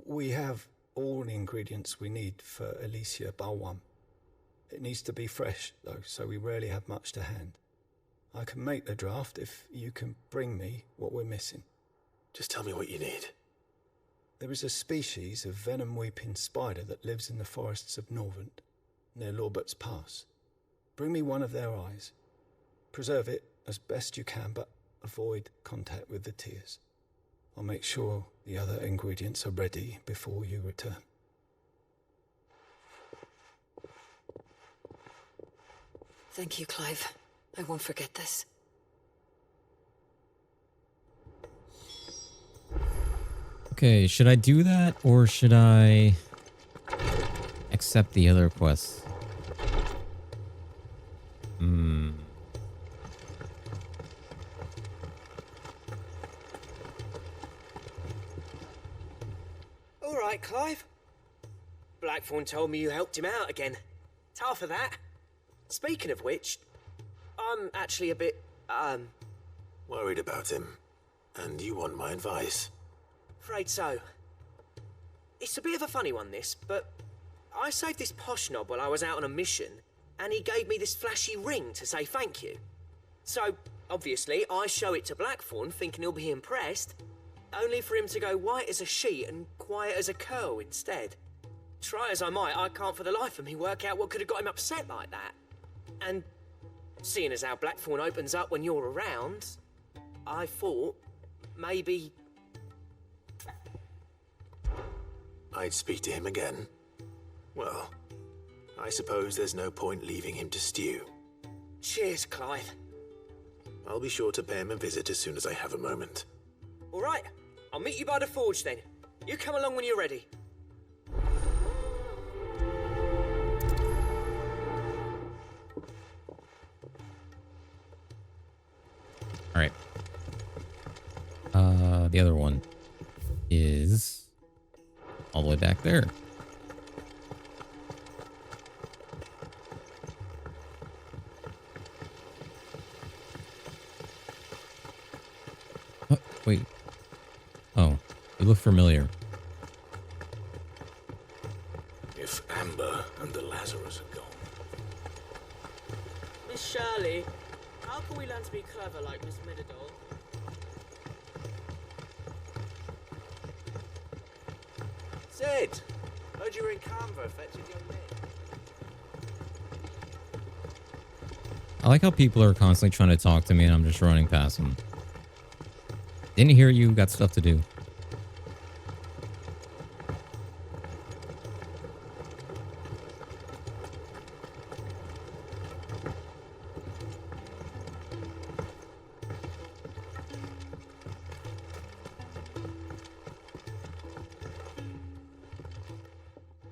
We have all the ingredients we need for Alicia Balwam. It needs to be fresh, though, so we rarely have much to hand. I can make the draft if you can bring me what we're missing. Just tell me what you need. There is a species of venom-weeping spider that lives in the forests of Norvent, near Lorbert's Pass. Bring me one of their eyes. Preserve it as best you can, but avoid contact with the tears. I'll make sure the other ingredients are ready before you return. Thank you, Clive. I won't forget this. Okay, should I do that or should I accept the other quests? All right, Clive. Blackthorn told me you helped him out again. It's half of that. Speaking of which, I'm actually a bit, worried about him. And you want my advice? Afraid so. It's a bit of a funny one, this, but I saved this posh knob while I was out on a mission, and he gave me this flashy ring to say thank you. So, obviously, I show it to Blackthorn, thinking he'll be impressed, only for him to go white as a sheet and quiet as a curl instead. Try as I might, I can't for the life of me work out what could have got him upset like that. And seeing as how Blackthorn opens up when you're around, I thought maybe I'd speak to him again. Well, I suppose there's no point leaving him to stew. Cheers, Clive. I'll be sure to pay him a visit as soon as I have a moment. All right, I'll meet you by the forge then. You come along when you're ready. All right. The other one is all the way back there. Oh, wait. Oh, you look familiar. If Amber and the Lazarus are gone. Miss Shirley, how can we learn to be clever like Miss Meadowdall? Sid! Heard you were in Canberra, fetching young men. I like how people are constantly trying to talk to me and I'm just running past them. Didn't hear you, got stuff to do.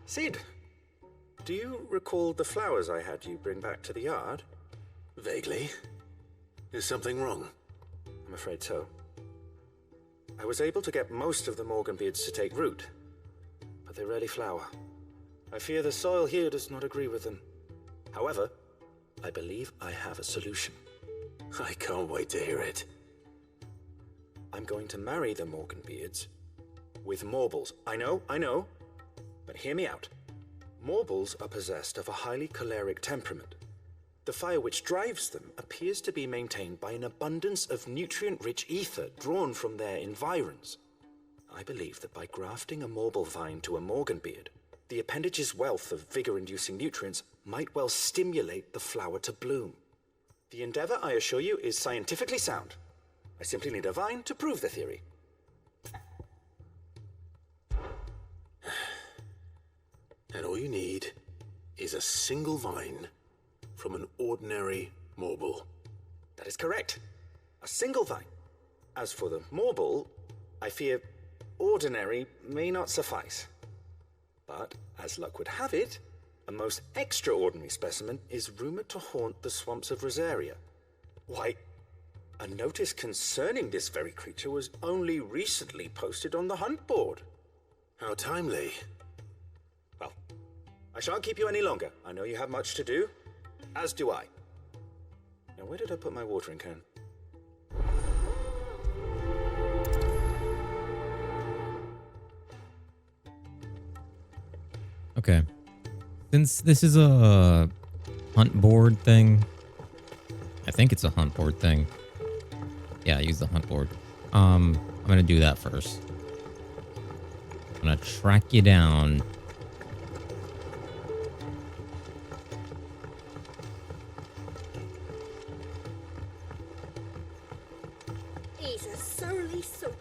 Sid, do you recall the flowers I had you bring back to the yard? Vaguely. Is something wrong? I'm afraid so. I was able to get most of the Morganbeards to take root, but they rarely flower. I fear the soil here does not agree with them. However, I believe I have a solution. I can't wait to hear it. I'm going to marry the Morganbeards with Morbles. I know. But hear me out. Morbles are possessed of a highly choleric temperament. The fire which drives them appears to be maintained by an abundance of nutrient-rich ether drawn from their environs. I believe that by grafting a Morble vine to a Morganbeard, the appendage's wealth of vigor-inducing nutrients might well stimulate the flower to bloom. The endeavor, I assure you, is scientifically sound. I simply need a vine to prove the theory. And all you need is a single vine from an ordinary Morble. That is correct. A single vine. As for the Morble, I fear ordinary may not suffice. But, as luck would have it, a most extraordinary specimen is rumored to haunt the swamps of Rosaria. Why, a notice concerning this very creature was only recently posted on the hunt board. How timely. Well, I shan't keep you any longer. I know you have much to do, as do I. Now, where did I put my watering can? Okay. Since this is a hunt board thing, I think it's a hunt board thing. Yeah, use the hunt board. I'm gonna do that first. I'm gonna track you down. He's a surly soaker.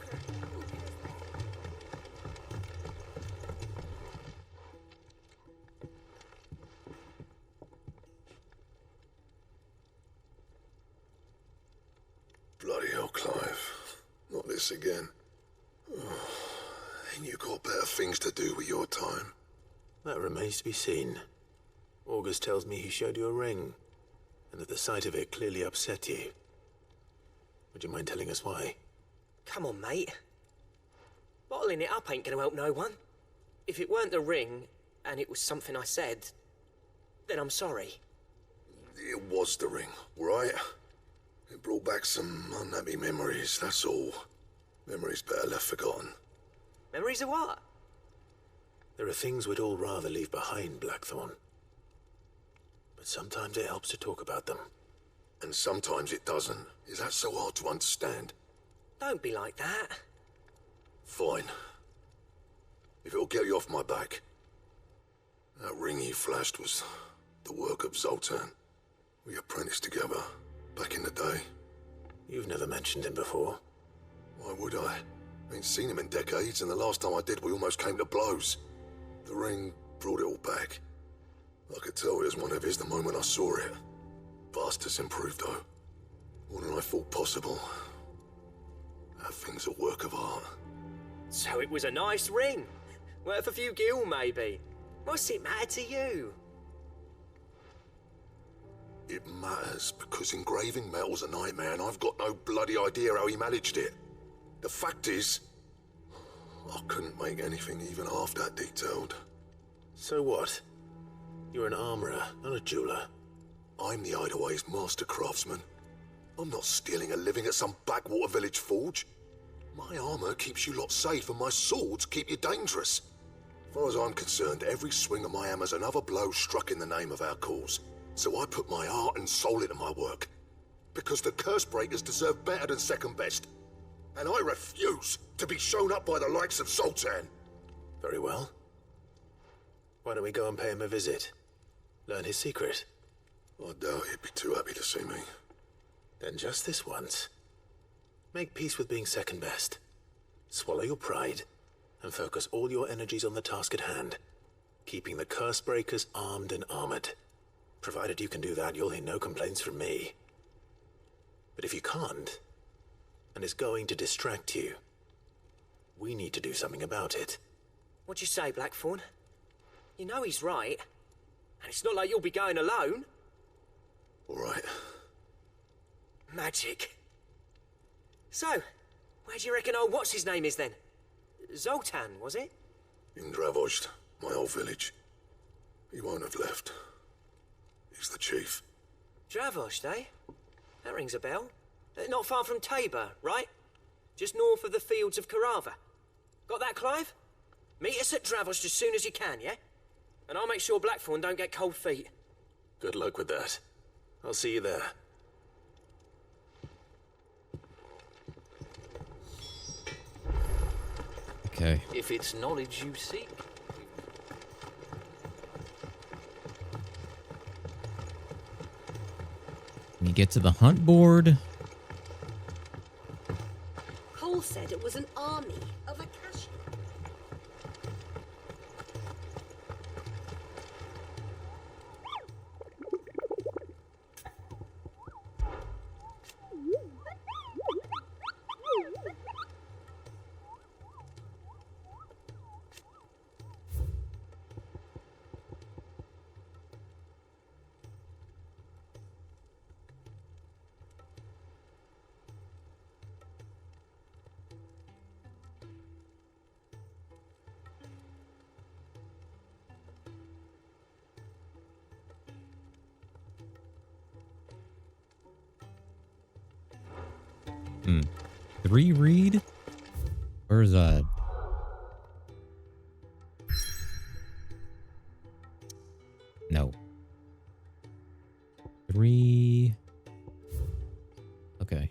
Bloody hell, Clive. Not this again. Oh, ain't you got better things to do with your time? That remains to be seen. August tells me he showed you a ring, and that the sight of it clearly upset you. Would you mind telling us why? Come on, mate. Bottling it up ain't gonna help no one. If it weren't the ring, and it was something I said, then I'm sorry. It was the ring, right? It brought back some unhappy memories, that's all. Memories better left forgotten. Memories of what? There are things we'd all rather leave behind, Blackthorn. But sometimes it helps to talk about them. And sometimes it doesn't. Is that so hard to understand? Don't be like that. Fine. If it'll get you off my back. That ring you flashed was the work of Zoltan. We apprenticed together, back in the day. You've never mentioned him before. Why would I? Ain't seen him in decades, and the last time I did, we almost came to blows. The ring brought it all back. I could tell it was one of his the moment I saw it. Bastard's improved, though. More than I thought possible. That thing's a work of art. So it was a nice ring. Worth a few gil, maybe. What's it matter to you? It matters because engraving metal's a nightmare and I've got no bloody idea how he managed it. The fact is, I couldn't make anything even half that detailed. So what? You're an armorer, not a jeweler. I'm the Hideaway's master craftsman. I'm not stealing a living at some backwater village forge. My armor keeps you lot safe and my swords keep you dangerous. As far as I'm concerned, every swing of my hammer's another blow struck in the name of our cause. So I put my heart and soul into my work. Because the curse breakers deserve better than second best. And I refuse to be shown up by the likes of Zoltan. Very well. Why don't we go and pay him a visit? Learn his secret. I doubt he'd be too happy to see me. Then just this once. Make peace with being second best. Swallow your pride and focus all your energies on the task at hand. Keeping the curse breakers armed and armored. Provided you can do that, you'll hear no complaints from me. But if you can't, and it's going to distract you, we need to do something about it. What'd you say, Blackthorn? You know he's right. And it's not like you'll be going alone. All right. Magic. So, where do you reckon old what's-his-name is then? Zoltan, was it? In Dravozd, my old village. He won't have left. He's the chief. Dravozd, eh? That rings a bell. Not far from Tabor, right? Just north of the fields of Karava. Got that, Clive? Meet us at Dravozd as soon as you can, yeah? And I'll make sure Blackthorn don't get cold feet. Good luck with that. I'll see you there. Okay. If it's knowledge you seek. We get to the hunt board. Cole said it was an army of Akashi. Read? Where's that? No. 3. Okay.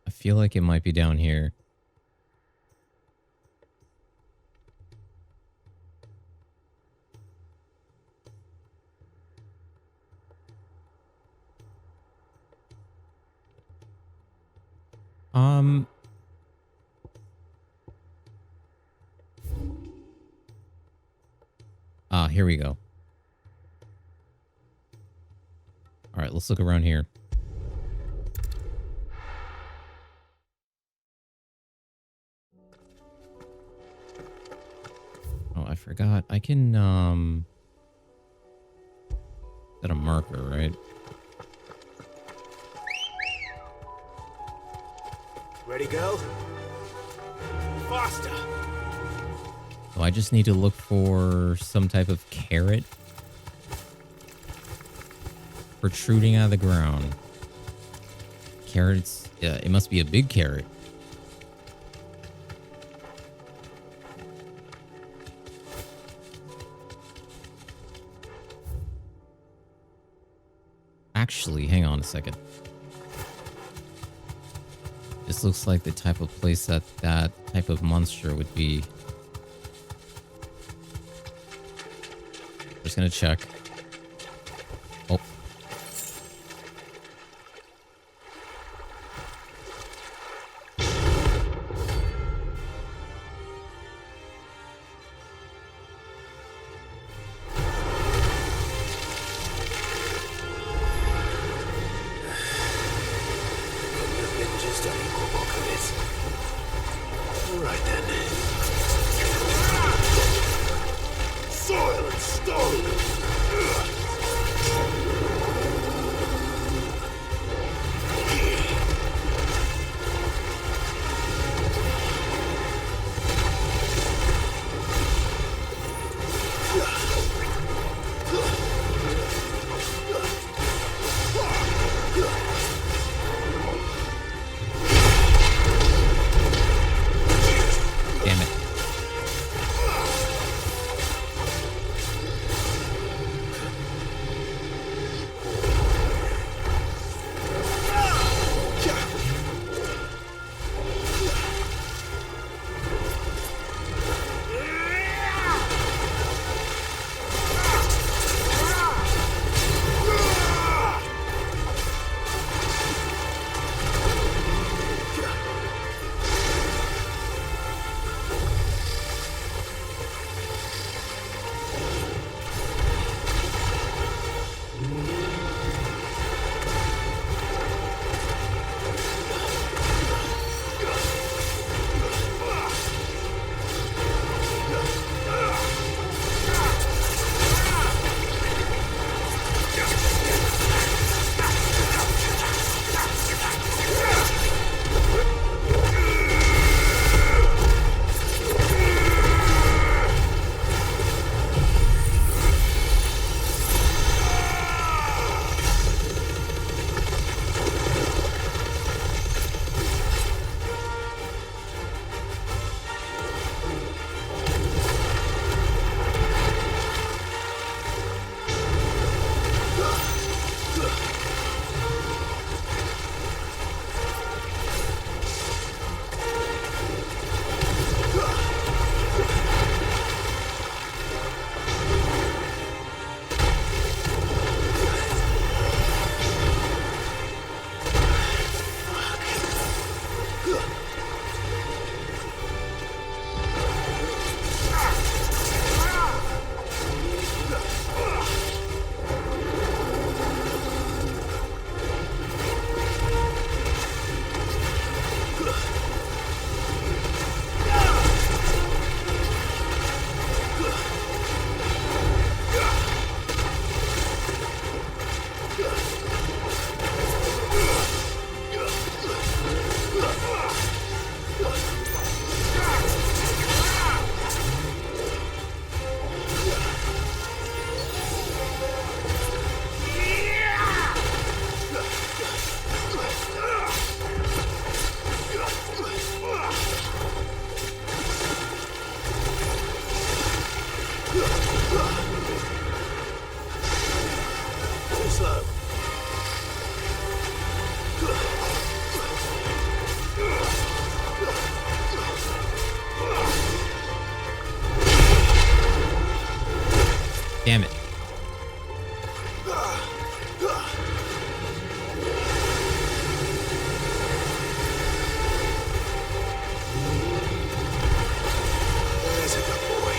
I feel like it might be down here. Here we go. All right, let's look around here. Oh, I forgot. I can, set a marker, right? Ready, go? Faster! So I just need to look for some type of carrot protruding out of the ground. Carrots, yeah, it must be a big carrot. Actually, hang on a second. This looks like the type of place that that type of monster would be. just gonna check. Oh. Just unequal bulk of it. Right then. Soil and stone! Damn it. Damn it. There's a good boy.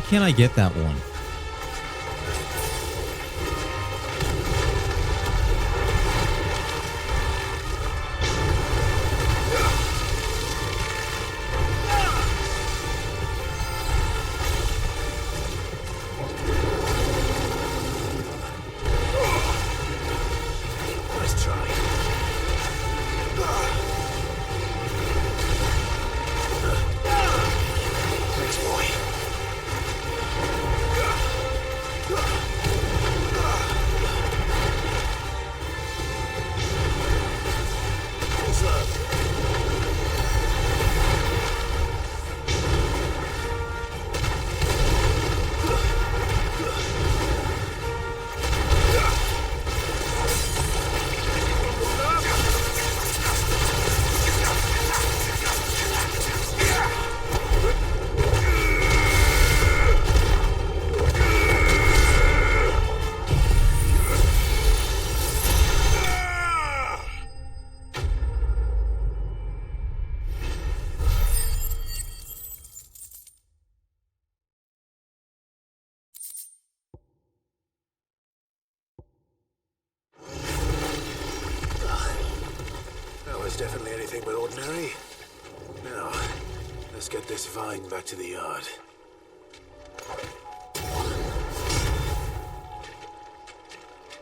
can't I get that one? Nice try. Thanks, boy. What's that? That was definitely anything but ordinary. Now, let's get this vine back to the yard.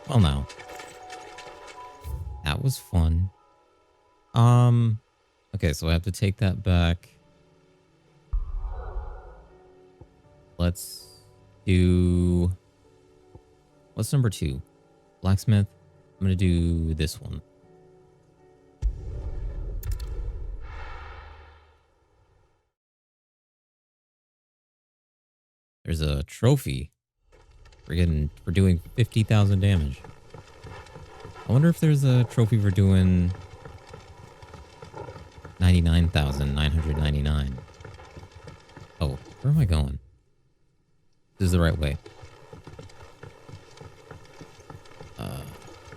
Well, now. That was fun. Okay, so I have to take that back. Let's do... What's number 2? Blacksmith. I'm gonna do this one. There's a trophy. We're doing 50,000 damage. I wonder if there's a trophy for doing 99,999. Oh, where am I going? This is the right way. I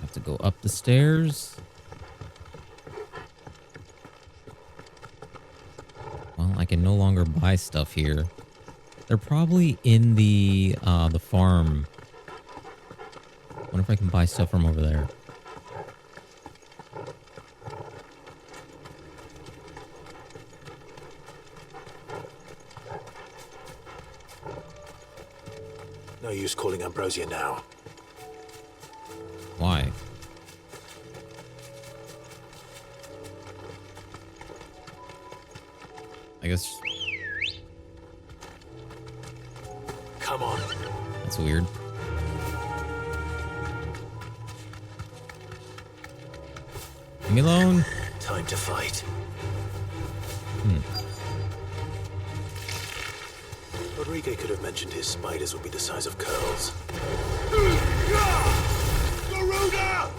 have to go up the stairs. Well, I can no longer buy stuff here. They're probably in the farm. I wonder if I can buy stuff from over there. No use calling Ambrosia now. Why? I guess... Come on. That's weird. Leave me alone. Time to fight. Rodrigo could have mentioned his spiders would be the size of curls. Garuda!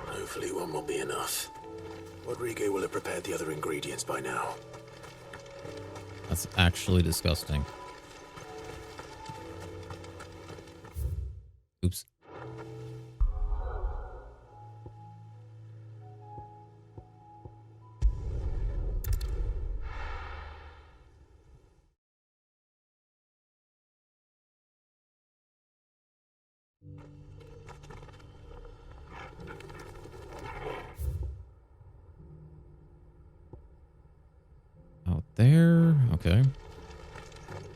Hopefully one will be enough. Rodrigo will have prepared the other ingredients by now. That's actually disgusting. Oops. there. Okay.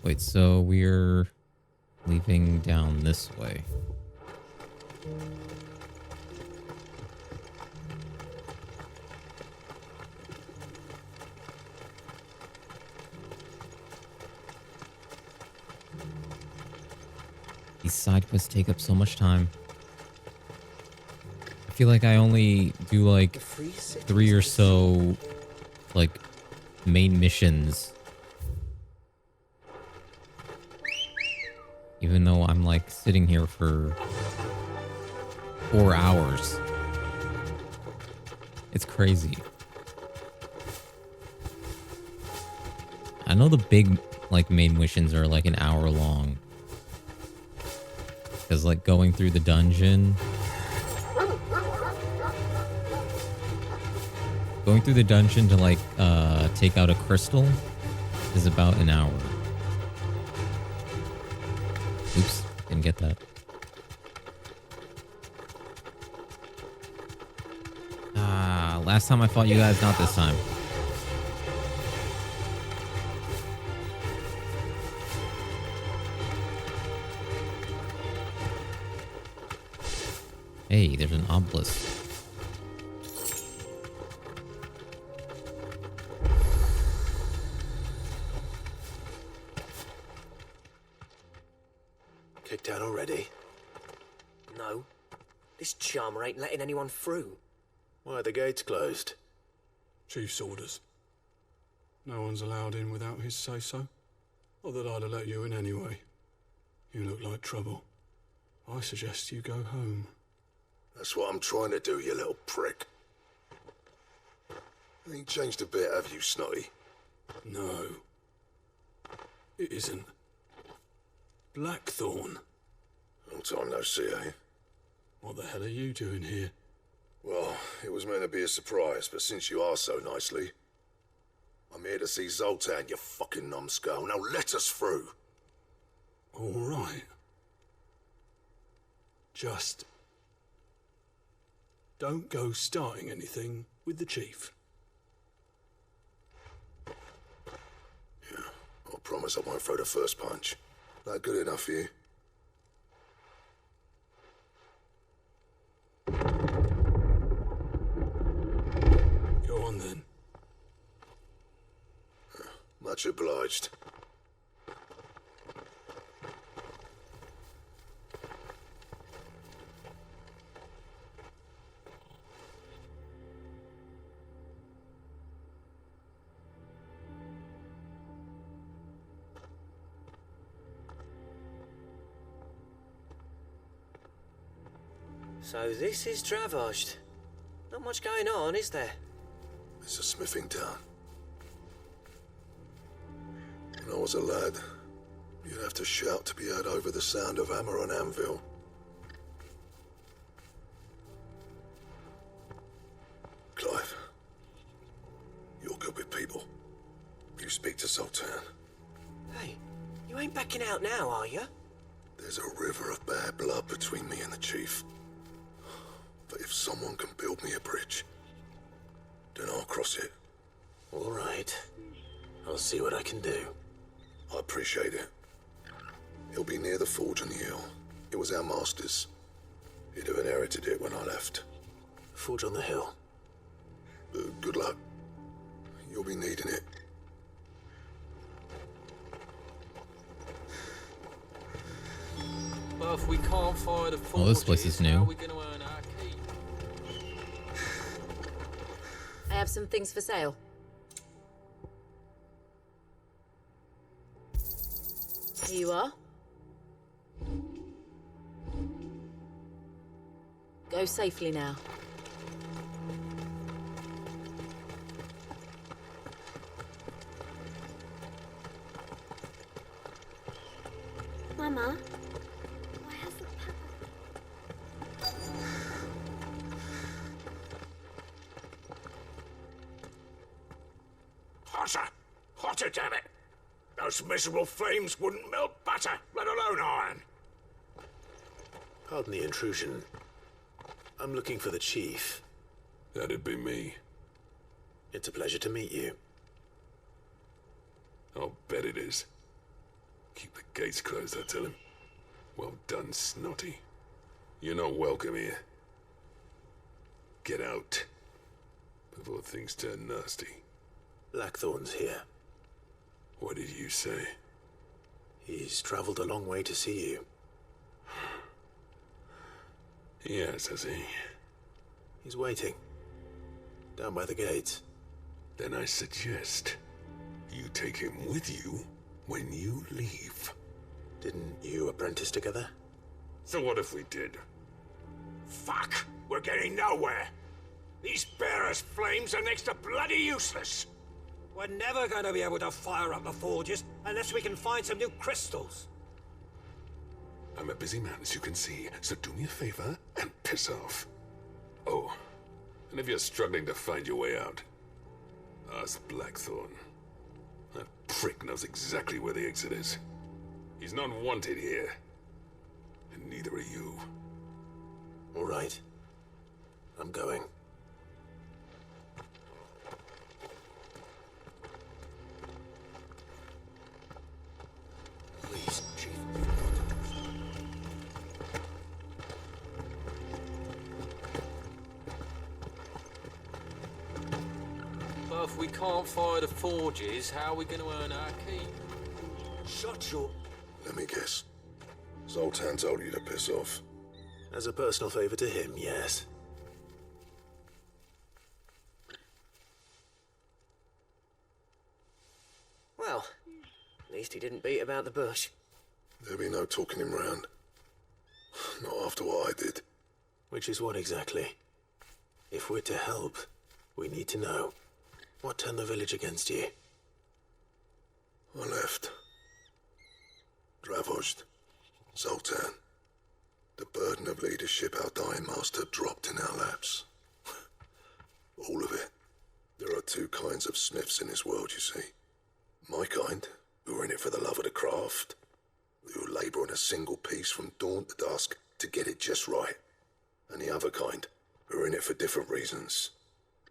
Wait, so we're leaving down this way. These side quests take up so much time. I feel like I only do like 3 or so like main missions. Even though I'm like sitting here for 4 hours. It's crazy. I know the big like main missions are like an hour long. Because like going through the dungeon. Going through the dungeon to like take out a crystal is about an hour. Oops, didn't get that. Last time I fought you guys, not this time. Hey, there's an obelisk. Kicked out already? No. This charmer ain't letting anyone through. Why are the gates closed? Chief's orders. No one's allowed in without his say-so. Not that I'd have let you in anyway. You look like trouble. I suggest you go home. That's what I'm trying to do, you little prick. Ain't changed a bit, have you, Snotty? No. It isn't. Blackthorn. Long time no see, eh? What the hell are you doing here? Well, it was meant to be a surprise, but since you are so nicely, I'm here to see Zoltan, you fucking numbskull. Now let us through. All right. Just don't go starting anything with the chief. Yeah, I promise I won't throw the first punch. That good enough for you? Go on then. Much obliged. So this is Dravosht. Not much going on, is there? It's a smithing town. When I was a lad, you'd have to shout to be heard over the sound of hammer on anvil. Clive, you're good with people. You speak to Zoltan. Hey, you ain't backing out now, are you? There's a river of bad blood between me and the chief. But if someone can build me a bridge, then I'll cross it. All right. I'll see what I can do. I appreciate it. It'll be near the forge on the hill. It was our master's. He'd have inherited it when I left. Forge on the hill. Good luck. You'll be needing it. Well, if we can't fire the Oh, this place is new. how are we going to earn our keep? I have some things for sale. Here you are. Go safely now. Mama, why hasn't Papa... Hotter! Hotter, damn it! Those miserable flames wouldn't melt butter, let alone iron. Pardon the intrusion. I'm looking for the chief. That'd be me. It's a pleasure to meet you. I'll bet it is. Keep the gates closed, I tell him. Well done, Snotty. You're not welcome here. Get out. Before things turn nasty. Blackthorn's here. What did you say? He's traveled a long way to see you. Yes, has he? He's waiting. Down by the gates. Then I suggest you take him with you when you leave. Didn't you apprentice together? So what if we did? Fuck! We're getting nowhere! These bearers' flames are next to bloody useless! We're never going to be able to fire up the forges unless we can find some new crystals. I'm a busy man, as you can see, so do me a favor and piss off. Oh, and if you're struggling to find your way out, ask Blackthorn. That prick knows exactly where the exit is. He's not wanted here. And neither are you. All right. I'm going. Please, Chief. But if we can't fire the forges, how are we going to earn our keep? Shut your... Let me guess. Zoltan told you to piss off. As a personal favor to him, yes. Well, at least he didn't beat about the bush. There'll be no talking him round. Not after what I did. Which is what exactly? If we're to help, we need to know. What turned the village against you? I left. Dravozd. Zoltan. The burden of leadership our dying master dropped in our laps. All of it. There are two kinds of smiths in this world, you see. My kind, who are in it for the love of the craft, who labour on a single piece from dawn to dusk to get it just right. And the other kind, who are in it for different reasons.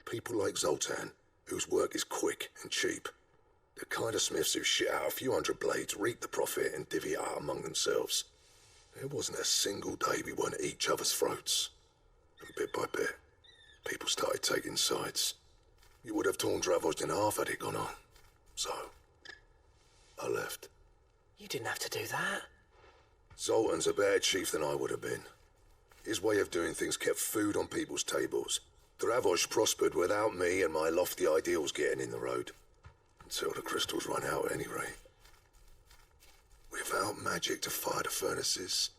People like Zoltan, whose work is quick and cheap. The kind of smiths who shit out a few hundred blades, reap the profit and divvy it out among themselves. There wasn't a single day we weren't at each other's throats. And bit by bit, people started taking sides. You would have torn Dravozd in half had it gone on. So, I left. You didn't have to do that. Zoltan's a better chief than I would have been. His way of doing things kept food on people's tables. Dravozd prospered without me and my lofty ideals getting in the road. Until the crystals run out at any rate. Without magic to fire the furnaces,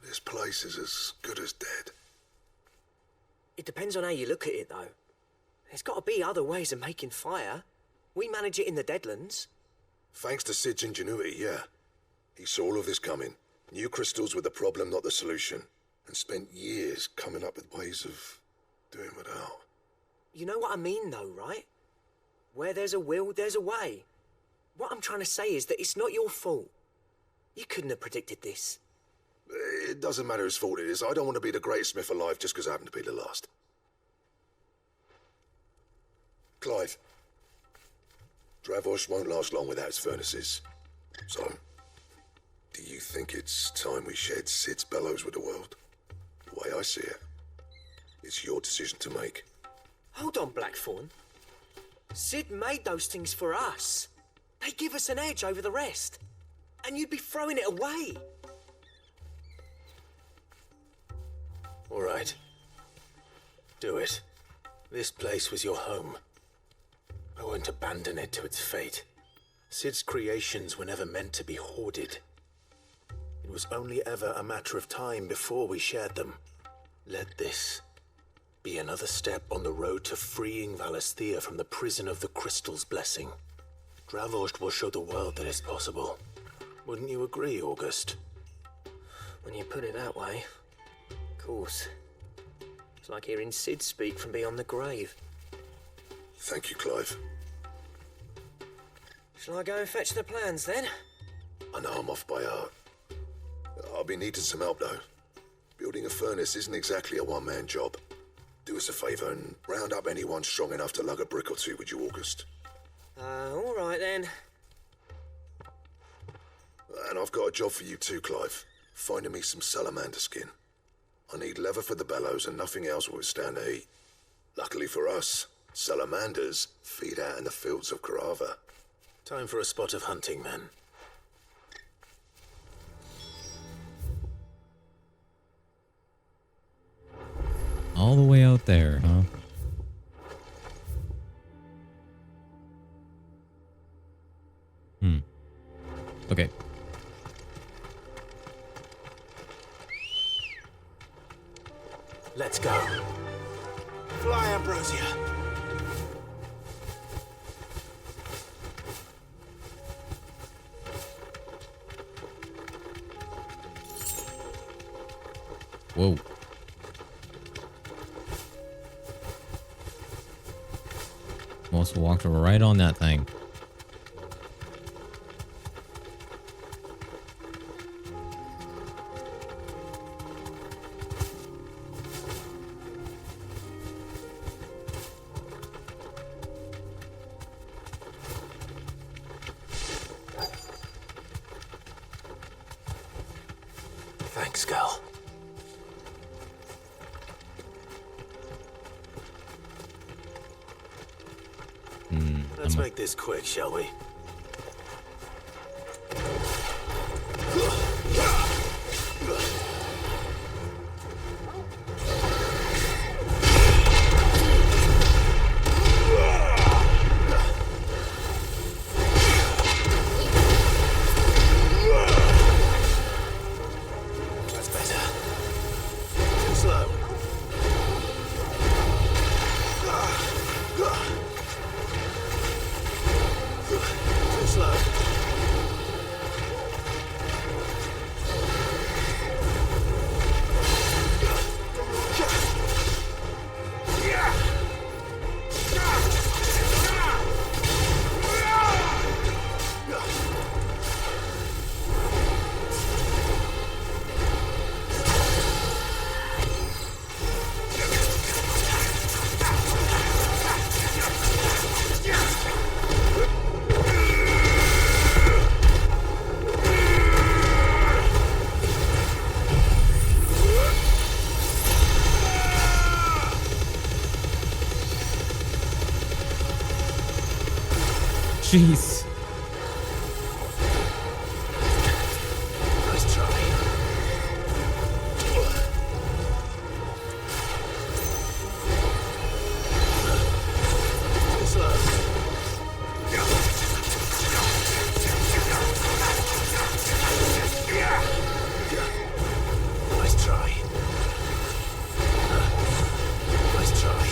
this place is as good as dead. It depends on how you look at it, though. There's got to be other ways of making fire. We manage it in the Deadlands. Thanks to Sid's ingenuity, yeah. He saw all of this coming. Knew crystals were the problem, not the solution. And spent years coming up with ways of doing without. You know what I mean, though, right? Where there's a will, there's a way. What I'm trying to say is that it's not your fault. You couldn't have predicted this. It doesn't matter whose fault it is. I don't want to be the greatest smith alive just because I happen to be the last. Clive. Dravozd won't last long without his furnaces. So, do you think it's time we shared Sid's bellows with the world? The way I see it, it's your decision to make. Hold on, Blackthorn. Sid made those things for us. They give us an edge over the rest. And you'd be throwing it away. All right. Do it. This place was your home. I won't abandon it to its fate. Sid's creations were never meant to be hoarded. It was only ever a matter of time before we shared them. Let this be another step on the road to freeing Valisthea from the prison of the Crystal's blessing. Dravozd will show the world that it's possible. Wouldn't you agree, August? When you put it that way, of course. It's like hearing Sid speak from beyond the grave. Thank you, Clive. Shall I go and fetch the plans, then? I know I'm off by heart. I'll be needing some help, though. Building a furnace isn't exactly a one-man job. Do us a favour and round up anyone strong enough to lug a brick or two, would you, August? All right then. And I've got a job for you too, Clive. Finding me some salamander skin. I need leather for the bellows and nothing else will withstand the heat. Luckily for us, salamanders feed out in the fields of Carava. Time for a spot of hunting, men. All the way out there, huh? Okay. Let's go. Fly, Ambrosia. Whoa. Almost walked right on that thing. Thanks, Gal. Let's make this quick, shall we? That's better. Too slow. Too slow. Jeez. Nice try. Too slow. Nice try. Nice try.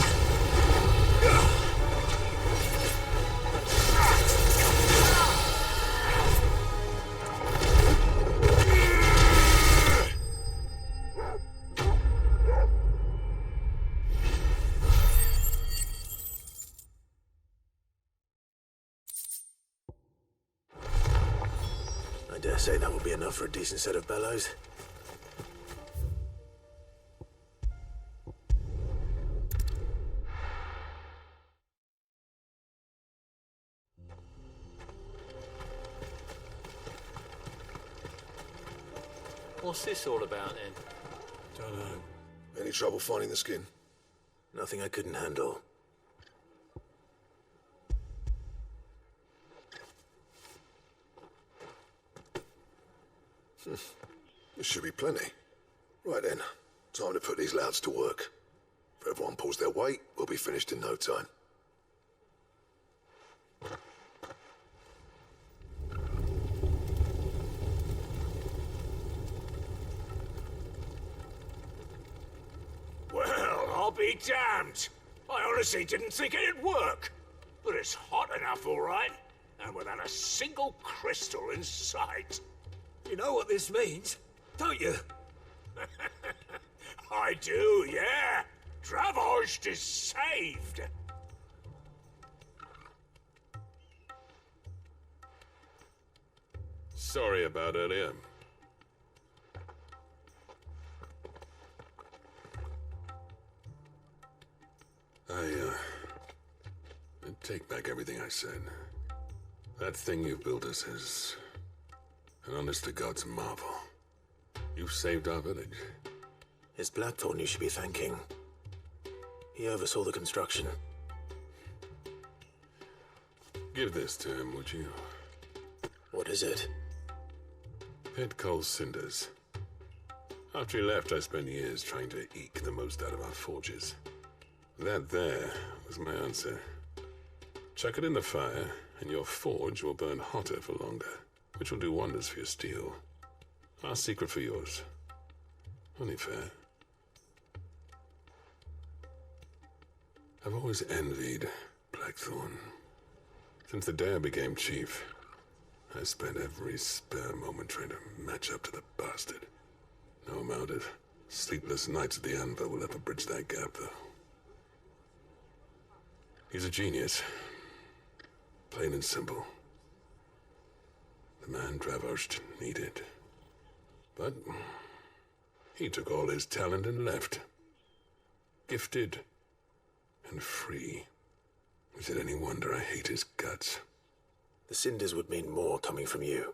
I dare say that will be enough for a decent set of bellows. What's this all about then? Don't know. Any trouble finding the skin? Nothing I couldn't handle. There should be plenty. Right then, time to put these louds to work. If everyone pulls their weight, we'll be finished in no time. Well, I'll be damned. I honestly didn't think it'd work. But it's hot enough, all right. And without a single crystal in sight. You know what this means, don't you? I do, yeah. Dravost is saved. Sorry about earlier. I take back everything I said. That thing you built us is an honest-to-God's marvel. You've saved our village. It's Blackthorn you should be thanking. He oversaw the construction. Give this to him, would you? What is it? Pit Coal cinders. After he left, I spent years trying to eke the most out of our forges. That there was my answer. Chuck it in the fire, and your forge will burn hotter for longer, which will do wonders for your steel. Our secret for yours. Only fair. I've always envied Blackthorn. Since the day I became chief, I spent every spare moment trying to match up to the bastard. No amount of sleepless nights at the Anvil will ever bridge that gap, though. He's a genius. Plain and simple. The man Dravost needed. But he took all his talent and left. Gifted and free. Is it any wonder I hate his guts? The cinders would mean more coming from you.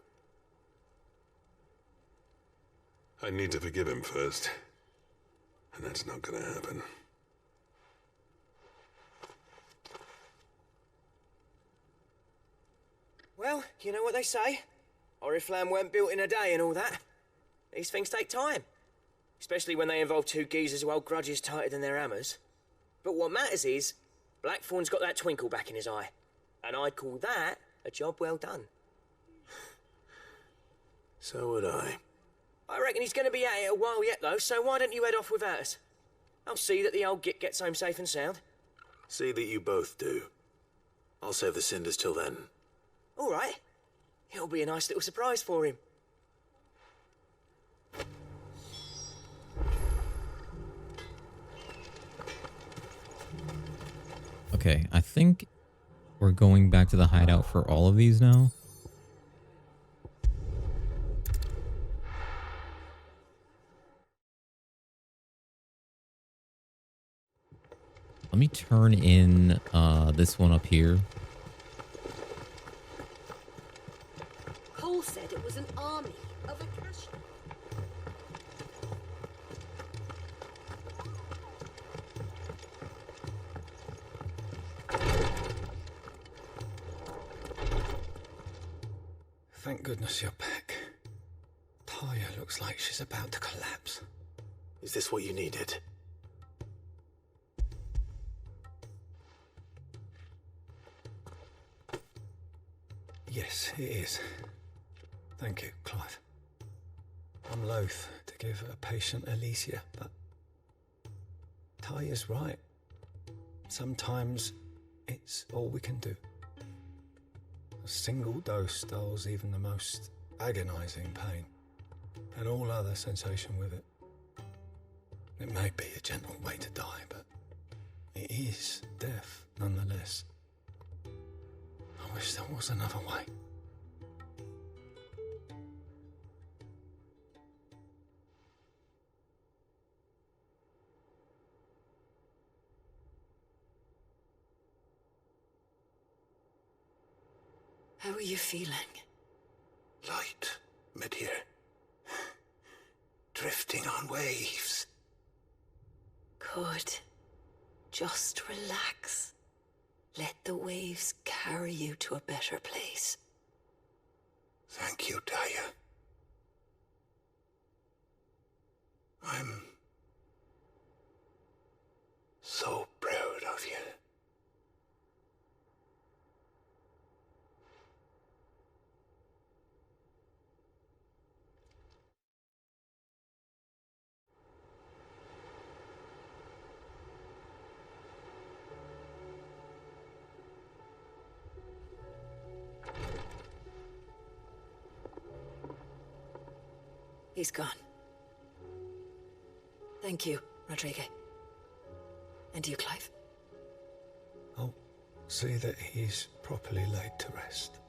I need to forgive him first. And that's not gonna happen. Well, you know what they say. Oriflamme weren't built in a day and all that. These things take time. Especially when they involve two geezers who hold grudges tighter than their hammers. But what matters is, Blackthorn's got that twinkle back in his eye. And I'd call that a job well done. So would I. I reckon he's going to be at it a while yet, though, so why don't you head off without us? I'll see that the old git gets home safe and sound. See that you both do. I'll save the cinders till then. All right. It'll be a nice little surprise for him. Okay, I think we're going back to the hideout for all of these now. Let me turn in this one up here. Cole said it was an army of Akash. Thank goodness you're back. Taya looks like she's about to collapse. Is this what you needed? Yes, it is. Thank you, Clive. I'm loath to give a patient Alicia, but Taya's right. Sometimes it's all we can do. A single dose dulls even the most agonizing pain, and all other sensation with it. It may be a gentle way to die, but it is death nonetheless. I wish there was another way. How are you feeling? Light, mid-here. Drifting on waves. Good. Just relax. Let the waves carry you to a better place. Thank you, Taya. I'm so proud of you. He's gone. Thank you, Rodrigo. And you, Clive. I'll see that he's properly laid to rest.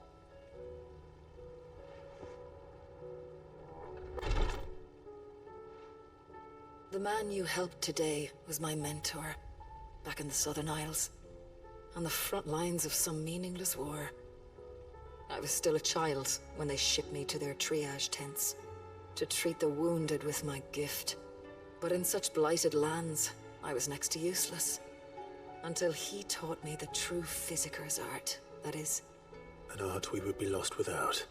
The man you helped today was my mentor, back in the Southern Isles, on the front lines of some meaningless war. I was still a child when they shipped me to their triage tents to treat the wounded with my gift. But in such blighted lands, I was next to useless. Until he taught me the true Physicker's art, that is. An art we would be lost without.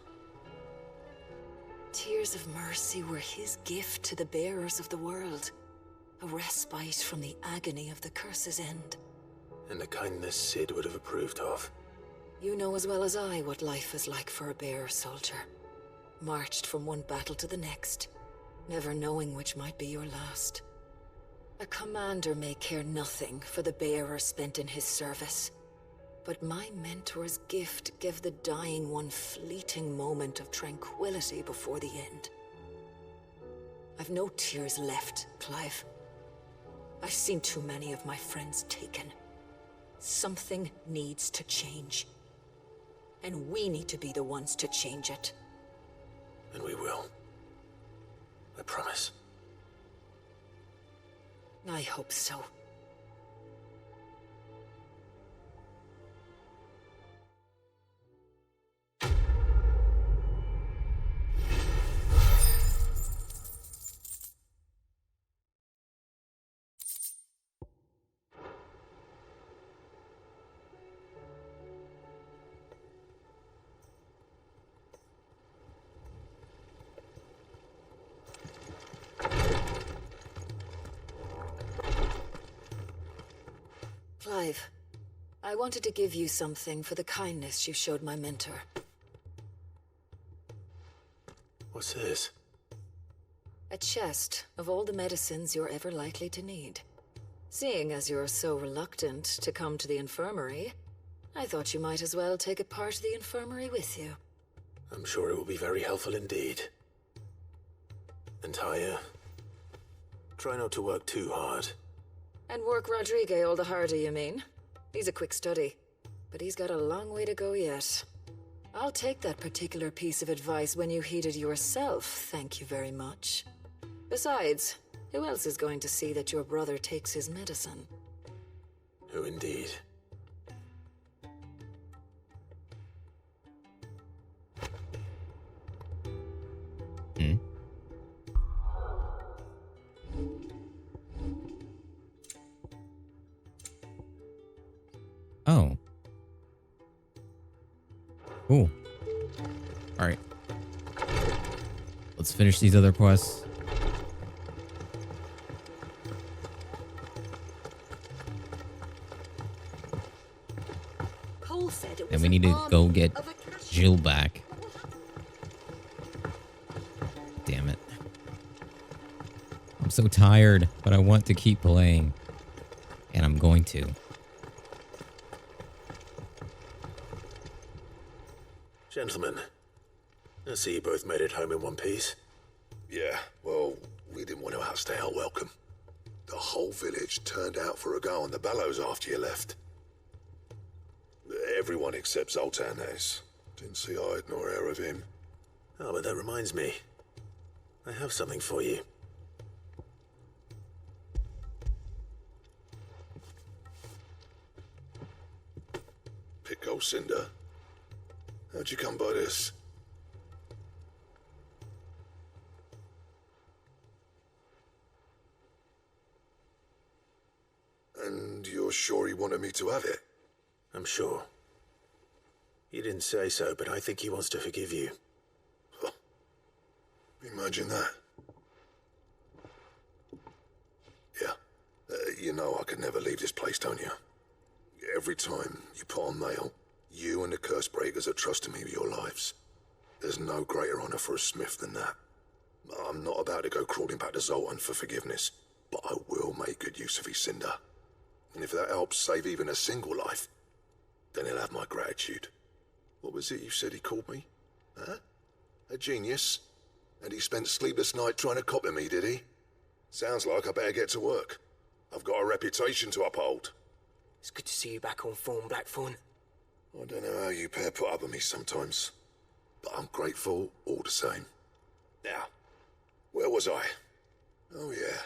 Tears of mercy were his gift to the bearers of the world. A respite from the agony of the curse's end. And a kindness Sid would have approved of. You know as well as I what life is like for a bearer soldier. Marched from one battle to the next, never knowing which might be your last. A commander may care nothing for the bearer spent in his service. But my mentor's gift gave the dying one fleeting moment of tranquility before the end. I've no tears left, Clive. I've seen too many of my friends taken. Something needs to change. And we need to be the ones to change it. And we will. I promise. I hope so. Clive, I wanted to give you something for the kindness you showed my mentor. What's this? A chest of all the medicines you're ever likely to need. Seeing as you're so reluctant to come to the infirmary, I thought you might as well take a part of the infirmary with you. I'm sure it will be very helpful indeed. And Taya, try not to work too hard. And work Rodrigue all the harder, you mean? He's a quick study, but he's got a long way to go yet. I'll take that particular piece of advice when you heed it yourself, thank you very much. Besides, who else is going to see that your brother takes his medicine? Who indeed? Oh. Cool. Alright. Let's finish these other quests. Cole said it was And we need an to go army get of Akashi. Jill back. Damn it. I'm so tired, but I want to keep playing. And I'm going to. Gentlemen, I see you both made it home in one piece. Yeah, well, we didn't want to outstay our welcome. The whole village turned out for a go on the bellows after you left. Everyone except Zoltan has. Didn't see hide nor hair of him. Oh, but that reminds me. I have something for you. Pico Cinder. How'd you come by this? And you're sure he wanted me to have it? I'm sure. He didn't say so, but I think he wants to forgive you. Huh. Imagine that. Yeah. You know I could never leave this place, don't you? Every time you put on mail, you and the Curse Breakers are trusting me with your lives. There's no greater honor for a smith than that. I'm not about to go crawling back to Zoltan for forgiveness, but I will make good use of his cinder. And if that helps save even a single life, then he'll have my gratitude. What was it you said he called me? Huh? A genius? And he spent sleepless night trying to copy me, did he? Sounds like I better get to work. I've got a reputation to uphold. It's good to see you back on form, Blackthorn. I don't know how you pair put up with me sometimes, but I'm grateful all the same. Now, where was I? Oh yeah,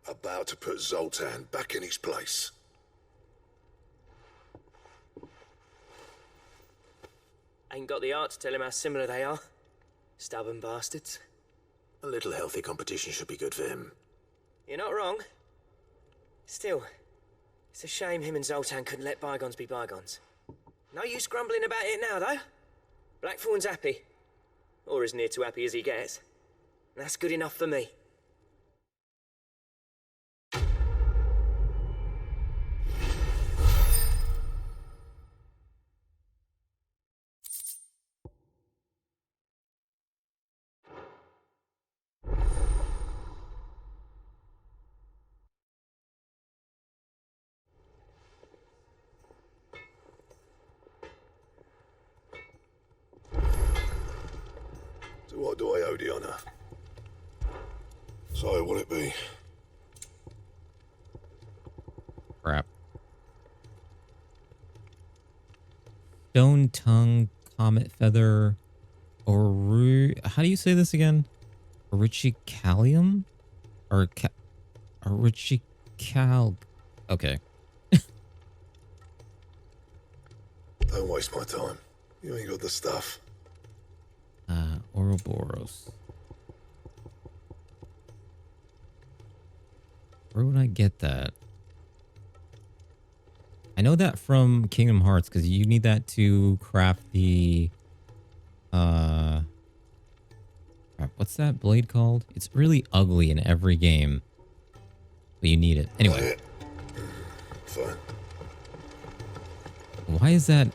about to put Zoltan back in his place. Ain't got the art to tell him how similar they are. Stubborn bastards. A little healthy competition should be good for him. You're not wrong. Still, it's a shame him and Zoltan couldn't let bygones be bygones. No use grumbling about it now, though. Blackthorn's happy. Or as near to happy as he gets. And that's good enough for me. So what do I owe the honour? So what it be? Crap. Stone tongue, comet feather, or how do you say this again? Auricalium? Or Aurical? Okay. Don't waste my time. You ain't got the stuff. Ouroboros. Where would I get that? I know that from Kingdom Hearts because you need that to craft the crap, what's that blade called? It's really ugly in every game, but you need it anyway. Fine. Why is that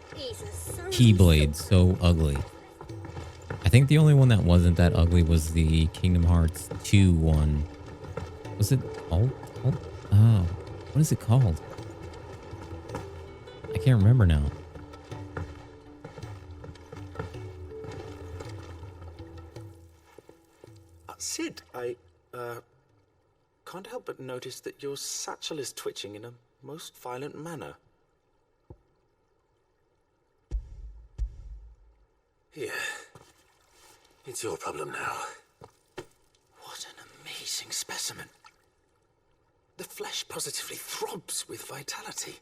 keyblade so ugly? I think the only one that wasn't that ugly was the Kingdom Hearts 2 one. Was it Alt? Oh, what is it called? I can't remember now. Sid, I can't help but notice that your satchel is twitching in a most violent manner. Here. It's your problem now. What an amazing specimen. The flesh positively throbs with vitality.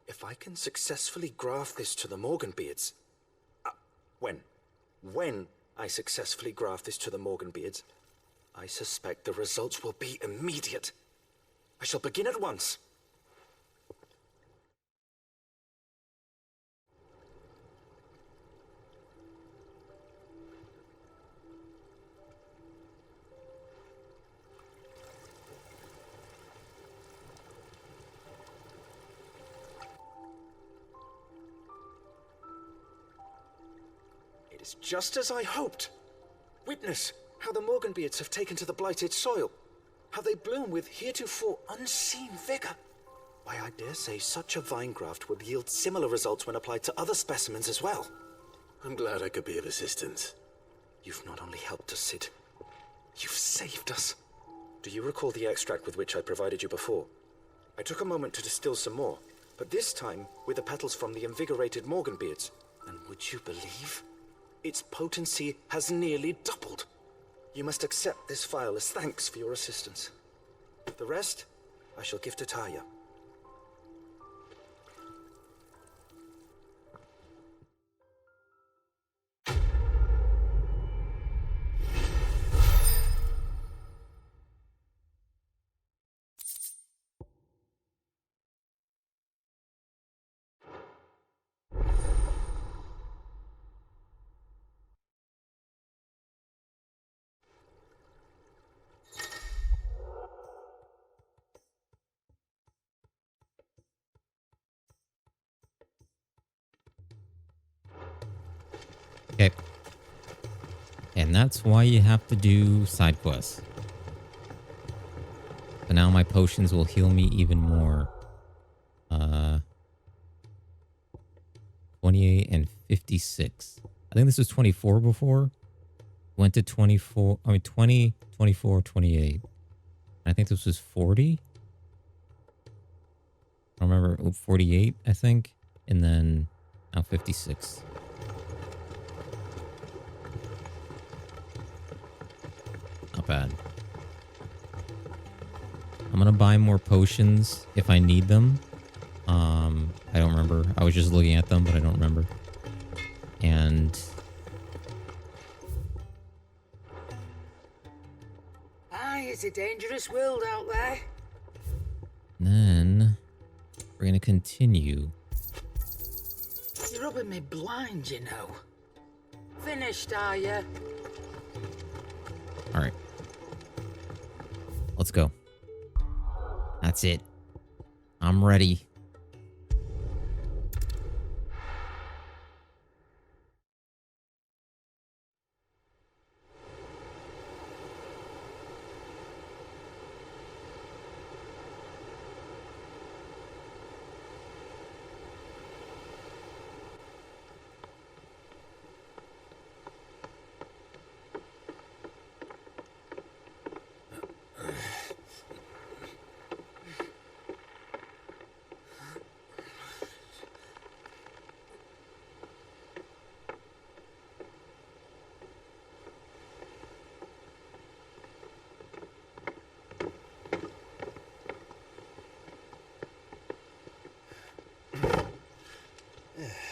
If I can successfully graft this to the Morganbeards... When I successfully graft this to the Morganbeards, I suspect the results will be immediate. I shall begin at once. It's just as I hoped. Witness how the Morganbeards have taken to the blighted soil. How they bloom with heretofore unseen vigor. Why, I dare say such a vine graft would yield similar results when applied to other specimens as well. I'm glad I could be of assistance. You've not only helped us, Sid. You've saved us. Do you recall the extract with which I provided you before? I took a moment to distill some more, but this time with the petals from the invigorated Morganbeards. And would you believe? Its potency has nearly doubled. You must accept this vial as thanks for your assistance. The rest, I shall give to Taya. Okay. And that's why you have to do side quests. So now my potions will heal me even more. 28 and 56. I think this was 24 before. Went to 24. I mean 20, 24, 28. I think this was 40. I don't remember. 48, I think. And then now 56. Not bad. I'm gonna buy more potions if I need them. I don't remember. I was just looking at them, but I don't remember. And Aye, it's a dangerous world out there. then we're gonna continue. You're rubbing me blind, you know. Finished, are you? All right. Let's go. That's it. I'm ready.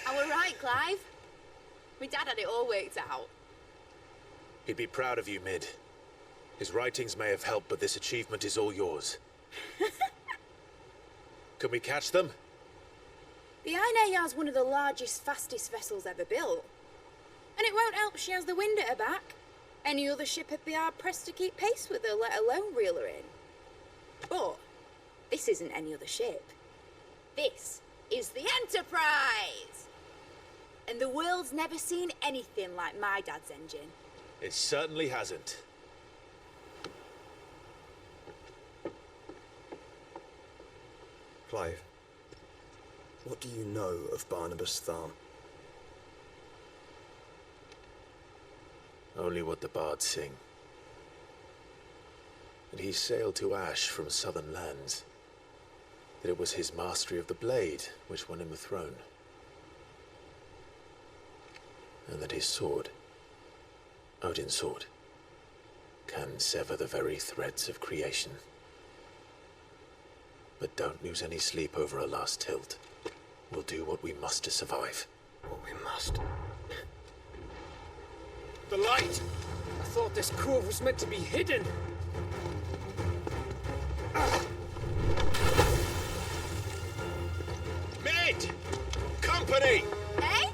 I were right, Clive. My dad had it all worked out. He'd be proud of you, Mid. His writings may have helped, but this achievement is all yours. Can we catch them? The Ainayar's one of the largest, fastest vessels ever built. And it won't help she has the wind at her back. Any other ship would be hard-pressed to keep pace with her, let alone reel her in. But this isn't any other ship. This is the Enterprise! And the world's never seen anything like my dad's engine. It certainly hasn't. Clive, what do you know of Barnabas Tharm? Only what the bards sing. That he sailed to Ash from southern lands. That it was his mastery of the blade which won him the throne. And that his sword, Odin's sword, can sever the very threads of creation. But don't lose any sleep over a last tilt. We'll do what we must to survive. What we must? The light! I thought this cove was meant to be hidden. Mid! Company! Eh?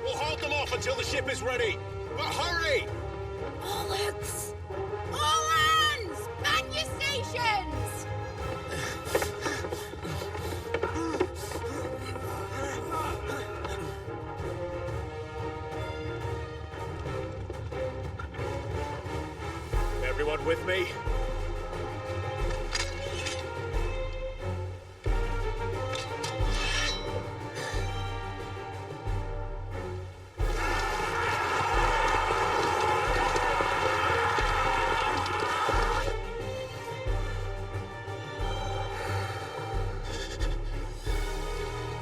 We'll hold them off until the ship is ready. But hurry! Bullets! All hands! Man your stations! Everyone with me?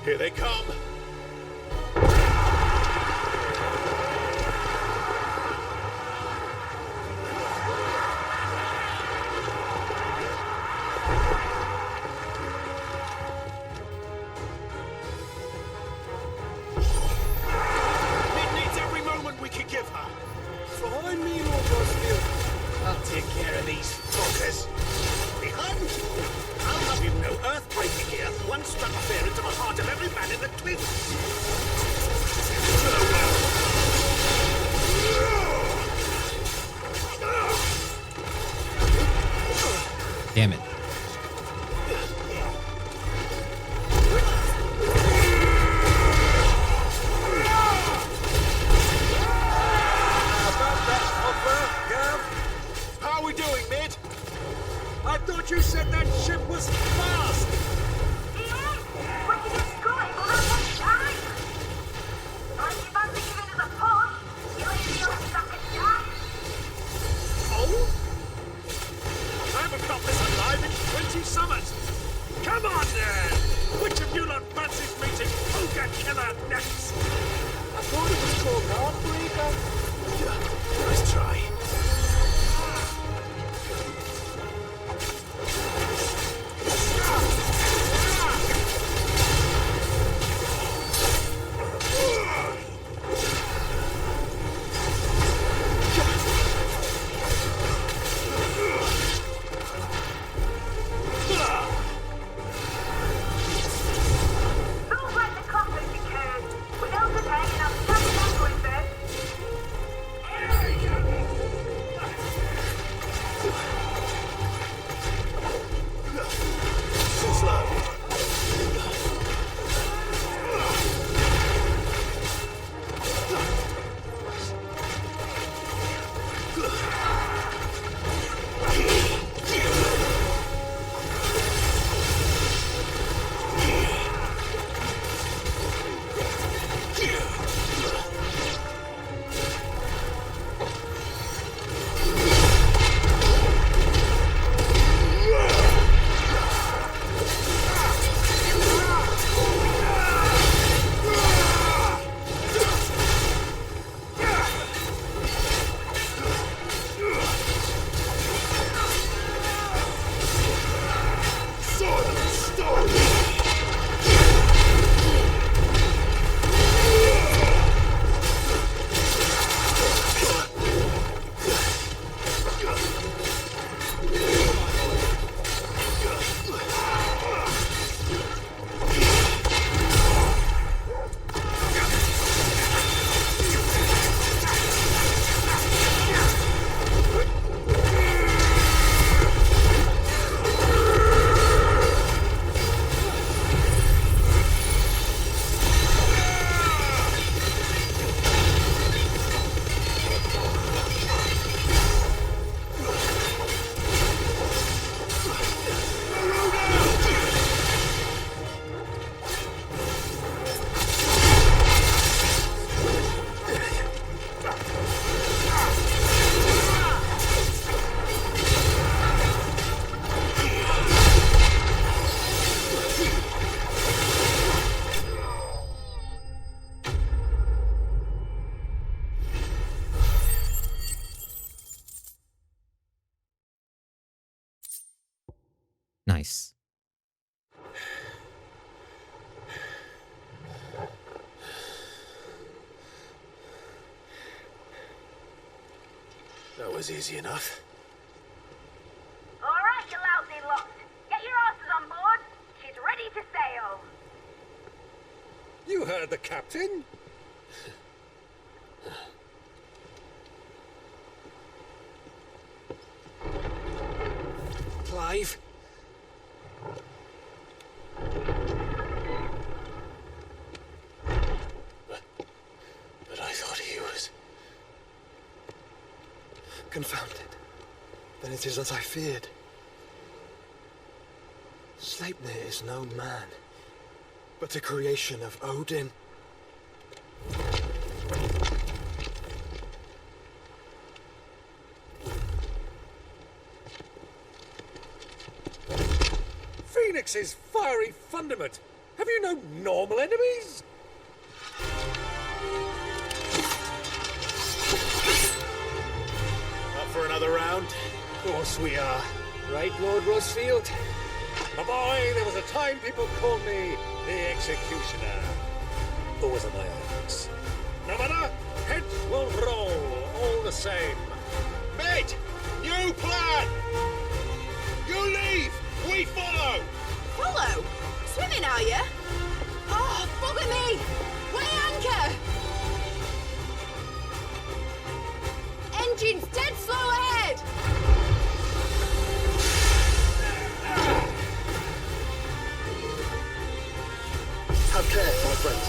Here they come. Mid needs every moment we can give her. Behind me, Lord Rosfield. I'll take care of these fuckers. Behind? I'll have you know earthbreaking here. One struck fear into the heart of every man in the twin. Damn it. How are we doing, Mid? I thought you said that ship was fast. Oh? I haven't felt this alive in 20 summers. Come on, then! Which of you lot fancies meeting Ogre Killer next? I thought it was called Heartbreaker. Yeah, nice try. That was easy enough. All right, you lousy lot. Get your asses on board. She's ready to sail. You heard the captain. Clive? But I thought he was... Confounded. Then it is as I feared. Sleipnir is no man, but a creation of Odin. Phoenix's fiery fundament. Have you no normal enemies? Up for another round? Of course we are. Right, Lord Rosfield? My boy, there was a time people called me the Executioner. Always on my axe. No matter, heads will roll, all the same. Mate! New plan! You leave! We follow! Follow? Swimming, are you? Oh, bugger me! Weigh anchor! Engine's dead slow ahead! Have care, my friends.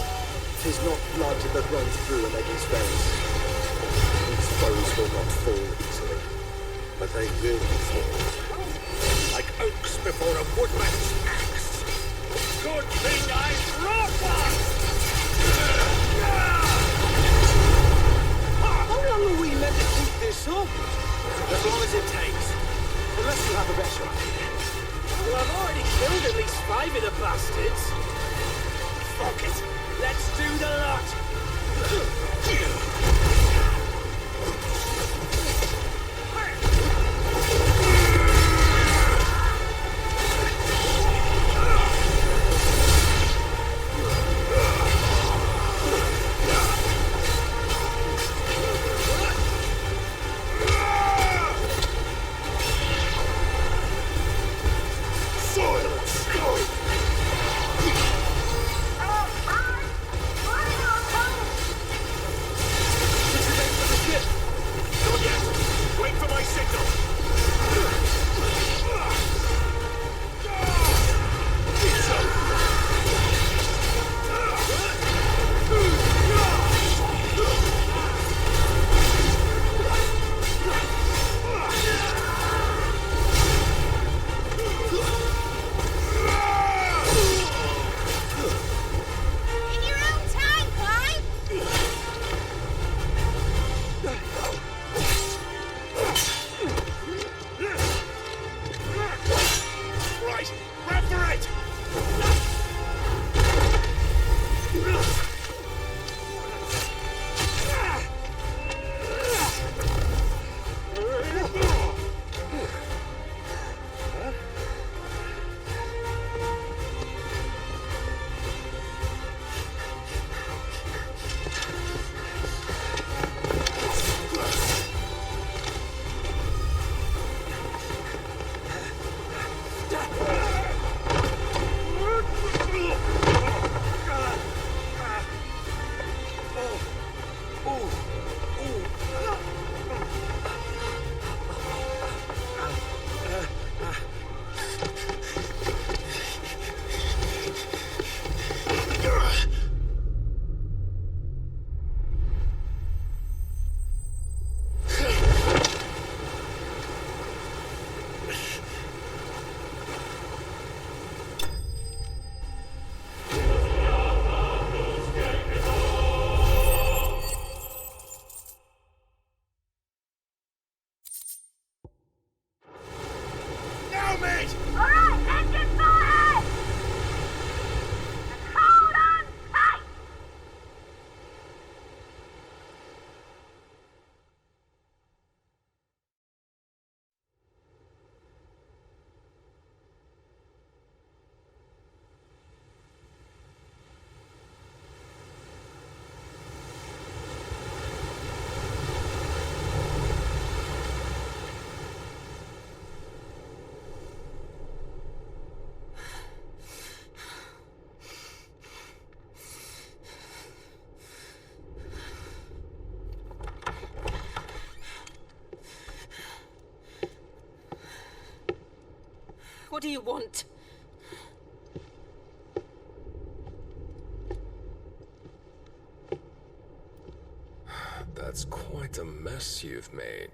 'Tis not blood that runs through a lady's veins. These foes will not fall easily, but they will fall. Like oaks before a woodman's axe. Good thing I brought one! How long are we meant to keep this up? As long as it takes. Unless you have a better idea. Well, I've already killed at least 5 of the bastards. Fuck it. Let's do the lot. What do you want? That's quite a mess you've made.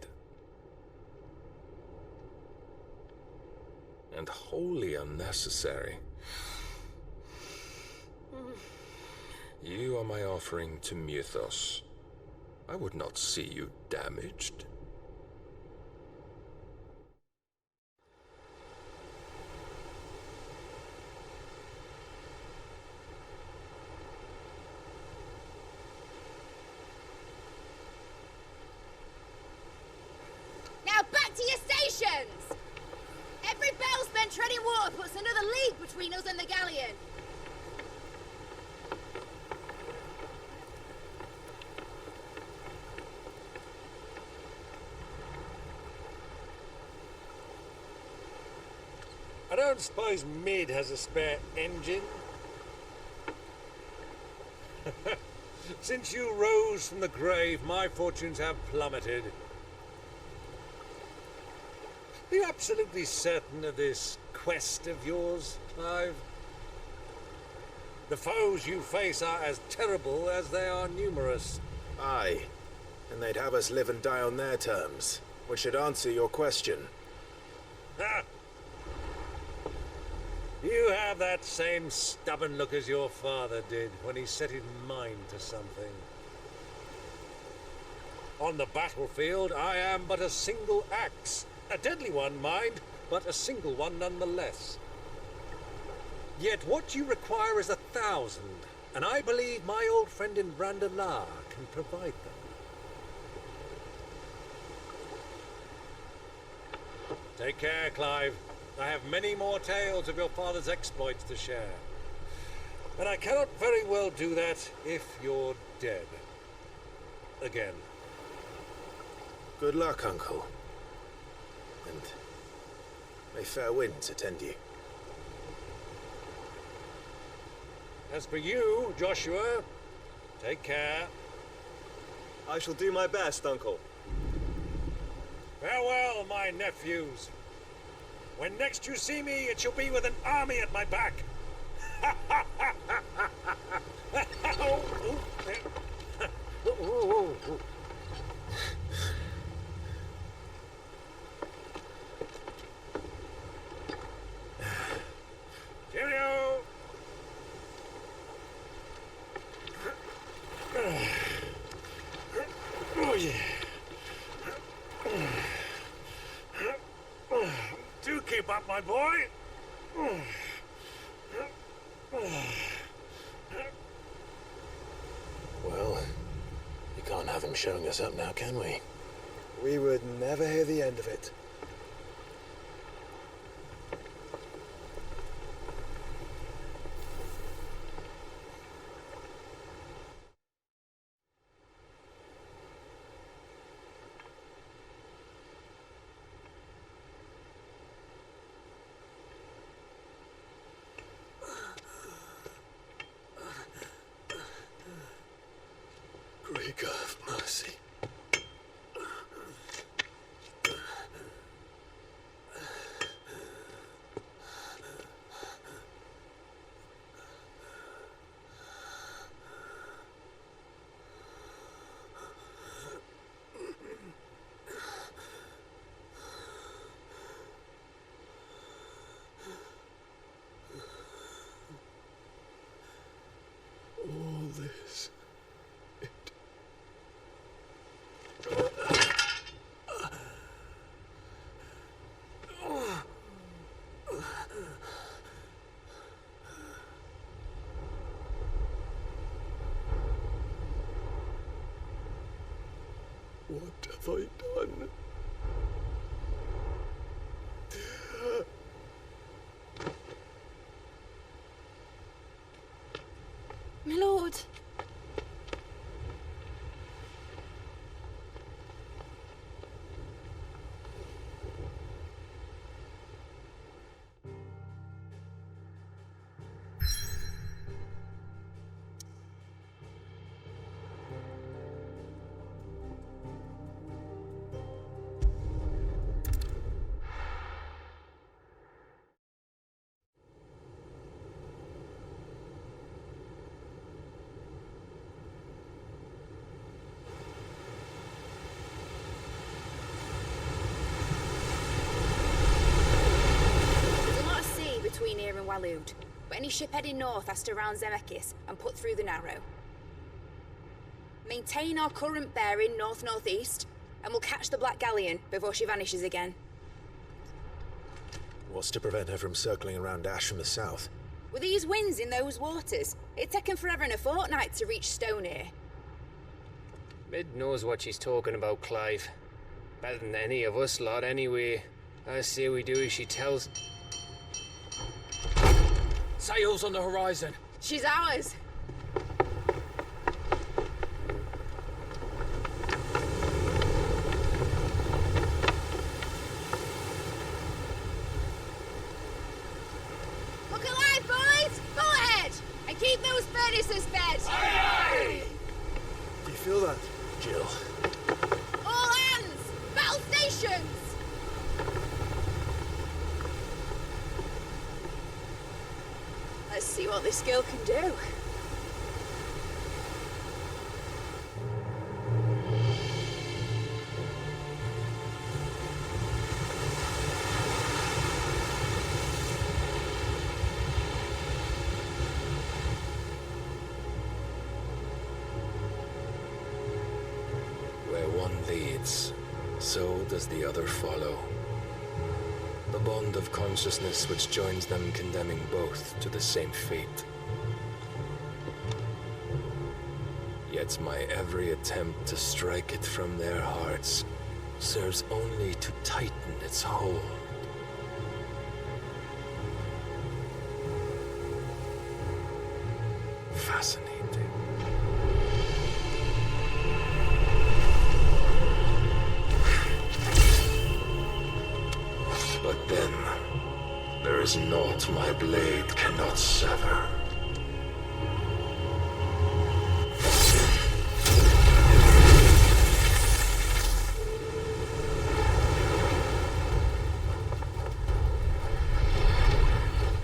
And wholly unnecessary. You are my offering to Mythos. I would not see you damaged. Now back to your stations! Every battle spent treading water puts another league between us and the galleon. I don't suppose Mid has a spare engine? Since you rose from the grave, my fortunes have plummeted. Are you absolutely certain of this quest of yours, Clive? The foes you face are as terrible as they are numerous. Aye, and they'd have us live and die on their terms, which should answer your question. Ha! You have that same stubborn look as your father did when he set his mind to something. On the battlefield, I am but a single axe. A deadly one, mind, but a single one nonetheless. Yet what you require is 1,000, and I believe my old friend in Randalar can provide them. Take care, Clive. I have many more tales of your father's exploits to share. And I cannot very well do that if you're dead. Again. Good luck, Uncle. And may fair winds attend you. As for you, Joshua, take care. I shall do my best, Uncle. Farewell, my nephews. When next you see me, it shall be with an army at my back. Cheerio! Oh, yeah. Do keep up, my boy. Well, we can't have him showing us up now, can we? We would never hear the end of it. Greek of mercy. All this. What have I done? My lord. here in Waloed, but any ship heading north has to round Zemeckis and put through the Narrow. Maintain our current bearing north-northeast, and we'll catch the Black Galleon before she vanishes again. What's to prevent her from circling around Ash from the south? With these winds in those waters, it'd taken forever and a fortnight to reach Stonehenge. Mid knows what she's talking about, Clive. Better than any of us lot, anyway. I say we do as she tells. Sails on the horizon. She's ours. Look alive, boys! Full ahead! And keep those furnaces fed! Aye, aye! Do you feel that, Jill? All hands! Battle stations! Let's see what this girl can do. Where one leads, so does the other follow. The bond of consciousness which joins them condemning both to the same fate. Yet my every attempt to strike it from their hearts serves only to tighten its hold. Fascinating. But then, there is naught my blade cannot sever.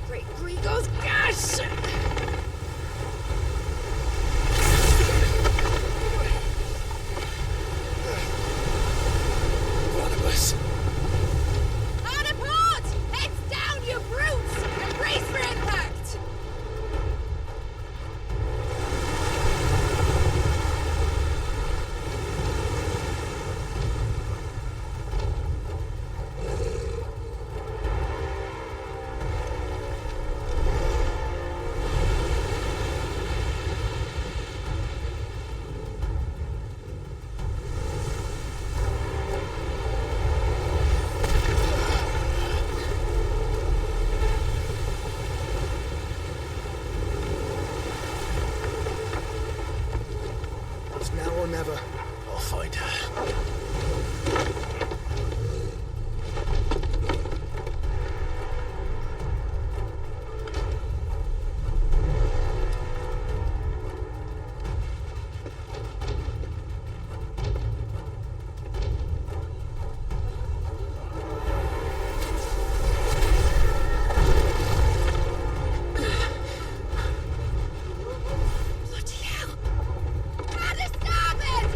Great Gregor's gas! Barnabas. On a port! Heads down, you brutes! And brace for impact! It's now or never. I'll find her. Bloody hell! On to starboard!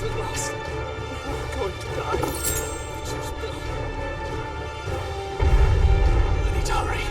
at last. I'm going to die. I need to hurry.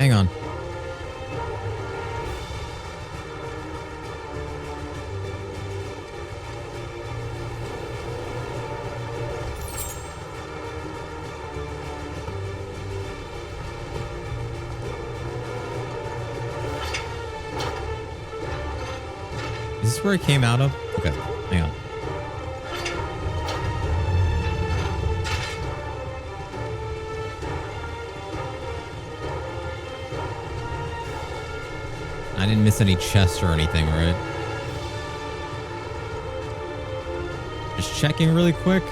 Hang on. Is this where it came out of? Okay, hang on. I didn't miss any chests or anything, right? Just checking really quick.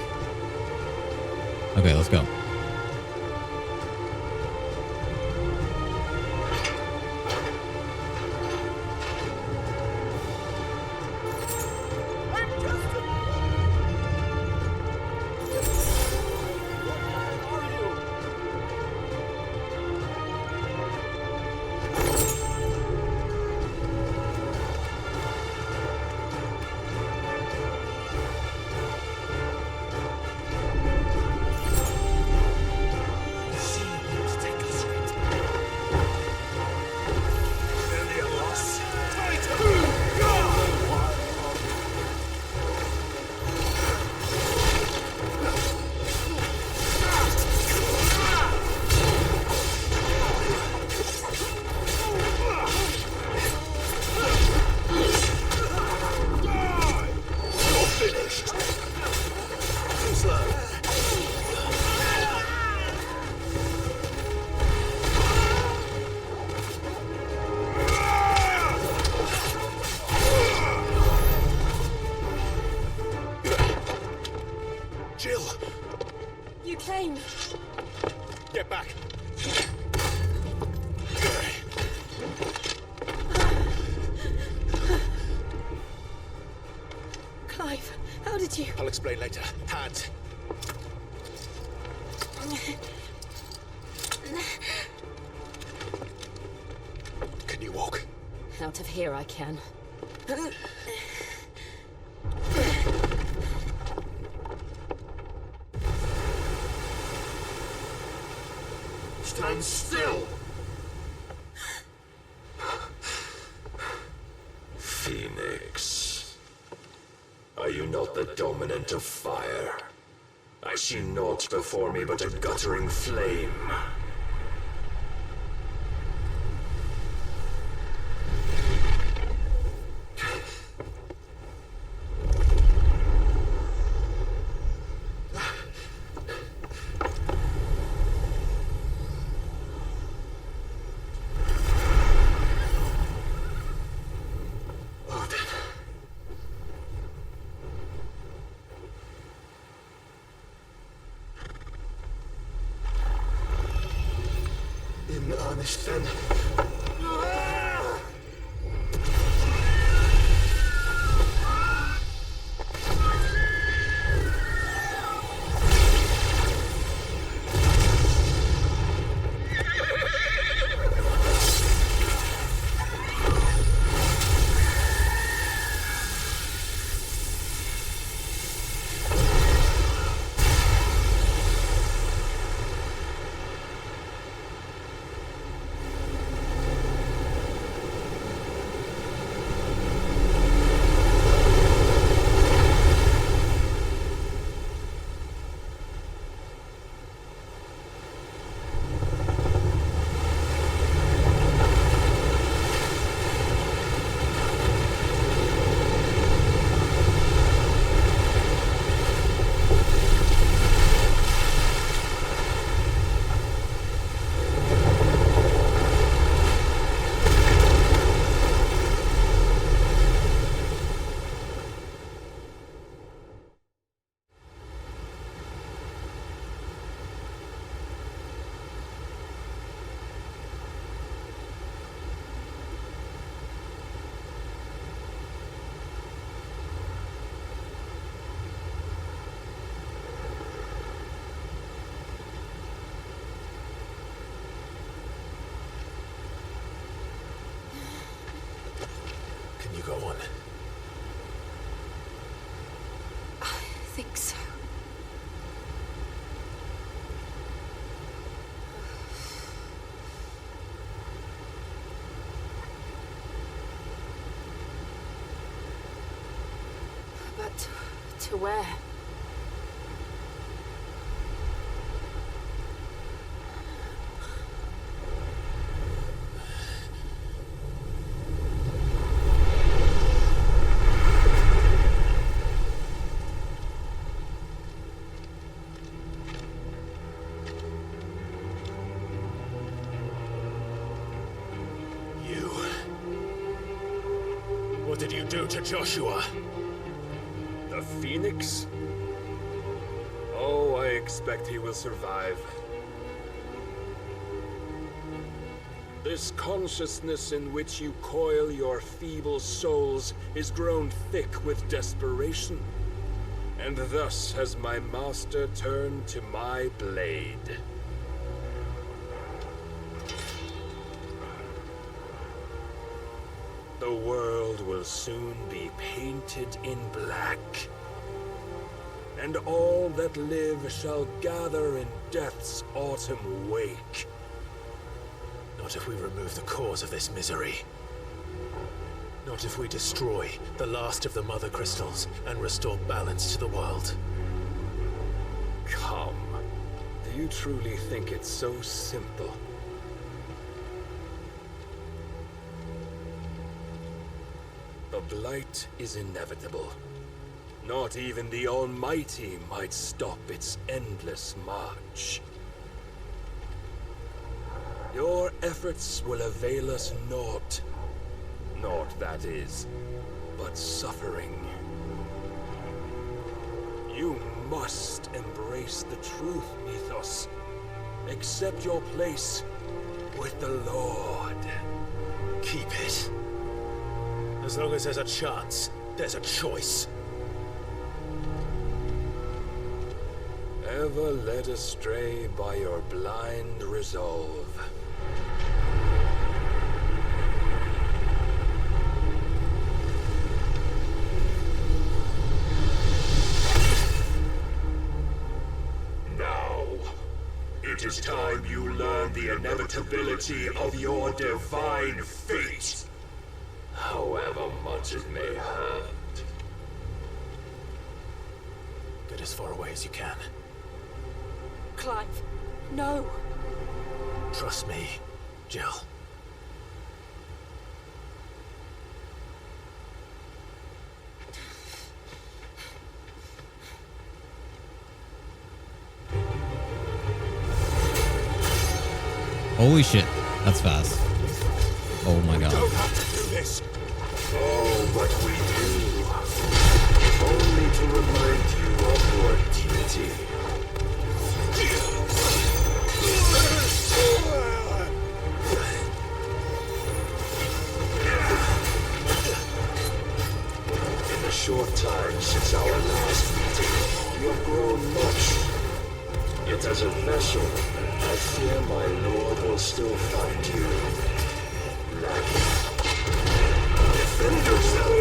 Okay, let's go. Jill! You came. Get back! Clive, how did you... I'll explain later. Hands. Can you walk? Out of here I can. Stand still! Phoenix. Are you not the dominant of fire? I see naught before me but a guttering flame. In earnest then. To where? What did you do to Joshua? The Phoenix? Oh, I expect he will survive. This consciousness in which you coil your feeble souls is grown thick with desperation. And thus has my master turned to my blade. The world will soon be painted in black. And all that live shall gather in death's autumn wake. Not if we remove the cause of this misery. Not if we destroy the last of the Mother Crystals and restore balance to the world. Come. Do you truly think it's so simple? The Blight is inevitable. Not even the Almighty might stop its endless march. Your efforts will avail us naught. Naught, that is, but suffering. You must embrace the truth, Mythos. Accept your place with the Lord. Keep it. As long as there's a chance, there's a choice. Ever led astray by your blind resolve. Now, it is time you learn the inevitability of your divine fate. However much it may hurt. Get as far away as you can. Clive, no. Trust me, Jill. Holy shit, that's fast. Oh my god. Don't have to do this. Oh, but we do. Only to remind you of your duty. In the short time since our last meeting, you have grown much. Yet as a vessel, I fear my lord will still find you lacking. Defend yourself!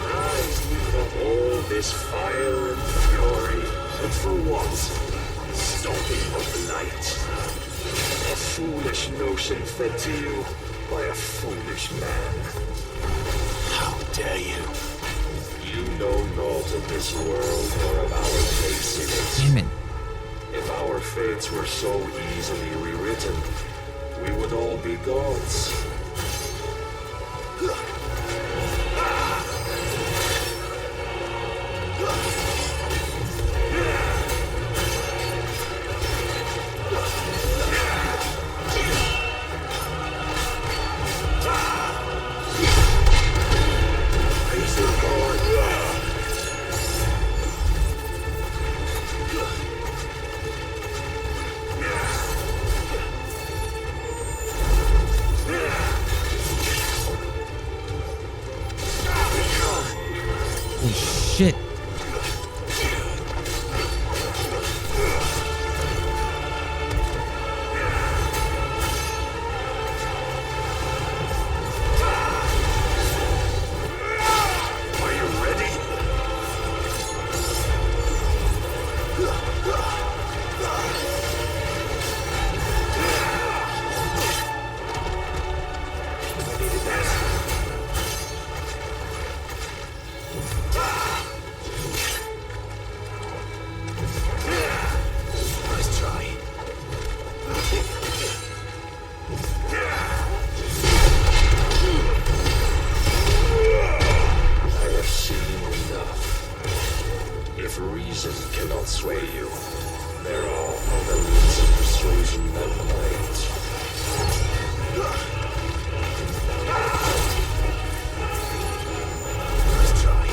Rise me from all this fire and fury, and for what? Stopping the blight. A foolish notion fed to you by a foolish man. How dare you? You know naught of this world or of our place in it. Damn it. If our fates were so easily rewritten, we would all be gods. Holy shit. Are you ready? reason cannot sway you, there are other means of persuasion than might. Let's try.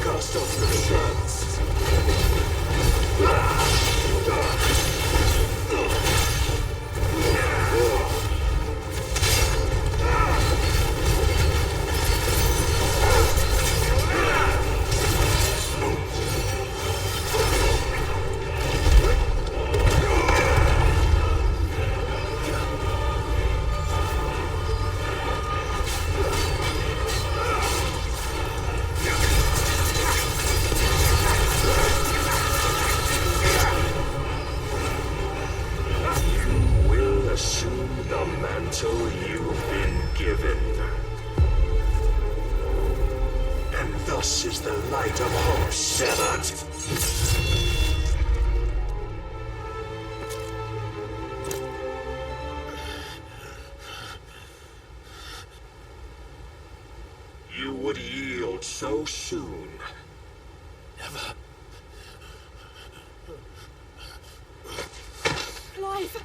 Cast off your shirts. You've been given. And thus is the light of hope severed. You would yield so soon. Never. Clive!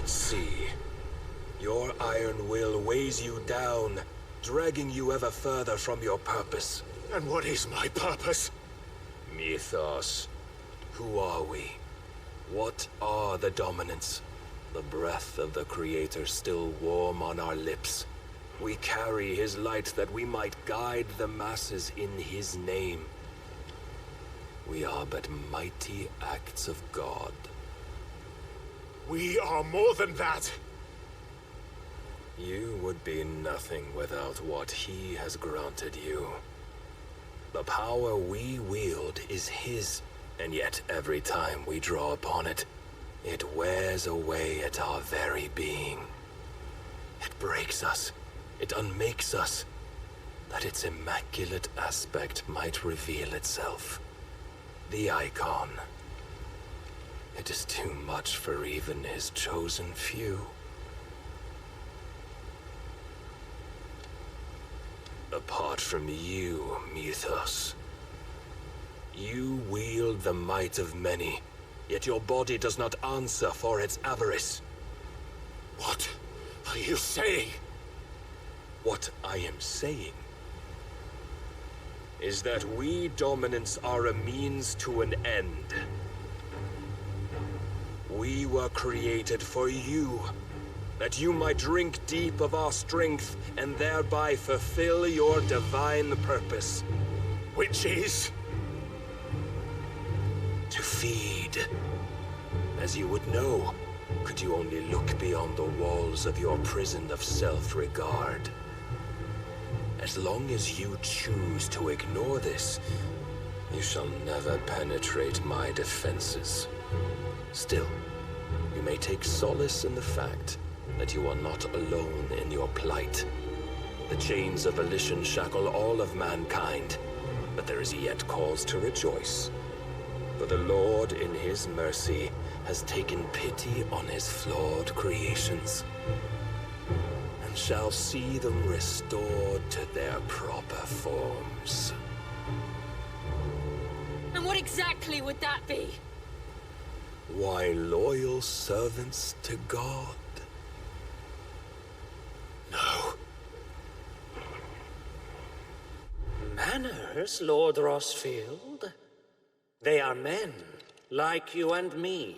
See, your iron will weighs you down, dragging you ever further from your purpose. And what is my purpose? Mythos. Who are we? What are the dominants? The breath of the Creator still warm on our lips. We carry his light that we might guide the masses in his name. We are but mighty acts of God. We are more than that. You would be nothing without what he has granted you. The power we wield is his, and yet every time we draw upon it, it wears away at our very being. It breaks us, it unmakes us, that its immaculate aspect might reveal itself. The icon. It is too much for even his chosen few. Apart from you, Mythos, you wield the might of many, yet your body does not answer for its avarice. What are you saying? What I am saying is that we dominants are a means to an end. We were created for you, that you might drink deep of our strength and thereby fulfill your divine purpose. Which is? To feed. As you would know, could you only look beyond the walls of your prison of self-regard. As long as you choose to ignore this, you shall never penetrate my defenses. Still, you may take solace in the fact that you are not alone in your plight. The chains of volition shackle all of mankind, but there is yet cause to rejoice. For the Lord, in his mercy, has taken pity on his flawed creations, and shall see them restored to their proper forms. And what exactly would that be? Why, loyal servants to God. No. Manners, Lord Rossfield? They are men, like you and me.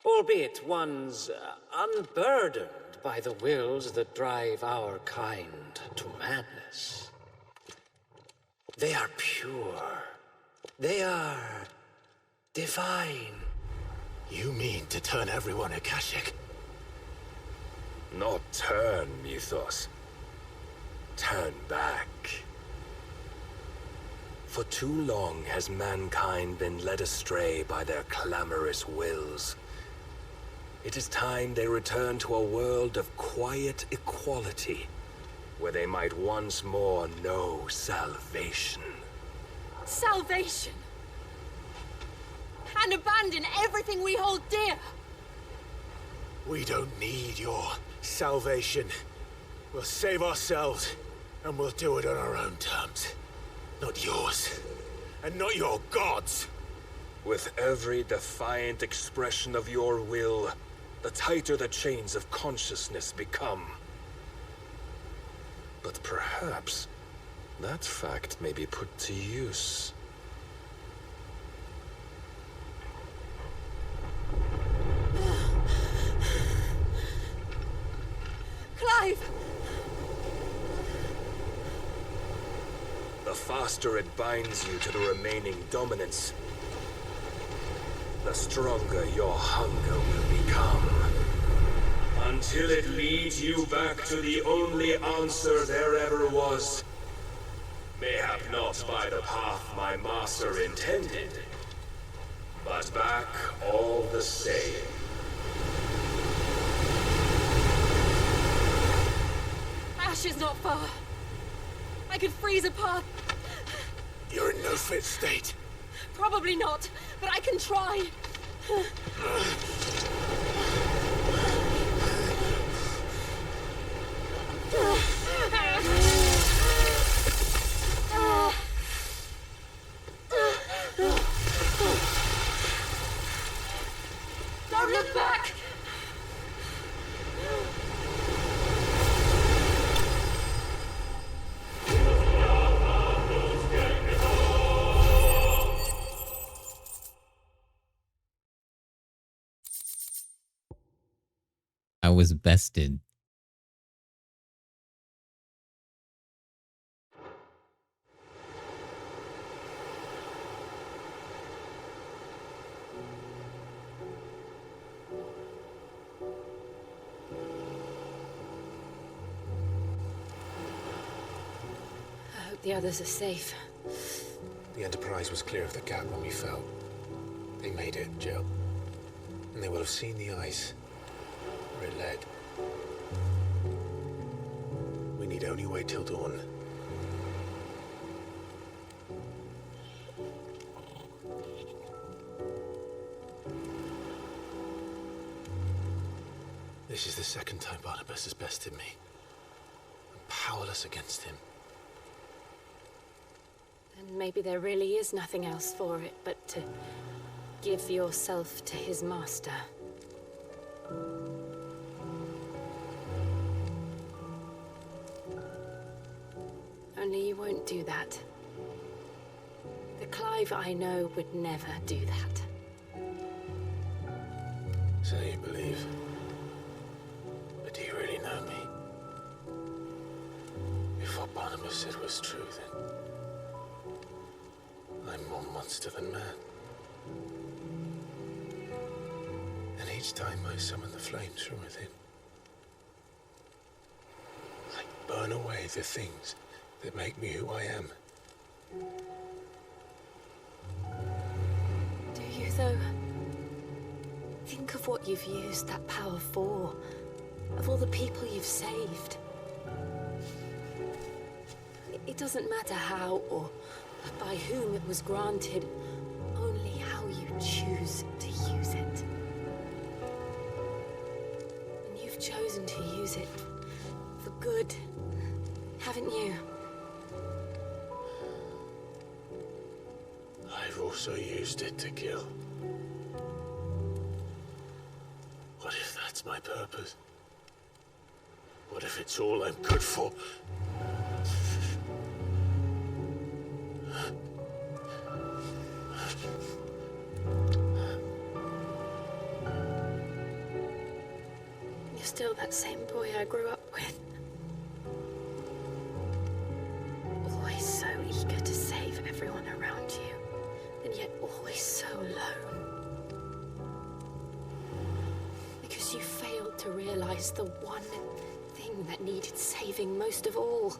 Albeit ones unburdened by the wills that drive our kind to madness. They are pure. They are divine. You mean to turn everyone Akashic? Not turn, Mythos. Turn back. For too long has mankind been led astray by their clamorous wills. It is time they return to a world of quiet equality, where they might once more know salvation. Salvation! And abandon everything we hold dear! We don't need your salvation. We'll save ourselves, and we'll do it on our own terms. Not yours. And not your gods. With every defiant expression of your will, the tighter the chains of consciousness become. But perhaps that fact may be put to use. Clive! The faster it binds you to the remaining dominance, the stronger your hunger will become. Until it leads you back to the only answer there ever was. Mayhap not by the path my master intended, but back all the same. Ash is not far. I could freeze a path. You're in no fit state. Probably not, but I can try. Don't look back! I was bested. I hope the others are safe. The Enterprise was clear of the gap when we fell. They made it, Jill. And they will have seen the ice where it led. We need only wait till dawn. This is the second time Barnabas has bested me. I'm powerless against him. And maybe there really is nothing else for it but to give yourself to his master. Only you won't do that. The Clive I know would never do that. So you believe. But do you really know me? If what Barnabas said was true, then I'm more monster than man. And each time I summon the flames from within, I burn away the things that make me who I am. Do you, though? Think of what you've used that power for. Of all the people you've saved. It doesn't matter how or by whom it was granted, only how you choose to use it. And you've chosen to use it for good, haven't you? I've also used it to kill. What if that's my purpose? What if it's all I'm good for? You're still that same boy I grew up with. Always so eager to save everyone around you, and yet always so alone. Because you failed to realize the one thing that needed saving most of all.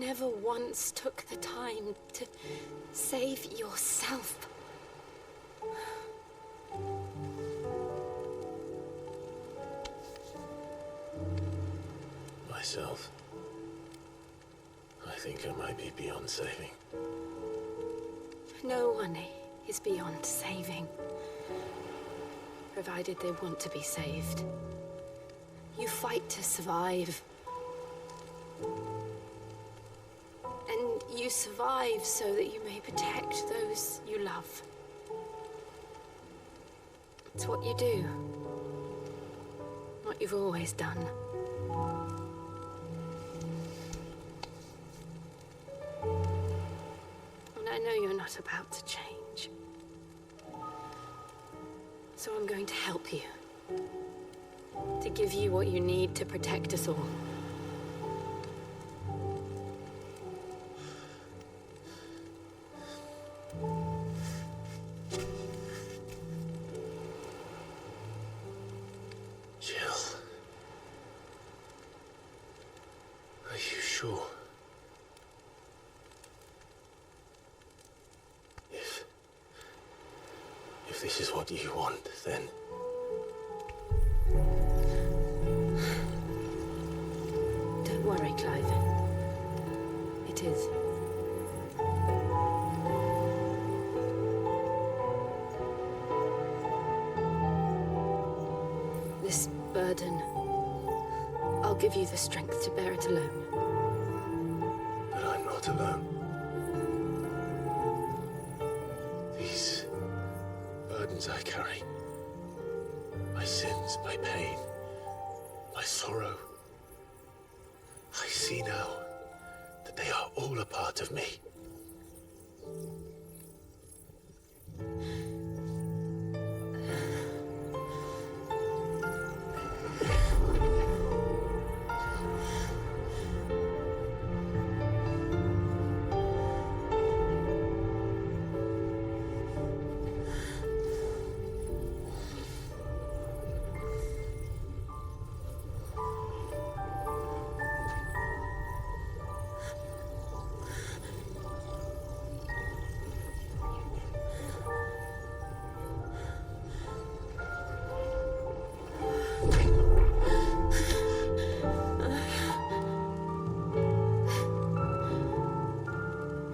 never once took the time to save yourself. Myself? I think I might be beyond saving. No one is beyond saving, provided they want to be saved. You fight to survive. And you survive so that you may protect those you love. It's what you do. What you've always done. And I know you're not about to change. So I'm going to help you. To give you what you need to protect us all. Jill. Are you sure? If this is what you want, then... Don't worry, Clive. It is. This burden, I'll give you the strength to bear it alone. But I'm not alone. These burdens I carry, my sins, my pain, my sorrow, I see now that they are all a part of me.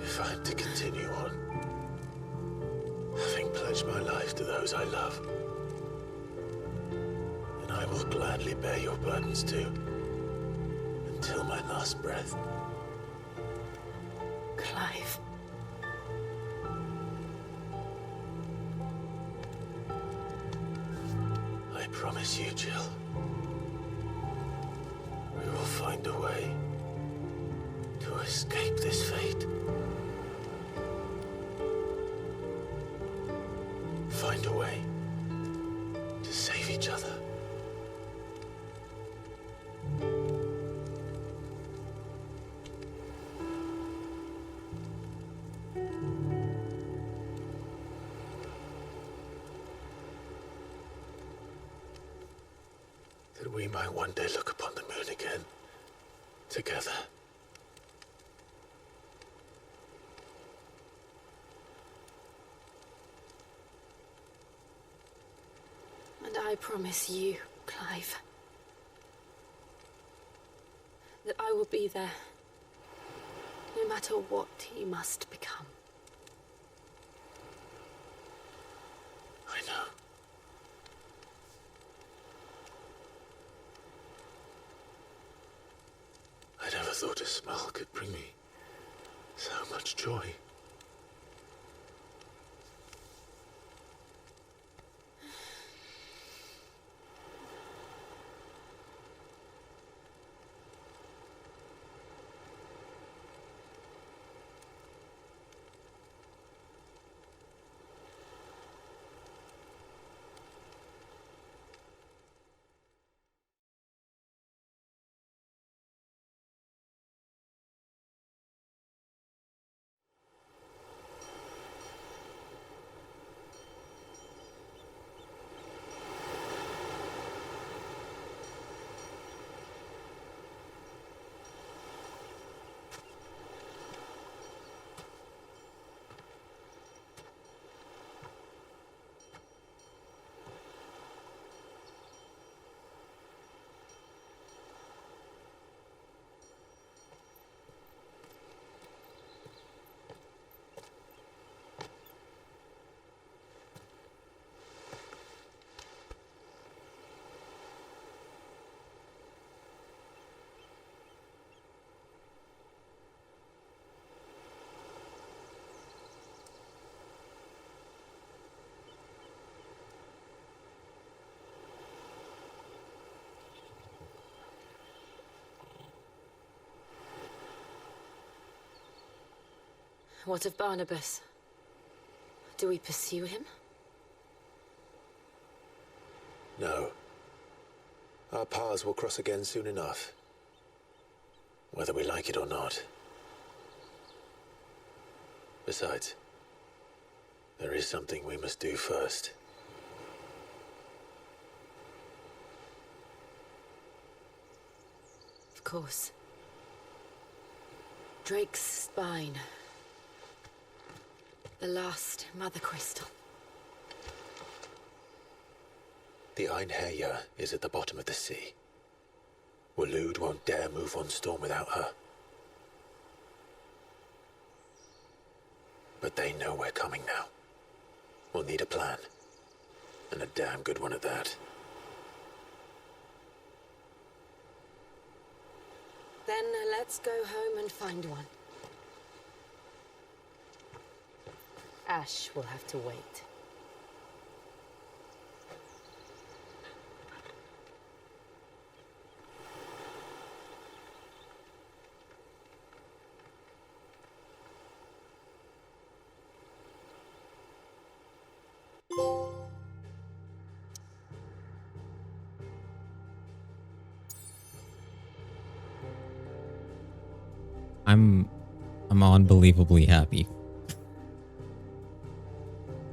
If I'm to continue on, having pledged my life to those I love, then I will gladly bear your burdens too, until my last breath. Clive. I promise you, Jill, we will find a way to escape this fate. Find a way to save each other. That we might one day look upon the moon again, together. And I promise you, Clive, that I will be there, no matter what you must become. I know. I never thought a smile could bring me so much joy. What of Barnabas? Do we pursue him? No. Our paths will cross again soon enough. Whether we like it or not. Besides, there is something we must do first. Of course. Drake's spine. The last Mother Crystal. The Einherja is at the bottom of the sea. Waloed won't dare move on Storm without her. But they know we're coming now. We'll need a plan. And a damn good one at that. Then let's go home and find one. Ash will have to wait. I'm unbelievably happy.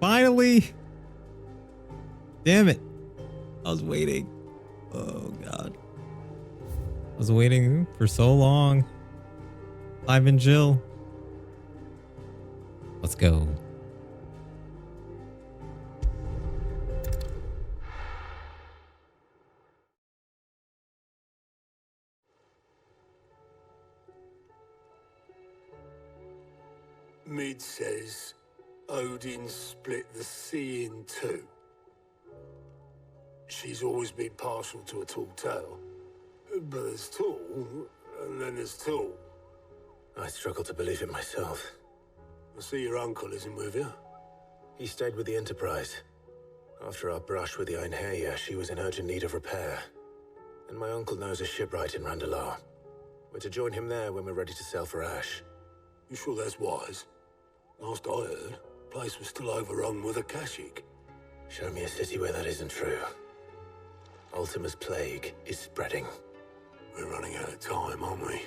Finally! Damn it. I was waiting. Oh god. I was waiting for so long. Clive and Jill. Let's go. Mid says Odin split the sea in two. She's always been partial to a tall tale. But there's tall, and then there's tall. I struggle to believe it myself. I see your uncle isn't with you. He stayed with the Enterprise. After our brush with the Einherja, she was in urgent need of repair. And my uncle knows a shipwright in Randalar. We're to join him there when we're ready to sail for Ash. You sure that's wise? Last I heard, the place was still overrun with Akashic. Show me a city where that isn't true. Ultima's plague is spreading. We're running out of time, aren't we?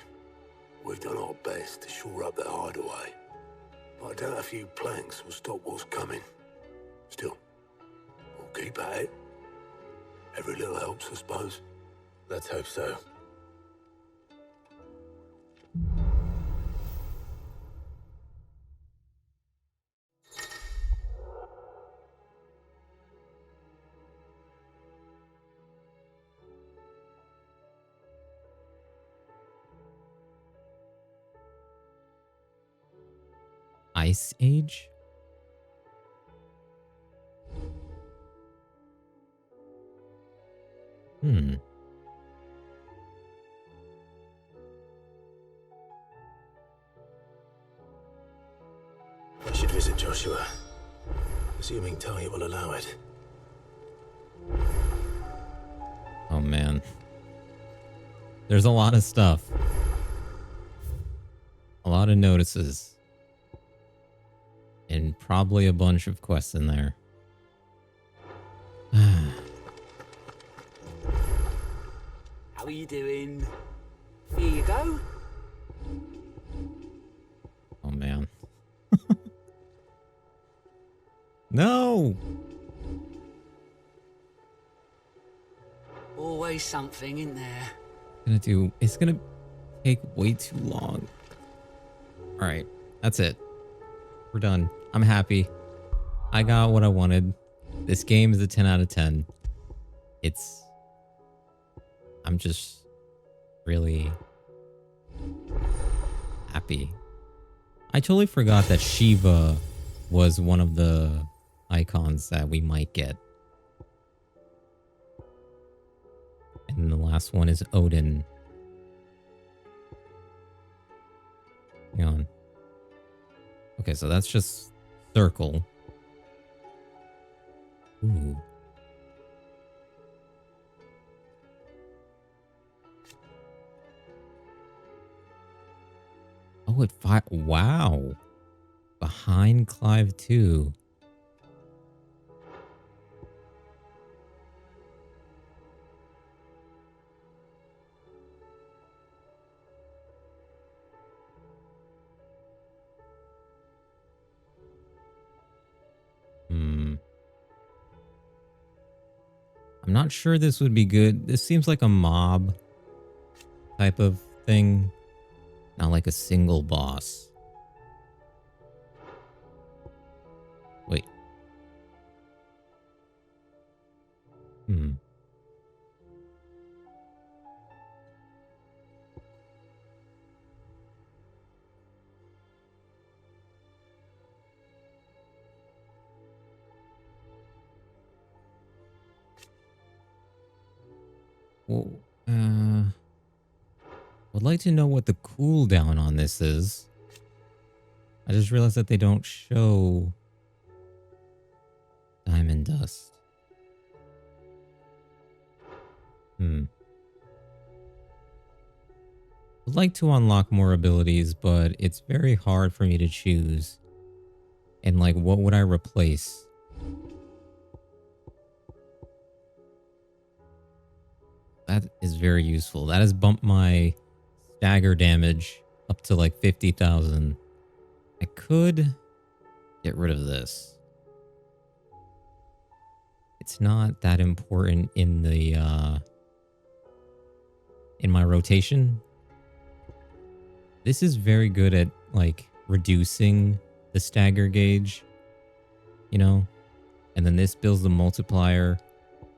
We've done our best to shore up that hideaway. But I doubt a few planks will stop what's coming. Still, we'll keep at it. Every little helps, I suppose. Let's hope so. Ice Age? I should visit Joshua. Assuming Talia will allow it. Oh man. There's a lot of stuff. A lot of notices. And probably a bunch of quests in there. How are you doing? Here you go. Oh man. No! Always something in there. It's gonna take way too long. Alright, that's it. We're done. I'm happy. I got what I wanted. This game is a 10 out of 10. I'm just really happy. I totally forgot that Shiva was one of the icons that we might get. And the last one is Odin. Hang on. Okay, so that's just circle. Ooh. Oh, wow. behind Clive too. I'm not sure this would be good. This seems like a mob type of thing, not like a single boss. Wait. Well, would like to know what the cooldown on this is. I just realized that they don't show diamond dust. Would like to unlock more abilities, but it's very hard for me to choose. And like, what would I replace? That is very useful. That has bumped my stagger damage up to like 50,000. I could get rid of this. It's not that important in the in my rotation. This is very good at like reducing the stagger gauge, you know? And then this builds the multiplier.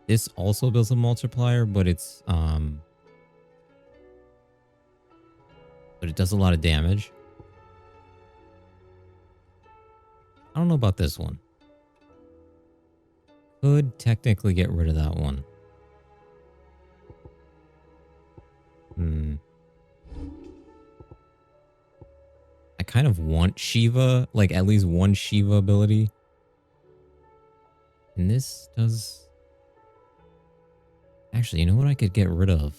This also builds a multiplier, but it's but it does a lot of damage. I don't know about this one. Could technically get rid of that one. I kind of want Shiva, like at least one Shiva ability. And this does... Actually, you know what I could get rid of?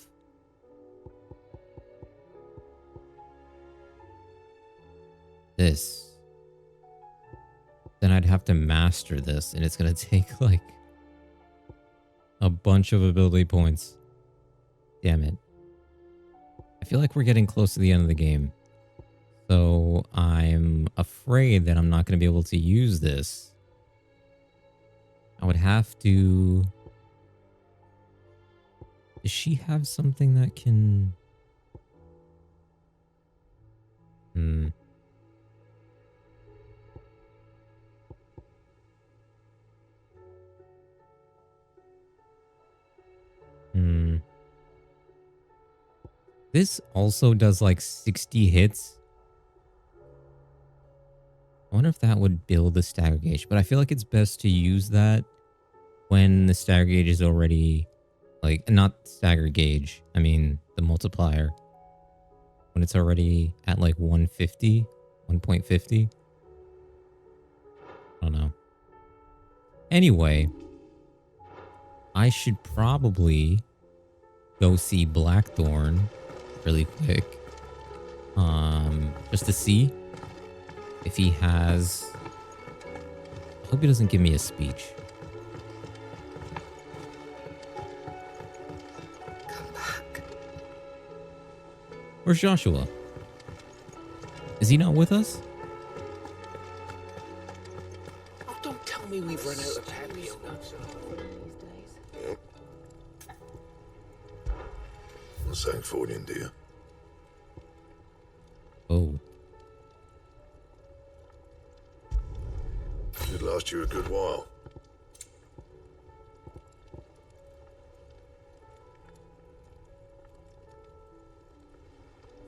This. Then I'd have to master this, and it's going to take like a bunch of ability points. Damn it. I feel like we're getting close to the end of the game. So I'm afraid that I'm not going to be able to use this. I would have to... Does she have something that can... This also does like 60 hits. I wonder if that would build the stagger gauge, but I feel like it's best to use that when the stagger gauge is already... Like, not stagger gauge. I mean, the multiplier. When it's already at like 150, 1.50. I don't know. Anyway, I should probably go see Blackthorn really quick. Just to see if he has... I hope he doesn't give me a speech. Where's Joshua? Is he not with us? Oh, don't tell me we've run out of happy nuts. What's that for you, dear? Oh. Should last you a good while.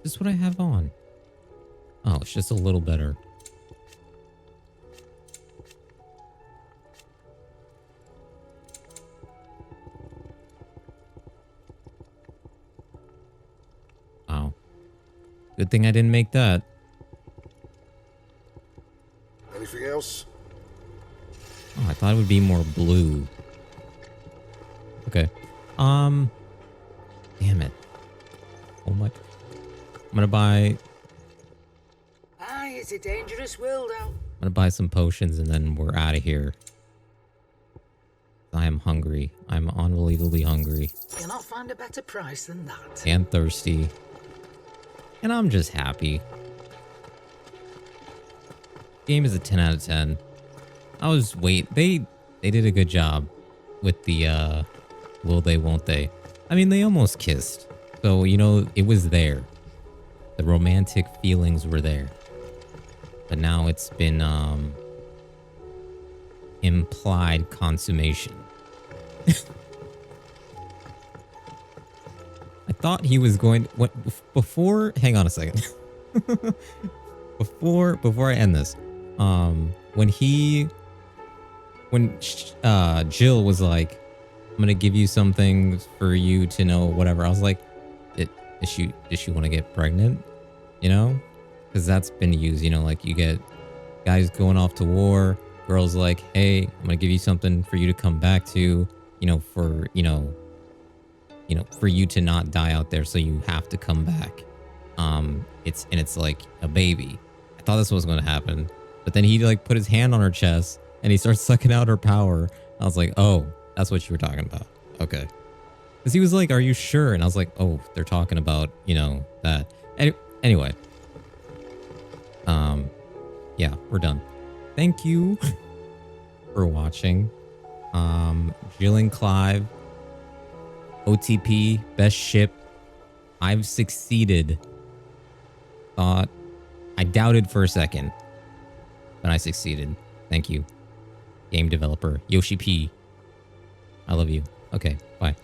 Is this what I have on? Oh, it's just a little better. Wow. Good thing I didn't make that. Anything else? Oh, I thought it would be more blue. Okay. Damn it. Oh my... I'm gonna buy... Aye, it's a dangerous world out. I'm gonna buy some potions and then we're out of here. I am hungry. I'm unbelievably hungry. Cannot find a better price than that. And thirsty. And I'm just happy. Game is a 10 out of 10. They did a good job with the will they, won't they. I mean, they almost kissed. So, you know, it was there. The romantic feelings were there. But now it's been implied consummation. I thought he was going before hang on a second. before I end this. When Jill was like, I'm gonna give you something for you to know whatever, I was like, does she want to get pregnant? You know, because that's been used, you know, like you get guys going off to war, girls like, hey, I'm gonna give you something for you to come back to, you know, for for you to not die out there, so you have to come back. It's like a baby. I thought this was going to happen, but then he like put his hand on her chest and he starts sucking out her power. I was like, oh, that's what you were talking about. Okay. Because he was like, are you sure? And I was like, oh, they're talking about, you know, that. Anyway. Yeah, we're done. Thank you for watching. Jill and Clive. OTP, best ship. I've succeeded. I doubted for a second, but I succeeded. Thank you. Game developer, Yoshi P. I love you. Okay, bye.